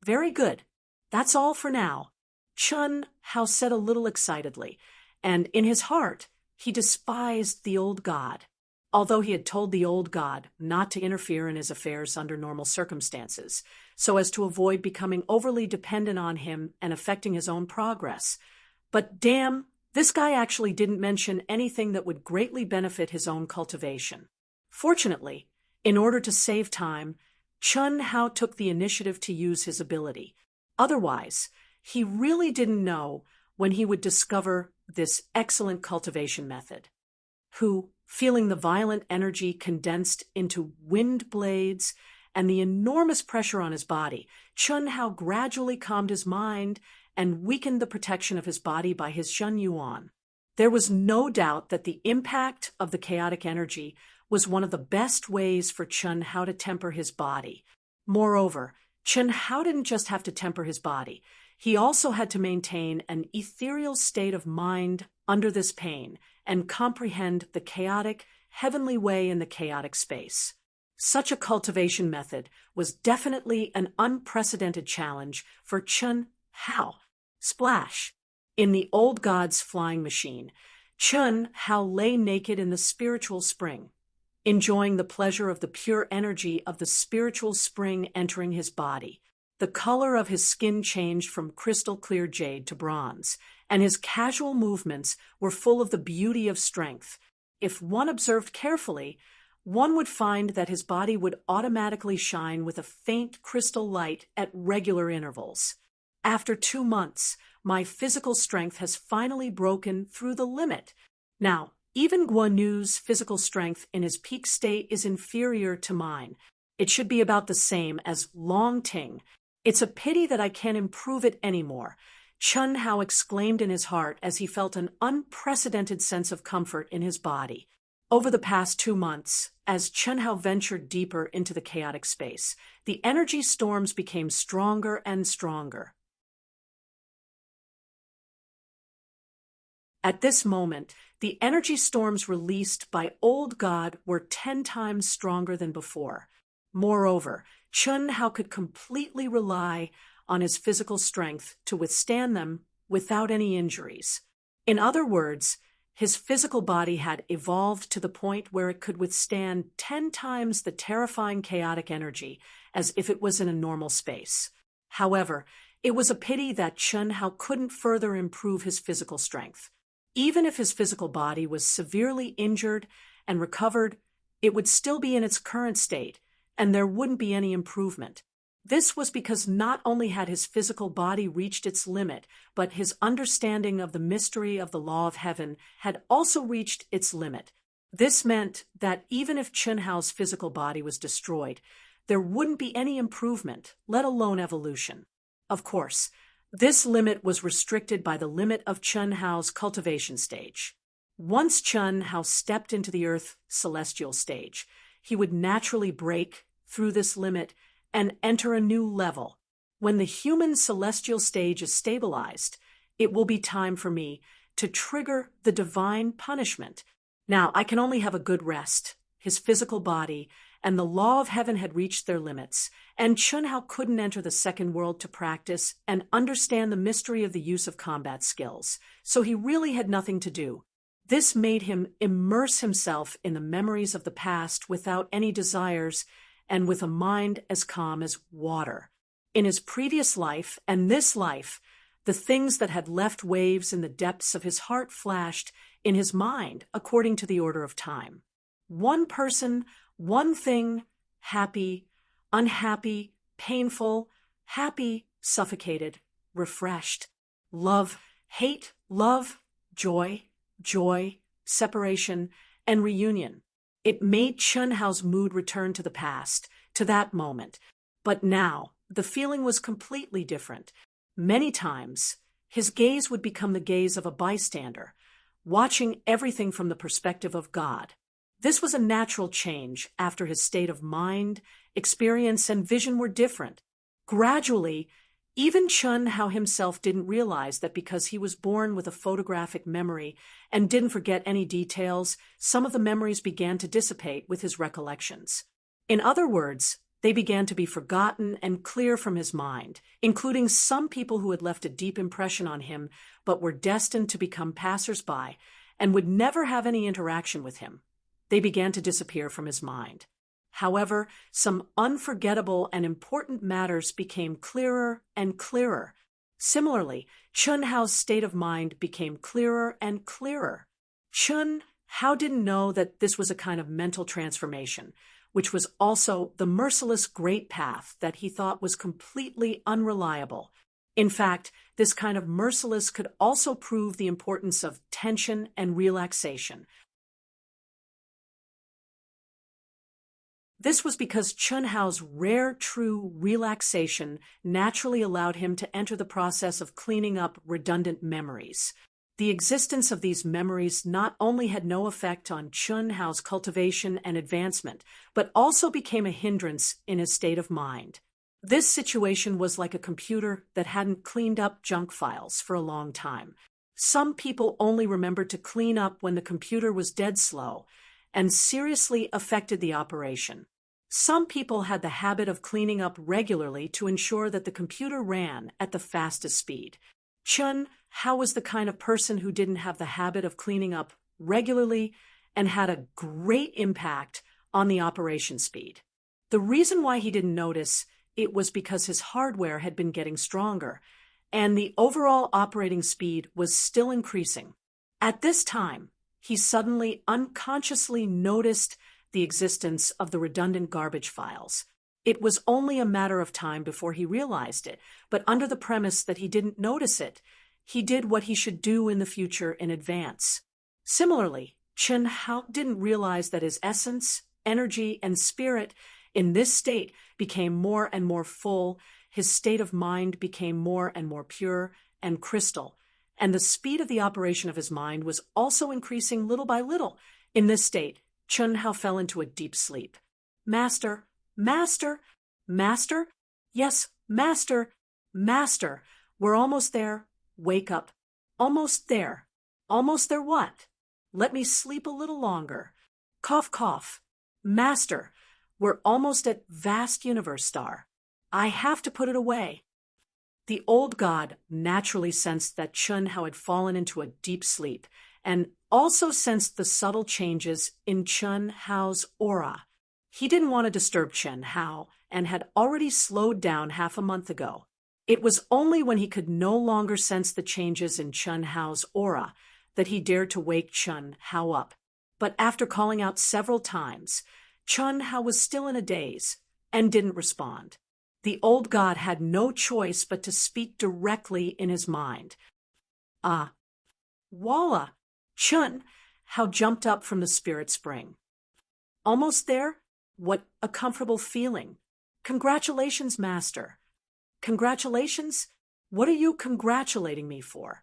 Very good. That's all for now. Chun Hao said a little excitedly, and in his heart, he despised the old god. Although he had told the old god not to interfere in his affairs under normal circumstances, so as to avoid becoming overly dependent on him and affecting his own progress. But damn, this guy actually didn't mention anything that would greatly benefit his own cultivation. Fortunately, in order to save time, Chun Hao took the initiative to use his ability. Otherwise, he really didn't know when he would discover this excellent cultivation method. Who, feeling the violent energy condensed into wind blades and the enormous pressure on his body, Chun Hao gradually calmed his mind and weakened the protection of his body by his Shun Yuan. There was no doubt that the impact of the chaotic energy was one of the best ways for Chun Hao to temper his body. Moreover, Chun Hao didn't just have to temper his body. He also had to maintain an ethereal state of mind under this pain and comprehend the chaotic, heavenly way in the chaotic space. Such a cultivation method was definitely an unprecedented challenge for Chun Hao. Splash! In the old god's flying machine, Chun Hao lay naked in the spiritual spring, enjoying the pleasure of the pure energy of the spiritual spring entering his body. The color of his skin changed from crystal-clear jade to bronze, and his casual movements were full of the beauty of strength. If one observed carefully, one would find that his body would automatically shine with a faint crystal light at regular intervals. After 2 months, my physical strength has finally broken through the limit. Now, even Guan Yu's physical strength in his peak state is inferior to mine. It should be about the same as Long Ting. It's a pity that I can't improve it anymore, Chun Hao exclaimed in his heart as he felt an unprecedented sense of comfort in his body. Over the past 2 months, as Chun Hao ventured deeper into the chaotic space, the energy storms became stronger and stronger. At this moment, the energy storms released by Old God were 10 times stronger than before. Moreover, Chun Hao could completely rely on his physical strength to withstand them without any injuries. In other words, his physical body had evolved to the point where it could withstand 10 times the terrifying chaotic energy as if it was in a normal space. However, it was a pity that Chun Hao couldn't further improve his physical strength. Even if his physical body was severely injured and recovered, it would still be in its current state, and there wouldn't be any improvement. This was because not only had his physical body reached its limit, but his understanding of the mystery of the law of heaven had also reached its limit. This meant that even if Chun Hao's physical body was destroyed, there wouldn't be any improvement, let alone evolution. Of course, this limit was restricted by the limit of Chun Hao's cultivation stage. Once Chun Hao stepped into the Earth celestial stage, he would naturally break through this limit and enter a new level. When the human celestial stage is stabilized, it will be time for me to trigger the divine punishment. Now, I can only have a good rest. His physical body and the law of heaven had reached their limits, and Chun Hao couldn't enter the second world to practice and understand the mystery of the use of combat skills, so he really had nothing to do. This made him immerse himself in the memories of the past without any desires and with a mind as calm as water. In his previous life and this life, the things that had left waves in the depths of his heart flashed in his mind according to the order of time. One person, one thing, happy, unhappy, painful, happy, suffocated, refreshed, love, hate, love, joy, joy, separation, and reunion. It made Chun Hao's mood return to the past, to that moment. But now, the feeling was completely different. Many times, his gaze would become the gaze of a bystander, watching everything from the perspective of God. This was a natural change after his state of mind, experience, and vision were different. Gradually, even Chun Hao himself didn't realize that because he was born with a photographic memory and didn't forget any details, some of the memories began to dissipate with his recollections. In other words, they began to be forgotten and clear from his mind, including some people who had left a deep impression on him but were destined to become passers-by and would never have any interaction with him. They began to disappear from his mind. However, some unforgettable and important matters became clearer and clearer. Similarly, Chun Hao's state of mind became clearer and clearer. Chun Hao didn't know that this was a kind of mental transformation, which was also the merciless great path that he thought was completely unreliable. In fact, this kind of merciless could also prove the importance of tension and relaxation. This was because Chun Hao's rare, true relaxation naturally allowed him to enter the process of cleaning up redundant memories. The existence of these memories not only had no effect on Chun Hao's cultivation and advancement, but also became a hindrance in his state of mind. This situation was like a computer that hadn't cleaned up junk files for a long time. Some people only remembered to clean up when the computer was dead slow and seriously affected the operation. Some people had the habit of cleaning up regularly to ensure that the computer ran at the fastest speed. Chun Hao was the kind of person who didn't have the habit of cleaning up regularly and had a great impact on the operation speed. The reason why he didn't notice it was because his hardware had been getting stronger, and the overall operating speed was still increasing. At this time, he suddenly unconsciously noticed the existence of the redundant garbage files. It was only a matter of time before he realized it, but under the premise that he didn't notice it, he did what he should do in the future in advance. Similarly, Chun Hao didn't realize that his essence, energy, and spirit in this state became more and more full, his state of mind became more and more pure and crystal, and the speed of the operation of his mind was also increasing little by little. In this state, Chun Hao fell into a deep sleep. Master, Master, Master? Yes, Master, Master. We're almost there. Wake up. Almost there. Almost there what? Let me sleep a little longer. Cough, cough. Master, we're almost at vast universe star. I have to put it away. The old god naturally sensed that Chun Hao had fallen into a deep sleep, and also sensed the subtle changes in Chun Hao's aura. He didn't want to disturb Chun Hao, and had already slowed down half a month ago. It was only when he could no longer sense the changes in Chun Hao's aura that he dared to wake Chun Hao up. But after calling out several times, Chun Hao was still in a daze and didn't respond. The old god had no choice but to speak directly in his mind. Ah, Walla! Chun Hao jumped up from the spirit spring. Almost there? What a comfortable feeling. Congratulations, Master. Congratulations? What are you congratulating me for?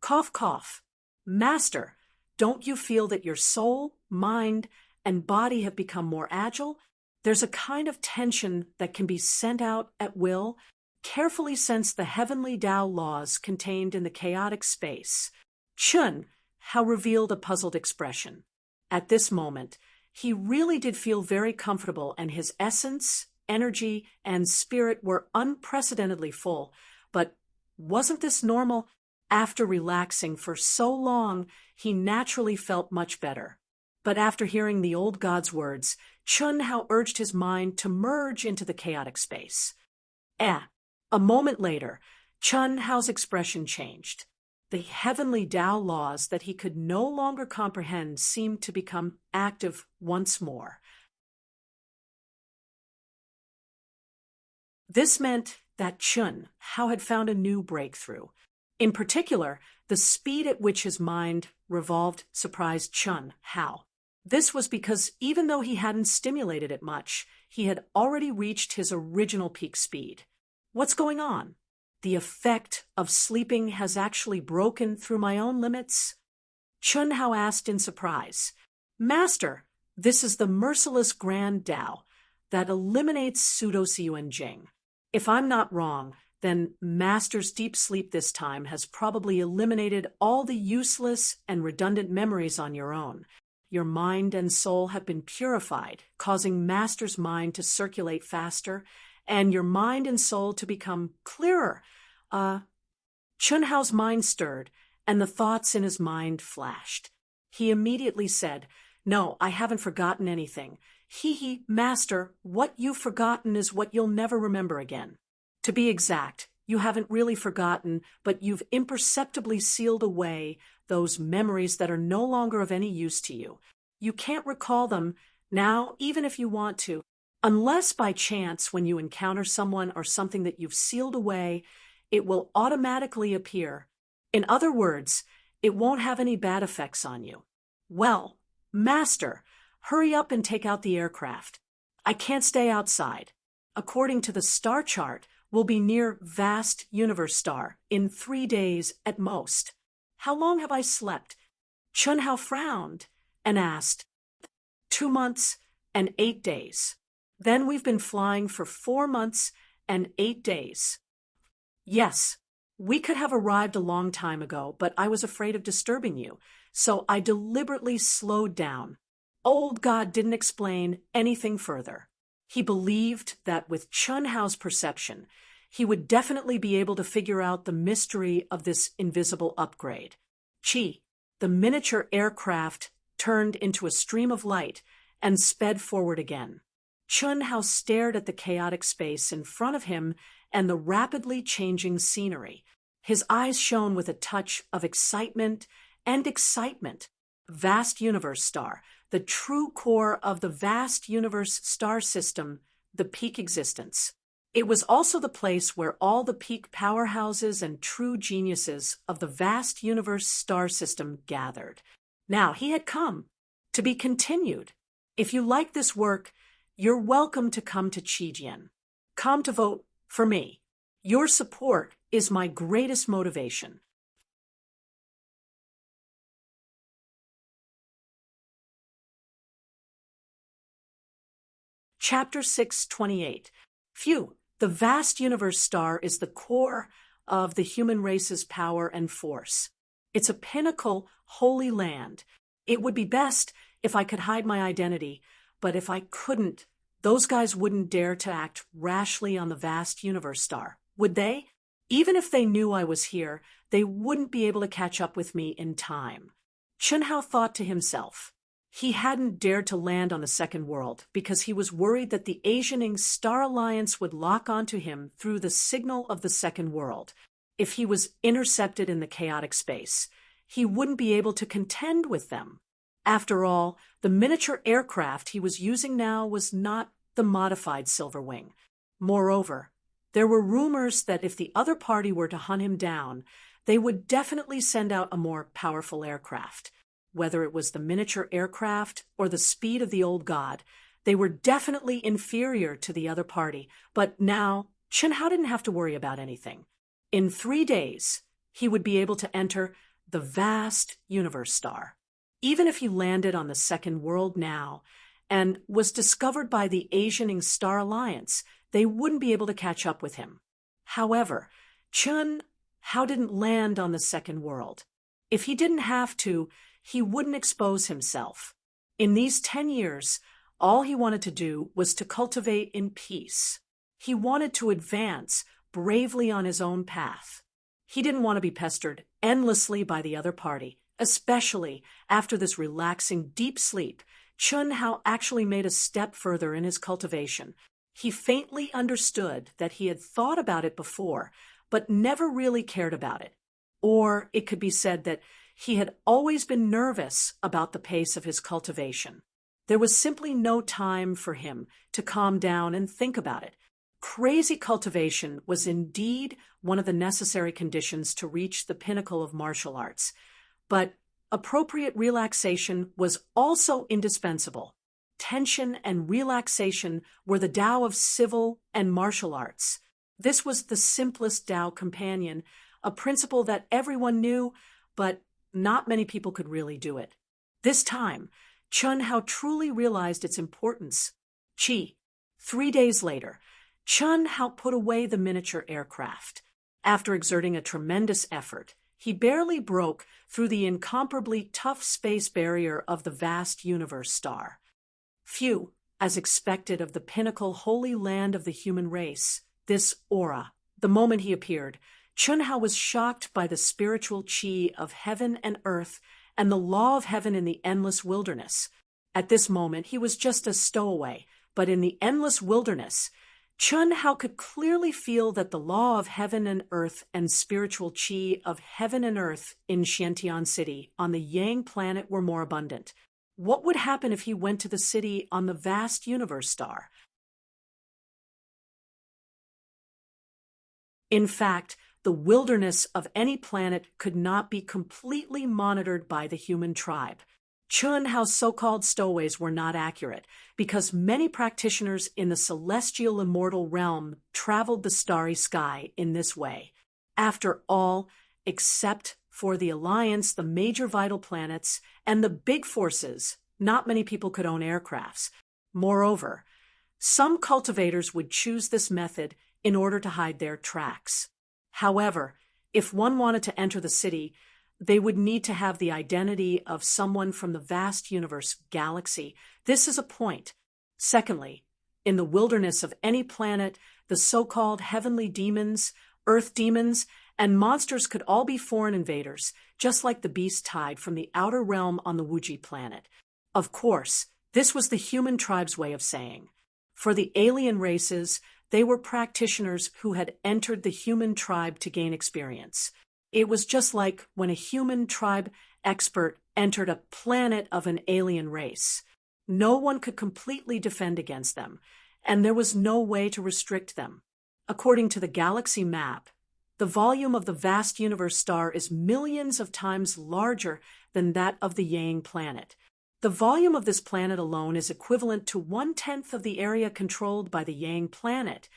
Cough, cough. Master, don't you feel that your soul, mind, and body have become more agile? There's a kind of tension that can be sent out at will. Carefully sense the heavenly Tao laws contained in the chaotic space. Chun Hao revealed a puzzled expression. At this moment, he really did feel very comfortable, and his essence, energy, and spirit were unprecedentedly full. But wasn't this normal? After relaxing for so long, he naturally felt much better. But after hearing the old god's words, Chun Hao urged his mind to merge into the chaotic space. A moment later, Chun Hao's expression changed. The heavenly Tao laws that he could no longer comprehend seemed to become active once more. This meant that Chun Hao had found a new breakthrough. In particular, the speed at which his mind revolved surprised Chun Hao. This was because even though he hadn't stimulated it much, he had already reached his original peak speed. What's going on? The effect of sleeping has actually broken through my own limits? Chun Hao asked in surprise. Master, this is the merciless Grand Tao that eliminates pseudo-Siyu and Jing. If I'm not wrong, then Master's deep sleep this time has probably eliminated all the useless and redundant memories on your own. Your mind and soul have been purified, causing Master's mind to circulate faster, and your mind and soul to become clearer. Chun Hao's mind stirred, and the thoughts in his mind flashed. He immediately said, No, I haven't forgotten anything. Master, what you've forgotten is what you'll never remember again. To be exact, you haven't really forgotten, but you've imperceptibly sealed away those memories that are no longer of any use to you. You can't recall them now, even if you want to, unless by chance when you encounter someone or something that you've sealed away, it will automatically appear. In other words, it won't have any bad effects on you. Well, Master, hurry up and take out the aircraft. I can't stay outside. According to the star chart, we'll be near vast universe star in 3 days at most. how long have I slept? Chun Hao frowned and asked, 2 months and 8 days. Then we've been flying for 4 months and 8 days. Yes, we could have arrived a long time ago, but I was afraid of disturbing you, so I deliberately slowed down. Old God didn't explain anything further. He believed that with Chun Hao's perception, he would definitely be able to figure out the mystery of this invisible upgrade. Chi, the miniature aircraft, turned into a stream of light and sped forward again. Chun Hao stared at the chaotic space in front of him and the rapidly changing scenery. His eyes shone with a touch of excitement and excitement. Vast Universe Star, the true core of the vast universe star system, the peak existence. It was also the place where all the peak powerhouses and true geniuses of the vast universe star system gathered. Now he had come, to be continued. If you like this work, you're welcome to come to Qijian. Come to vote for me. Your support is my greatest motivation. Chapter 628. Phew, the vast universe star is the core of the human race's power and force. It's a pinnacle, holy land. It would be best if I could hide my identity, but if I couldn't, those guys wouldn't dare to act rashly on the vast universe star, would they? Even if they knew I was here, they wouldn't be able to catch up with me in time. Chun Hao thought to himself. He hadn't dared to land on the second world because he was worried that the Asianing Star Alliance would lock onto him through the signal of the second world. If he was intercepted in the chaotic space, he wouldn't be able to contend with them. After all, the miniature aircraft he was using now was not the modified Silver Wing. Moreover, there were rumors that if the other party were to hunt him down, they would definitely send out a more powerful aircraft. Whether it was the miniature aircraft or the speed of the old god, they were definitely inferior to the other party. But now, Chun Hao didn't have to worry about anything. In 3 days, he would be able to enter the vast universe star. Even if he landed on the second world now and was discovered by the Asianing Star Alliance, they wouldn't be able to catch up with him. However, Chun Hao didn't land on the second world. If he didn't have to, he wouldn't expose himself. In these 10 years, all he wanted to do was to cultivate in peace. He wanted to advance bravely on his own path. He didn't want to be pestered endlessly by the other party, especially after this relaxing deep sleep. Chun Hao actually made a step further in his cultivation. He faintly understood that he had thought about it before, but never really cared about it. Or it could be said that he had always been nervous about the pace of his cultivation. There was simply no time for him to calm down and think about it. Crazy cultivation was indeed one of the necessary conditions to reach the pinnacle of martial arts, but appropriate relaxation was also indispensable. Tension and relaxation were the Tao of civil and martial arts. This was the simplest Tao companion, a principle that everyone knew, but not many people could really do it. This time, Chun Hao truly realized its importance. 3 days later, Chun Hao put away the miniature aircraft. After exerting a tremendous effort, he barely broke through the incomparably tough space barrier of the vast universe star. Phew, as expected of the pinnacle holy land of the human race, this aura. The moment he appeared, Chun Hao was shocked by the spiritual chi of heaven and earth and the law of heaven in the endless wilderness. At this moment, he was just a stowaway, but in the endless wilderness, Chun Hao could clearly feel that the law of heaven and earth and spiritual chi of heaven and earth in Xiantian City on the Yang planet were more abundant. What would happen if he went to the city on the vast universe star? In fact, the wilderness of any planet could not be completely monitored by the human tribe. Chun Hao's so-called stowaways were not accurate, because many practitioners in the celestial immortal realm traveled the starry sky in this way. After all, except For the Alliance, the major vital planets, and the big forces, not many people could own aircrafts. Moreover, some cultivators would choose this method in order to hide their tracks. However, if one wanted to enter the city, they would need to have the identity of someone from the vast universe galaxy. This is a point. Secondly, in the wilderness of any planet, the so-called heavenly demons, earth demons, and monsters could all be foreign invaders, just like the beast tide from the outer realm on the Wuji planet. Of course, this was the human tribe's way of saying. For the alien races, they were practitioners who had entered the human tribe to gain experience. It was just like when a human tribe expert entered a planet of an alien race. No one could completely defend against them, and there was no way to restrict them. According to the galaxy map, the volume of the vast universe star is millions of times larger than that of the Yang planet. The volume of this planet alone is equivalent to 1/10 of the area controlled by the Yang planet.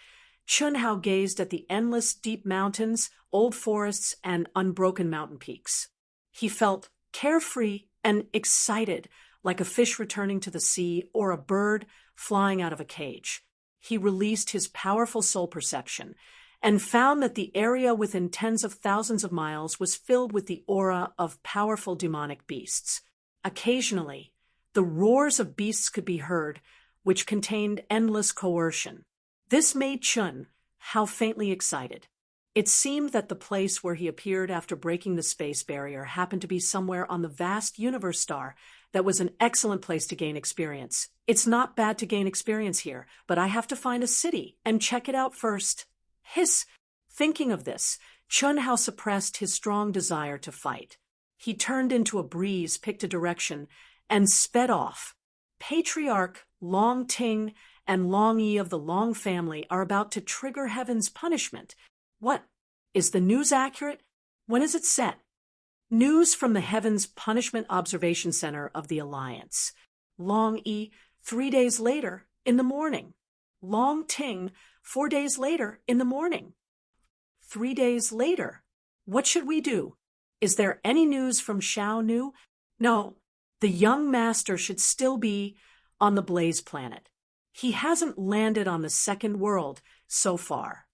Chunhao gazed at the endless deep mountains, old forests, and unbroken mountain peaks. He felt carefree and excited, like a fish returning to the sea or a bird flying out of a cage. He released his powerful soul perception and found that the area within tens of thousands of miles was filled with the aura of powerful demonic beasts. Occasionally, the roars of beasts could be heard, which contained endless coercion. This made Chun how faintly excited. It seemed that the place where he appeared after breaking the space barrier happened to be somewhere on the vast universe star. That was an excellent place to gain experience. It's not bad to gain experience here, but I have to find a city and check it out first. Thinking of this, Chunhao suppressed his strong desire to fight. He turned into a breeze, picked a direction, and sped off. Patriarch Long Ting and Long Yi of the Long family are about to trigger heaven's punishment. What? Is the news accurate? When is it set? News from the Heaven's Punishment Observation Center of the Alliance. Long Yi, 3 days later, in the morning. Long Ting, 4 days later, in the morning. 3 days later. What should we do? Is there any news from Xiao Nu? No, the young master should still be on the Blaze planet. He hasn't landed on the second world so far.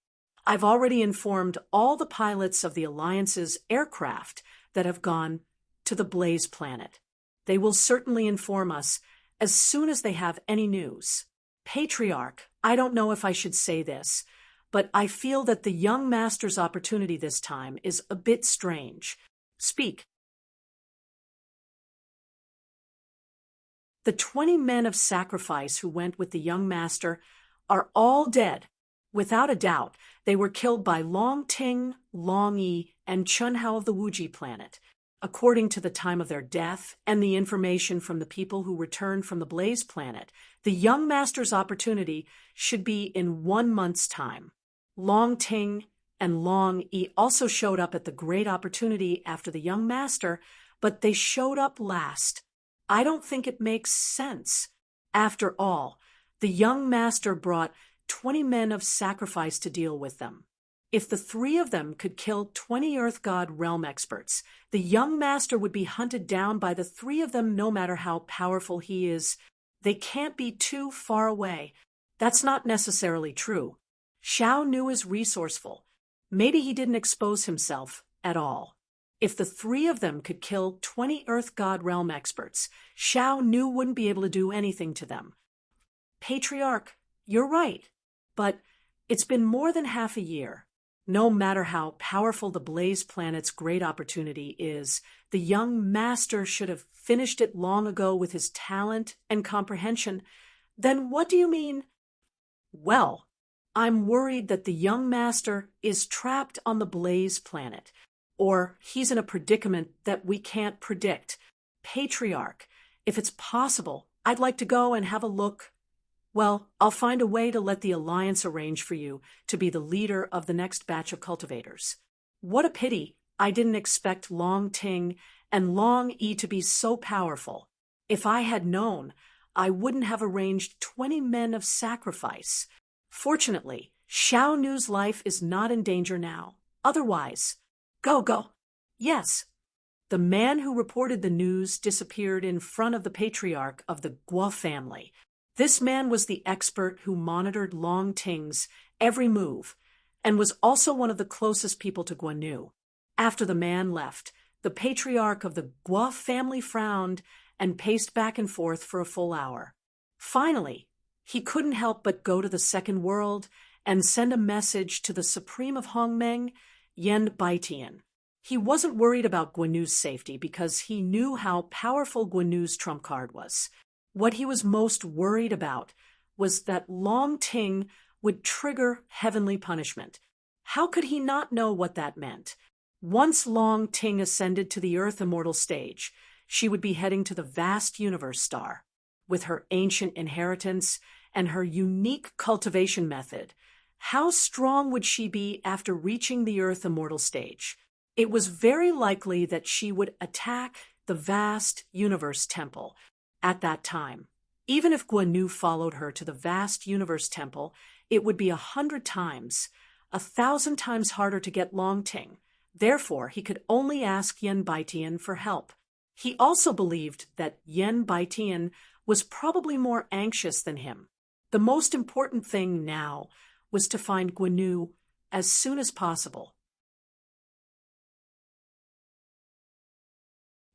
I've already informed all the pilots of the Alliance's aircraft that have gone to the Blaze planet. They will certainly inform us as soon as they have any news. Patriarch, I don't know if I should say this, but I feel that the young master's opportunity this time is a bit strange. Speak. The 20 men of sacrifice who went with the young master are all dead. Without a doubt, they were killed by Long Ting, Long Yi, and Chunhao of the Wuji planet. According to the time of their death and the information from the people who returned from the Blaze planet, the young master's opportunity should be in 1 month's time. Long Ting and Long Yi also showed up at the great opportunity after the young master, but they showed up last. I don't think it makes sense. After all, the young master brought 20 men of sacrifice to deal with them. If the 3 of them could kill 20 Earth God realm experts, the young master would be hunted down by the 3 of them no matter how powerful he is. They can't be too far away. That's not necessarily true. Xiao Nu is resourceful. Maybe he didn't expose himself at all. If the 3 of them could kill 20 Earth God realm experts, Xiao Nu wouldn't be able to do anything to them. Patriarch, you're right. But it's been more than half a year. No matter how powerful the Blaze planet's great opportunity is, the young master should have finished it long ago with his talent and comprehension. Then what do you mean? Well, I'm worried that the young master is trapped on the Blaze planet, or he's in a predicament that we can't predict. Patriarch, if it's possible, I'd like to go and have a look. Well, I'll find a way to let the Alliance arrange for you to be the leader of the next batch of cultivators. What a pity I didn't expect Long Ting and Long Yi to be so powerful. If I had known, I wouldn't have arranged 20 men of sacrifice. Fortunately, Xiao Nu's life is not in danger now. Otherwise, go. Yes, The man who reported the news disappeared in front of the patriarch of the Guo family. This man was the expert who monitored Long Ting's every move and was also one of the closest people to Guan Yu. After the man left, the patriarch of the Guo family frowned and paced back and forth for a full hour. Finally, he couldn't help but go to the second world and send a message to the Supreme of Hongmeng, Yen Baitian. He wasn't worried about Guan Yu's safety because he knew how powerful Guan Yu's trump card was. What he was most worried about was that Long Ting would trigger heavenly punishment. How could he not know what that meant? Once Long Ting ascended to the Earth Immortal stage, she would be heading to the vast universe star. With her ancient inheritance and her unique cultivation method, how strong would she be after reaching the Earth Immortal stage? It was very likely that she would attack the vast universe temple at that time. Even if Guan Yu followed her to the vast universe temple, it would be 100 times, 1,000 times harder to get Long Ting. Therefore, he could only ask Yen Baitian for help. He also believed that Yen Baitian was probably more anxious than him. The most important thing now was to find Guan Yu as soon as possible.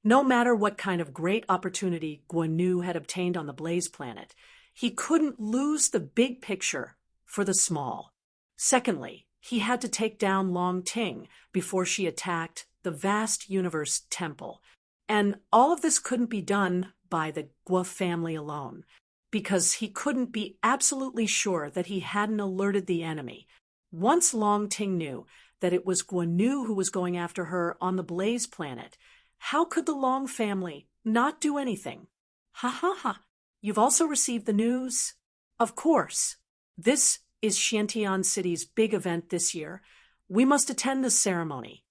No matter what kind of great opportunity Guan Yu had obtained on the Blaze Planet, he couldn't lose the big picture for the small. Secondly, he had to take down Long Ting before she attacked the vast universe temple. And all of this couldn't be done by the Guo family alone, because he couldn't be absolutely sure that he hadn't alerted the enemy. Once Long Ting knew that it was Guan Yu who was going after her on the Blaze Planet, how could the Long family not do anything? Ha ha ha. You've also received the news? Of course. This is Xiantian City's big event this year. We must attend this ceremony.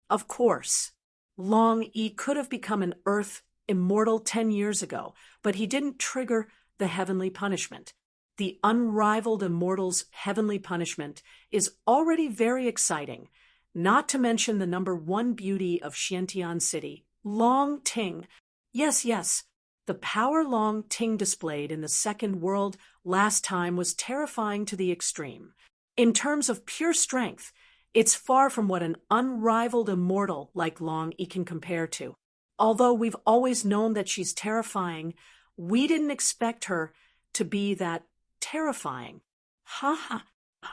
Of course. Long Yi could have become an Earth immortal 10 years ago, but he didn't trigger the heavenly punishment. The unrivaled immortal's heavenly punishment is already very exciting, not to mention the #1 beauty of Xiantian City, Long Ting. Yes, the power Long Ting displayed in the second world last time was terrifying to the extreme. In terms of pure strength, it's far from what an unrivaled immortal like Long Yi can compare to. Although we've always known that she's terrifying, we didn't expect her to be that terrifying. Ha ha.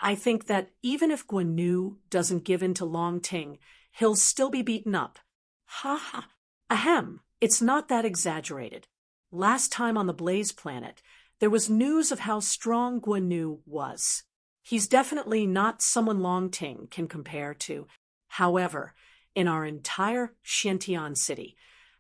I think that even if Guan Yu doesn't give in to Long Ting, he'll still be beaten up. Ha ha. Ahem, it's not that exaggerated. Last time on the Blaze Planet, there was news of how strong Guan Yu was. He's definitely not someone Long Ting can compare to. However, in our entire Xiantian City,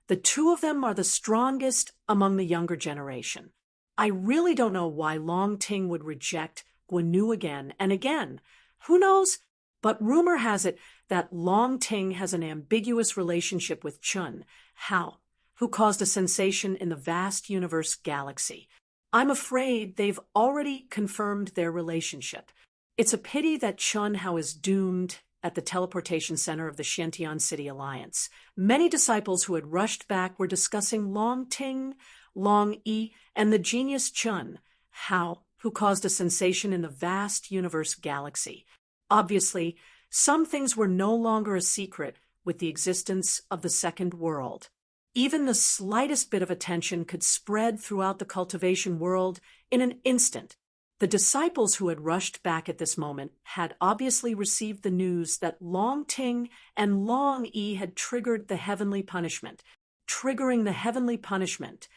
the two of them are the strongest among the younger generation. I really don't know why Long Ting would reject Guan Yu again and again. Who knows? But rumor has it that Long Ting has an ambiguous relationship with Chun, Hao, who caused a sensation in the vast universe galaxy. I'm afraid they've already confirmed their relationship. It's a pity that Chun Hao is doomed at the teleportation center of the Xiantian City Alliance. Many disciples who had rushed back were discussing Long Ting, Long Yi, and the genius Chun Hao, who caused a sensation in the vast universe galaxy. Obviously, some things were no longer a secret with the existence of the second world. Even the slightest bit of attention could spread throughout the cultivation world in an instant. The disciples who had rushed back at this moment had obviously received the news that Long Ting and Long Yi had triggered the heavenly punishment. Triggering the heavenly punishment,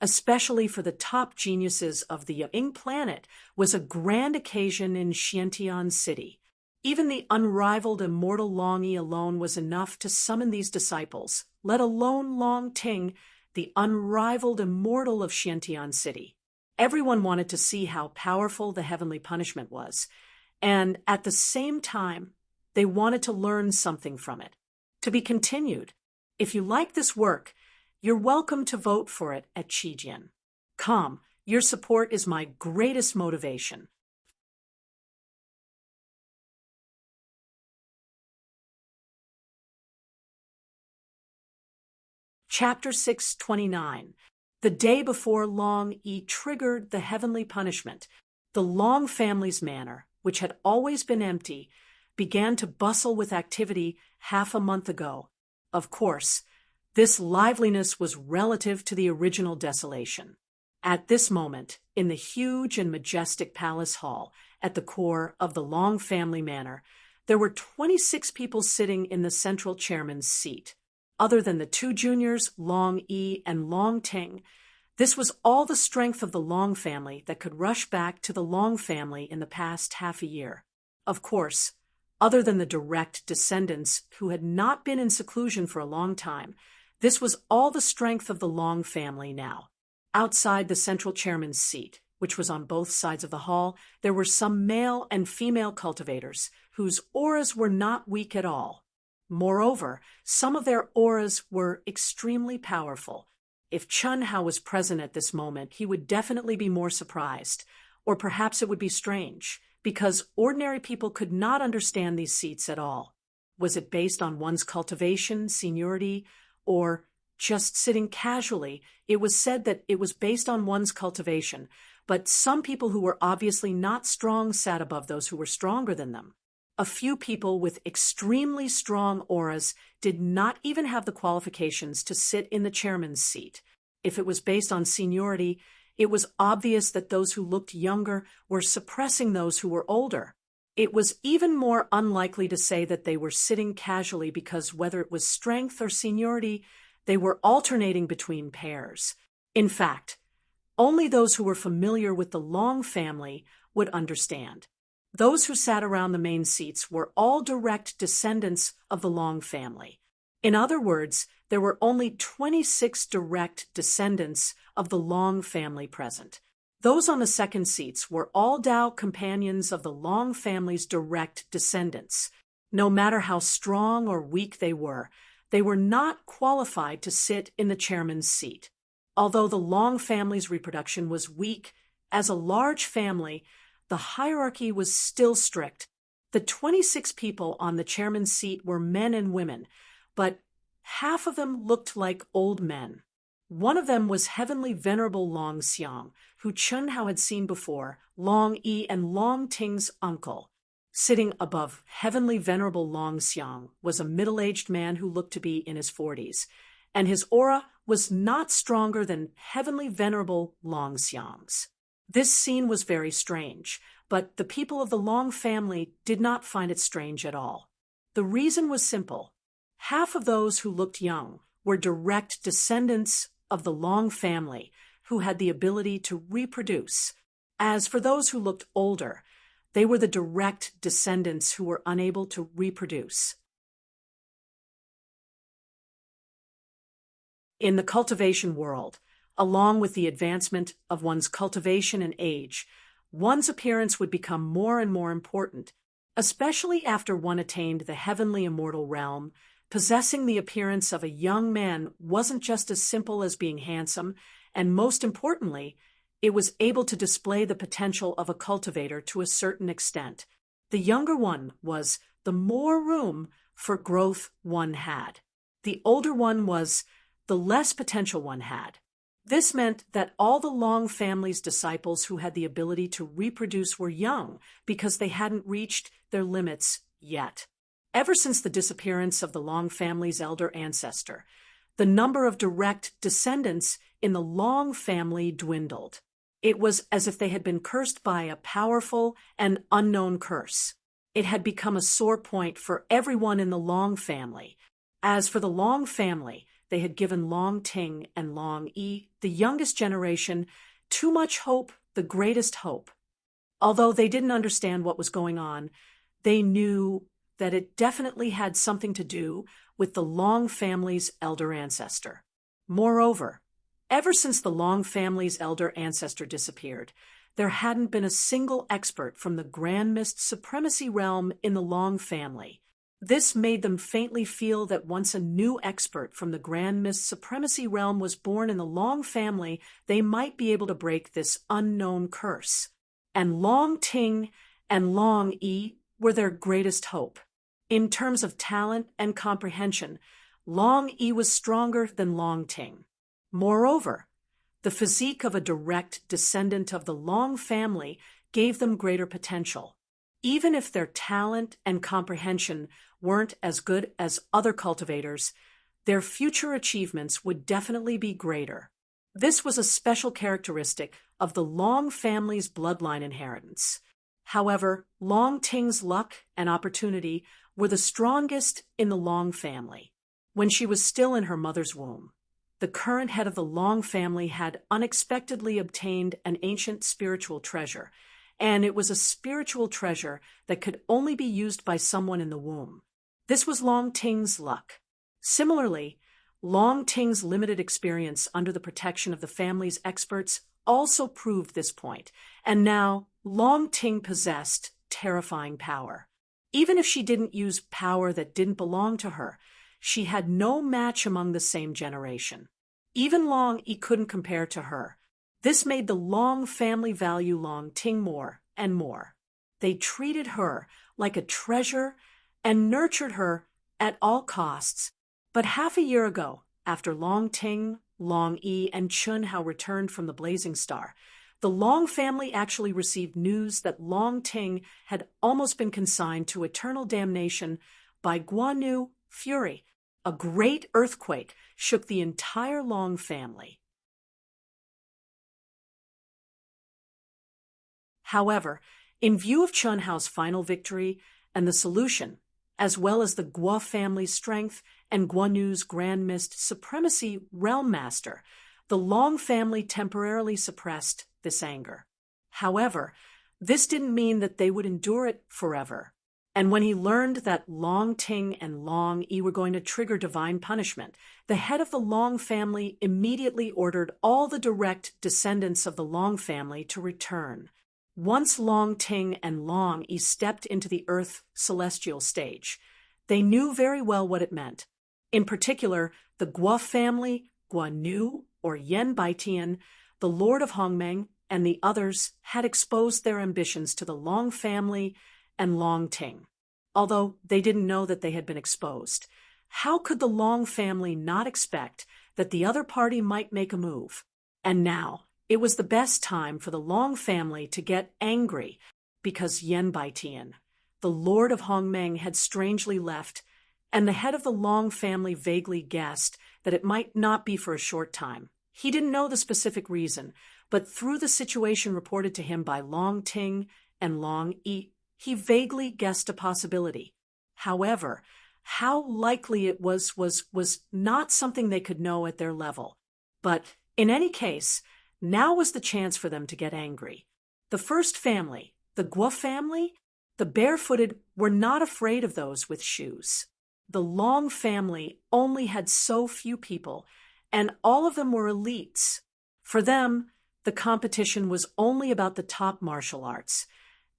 especially for the top geniuses of the Ying planet, was a grand occasion in Xiantian City. Even the unrivaled immortal Long Yi alone was enough to summon these disciples, let alone Long Ting, the unrivaled immortal of Xiantian City. Everyone wanted to see how powerful the heavenly punishment was, and at the same time, they wanted to learn something from it. To be continued. If you like this work, you're welcome to vote for it at Qijian.com. Your support is my greatest motivation. Chapter 629. The day before Long E triggered the heavenly punishment, the Long family's manor, which had always been empty, began to bustle with activity half a month ago. Of course, this liveliness was relative to the original desolation. At this moment, in the huge and majestic palace hall at the core of the Long family manor, there were 26 people sitting in the central chairman's seat. Other than the two juniors, Long E and Long Ting, this was all the strength of the Long family that could rush back to the Long family in the past half a year. Of course, other than the direct descendants who had not been in seclusion for a long time, this was all the strength of the Long family now. Outside the central chairman's seat, which was on both sides of the hall, there were some male and female cultivators whose auras were not weak at all. Moreover, some of their auras were extremely powerful. If Chun Hao was present at this moment, he would definitely be more surprised, or perhaps it would be strange, because ordinary people could not understand these seats at all. Was it based on one's cultivation, seniority, or just sitting casually? It was said that it was based on one's cultivation, but some people who were obviously not strong sat above those who were stronger than them. A few people with extremely strong auras did not even have the qualifications to sit in the chairman's seat. If it was based on seniority, it was obvious that those who looked younger were suppressing those who were older. It was even more unlikely to say that they were sitting casually because whether it was strength or seniority, they were alternating between pairs. In fact, only those who were familiar with the Long family would understand. Those who sat around the main seats were all direct descendants of the Long family. In other words, there were only 26 direct descendants of the Long family present. Those on the second seats were all Dao companions of the Long family's direct descendants. No matter how strong or weak they were not qualified to sit in the chairman's seat. Although the Long family's reproduction was weak, as a large family, the hierarchy was still strict. The 26 people on the chairman's seat were men and women, but half of them looked like old men. One of them was Heavenly Venerable Long Xiang, who Chun Hao had seen before, Long E and Long Ting's uncle. Sitting above Heavenly Venerable Long Xiang was a middle-aged man who looked to be in his 40s, and his aura was not stronger than Heavenly Venerable Long Xiang's. This scene was very strange, but the people of the Long family did not find it strange at all. The reason was simple. Half of those who looked young were direct descendants of the Long family who had the ability to reproduce. As for those who looked older, they were the direct descendants who were unable to reproduce. In the cultivation world, along with the advancement of one's cultivation and age, one's appearance would become more and more important, especially after one attained the heavenly immortal realm. Possessing the appearance of a young man wasn't just as simple as being handsome, and most importantly, it was able to display the potential of a cultivator to a certain extent. The younger one was, the more room for growth one had. The older one was, the less potential one had. This meant that all the Long family's disciples who had the ability to reproduce were young because they hadn't reached their limits yet. Ever since the disappearance of the Long family's elder ancestor, the number of direct descendants in the Long family dwindled. It was as if they had been cursed by a powerful and unknown curse. It had become a sore point for everyone in the Long family. As for the Long family, they had given Long Ting and Long E, the youngest generation, too much hope, the greatest hope. Although they didn't understand what was going on, they knew that it definitely had something to do with the Long family's elder ancestor. Moreover, ever since the Long family's elder ancestor disappeared, there hadn't been a single expert from the Grand Mist Supremacy realm in the Long family. This made them faintly feel that once a new expert from the Grand Mist Supremacy realm was born in the Long family, they might be able to break this unknown curse. And Long Ting and Long E were their greatest hope. In terms of talent and comprehension, Long Yi was stronger than Long Ting. Moreover, the physique of a direct descendant of the Long family gave them greater potential. Even if their talent and comprehension weren't as good as other cultivators, their future achievements would definitely be greater. This was a special characteristic of the Long family's bloodline inheritance. However, Long Ting's luck and opportunity were the strongest in the Long family. When she was still in her mother's womb, the current head of the Long family had unexpectedly obtained an ancient spiritual treasure, and it was a spiritual treasure that could only be used by someone in the womb. This was Long Ting's luck. Similarly, Long Ting's limited experience under the protection of the family's experts also proved this point, and now Long Ting possessed terrifying power. Even if she didn't use power that didn't belong to her, she had no match among the same generation. Even Long Yi couldn't compare to her. This made the Long family value Long Ting more and more. They treated her like a treasure and nurtured her at all costs. But half a year ago, after Long Ting, Long Yi, and Chun Hao returned from the Blazing Star, the Long family actually received news that Long Ting had almost been consigned to eternal damnation by Guanu Fury. A great earthquake shook the entire Long family. However, in view of Chun Hao's final victory and the solution, as well as the Guo family's strength and Guanu's Grand Mist Supremacy Realm Master, the Long family temporarily suppressed this anger. However, this didn't mean that they would endure it forever. And when he learned that Long Ting and Long Yi were going to trigger divine punishment, the head of the Long family immediately ordered all the direct descendants of the Long family to return. Once Long Ting and Long Yi stepped into the Earth celestial stage, they knew very well what it meant. In particular, the Guo family, Guanu or Yan Baitian, the Lord of Hongmeng, and the others had exposed their ambitions to the Long family and Long Ting. Although they didn't know that they had been exposed, how could the Long family not expect that the other party might make a move? And now, it was the best time for the Long family to get angry because Yan Baitian, the Lord of Hongmeng, had strangely left, and the head of the Long family vaguely guessed that it might not be for a short time. He didn't know the specific reason, but through the situation reported to him by Long Ting and Long Yi, he vaguely guessed a possibility. However, how likely it was not something they could know at their level. But in any case, now was the chance for them to get angry. The first family, the Guo family, the barefooted, were not afraid of those with shoes. The Long family only had so few people, and all of them were elites. For them, the competition was only about the top martial arts,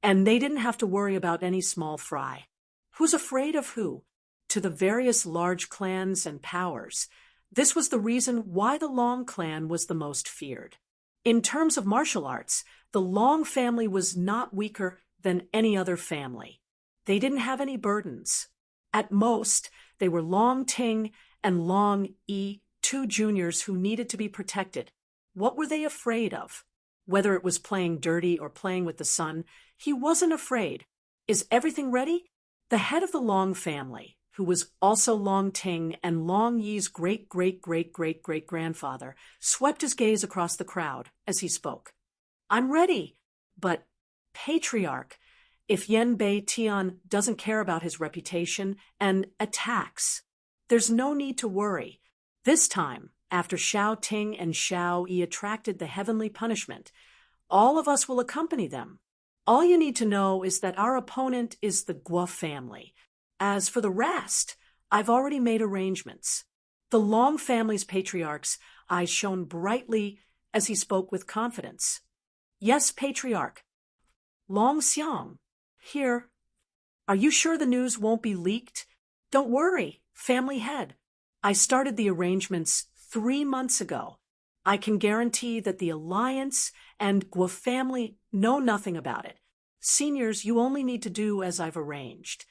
and they didn't have to worry about any small fry. Who's afraid of who? To the various large clans and powers, this was the reason why the Long clan was the most feared. In terms of martial arts, the Long family was not weaker than any other family. They didn't have any burdens. At most, they were Long Ting and Long Yi, two juniors who needed to be protected. What were they afraid of? Whether it was playing dirty or playing with the sun, he wasn't afraid. Is everything ready? The head of the Long family, who was also Long Ting and Long Yi's great-great-great-great-great-grandfather, swept his gaze across the crowd as he spoke. I'm ready, but, Patriarch, if Yan Bei Tian doesn't care about his reputation and attacks, there's no need to worry. This time, after Shao Ting and Shao Yi attracted the heavenly punishment, all of us will accompany them. All you need to know is that our opponent is the Guo family. As for the rest, I've already made arrangements. The Long family's patriarch's eyes shone brightly as he spoke with confidence. Yes, Patriarch. Long Xiang. Here. Are you sure the news won't be leaked? Don't worry, family head. I started the arrangements 3 months ago. I can guarantee that the Alliance and Guo family know nothing about it. Seniors, you only need to do as I've arranged.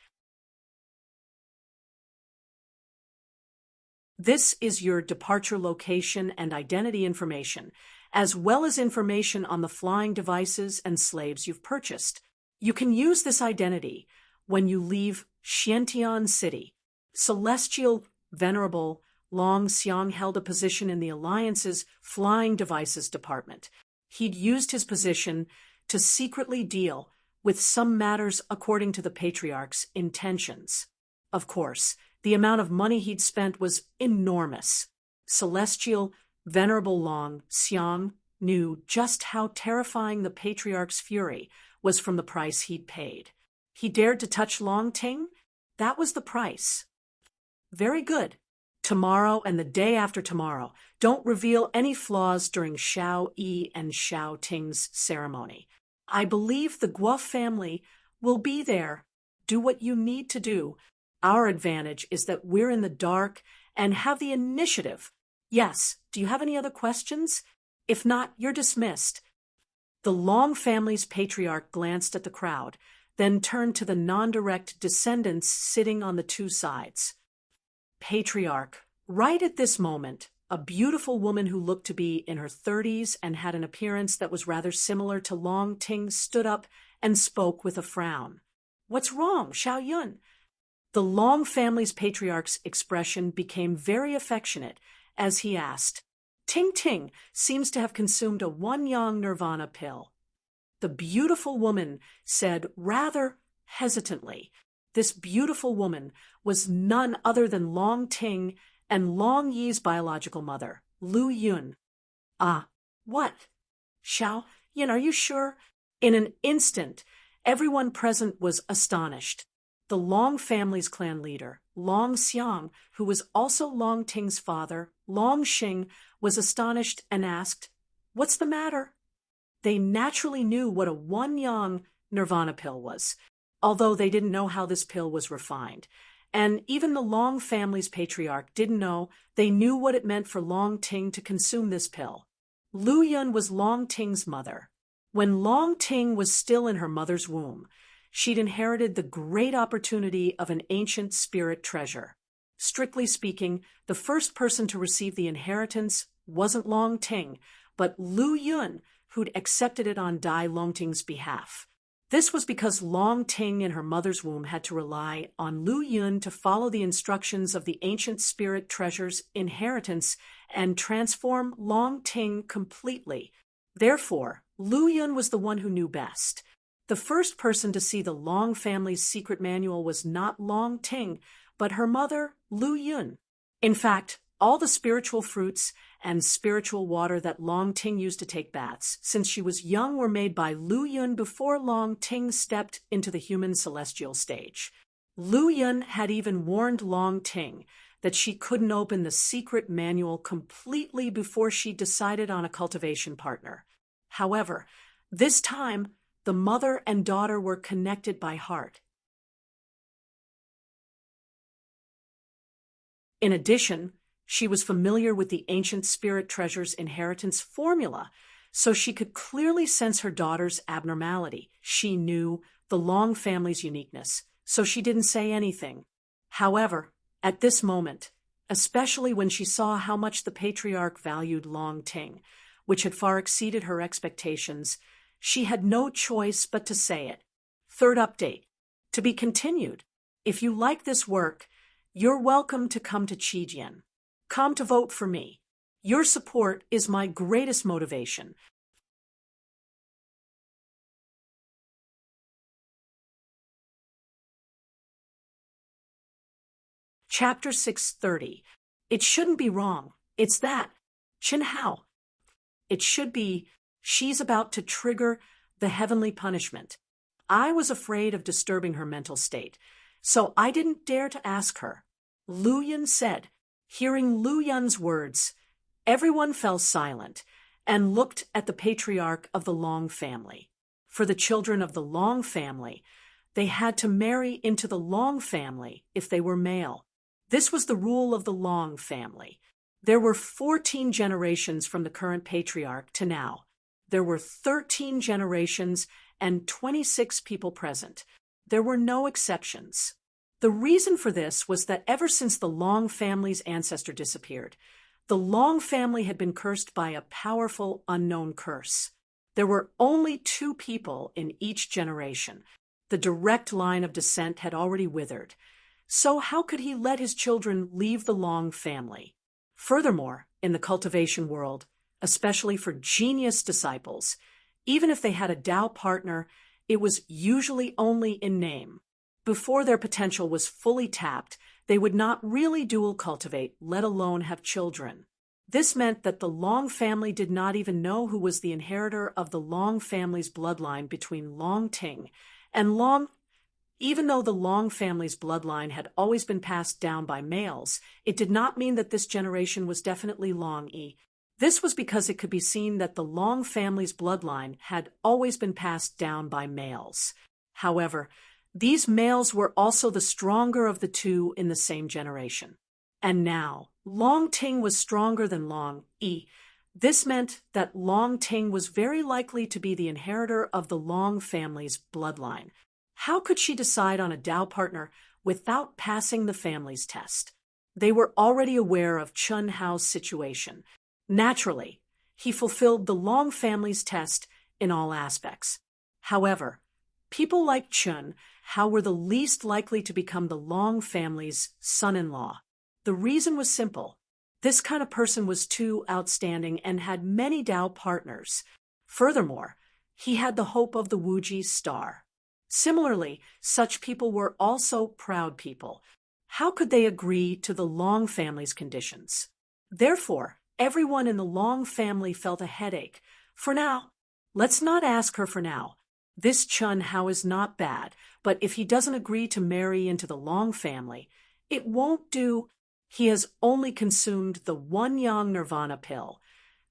This is your departure location and identity information, as well as information on the flying devices and slaves you've purchased. You can use this identity when you leave Xiantian City. Celestial Venerable Long Xiang held a position in the Alliance's Flying Devices Department. He'd used his position to secretly deal with some matters according to the Patriarch's intentions. Of course, the amount of money he'd spent was enormous. Celestial Venerable Long Xiang knew just how terrifying the Patriarch's fury was from the price he'd paid. He dared to touch Long Ting? That was the price. Very good. Tomorrow and the day after tomorrow, don't reveal any flaws during Xiao Yi and Xiao Ting's ceremony. I believe the Guo family will be there. Do what you need to do. Our advantage is that we're in the dark and have the initiative. Yes, do you have any other questions? If not, you're dismissed. The Long family's patriarch glanced at the crowd, then turned to the non-direct descendants sitting on the two sides. Patriarch, right at this moment, a beautiful woman who looked to be in her 30s and had an appearance that was rather similar to Long Ting stood up and spoke with a frown. What's wrong, Xiao Yun? The Long family's patriarch's expression became very affectionate as he asked, Ting Ting seems to have consumed a one-yang nirvana pill. The beautiful woman said rather hesitantly. This beautiful woman was none other than Long Ting and Long Yi's biological mother, Lu Yun. Ah, what? Xiao Yin, are you sure? In an instant, everyone present was astonished. The Long family's clan leader, Long Xiang, who was also Long Ting's father, Long Xing, was astonished and asked, What's the matter? They naturally knew what a one-yang nirvana pill was, although they didn't know how this pill was refined. And even the Long family's patriarch didn't know. They knew what it meant for Long Ting to consume this pill. Lu Yun was Long Ting's mother. When Long Ting was still in her mother's womb, she'd inherited the great opportunity of an ancient spirit treasure. Strictly speaking, the first person to receive the inheritance wasn't Long Ting, but Lu Yun, who'd accepted it on Dai Longting's behalf. This was because Long Ting in her mother's womb had to rely on Lu Yun to follow the instructions of the ancient spirit treasure's inheritance and transform Long Ting completely. Therefore, Lu Yun was the one who knew best. The first person to see the Long family's secret manual was not Long Ting, but her mother, Lu Yun. In fact, all the spiritual fruits and spiritual water that Long Ting used to take baths since she was young were made by Lu Yun before Long Ting stepped into the human celestial stage. Lu Yun had even warned Long Ting that she couldn't open the secret manual completely before she decided on a cultivation partner. However, this time, the mother and daughter were connected by heart. In addition, she was familiar with the ancient spirit treasure's inheritance formula, so she could clearly sense her daughter's abnormality. She knew the Long family's uniqueness, so she didn't say anything. However, at this moment, especially when she saw how much the patriarch valued Long Ting, which had far exceeded her expectations, she had no choice but to say it. Third update. To be continued. If you like this work, you're welcome to come to Qijian. Come to vote for me. Your support is my greatest motivation. Chapter 630. It shouldn't be wrong. It's that. Chen Hao. It should be, she's about to trigger the heavenly punishment. I was afraid of disturbing her mental state, so I didn't dare to ask her. Lu Yun said. Hearing Lu Yun's words, everyone fell silent and looked at the patriarch of the Long family. For the children of the Long family, they had to marry into the Long family if they were male. This was the rule of the Long family. There were 14 generations from the current patriarch to now. There were 13 generations and 26 people present. There were no exceptions. The reason for this was that ever since the Long family's ancestor disappeared, the Long family had been cursed by a powerful, unknown curse. There were only two people in each generation. The direct line of descent had already withered. So how could he let his children leave the Long family? Furthermore, in the cultivation world, especially for genius disciples, even if they had a Tao partner, it was usually only in name. Before their potential was fully tapped, they would not really dual cultivate, let alone have children. This meant that the Long family did not even know who was the inheritor of the Long family's bloodline between Long Ting and Long. Even though the Long family's bloodline had always been passed down by males, it did not mean that this generation was definitely Long-E. This was because it could be seen that the Long family's bloodline had always been passed down by males. However, these males were also the stronger of the two in the same generation. And now, Long Ting was stronger than Long-E. This meant that Long Ting was very likely to be the inheritor of the Long family's bloodline. How could she decide on a Tao partner without passing the family's test? They were already aware of Chun Hao's situation. Naturally, he fulfilled the Long family's test in all aspects. However, people like Chun Hao were the least likely to become the Long family's son-in-law. The reason was simple. This kind of person was too outstanding and had many Tao partners. Furthermore, he had the hope of the Wuji star. Similarly, such people were also proud people. How could they agree to the Long family's conditions? Therefore, everyone in the Long family felt a headache. For now, let's not ask her for now. This Chun Hao is not bad, but if he doesn't agree to marry into the Long family, it won't do. He has only consumed the one yang nirvana pill.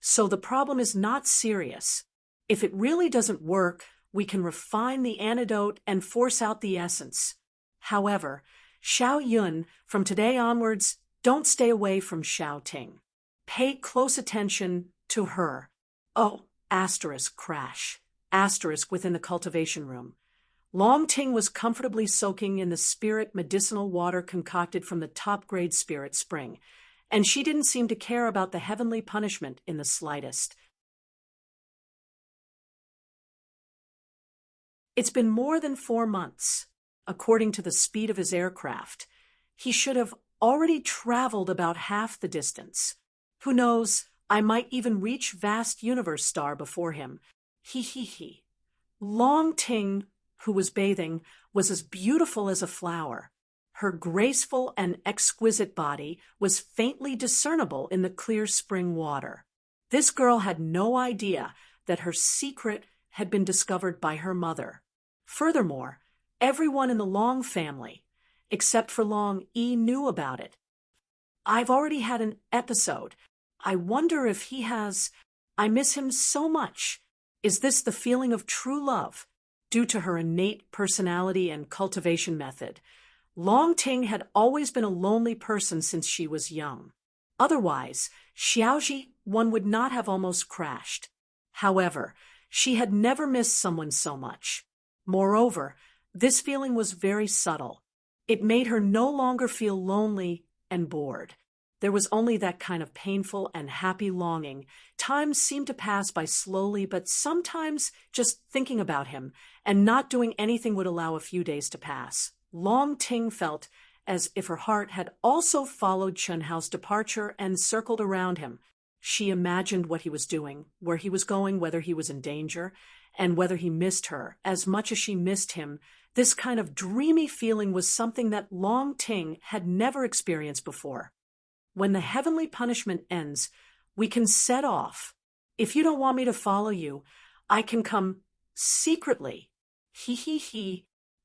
So the problem is not serious. If it really doesn't work, we can refine the antidote and force out the essence. However, Xiao Yun, from today onwards, don't stay away from Xiao Ting. Pay close attention to her. Oh, crash. Within the cultivation room. Long Ting was comfortably soaking in the spirit medicinal water concocted from the top-grade spirit spring, and she didn't seem to care about the heavenly punishment in the slightest. It's been more than 4 months. According to the speed of his aircraft, he should have already traveled about half the distance. Who knows, I might even reach vast universe star before him. He. Long Ting, who was bathing, was as beautiful as a flower. Her graceful and exquisite body was faintly discernible in the clear spring water. This girl had no idea that her secret had been discovered by her mother. Furthermore, everyone in the Long family, except for Long-E, knew about it. I've already had an episode. I wonder if he has. I miss him so much. Is this the feeling of true love, due to her innate personality and cultivation method? Long Ting had always been a lonely person since she was young. Otherwise, Xiaoji one would not have almost crashed. However, she had never missed someone so much. Moreover, this feeling was very subtle. It made her no longer feel lonely and bored. There was only that kind of painful and happy longing. Time seemed to pass by slowly, but sometimes just thinking about him and not doing anything would allow a few days to pass. Long Ting felt as if her heart had also followed Chun Hao's departure and circled around him. She imagined what he was doing, where he was going, whether he was in danger, and whether he missed her as much as she missed him. This kind of dreamy feeling was something that Long Ting had never experienced before. When the heavenly punishment ends, we can set off. If you don't want me to follow you, I can come secretly.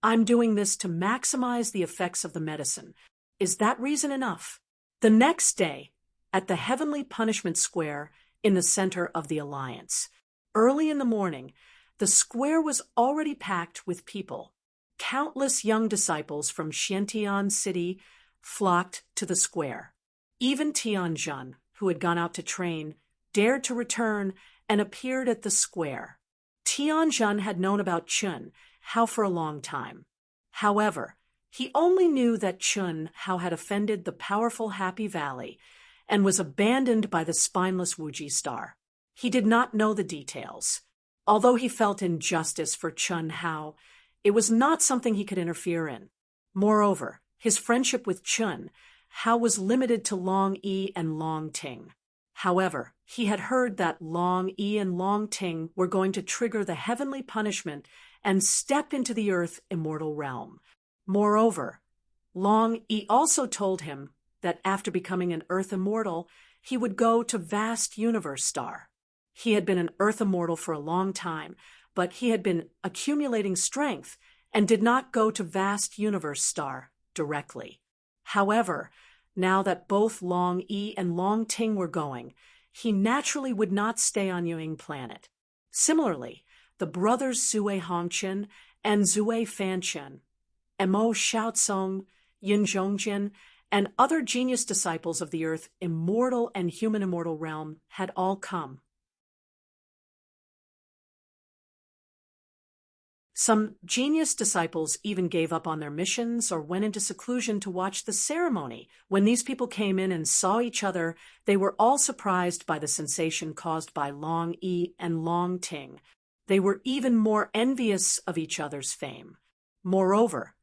I'm doing this to maximize the effects of the medicine. Is that reason enough? The next day, at the heavenly punishment square in the center of the Alliance, early in the morning, the square was already packed with people. Countless young disciples from Xiantian City flocked to the square. Even Tianjun, who had gone out to train, dared to return and appeared at the square. Tianjun had known about Chun Hao for a long time. However, He only knew that Chun Hao had offended the powerful Happy Valley and was abandoned by the spineless Wuji star. He did not know the details. Although he felt injustice for Chun Hao, it was not something he could interfere in. Moreover, his friendship with Chun Hao was limited to Long Yi and Long Ting. However, he had heard that Long Yi and Long Ting were going to trigger the heavenly punishment and step into the earth immortal realm. Moreover, Long Yi also told him that after becoming an earth immortal, he would go to Vast Universe Star. He had been an earth immortal for a long time, but he had been accumulating strength and did not go to Vast Universe Star directly. However, now that both Long Yi and Long Ting were going, he naturally would not stay on Ying planet. Similarly, the brothers Zue Hongqian and Zue Fanqian, Mo Xiaocong, Yin Zhongjin, and other genius disciples of the earth, immortal and human immortal realm, had all come. Some genius disciples even gave up on their missions or went into seclusion to watch the ceremony. When these people came in and saw each other, they were all surprised by the sensation caused by Long Yi and Long Ting. They were even more envious of each other's fame. Moreover,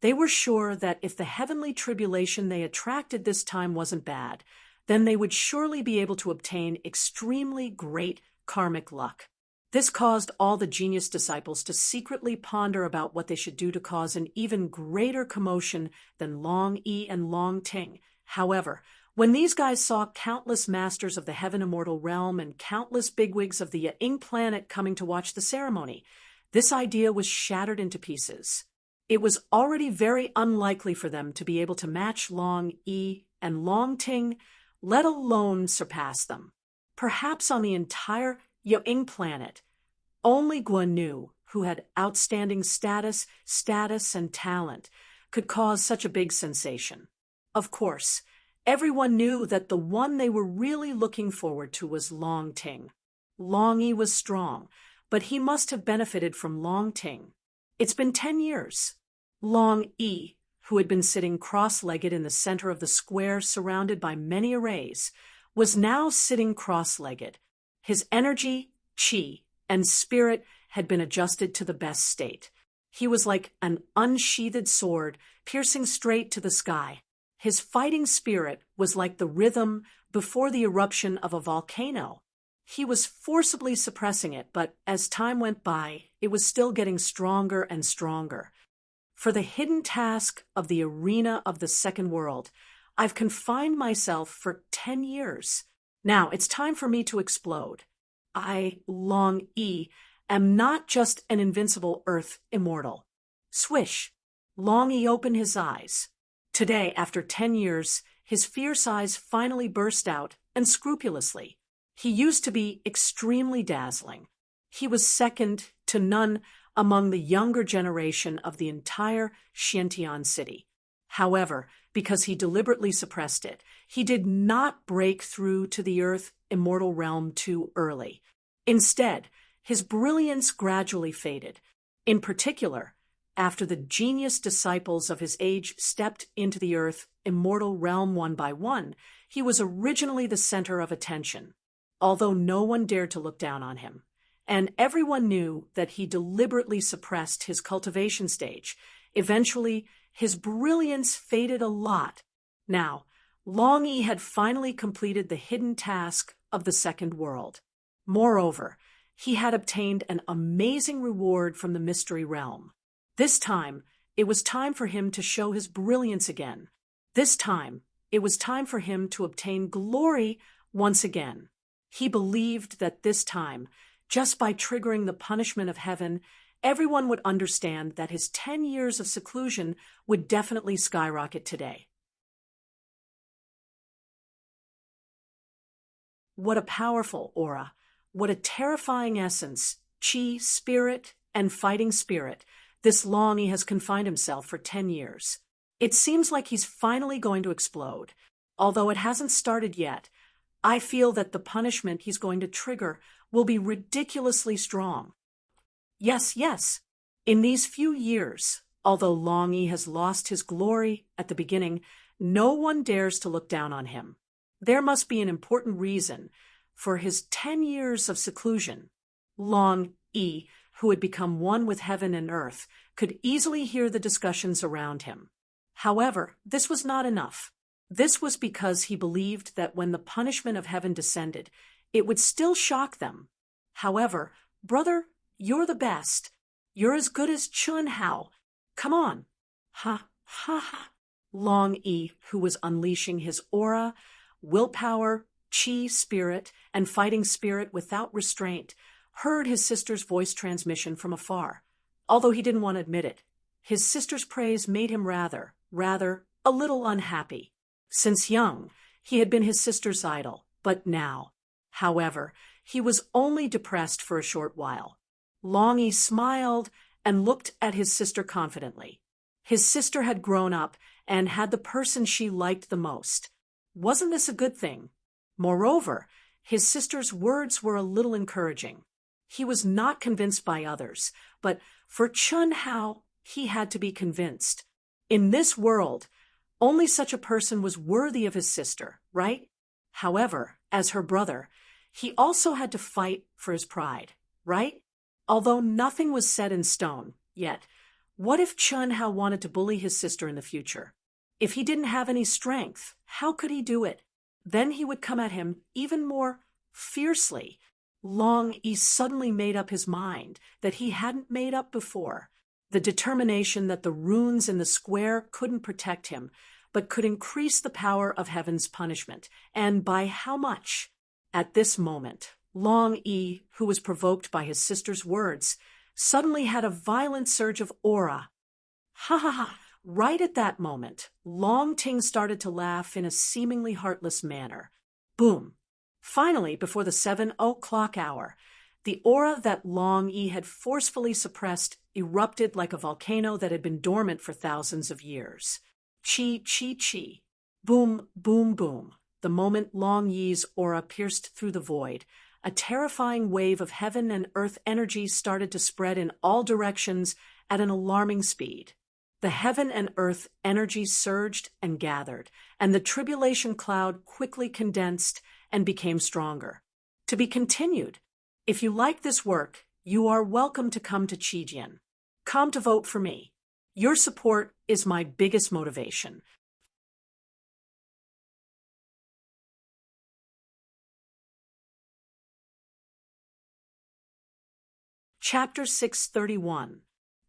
they were sure that if the heavenly tribulation they attracted this time wasn't bad, then they would surely be able to obtain extremely great karmic luck. This caused all the genius disciples to secretly ponder about what they should do to cause an even greater commotion than Long Yi and Long Ting. However, when these guys saw countless masters of the heaven immortal realm and countless bigwigs of the Ying planet coming to watch the ceremony, this idea was shattered into pieces. It was already very unlikely for them to be able to match Long Yi and Long Ting, let alone surpass them. Perhaps on the entire Ying planet, only Guan Yu, who had outstanding status, and talent, could cause such a big sensation. Of course, everyone knew that the one they were really looking forward to was Long Ting. Long Yi was strong, but he must have benefited from Long Ting. It's been 10 years. Long Yi, who had been sitting cross-legged in the center of the square surrounded by many arrays, was now sitting cross-legged. His energy, qi, and spirit had been adjusted to the best state. He was like an unsheathed sword piercing straight to the sky. His fighting spirit was like the rhythm before the eruption of a volcano. He was forcibly suppressing it, but as time went by, it was still getting stronger and stronger. For the hidden task of the arena of the second world, I've confined myself for 10 years. Now it's time for me to explode. I, Long Yi, am not just an invincible earth immortal. Swish! Long Yi opened his eyes. Today, after 10 years, his fierce eyes finally burst out, and scrupulously. He used to be extremely dazzling. He was second to none among the younger generation of the entire Xiantian city. However, because he deliberately suppressed it, he did not break through to the earth immortal realm too early. Instead, his brilliance gradually faded. In particular, after the genius disciples of his age stepped into the earth immortal realm one by one, he was originally the center of attention, although no one dared to look down on him. And everyone knew that he deliberately suppressed his cultivation stage. Eventually, his brilliance faded a lot. Now, Long Yi had finally completed the hidden task of the second world. Moreover, he had obtained an amazing reward from the mystery realm. This time, it was time for him to show his brilliance again. This time, it was time for him to obtain glory once again. He believed that this time, just by triggering the punishment of heaven, everyone would understand that his 10 years of seclusion would definitely skyrocket today. What a powerful aura, what a terrifying essence, qi, spirit, and fighting spirit, this Long Yi has confined himself for 10 years. It seems like he's finally going to explode. Although it hasn't started yet, I feel that the punishment he's going to trigger will be ridiculously strong. Yes, in these few years, Although Long Yi has lost his glory at the beginning, no one dares to look down on him. There must be an important reason for his 10 years of seclusion. Long Yi, who had become one with heaven and earth, could easily hear the discussions around him. However, this was not enough. This was because he believed that when the punishment of heaven descended, it would still shock them. However, brother, you're the best. You're as good as Chun Hao. Come on. Ha, ha, ha. Long Yi, who was unleashing his aura, willpower, chi spirit, and fighting spirit without restraint, heard his sister's voice transmission from afar. Although he didn't want to admit it, his sister's praise made him rather, a little unhappy. Since young, he had been his sister's idol, but now, however, he was only depressed for a short while. Long Yi smiled and looked at his sister confidently. His sister had grown up and had the person she liked the most. Wasn't this a good thing? Moreover, his sister's words were a little encouraging. He was not convinced by others, but for Chun Hao, he had to be convinced. In this world, only such a person was worthy of his sister, right? However, as her brother, he also had to fight for his pride, right? Although nothing was set in stone yet, what if Chun Hao wanted to bully his sister in the future? If he didn't have any strength, how could he do it? Then he would come at him even more fiercely. Long Yi suddenly made up his mind that he hadn't made up before. The determination that the runes in the square couldn't protect him, but could increase the power of heaven's punishment. And by how much? At this moment, Long Yi, who was provoked by his sister's words, suddenly had a violent surge of aura. Ha ha ha! Right at that moment, Long Ting started to laugh in a seemingly heartless manner. Boom! Finally, before the 7 o'clock hour, the aura that Long Yi had forcefully suppressed erupted like a volcano that had been dormant for thousands of years. Chi, chi, chi. Boom, boom, boom. The moment Long Yi's aura pierced through the void, a terrifying wave of heaven and earth energy started to spread in all directions at an alarming speed. The heaven and earth energy surged and gathered, and the tribulation cloud quickly condensed and became stronger. To be continued. If you like this work, you are welcome to come to Qijian. Come to vote for me. Your support is my biggest motivation. Chapter 631.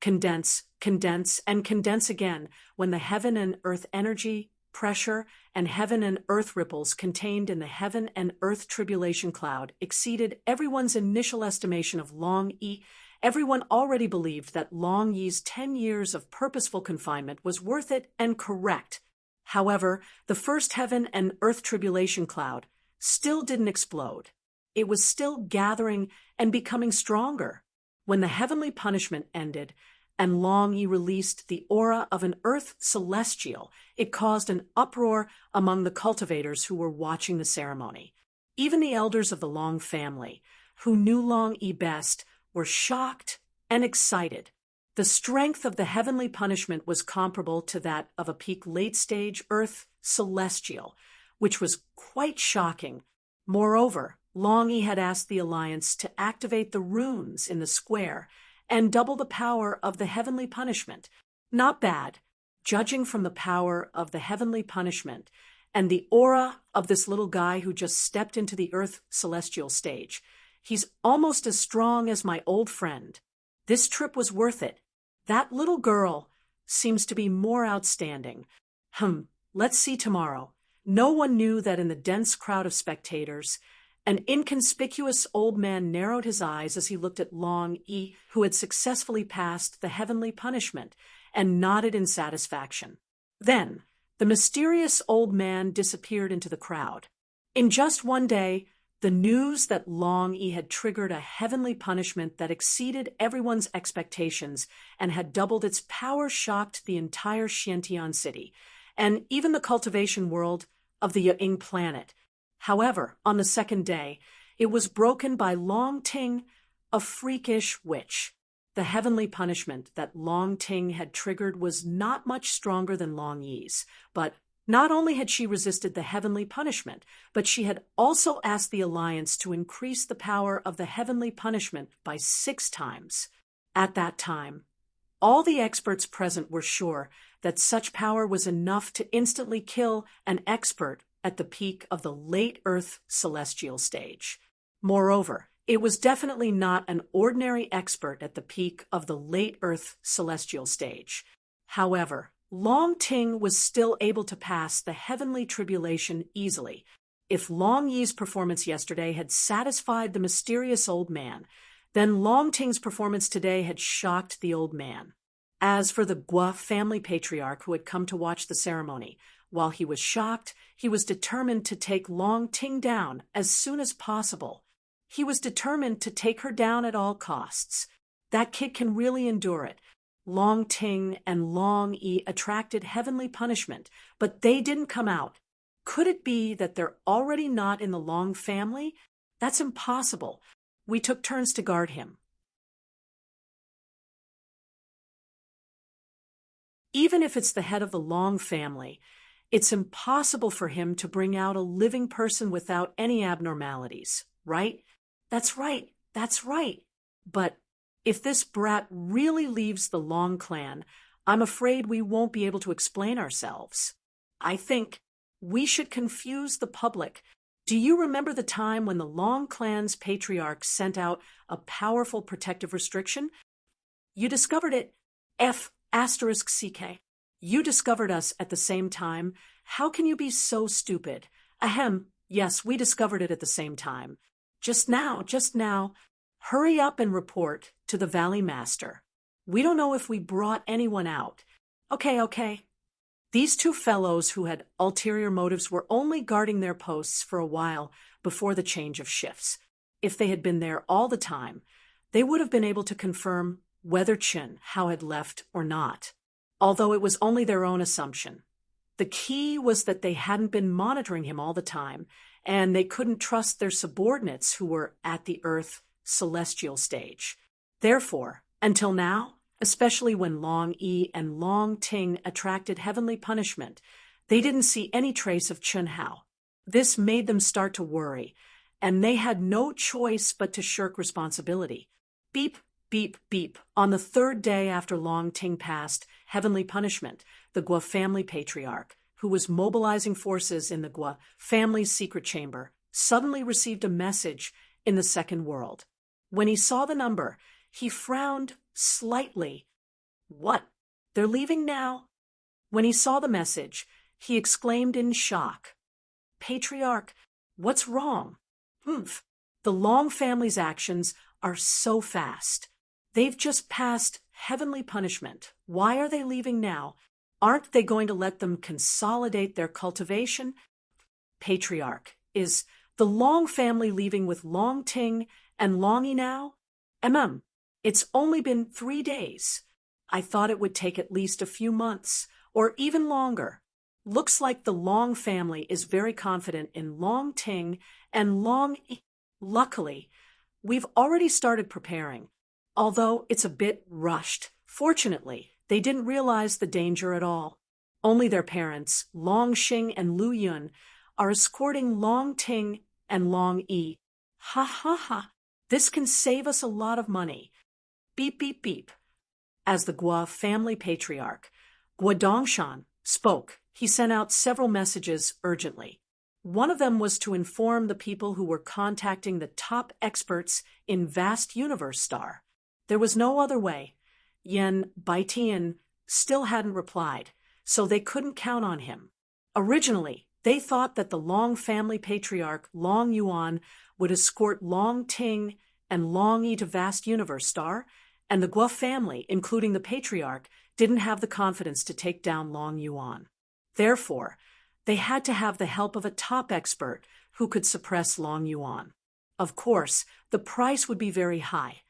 Condense, condense, and condense again when the heaven and earth energy, pressure, and heaven and earth ripples contained in the heaven and earth tribulation cloud exceeded everyone's initial estimation of Long Yi. Everyone already believed that Long Yi's 10 years of purposeful confinement was worth it and correct. However, the first heaven and earth tribulation cloud still didn't explode. It was still gathering and becoming stronger. When the heavenly punishment ended and Long Yi released the aura of an earth celestial, it caused an uproar among the cultivators who were watching the ceremony. Even the elders of the Long family, who knew Long Yi best, were shocked and excited. The strength of the heavenly punishment was comparable to that of a peak late-stage earth celestial, which was quite shocking. Moreover, Long Yi had asked the Alliance to activate the runes in the square and double the power of the heavenly punishment. Not bad. Judging from the power of the heavenly punishment and the aura of this little guy who just stepped into the earth celestial stage, he's almost as strong as my old friend. This trip was worth it. That little girl seems to be more outstanding. Let's see tomorrow. No one knew that in the dense crowd of spectators, an inconspicuous old man narrowed his eyes as he looked at Long Yi, who had successfully passed the heavenly punishment, and nodded in satisfaction. Then, the mysterious old man disappeared into the crowd. In just one day, the news that Long Yi had triggered a heavenly punishment that exceeded everyone's expectations and had doubled its power shocked the entire Xiantian city, and even the cultivation world of the Ying planet. However, on the second day, it was broken by Long Ting, a freakish witch. The heavenly punishment that Long Ting had triggered was not much stronger than Long Yi's, but not only had she resisted the heavenly punishment, but she had also asked the Alliance to increase the power of the heavenly punishment by 6 times. At that time, all the experts present were sure that such power was enough to instantly kill an expert at the peak of the late Earth celestial stage. Moreover, it was definitely not an ordinary expert at the peak of the late Earth celestial stage. However, Long Ting was still able to pass the heavenly tribulation easily. If Long Yi's performance yesterday had satisfied the mysterious old man, then Long Ting's performance today had shocked the old man. As for the Gua family patriarch who had come to watch the ceremony, while he was shocked, he was determined to take Long Ting down as soon as possible. He was determined to take her down at all costs. That kid can really endure it. Long Ting and Long Yi attracted heavenly punishment, but they didn't come out. Could it be that they're already not in the Long family? That's impossible. We took turns to guard him. Even if it's the head of the Long family, it's impossible for him to bring out a living person without any abnormalities, right? That's right. That's right. But if this brat really leaves the Long clan, I'm afraid we won't be able to explain ourselves. I think we should confuse the public. Do you remember the time when the Long clan's patriarch sent out a powerful protective restriction? You discovered it. F***CK. You discovered us at the same time. How can you be so stupid? Ahem, yes, we discovered it at the same time. Just now. Hurry up and report to the Valley Master. We don't know if we brought anyone out. Okay. These 2 fellows who had ulterior motives were only guarding their posts for a while before the change of shifts. If they had been there all the time, they would have been able to confirm whether Chen Hao had left or not, although it was only their own assumption. The key was that they hadn't been monitoring him all the time, and they couldn't trust their subordinates who were at the Earth celestial stage. Therefore, until now, especially when Long Yi and Long Ting attracted heavenly punishment, they didn't see any trace of Chen Hao. This made them start to worry, and they had no choice but to shirk responsibility. Beep, beep, beep. On the 3rd day after Long Ting passed heavenly punishment, the Gua family patriarch, who was mobilizing forces in the Gua family's secret chamber, suddenly received a message in the second world. When he saw the number, he frowned slightly. What? They're leaving now? When he saw the message, he exclaimed in shock. Patriarch, what's wrong? Humph. The Long family's actions are so fast. They've just passed heavenly punishment. Why are they leaving now? Aren't they going to let them consolidate their cultivation? Patriarch, is the Long family leaving with Long Ting and Long Yi now? It's only been 3 days. I thought it would take at least a few months, or even longer. Looks like the Long family is very confident in Long Ting and Long Yi. Luckily, we've already started preparing, although it's a bit rushed. Fortunately, they didn't realize the danger at all. Only their parents, Long Xing and Lu Yun, are escorting Long Ting and Long Yi. Ha. This can save us a lot of money. Beep, beep, beep. As the Gua family patriarch, Gua Dongshan, spoke, he sent out several messages urgently. One of them was to inform the people who were contacting the top experts in Vast Universe Star. There was no other way. Yen Baitian still hadn't replied, so they couldn't count on him. Originally, they thought that the Long family patriarch Long Yuan would escort Long Ting and Long Yi to Vast Universe Star, and the Gua family, including the patriarch, didn't have the confidence to take down Long Yuan. Therefore, they had to have the help of a top expert who could suppress Long Yuan. Of course, the price would be very high.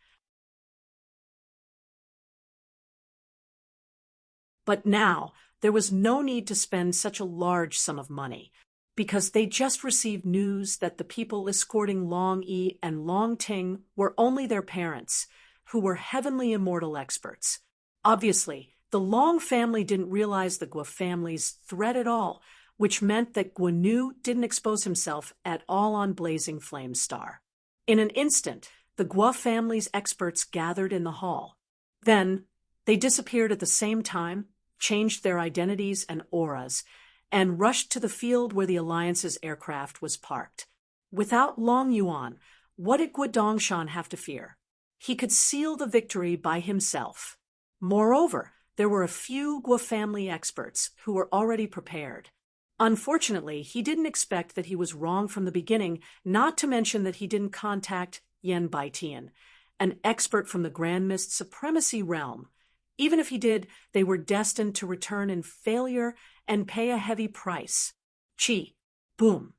But now, there was no need to spend such a large sum of money, because they just received news that the people escorting Long Yi and Long Ting were only their parents, who were heavenly immortal experts. Obviously, the Long family didn't realize the Guo family's threat at all, which meant that Guo Nu didn't expose himself at all on Blazing Flame Star. In an instant, the Guo family's experts gathered in the hall. Then, they disappeared at the same time, changed their identities and auras, and rushed to the field where the Alliance's aircraft was parked. Without Long Yuan, what did Guo Dongshan have to fear? He could seal the victory by himself. Moreover, there were a few Guo family experts who were already prepared. Unfortunately, he didn't expect that he was wrong from the beginning, not to mention that he didn't contact Yan Baitian, an expert from the Grand Mist Supremacy realm. Even if he did, they were destined to return in failure and pay a heavy price. Chi. Boom.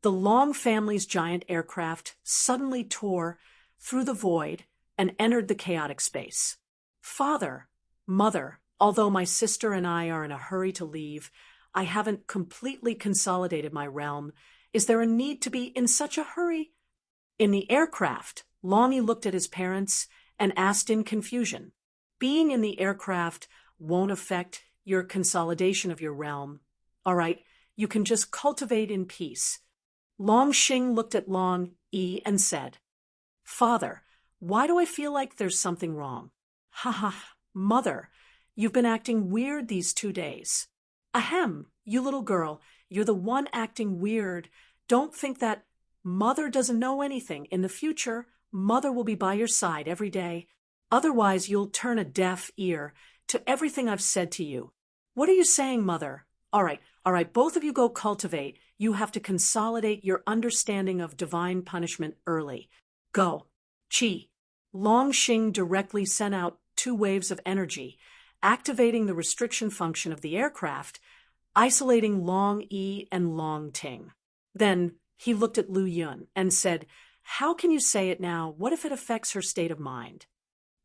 The Long family's giant aircraft suddenly tore through the void and entered the chaotic space. Father, Mother, although my sister and I are in a hurry to leave, I haven't completely consolidated my realm. Is there a need to be in such a hurry? In the aircraft, Longy looked at his parents and asked in confusion. Being in the aircraft won't affect your consolidation of your realm. All right, you can just cultivate in peace. Long Xing looked at Long Yi and said, Father, why do I feel like there's something wrong? Ha ha, Mother, you've been acting weird these 2 days. Ahem, you little girl, you're the one acting weird. Don't think that Mother doesn't know anything. In the future, Mother will be by your side every day. Otherwise, you'll turn a deaf ear to everything I've said to you. What are you saying, Mother? All right, both of you go cultivate. You have to consolidate your understanding of divine punishment early. Go. Chi. Long Xing directly sent out 2 waves of energy, activating the restriction function of the aircraft, isolating Long Yi and Long Ting. Then he looked at Lu Yun and said, How can you say it now? What if it affects her state of mind?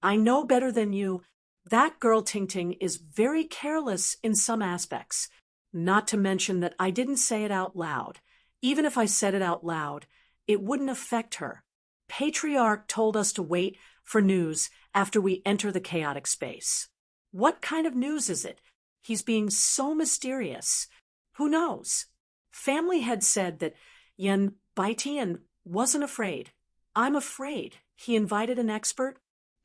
I know better than you. That girl Ting Ting is very careless in some aspects. Not to mention that I didn't say it out loud. Even if I said it out loud, it wouldn't affect her. Patriarch told us to wait for news after we enter the chaotic space. What kind of news is it? He's being so mysterious. Who knows? Family had said that Yan Baitian wasn't afraid. I'm afraid. He invited an expert?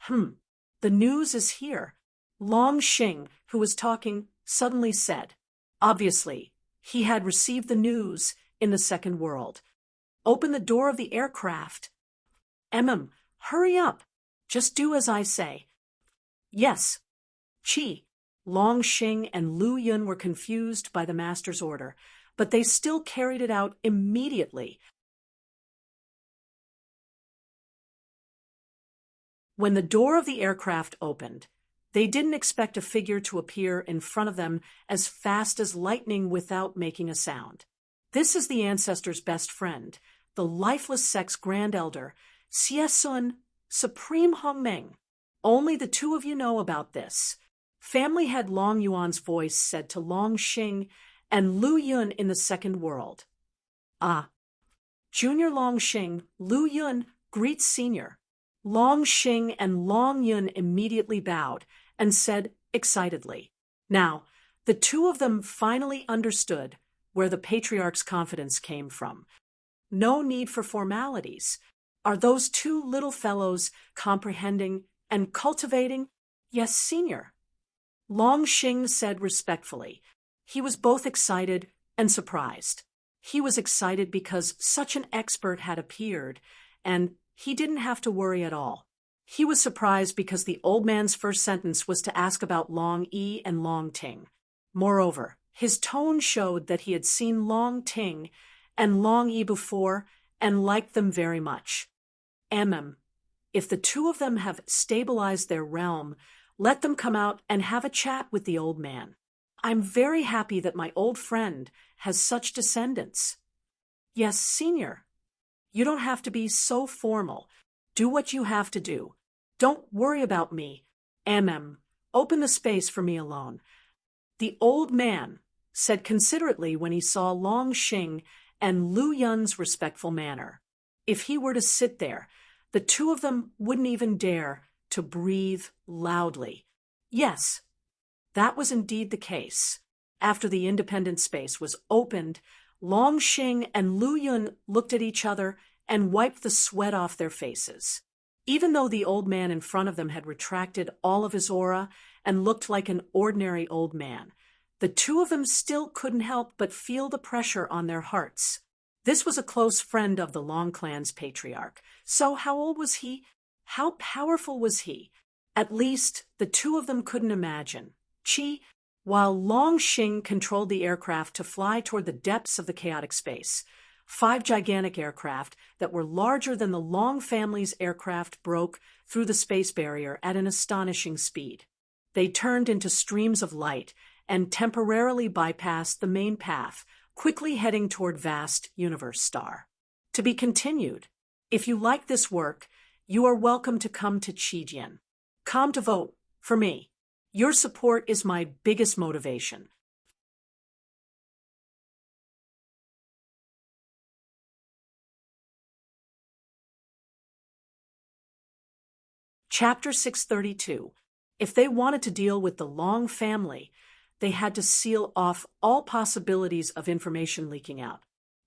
The news is here. Long Xing, who was talking, suddenly said. Obviously, he had received the news in the second world. Open the door of the aircraft. Hurry up. Just do as I say. Yes. Chi. Long Xing and Lu Yun were confused by the master's order, but they still carried it out immediately. When the door of the aircraft opened, they didn't expect a figure to appear in front of them as fast as lightning without making a sound. This is the ancestor's best friend, the lifeless sex grand elder, Xiesun, Supreme Hongmeng. Only the 2 of you know about this. Family head Long Yuan's voice said to Long Xing and Lu Yun in the second world. Junior Long Xing, Lu Yun greets Senior. Long Xing and Long Yun immediately bowed and said excitedly. Now, the 2 of them finally understood where the Patriarch's confidence came from. No need for formalities. Are those 2 little fellows comprehending and cultivating? Yes, Senior. Long Xing said respectfully. He was both excited and surprised. He was excited because such an expert had appeared, and he didn't have to worry at all. He was surprised because the old man's first sentence was to ask about Long Yi and Long Ting. Moreover, his tone showed that he had seen Long Ting and Long Yi before and liked them very much. If the 2 of them have stabilized their realm, let them come out and have a chat with the old man. I'm very happy that my old friend has such descendants. Yes, Senior. You don't have to be so formal. Do what you have to do. Don't worry about me. Open the space for me alone. The old man said considerately when he saw Long Xing and Lu Yun's respectful manner. If he were to sit there, the 2 of them wouldn't even dare to breathe loudly. Yes, that was indeed the case. After the independent space was opened, Long Xing and Lu Yun looked at each other and wiped the sweat off their faces. Even though the old man in front of them had retracted all of his aura and looked like an ordinary old man, the two of them still couldn't help but feel the pressure on their hearts. This was a close friend of the Long clan's patriarch. So how old was he? How powerful was he? At least, the two of them couldn't imagine. While Long Xing controlled the aircraft to fly toward the depths of the chaotic space, 5 gigantic aircraft that were larger than the Long family's aircraft broke through the space barrier at an astonishing speed. They turned into streams of light and temporarily bypassed the main path, quickly heading toward vast universe star. To be continued. If you like this work, you are welcome to come to Qijian. Come to vote for me. Your support is my biggest motivation. Chapter 632. If they wanted to deal with the Long family, they had to seal off all possibilities of information leaking out.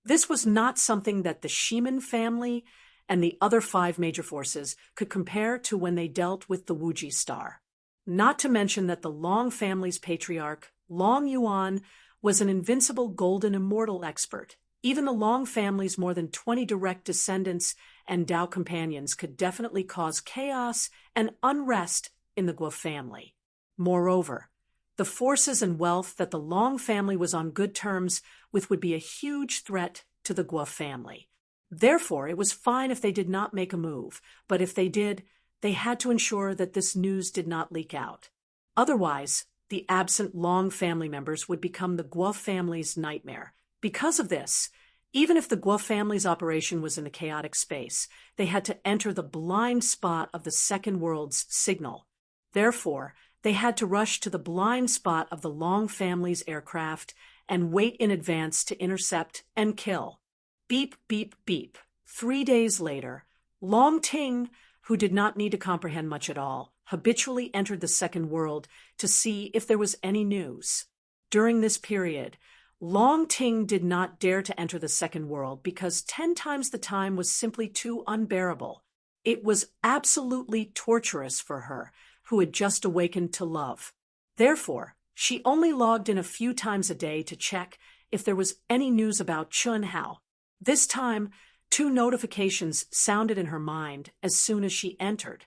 This was not something that the Shiman family and the other 5 major forces could compare to when they dealt with the Wuji star. Not to mention that the Long family's patriarch, Long Yuan, was an invincible golden immortal expert. Even the Long family's more than 20 direct descendants and Dao companions could definitely cause chaos and unrest in the Guo family. Moreover, the forces and wealth that the Long family was on good terms with would be a huge threat to the Guo family. Therefore, it was fine if they did not make a move, but if they did, they had to ensure that this news did not leak out. Otherwise, the absent Long family members would become the Guo family's nightmare. Because of this, even if the Guo family's operation was in a chaotic space, they had to enter the blind spot of the second world's signal. Therefore, they had to rush to the blind spot of the Long family's aircraft and wait in advance to intercept and kill. Beep, beep, beep. 3 days later, Long Ting, who did not need to comprehend much at all, habitually entered the second world to see if there was any news. During this period, Long Ting did not dare to enter the second world because 10 times the time was simply too unbearable. It was absolutely torturous for her, who had just awakened to love. Therefore, she only logged in a few times a day to check if there was any news about Chun Hao. This time, 2 notifications sounded in her mind as soon as she entered.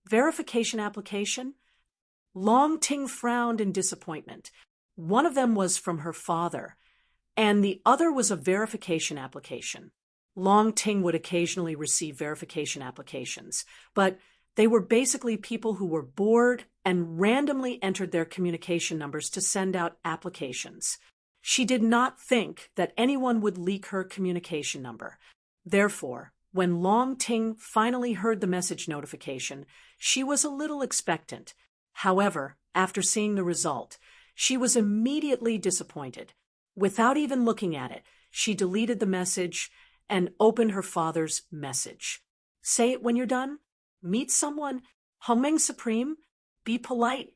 Verification application? Long Ting frowned in disappointment. One of them was from her father, and the other was a verification application. Long Ting would occasionally receive verification applications, but they were basically people who were bored and randomly entered their communication numbers to send out applications. She did not think that anyone would leak her communication number. Therefore, when Long Ting finally heard the message notification, she was a little expectant. However, after seeing the result, she was immediately disappointed. Without even looking at it, she deleted the message and opened her father's message. Say it when you're done. Meet someone. Hongmeng Supreme. Be polite.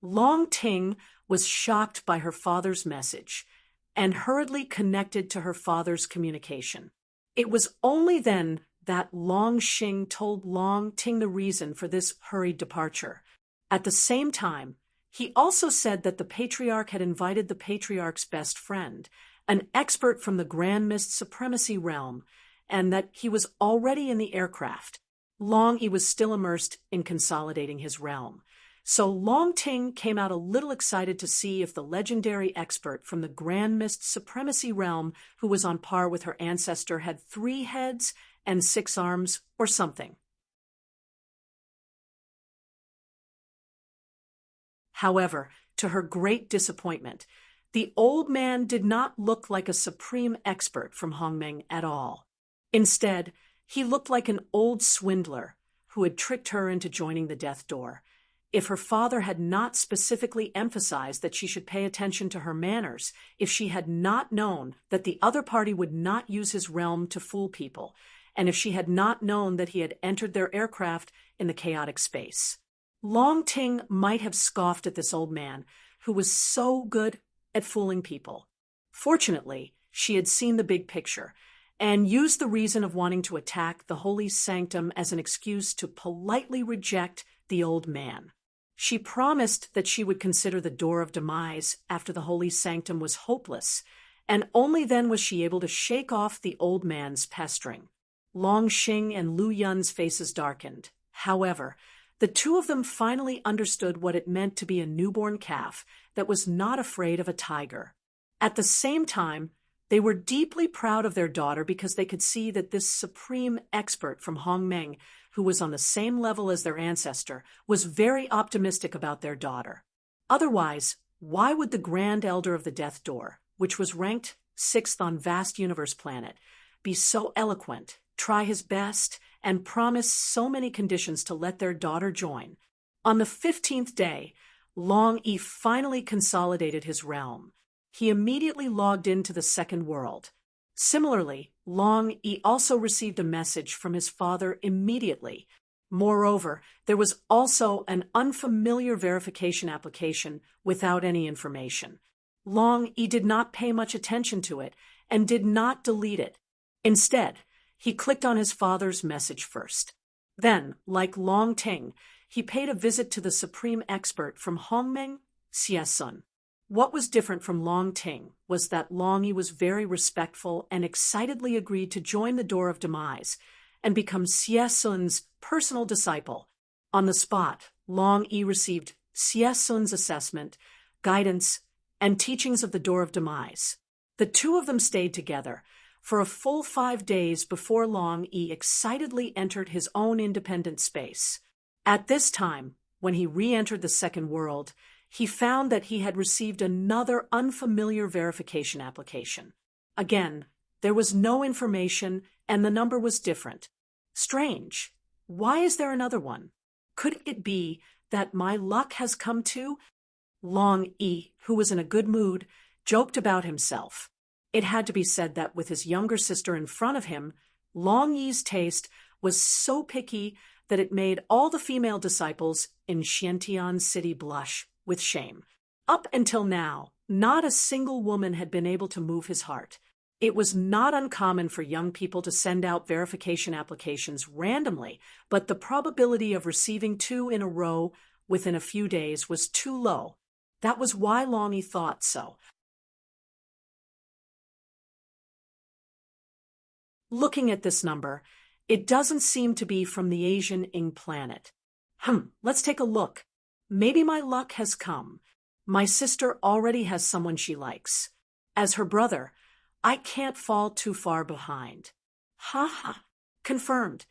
Long Ting was shocked by her father's message and hurriedly connected to her father's communication. It was only then that Long Xing told Long Ting the reason for this hurried departure. At the same time, he also said that the patriarch had invited the patriarch's best friend, an expert from the Grand Mist Supremacy realm, and that he was already in the aircraft. He was still immersed in consolidating his realm. So Long Ting came out a little excited to see if the legendary expert from the Grand Mist Supremacy realm, who was on par with her ancestor, had 3 heads and 6 arms or something. However, to her great disappointment, the old man did not look like a supreme expert from Hongmeng at all. Instead, he looked like an old swindler who had tricked her into joining the Death Door. If her father had not specifically emphasized that she should pay attention to her manners, if she had not known that the other party would not use his realm to fool people, and if she had not known that he had entered their aircraft in the chaotic space. Long Ting might have scoffed at this old man, who was so good at fooling people. Fortunately, she had seen the big picture, and used the reason of wanting to attack the holy sanctum as an excuse to politely reject the old man. She promised that she would consider the door of demise after the holy sanctum was hopeless, and only then was she able to shake off the old man's pestering. Long Xing and Lu Yun's faces darkened. However, the two of them finally understood what it meant to be a newborn calf that was not afraid of a tiger. At the same time, they were deeply proud of their daughter because they could see that this supreme expert from Hongmeng, who was on the same level as their ancestor, was very optimistic about their daughter. Otherwise, why would the Grand Elder of the Death Door, which was ranked 6th on Vast Universe Planet, be so eloquent, try his best, and promise so many conditions to let their daughter join? On the 15th day, Long Yi finally consolidated his realm. He immediately logged into the second world. Similarly, Long Yi also received a message from his father immediately. Moreover, there was also an unfamiliar verification application without any information. Long Yi did not pay much attention to it and did not delete it. Instead, he clicked on his father's message first. Then, like Long Ting, he paid a visit to the supreme expert from Hongmeng, Xie Sun. What was different from Long Ting was that Long Yi was very respectful and excitedly agreed to join the Door of Demise and become Xie Sun's personal disciple. On the spot, Long Yi received Xie Sun's assessment, guidance, and teachings of the Door of Demise. The two of them stayed together for a full 5 days before Long Yi excitedly entered his own independent space. At this time, when he re-entered the second world, he found that he had received another unfamiliar verification application. Again, there was no information and the number was different. Strange. Why is there another one? Could it be that my luck has come too? Long Yi, who was in a good mood, joked about himself. It had to be said that with his younger sister in front of him, Long Yi's taste was so picky that it made all the female disciples in Xiantian City blush with shame. Up until now, not a single woman had been able to move his heart. It was not uncommon for young people to send out verification applications randomly, but the probability of receiving 2 in a row within a few days was too low. That was why Long Yi thought so. Looking at this number, it doesn't seem to be from the Asian Ing planet. Let's take a look. Maybe my luck has come. My sister already has someone she likes. As her brother, I can't fall too far behind. Ha. Confirmed.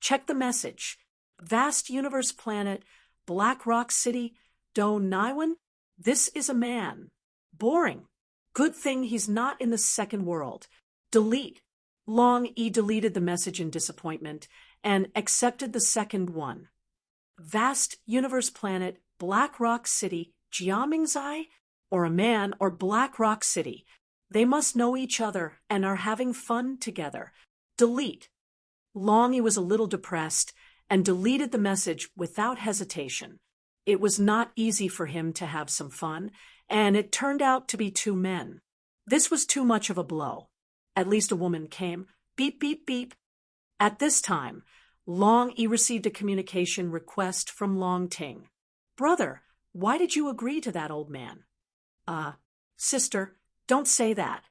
Check the message. Vast Universe Planet, Black Rock City, Do Naiwan? This is a man. Boring. Good thing he's not in the second world. Delete. Long Yi deleted the message in disappointment and accepted the second one. Vast Universe Planet, Black Rock City, Jiamingzai? Or a man or Black Rock City. They must know each other and are having fun together. Delete. Long Yi was a little depressed and deleted the message without hesitation. It was not easy for him to have some fun, and it turned out to be 2 men. This was too much of a blow. At least a woman came. Beep, beep, beep. At this time, Long Yi received a communication request from Long Ting. Brother, why did you agree to that old man? Sister, don't say that.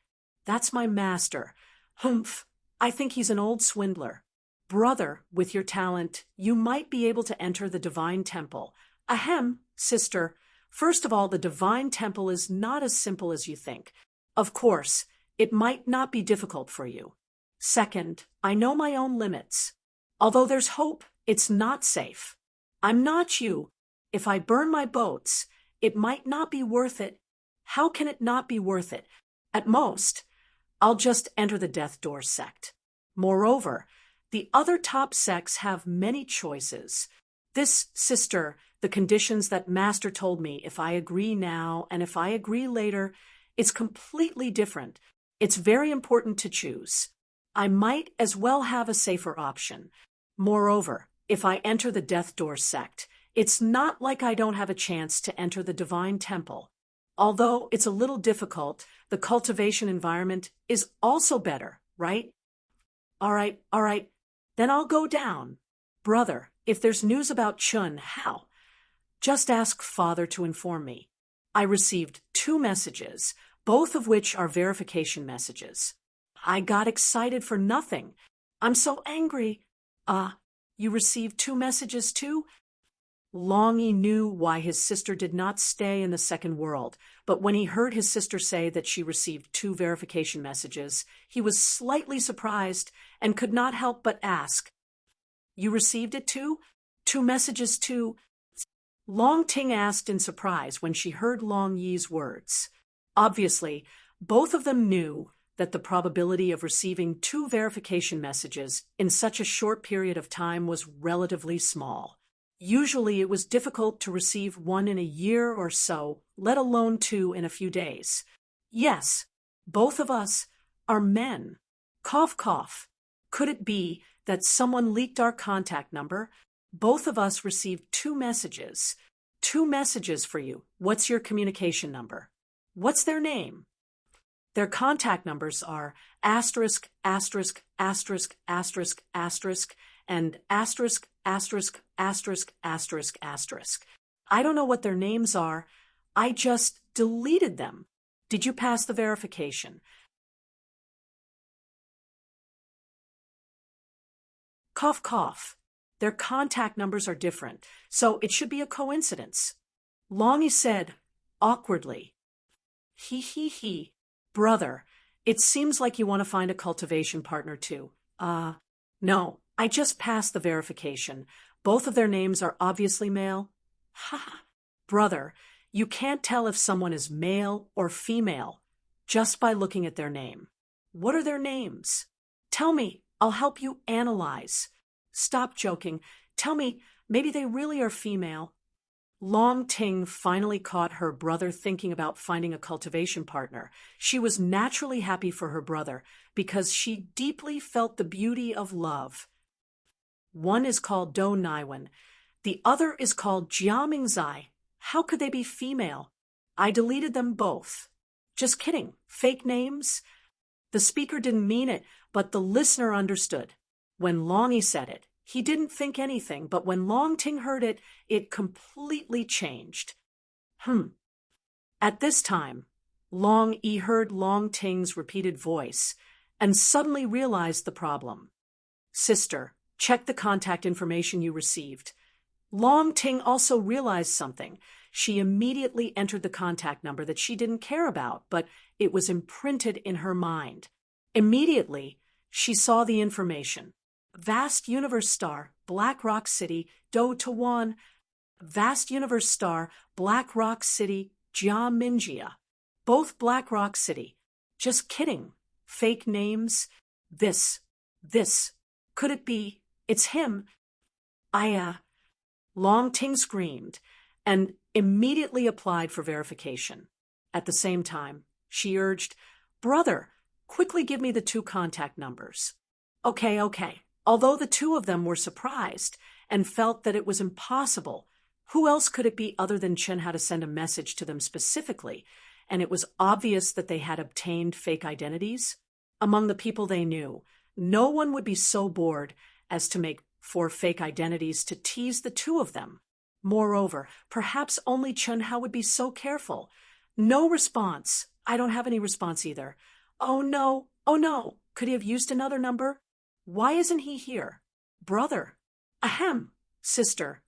That's my master. Humph, I think he's an old swindler. Brother, with your talent, you might be able to enter the Divine Temple. Ahem, sister. First of all, the Divine Temple is not as simple as you think. Of course, it might not be difficult for you. Second, I know my own limits. Although there's hope, it's not safe. I'm not you. If I burn my boats, it might not be worth it. How can it not be worth it? At most, I'll just enter the Death Door sect. Moreover, the other top sects have many choices. This, sister, the conditions that Master told me, if I agree now and if I agree later, it's completely different. It's very important to choose. I might as well have a safer option. Moreover, if I enter the Death Door sect, it's not like I don't have a chance to enter the Divine Temple. Although it's a little difficult, the cultivation environment is also better, right? All right. Then I'll go down. Brother, if there's news about Chun, how? Just ask Father to inform me. I received 2 messages, both of which are verification messages. I got excited for nothing. I'm so angry. You received 2 messages too? Longy knew why his sister did not stay in the second world, but when he heard his sister say that she received 2 verification messages, he was slightly surprised and could not help but ask, "You received it too? 2 messages too?" Long Ting asked in surprise when she heard Long Yi's words. Obviously, both of them knew that the probability of receiving 2 verification messages in such a short period of time was relatively small. Usually it was difficult to receive 1 in a year or so, let alone 2 in a few days. Yes, both of us are men. Cough, cough. Could it be that someone leaked our contact number? Both of us received 2 messages. 2 messages for you. What's your communication number? What's their name? Their contact numbers are asterisk, asterisk, asterisk, asterisk, asterisk, and asterisk, asterisk, asterisk, asterisk, asterisk. I don't know what their names are. I just deleted them. Did you pass the verification? Cough, cough. Their contact numbers are different, so it should be a coincidence. Longy said, awkwardly, he. Brother, it seems like you want to find a cultivation partner too. No, I just passed the verification. Both of their names are obviously male. Ha! Brother, you can't tell if someone is male or female just by looking at their name. What are their names? Tell me, I'll help you analyze. Stop joking. Tell me, maybe they really are female. Long Ting finally caught her brother thinking about finding a cultivation partner. She was naturally happy for her brother because she deeply felt the beauty of love. One is called Do Naiwan. The other is called Jia Mingzai. How could they be female? I deleted them both. Just kidding. Fake names? The speaker didn't mean it, but the listener understood. When Longy said it, he didn't think anything, but when Long Ting heard it, it completely changed. At this time, Long Yi heard Long Ting's repeated voice and suddenly realized the problem. Sister, check the contact information you received. Long Ting also realized something. She immediately entered the contact number that she didn't care about, but it was imprinted in her mind. Immediately, she saw the information. Vast Universe Star, Black Rock City, Do Tawan. Vast Universe Star, Black Rock City, Jia Minjia. Both Black Rock City. Just kidding. Fake names. This. Could it be? It's him. Long Ting screamed and immediately applied for verification. At the same time, she urged, Brother, quickly give me the 2 contact numbers. Okay. Although the 2 of them were surprised and felt that it was impossible, who else could it be other than Chen had to send a message to them specifically, and it was obvious that they had obtained fake identities? Among the people they knew, no one would be so bored as to make 4 fake identities to tease the 2 of them. Moreover, perhaps only Chun Hao would be so careful. No response. I don't have any response either. Oh no. Could he have used another number? Why isn't he here? Brother. Ahem. Sister.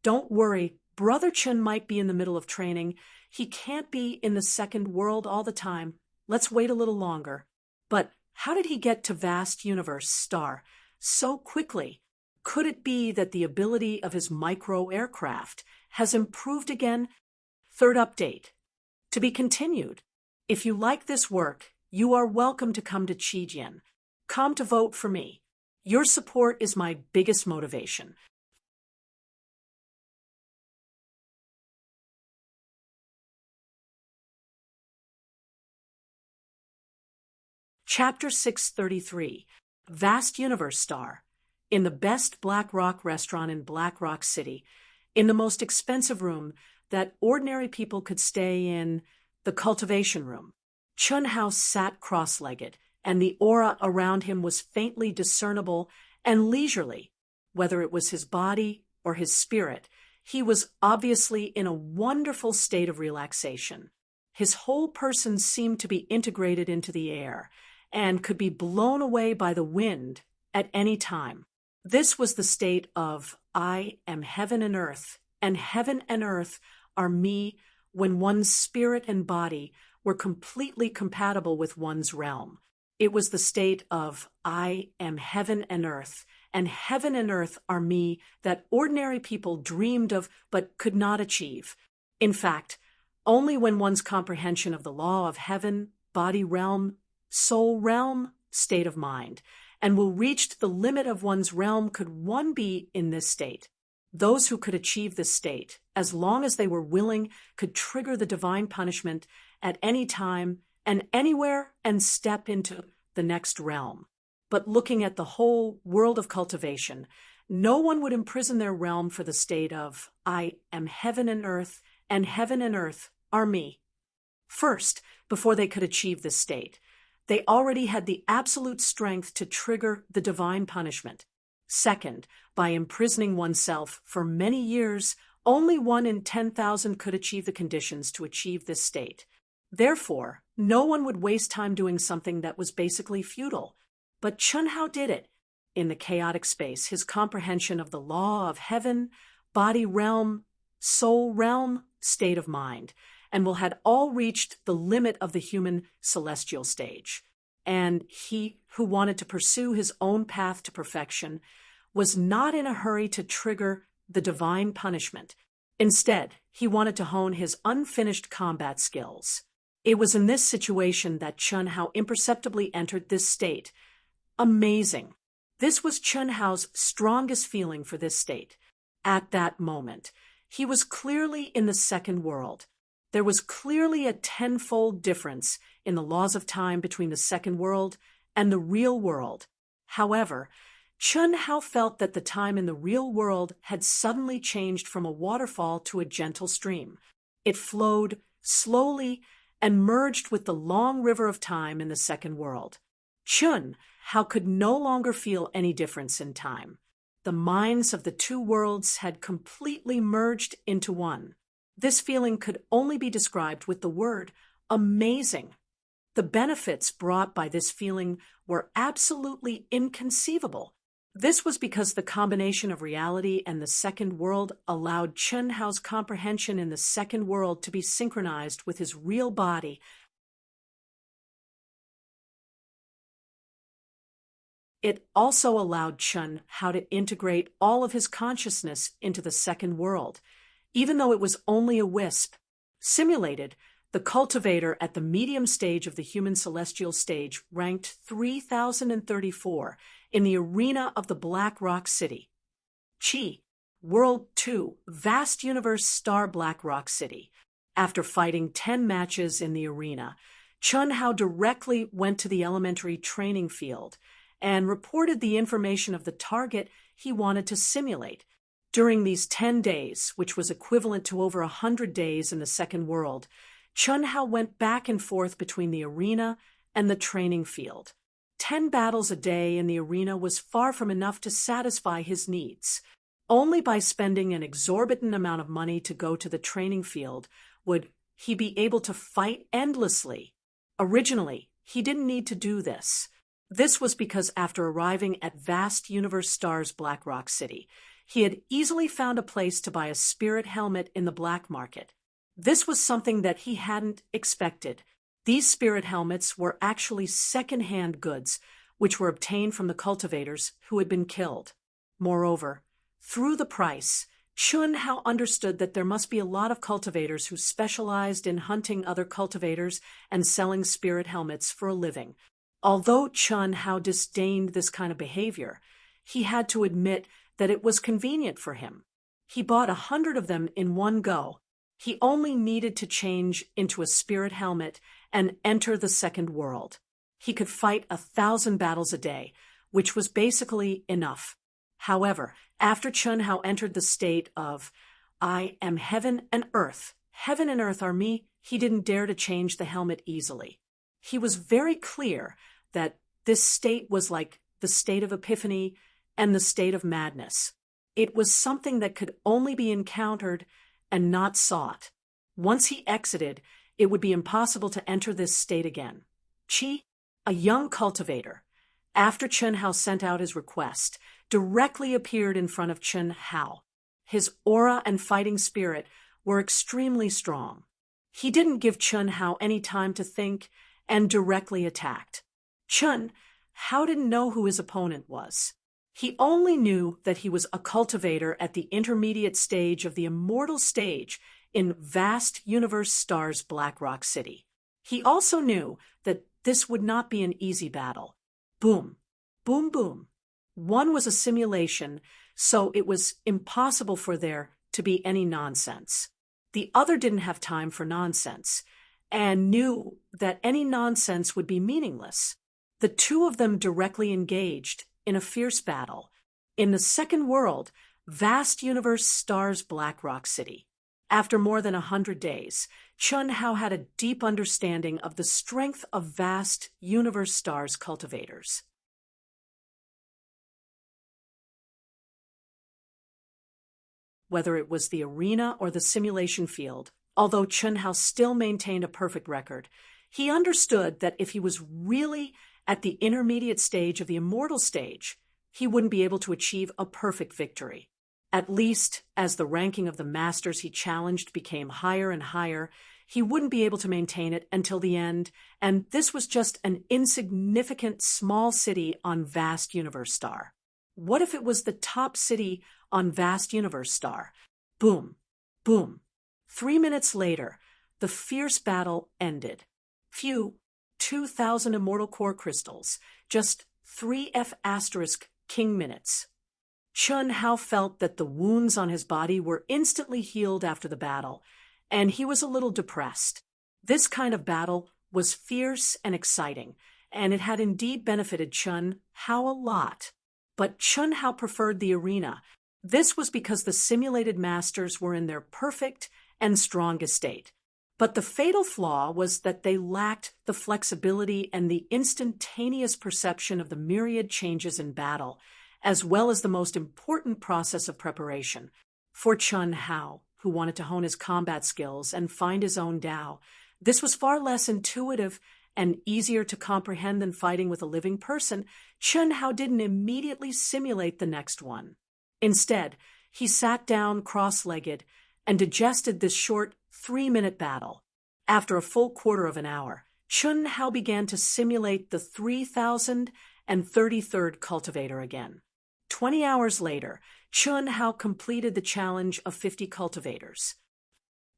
Don't worry. Brother Chun might be in the middle of training. He can't be in the second world all the time. Let's wait a little longer. But how did he get to Vast Universe Star so quickly? Could it be that the ability of his micro-aircraft has improved again? 3rd update. To be continued. If you like this work, you are welcome to come to Qijian. Come to vote for me. Your support is my biggest motivation. Chapter 633. Vast Universe star, in the best Black Rock restaurant in Black Rock City, in the most expensive room that ordinary people could stay in, the cultivation room. Chun Hao sat cross-legged, and the aura around him was faintly discernible and leisurely. Whether it was his body or his spirit, he was obviously in a wonderful state of relaxation. His whole person seemed to be integrated into the air and could be blown away by the wind at any time. This was the state of I am heaven and earth are me, when one's spirit and body were completely compatible with one's realm. It was the state of I am heaven and earth are me that ordinary people dreamed of but could not achieve. In fact, only when one's comprehension of the law of heaven, body realm, soul realm, state of mind, and will reach the limit of one's realm could one be in this state. Those who could achieve this state, as long as they were willing, could trigger the divine punishment at any time and anywhere and step into the next realm. But looking at the whole world of cultivation, no one would imprison their realm for the state of I am heaven and earth are me. First, before they could achieve this state, they already had the absolute strength to trigger the divine punishment. Second, by imprisoning oneself for many years, only 1 in 10,000 could achieve the conditions to achieve this state. Therefore, no one would waste time doing something that was basically futile. But Chun Hao did it. In the chaotic space, his comprehension of the law of heaven, body realm, soul realm, state of mind, and had all reached the limit of the human celestial stage. And he, who wanted to pursue his own path to perfection, was not in a hurry to trigger the divine punishment. Instead, he wanted to hone his unfinished combat skills. It was in this situation that Chun Hao imperceptibly entered this state. Amazing. This was Chun Hao's strongest feeling for this state. At that moment, he was clearly in the second world. There was clearly a tenfold difference in the laws of time between the second world and the real world. However, Chun Hao felt that the time in the real world had suddenly changed from a waterfall to a gentle stream. It flowed slowly and merged with the long river of time in the second world. Chun Hao could no longer feel any difference in time. The minds of the two worlds had completely merged into one. This feeling could only be described with the word amazing. The benefits brought by this feeling were absolutely inconceivable. This was because the combination of reality and the second world allowed Chun Hao's comprehension in the second world to be synchronized with his real body. It also allowed Chun Hao to integrate all of his consciousness into the second world, even though it was only a wisp. Simulated, the cultivator at the medium stage of the human celestial stage ranked 3034 in the arena of the Black Rock City. Chi, World 2, Vast Universe Star Black Rock City. After fighting 10 matches in the arena, Chun Hao directly went to the elementary training field and reported the information of the target he wanted to simulate. During these 10 days, which was equivalent to over 100 days in the second world, Chun Hao went back and forth between the arena and the training field. 10 battles a day in the arena was far from enough to satisfy his needs. Only by spending an exorbitant amount of money to go to the training field would he be able to fight endlessly. Originally, he didn't need to do this. This was because after arriving at Vast Universe Stars Black Rock City, he had easily found a place to buy a spirit helmet in the black market. This was something that he hadn't expected. These spirit helmets were actually second-hand goods, which were obtained from the cultivators who had been killed. Moreover, through the price, Chun Hao understood that there must be a lot of cultivators who specialized in hunting other cultivators and selling spirit helmets for a living. Although Chun Hao disdained this kind of behavior, he had to admit that it was convenient for him. He bought 100 of them in one go. He only needed to change into a spirit helmet and enter the second world. He could fight 1,000 battles a day, which was basically enough. However, after Chun Hao entered the state of, "I am heaven and earth are me," he didn't dare to change the helmet easily. He was very clear that this state was like the state of epiphany and the state of madness. It was something that could only be encountered and not sought. Once he exited, it would be impossible to enter this state again. Qi, a young cultivator, after Chun Hao sent out his request, directly appeared in front of Chun Hao. His aura and fighting spirit were extremely strong. He didn't give Chun Hao any time to think and directly attacked. Chun Hao didn't know who his opponent was. He only knew that he was a cultivator at the intermediate stage of the immortal stage in vast universe stars Black Rock City. He also knew that this would not be an easy battle. Boom, boom, boom. One was a simulation, so it was impossible for there to be any nonsense. The other didn't have time for nonsense, and knew that any nonsense would be meaningless. The two of them directly engaged in a fierce battle. In the second world, vast universe stars Black Rock City. After more than 100 days, Chun Hao had a deep understanding of the strength of vast universe stars cultivators. Whether it was the arena or the simulation field, although Chun Hao still maintained a perfect record, he understood that if he was really at the intermediate stage of the immortal stage, he wouldn't be able to achieve a perfect victory. At least, as the ranking of the masters he challenged became higher and higher, he wouldn't be able to maintain it until the end, and this was just an insignificant small city on vast universe star. What if it was the top city on vast universe star? Boom, boom. 3 minutes later, the fierce battle ended. Phew, 2,000 immortal core crystals, just 3F asterisk king minutes. Chun Hao felt that the wounds on his body were instantly healed after the battle, and he was a little depressed. This kind of battle was fierce and exciting, and it had indeed benefited Chun Hao a lot. But Chun Hao preferred the arena. This was because the simulated masters were in their perfect and strongest state. But the fatal flaw was that they lacked the flexibility and the instantaneous perception of the myriad changes in battle, as well as the most important process of preparation. For Chun Hao, who wanted to hone his combat skills and find his own Tao, this was far less intuitive and easier to comprehend than fighting with a living person. Chun Hao didn't immediately simulate the next one. Instead, he sat down cross-legged and digested this short 3-minute battle. After a full quarter of an hour, Chun Hao began to simulate the 3,033rd cultivator again. 20 hours later, Chun Hao completed the challenge of 50 cultivators.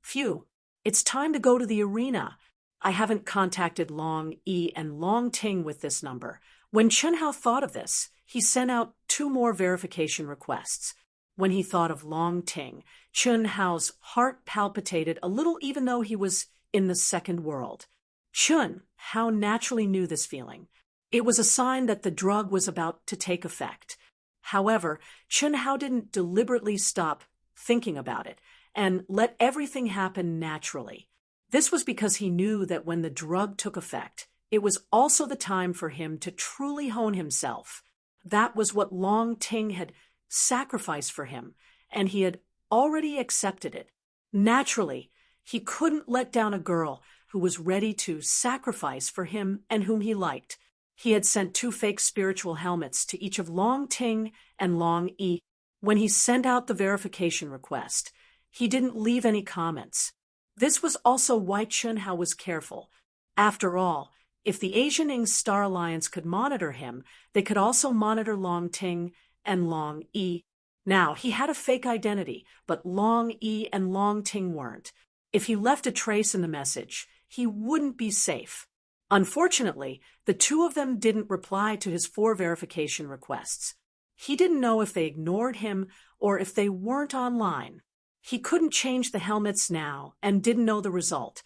Phew, it's time to go to the arena. I haven't contacted Long Yi and Long Ting with this number. When Chun Hao thought of this, he sent out 2 more verification requests. When he thought of Long Ting, Chun Hao's heart palpitated a little even though he was in the second world. Chun Hao naturally knew this feeling. It was a sign that the drug was about to take effect. However, Chun Hao didn't deliberately stop thinking about it and let everything happen naturally. This was because he knew that when the drug took effect, it was also the time for him to truly hone himself. That was what Long Ting had sacrificed for him, and he had already accepted it. Naturally, he couldn't let down a girl who was ready to sacrifice for him and whom he liked. He had sent 2 fake spiritual helmets to each of Long Ting and Long Yi. When he sent out the verification request, he didn't leave any comments. This was also why Chun Hao was careful. After all, if the Asianing Star Alliance could monitor him, they could also monitor Long Ting and Long Yi. Now, he had a fake identity, but Long Yi and Long Ting weren't. If he left a trace in the message, he wouldn't be safe. Unfortunately, the 2 of them didn't reply to his 4 verification requests. He didn't know if they ignored him or if they weren't online. He couldn't change the helmets now and didn't know the result.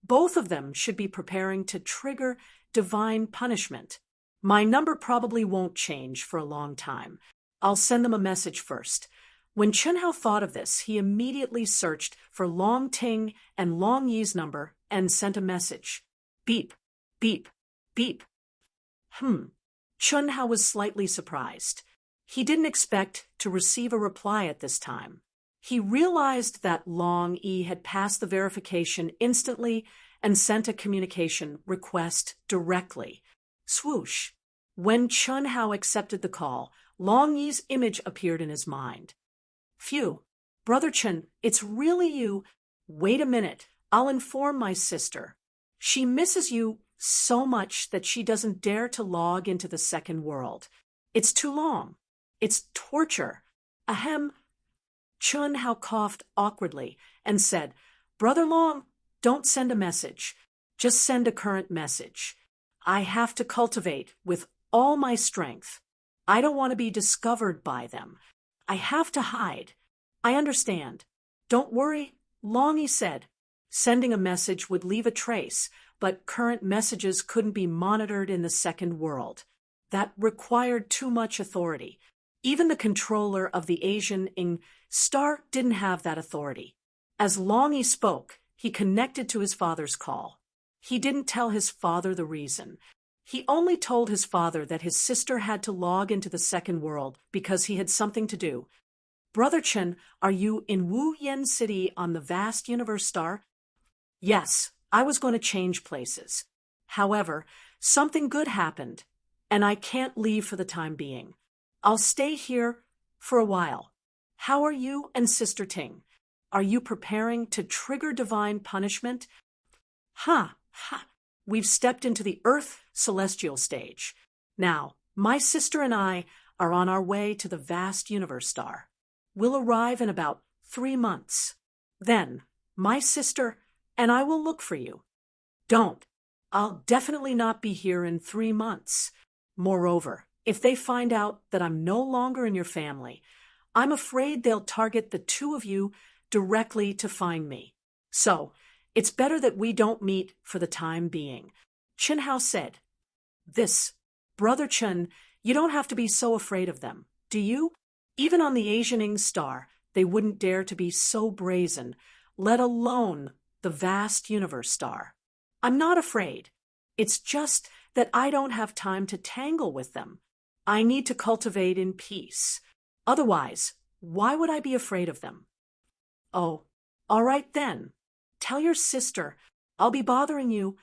Both of them should be preparing to trigger divine punishment. My number probably won't change for a long time. I'll send them a message first. When Chunhao thought of this, he immediately searched for Long Ting and Long Yi's number and sent a message. Beep, beep, beep. Chunhao was slightly surprised. He didn't expect to receive a reply at this time. He realized that Long Yi had passed the verification instantly and sent a communication request directly. Swoosh. When Chunhao accepted the call, Long Yi's image appeared in his mind. Phew. Brother Chun, it's really you. Wait a minute. I'll inform my sister. She misses you so much that she doesn't dare to log into the second world. It's too long. It's torture. Ahem. Chunhao coughed awkwardly and said, Brother Long, don't send a message. Just send a current message. I have to cultivate with all my strength. I don't want to be discovered by them. I have to hide. I understand. Don't worry, Long Yi said. Sending a message would leave a trace, but current messages couldn't be monitored in the second world. That required too much authority. Even the controller of the Asian Ing Star didn't have that authority. As Long Yi spoke, he connected to his father's call. He didn't tell his father the reason. He only told his father that his sister had to log into the second world because he had something to do. Brother Chen, are you in Wu Yen City on the vast universe star? Yes, I was going to change places. However, something good happened, and I can't leave for the time being. I'll stay here for a while. How are you and Sister Ting? Are you preparing to trigger divine punishment? We've stepped into the Earth celestial stage. Now, my sister and I are on our way to the vast universe star. We'll arrive in about 3 months. Then, my sister and I will look for you. Don't. I'll definitely not be here in 3 months. Moreover, if they find out that I'm no longer in your family, I'm afraid they'll target the two of you directly to find me. So, it's better that we don't meet for the time being. Chunhao said. This, Brother Chun, you don't have to be so afraid of them, do you? Even on the Asian Ing Star, they wouldn't dare to be so brazen, let alone the vast universe star. I'm not afraid. It's just that I don't have time to tangle with them. I need to cultivate in peace. Otherwise, why would I be afraid of them? Oh, all right then. Tell your sister. I'll be bothering you.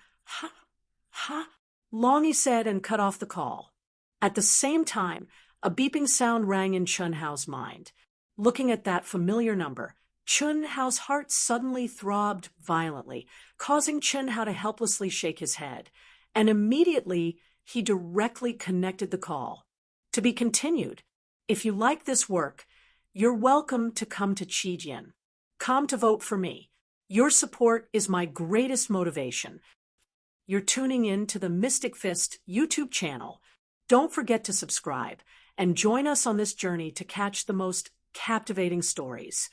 Long Yi said and cut off the call. At the same time, a beeping sound rang in Chunhao's mind. Looking at that familiar number, Chunhao's heart suddenly throbbed violently, causing Chunhao to helplessly shake his head. And immediately, he directly connected the call. To be continued. If you like this work, you're welcome to come to Qijian. Come to vote for me. Your support is my greatest motivation. You're tuning in to the Mystic Fist YouTube channel. Don't forget to subscribe and join us on this journey to catch the most captivating stories.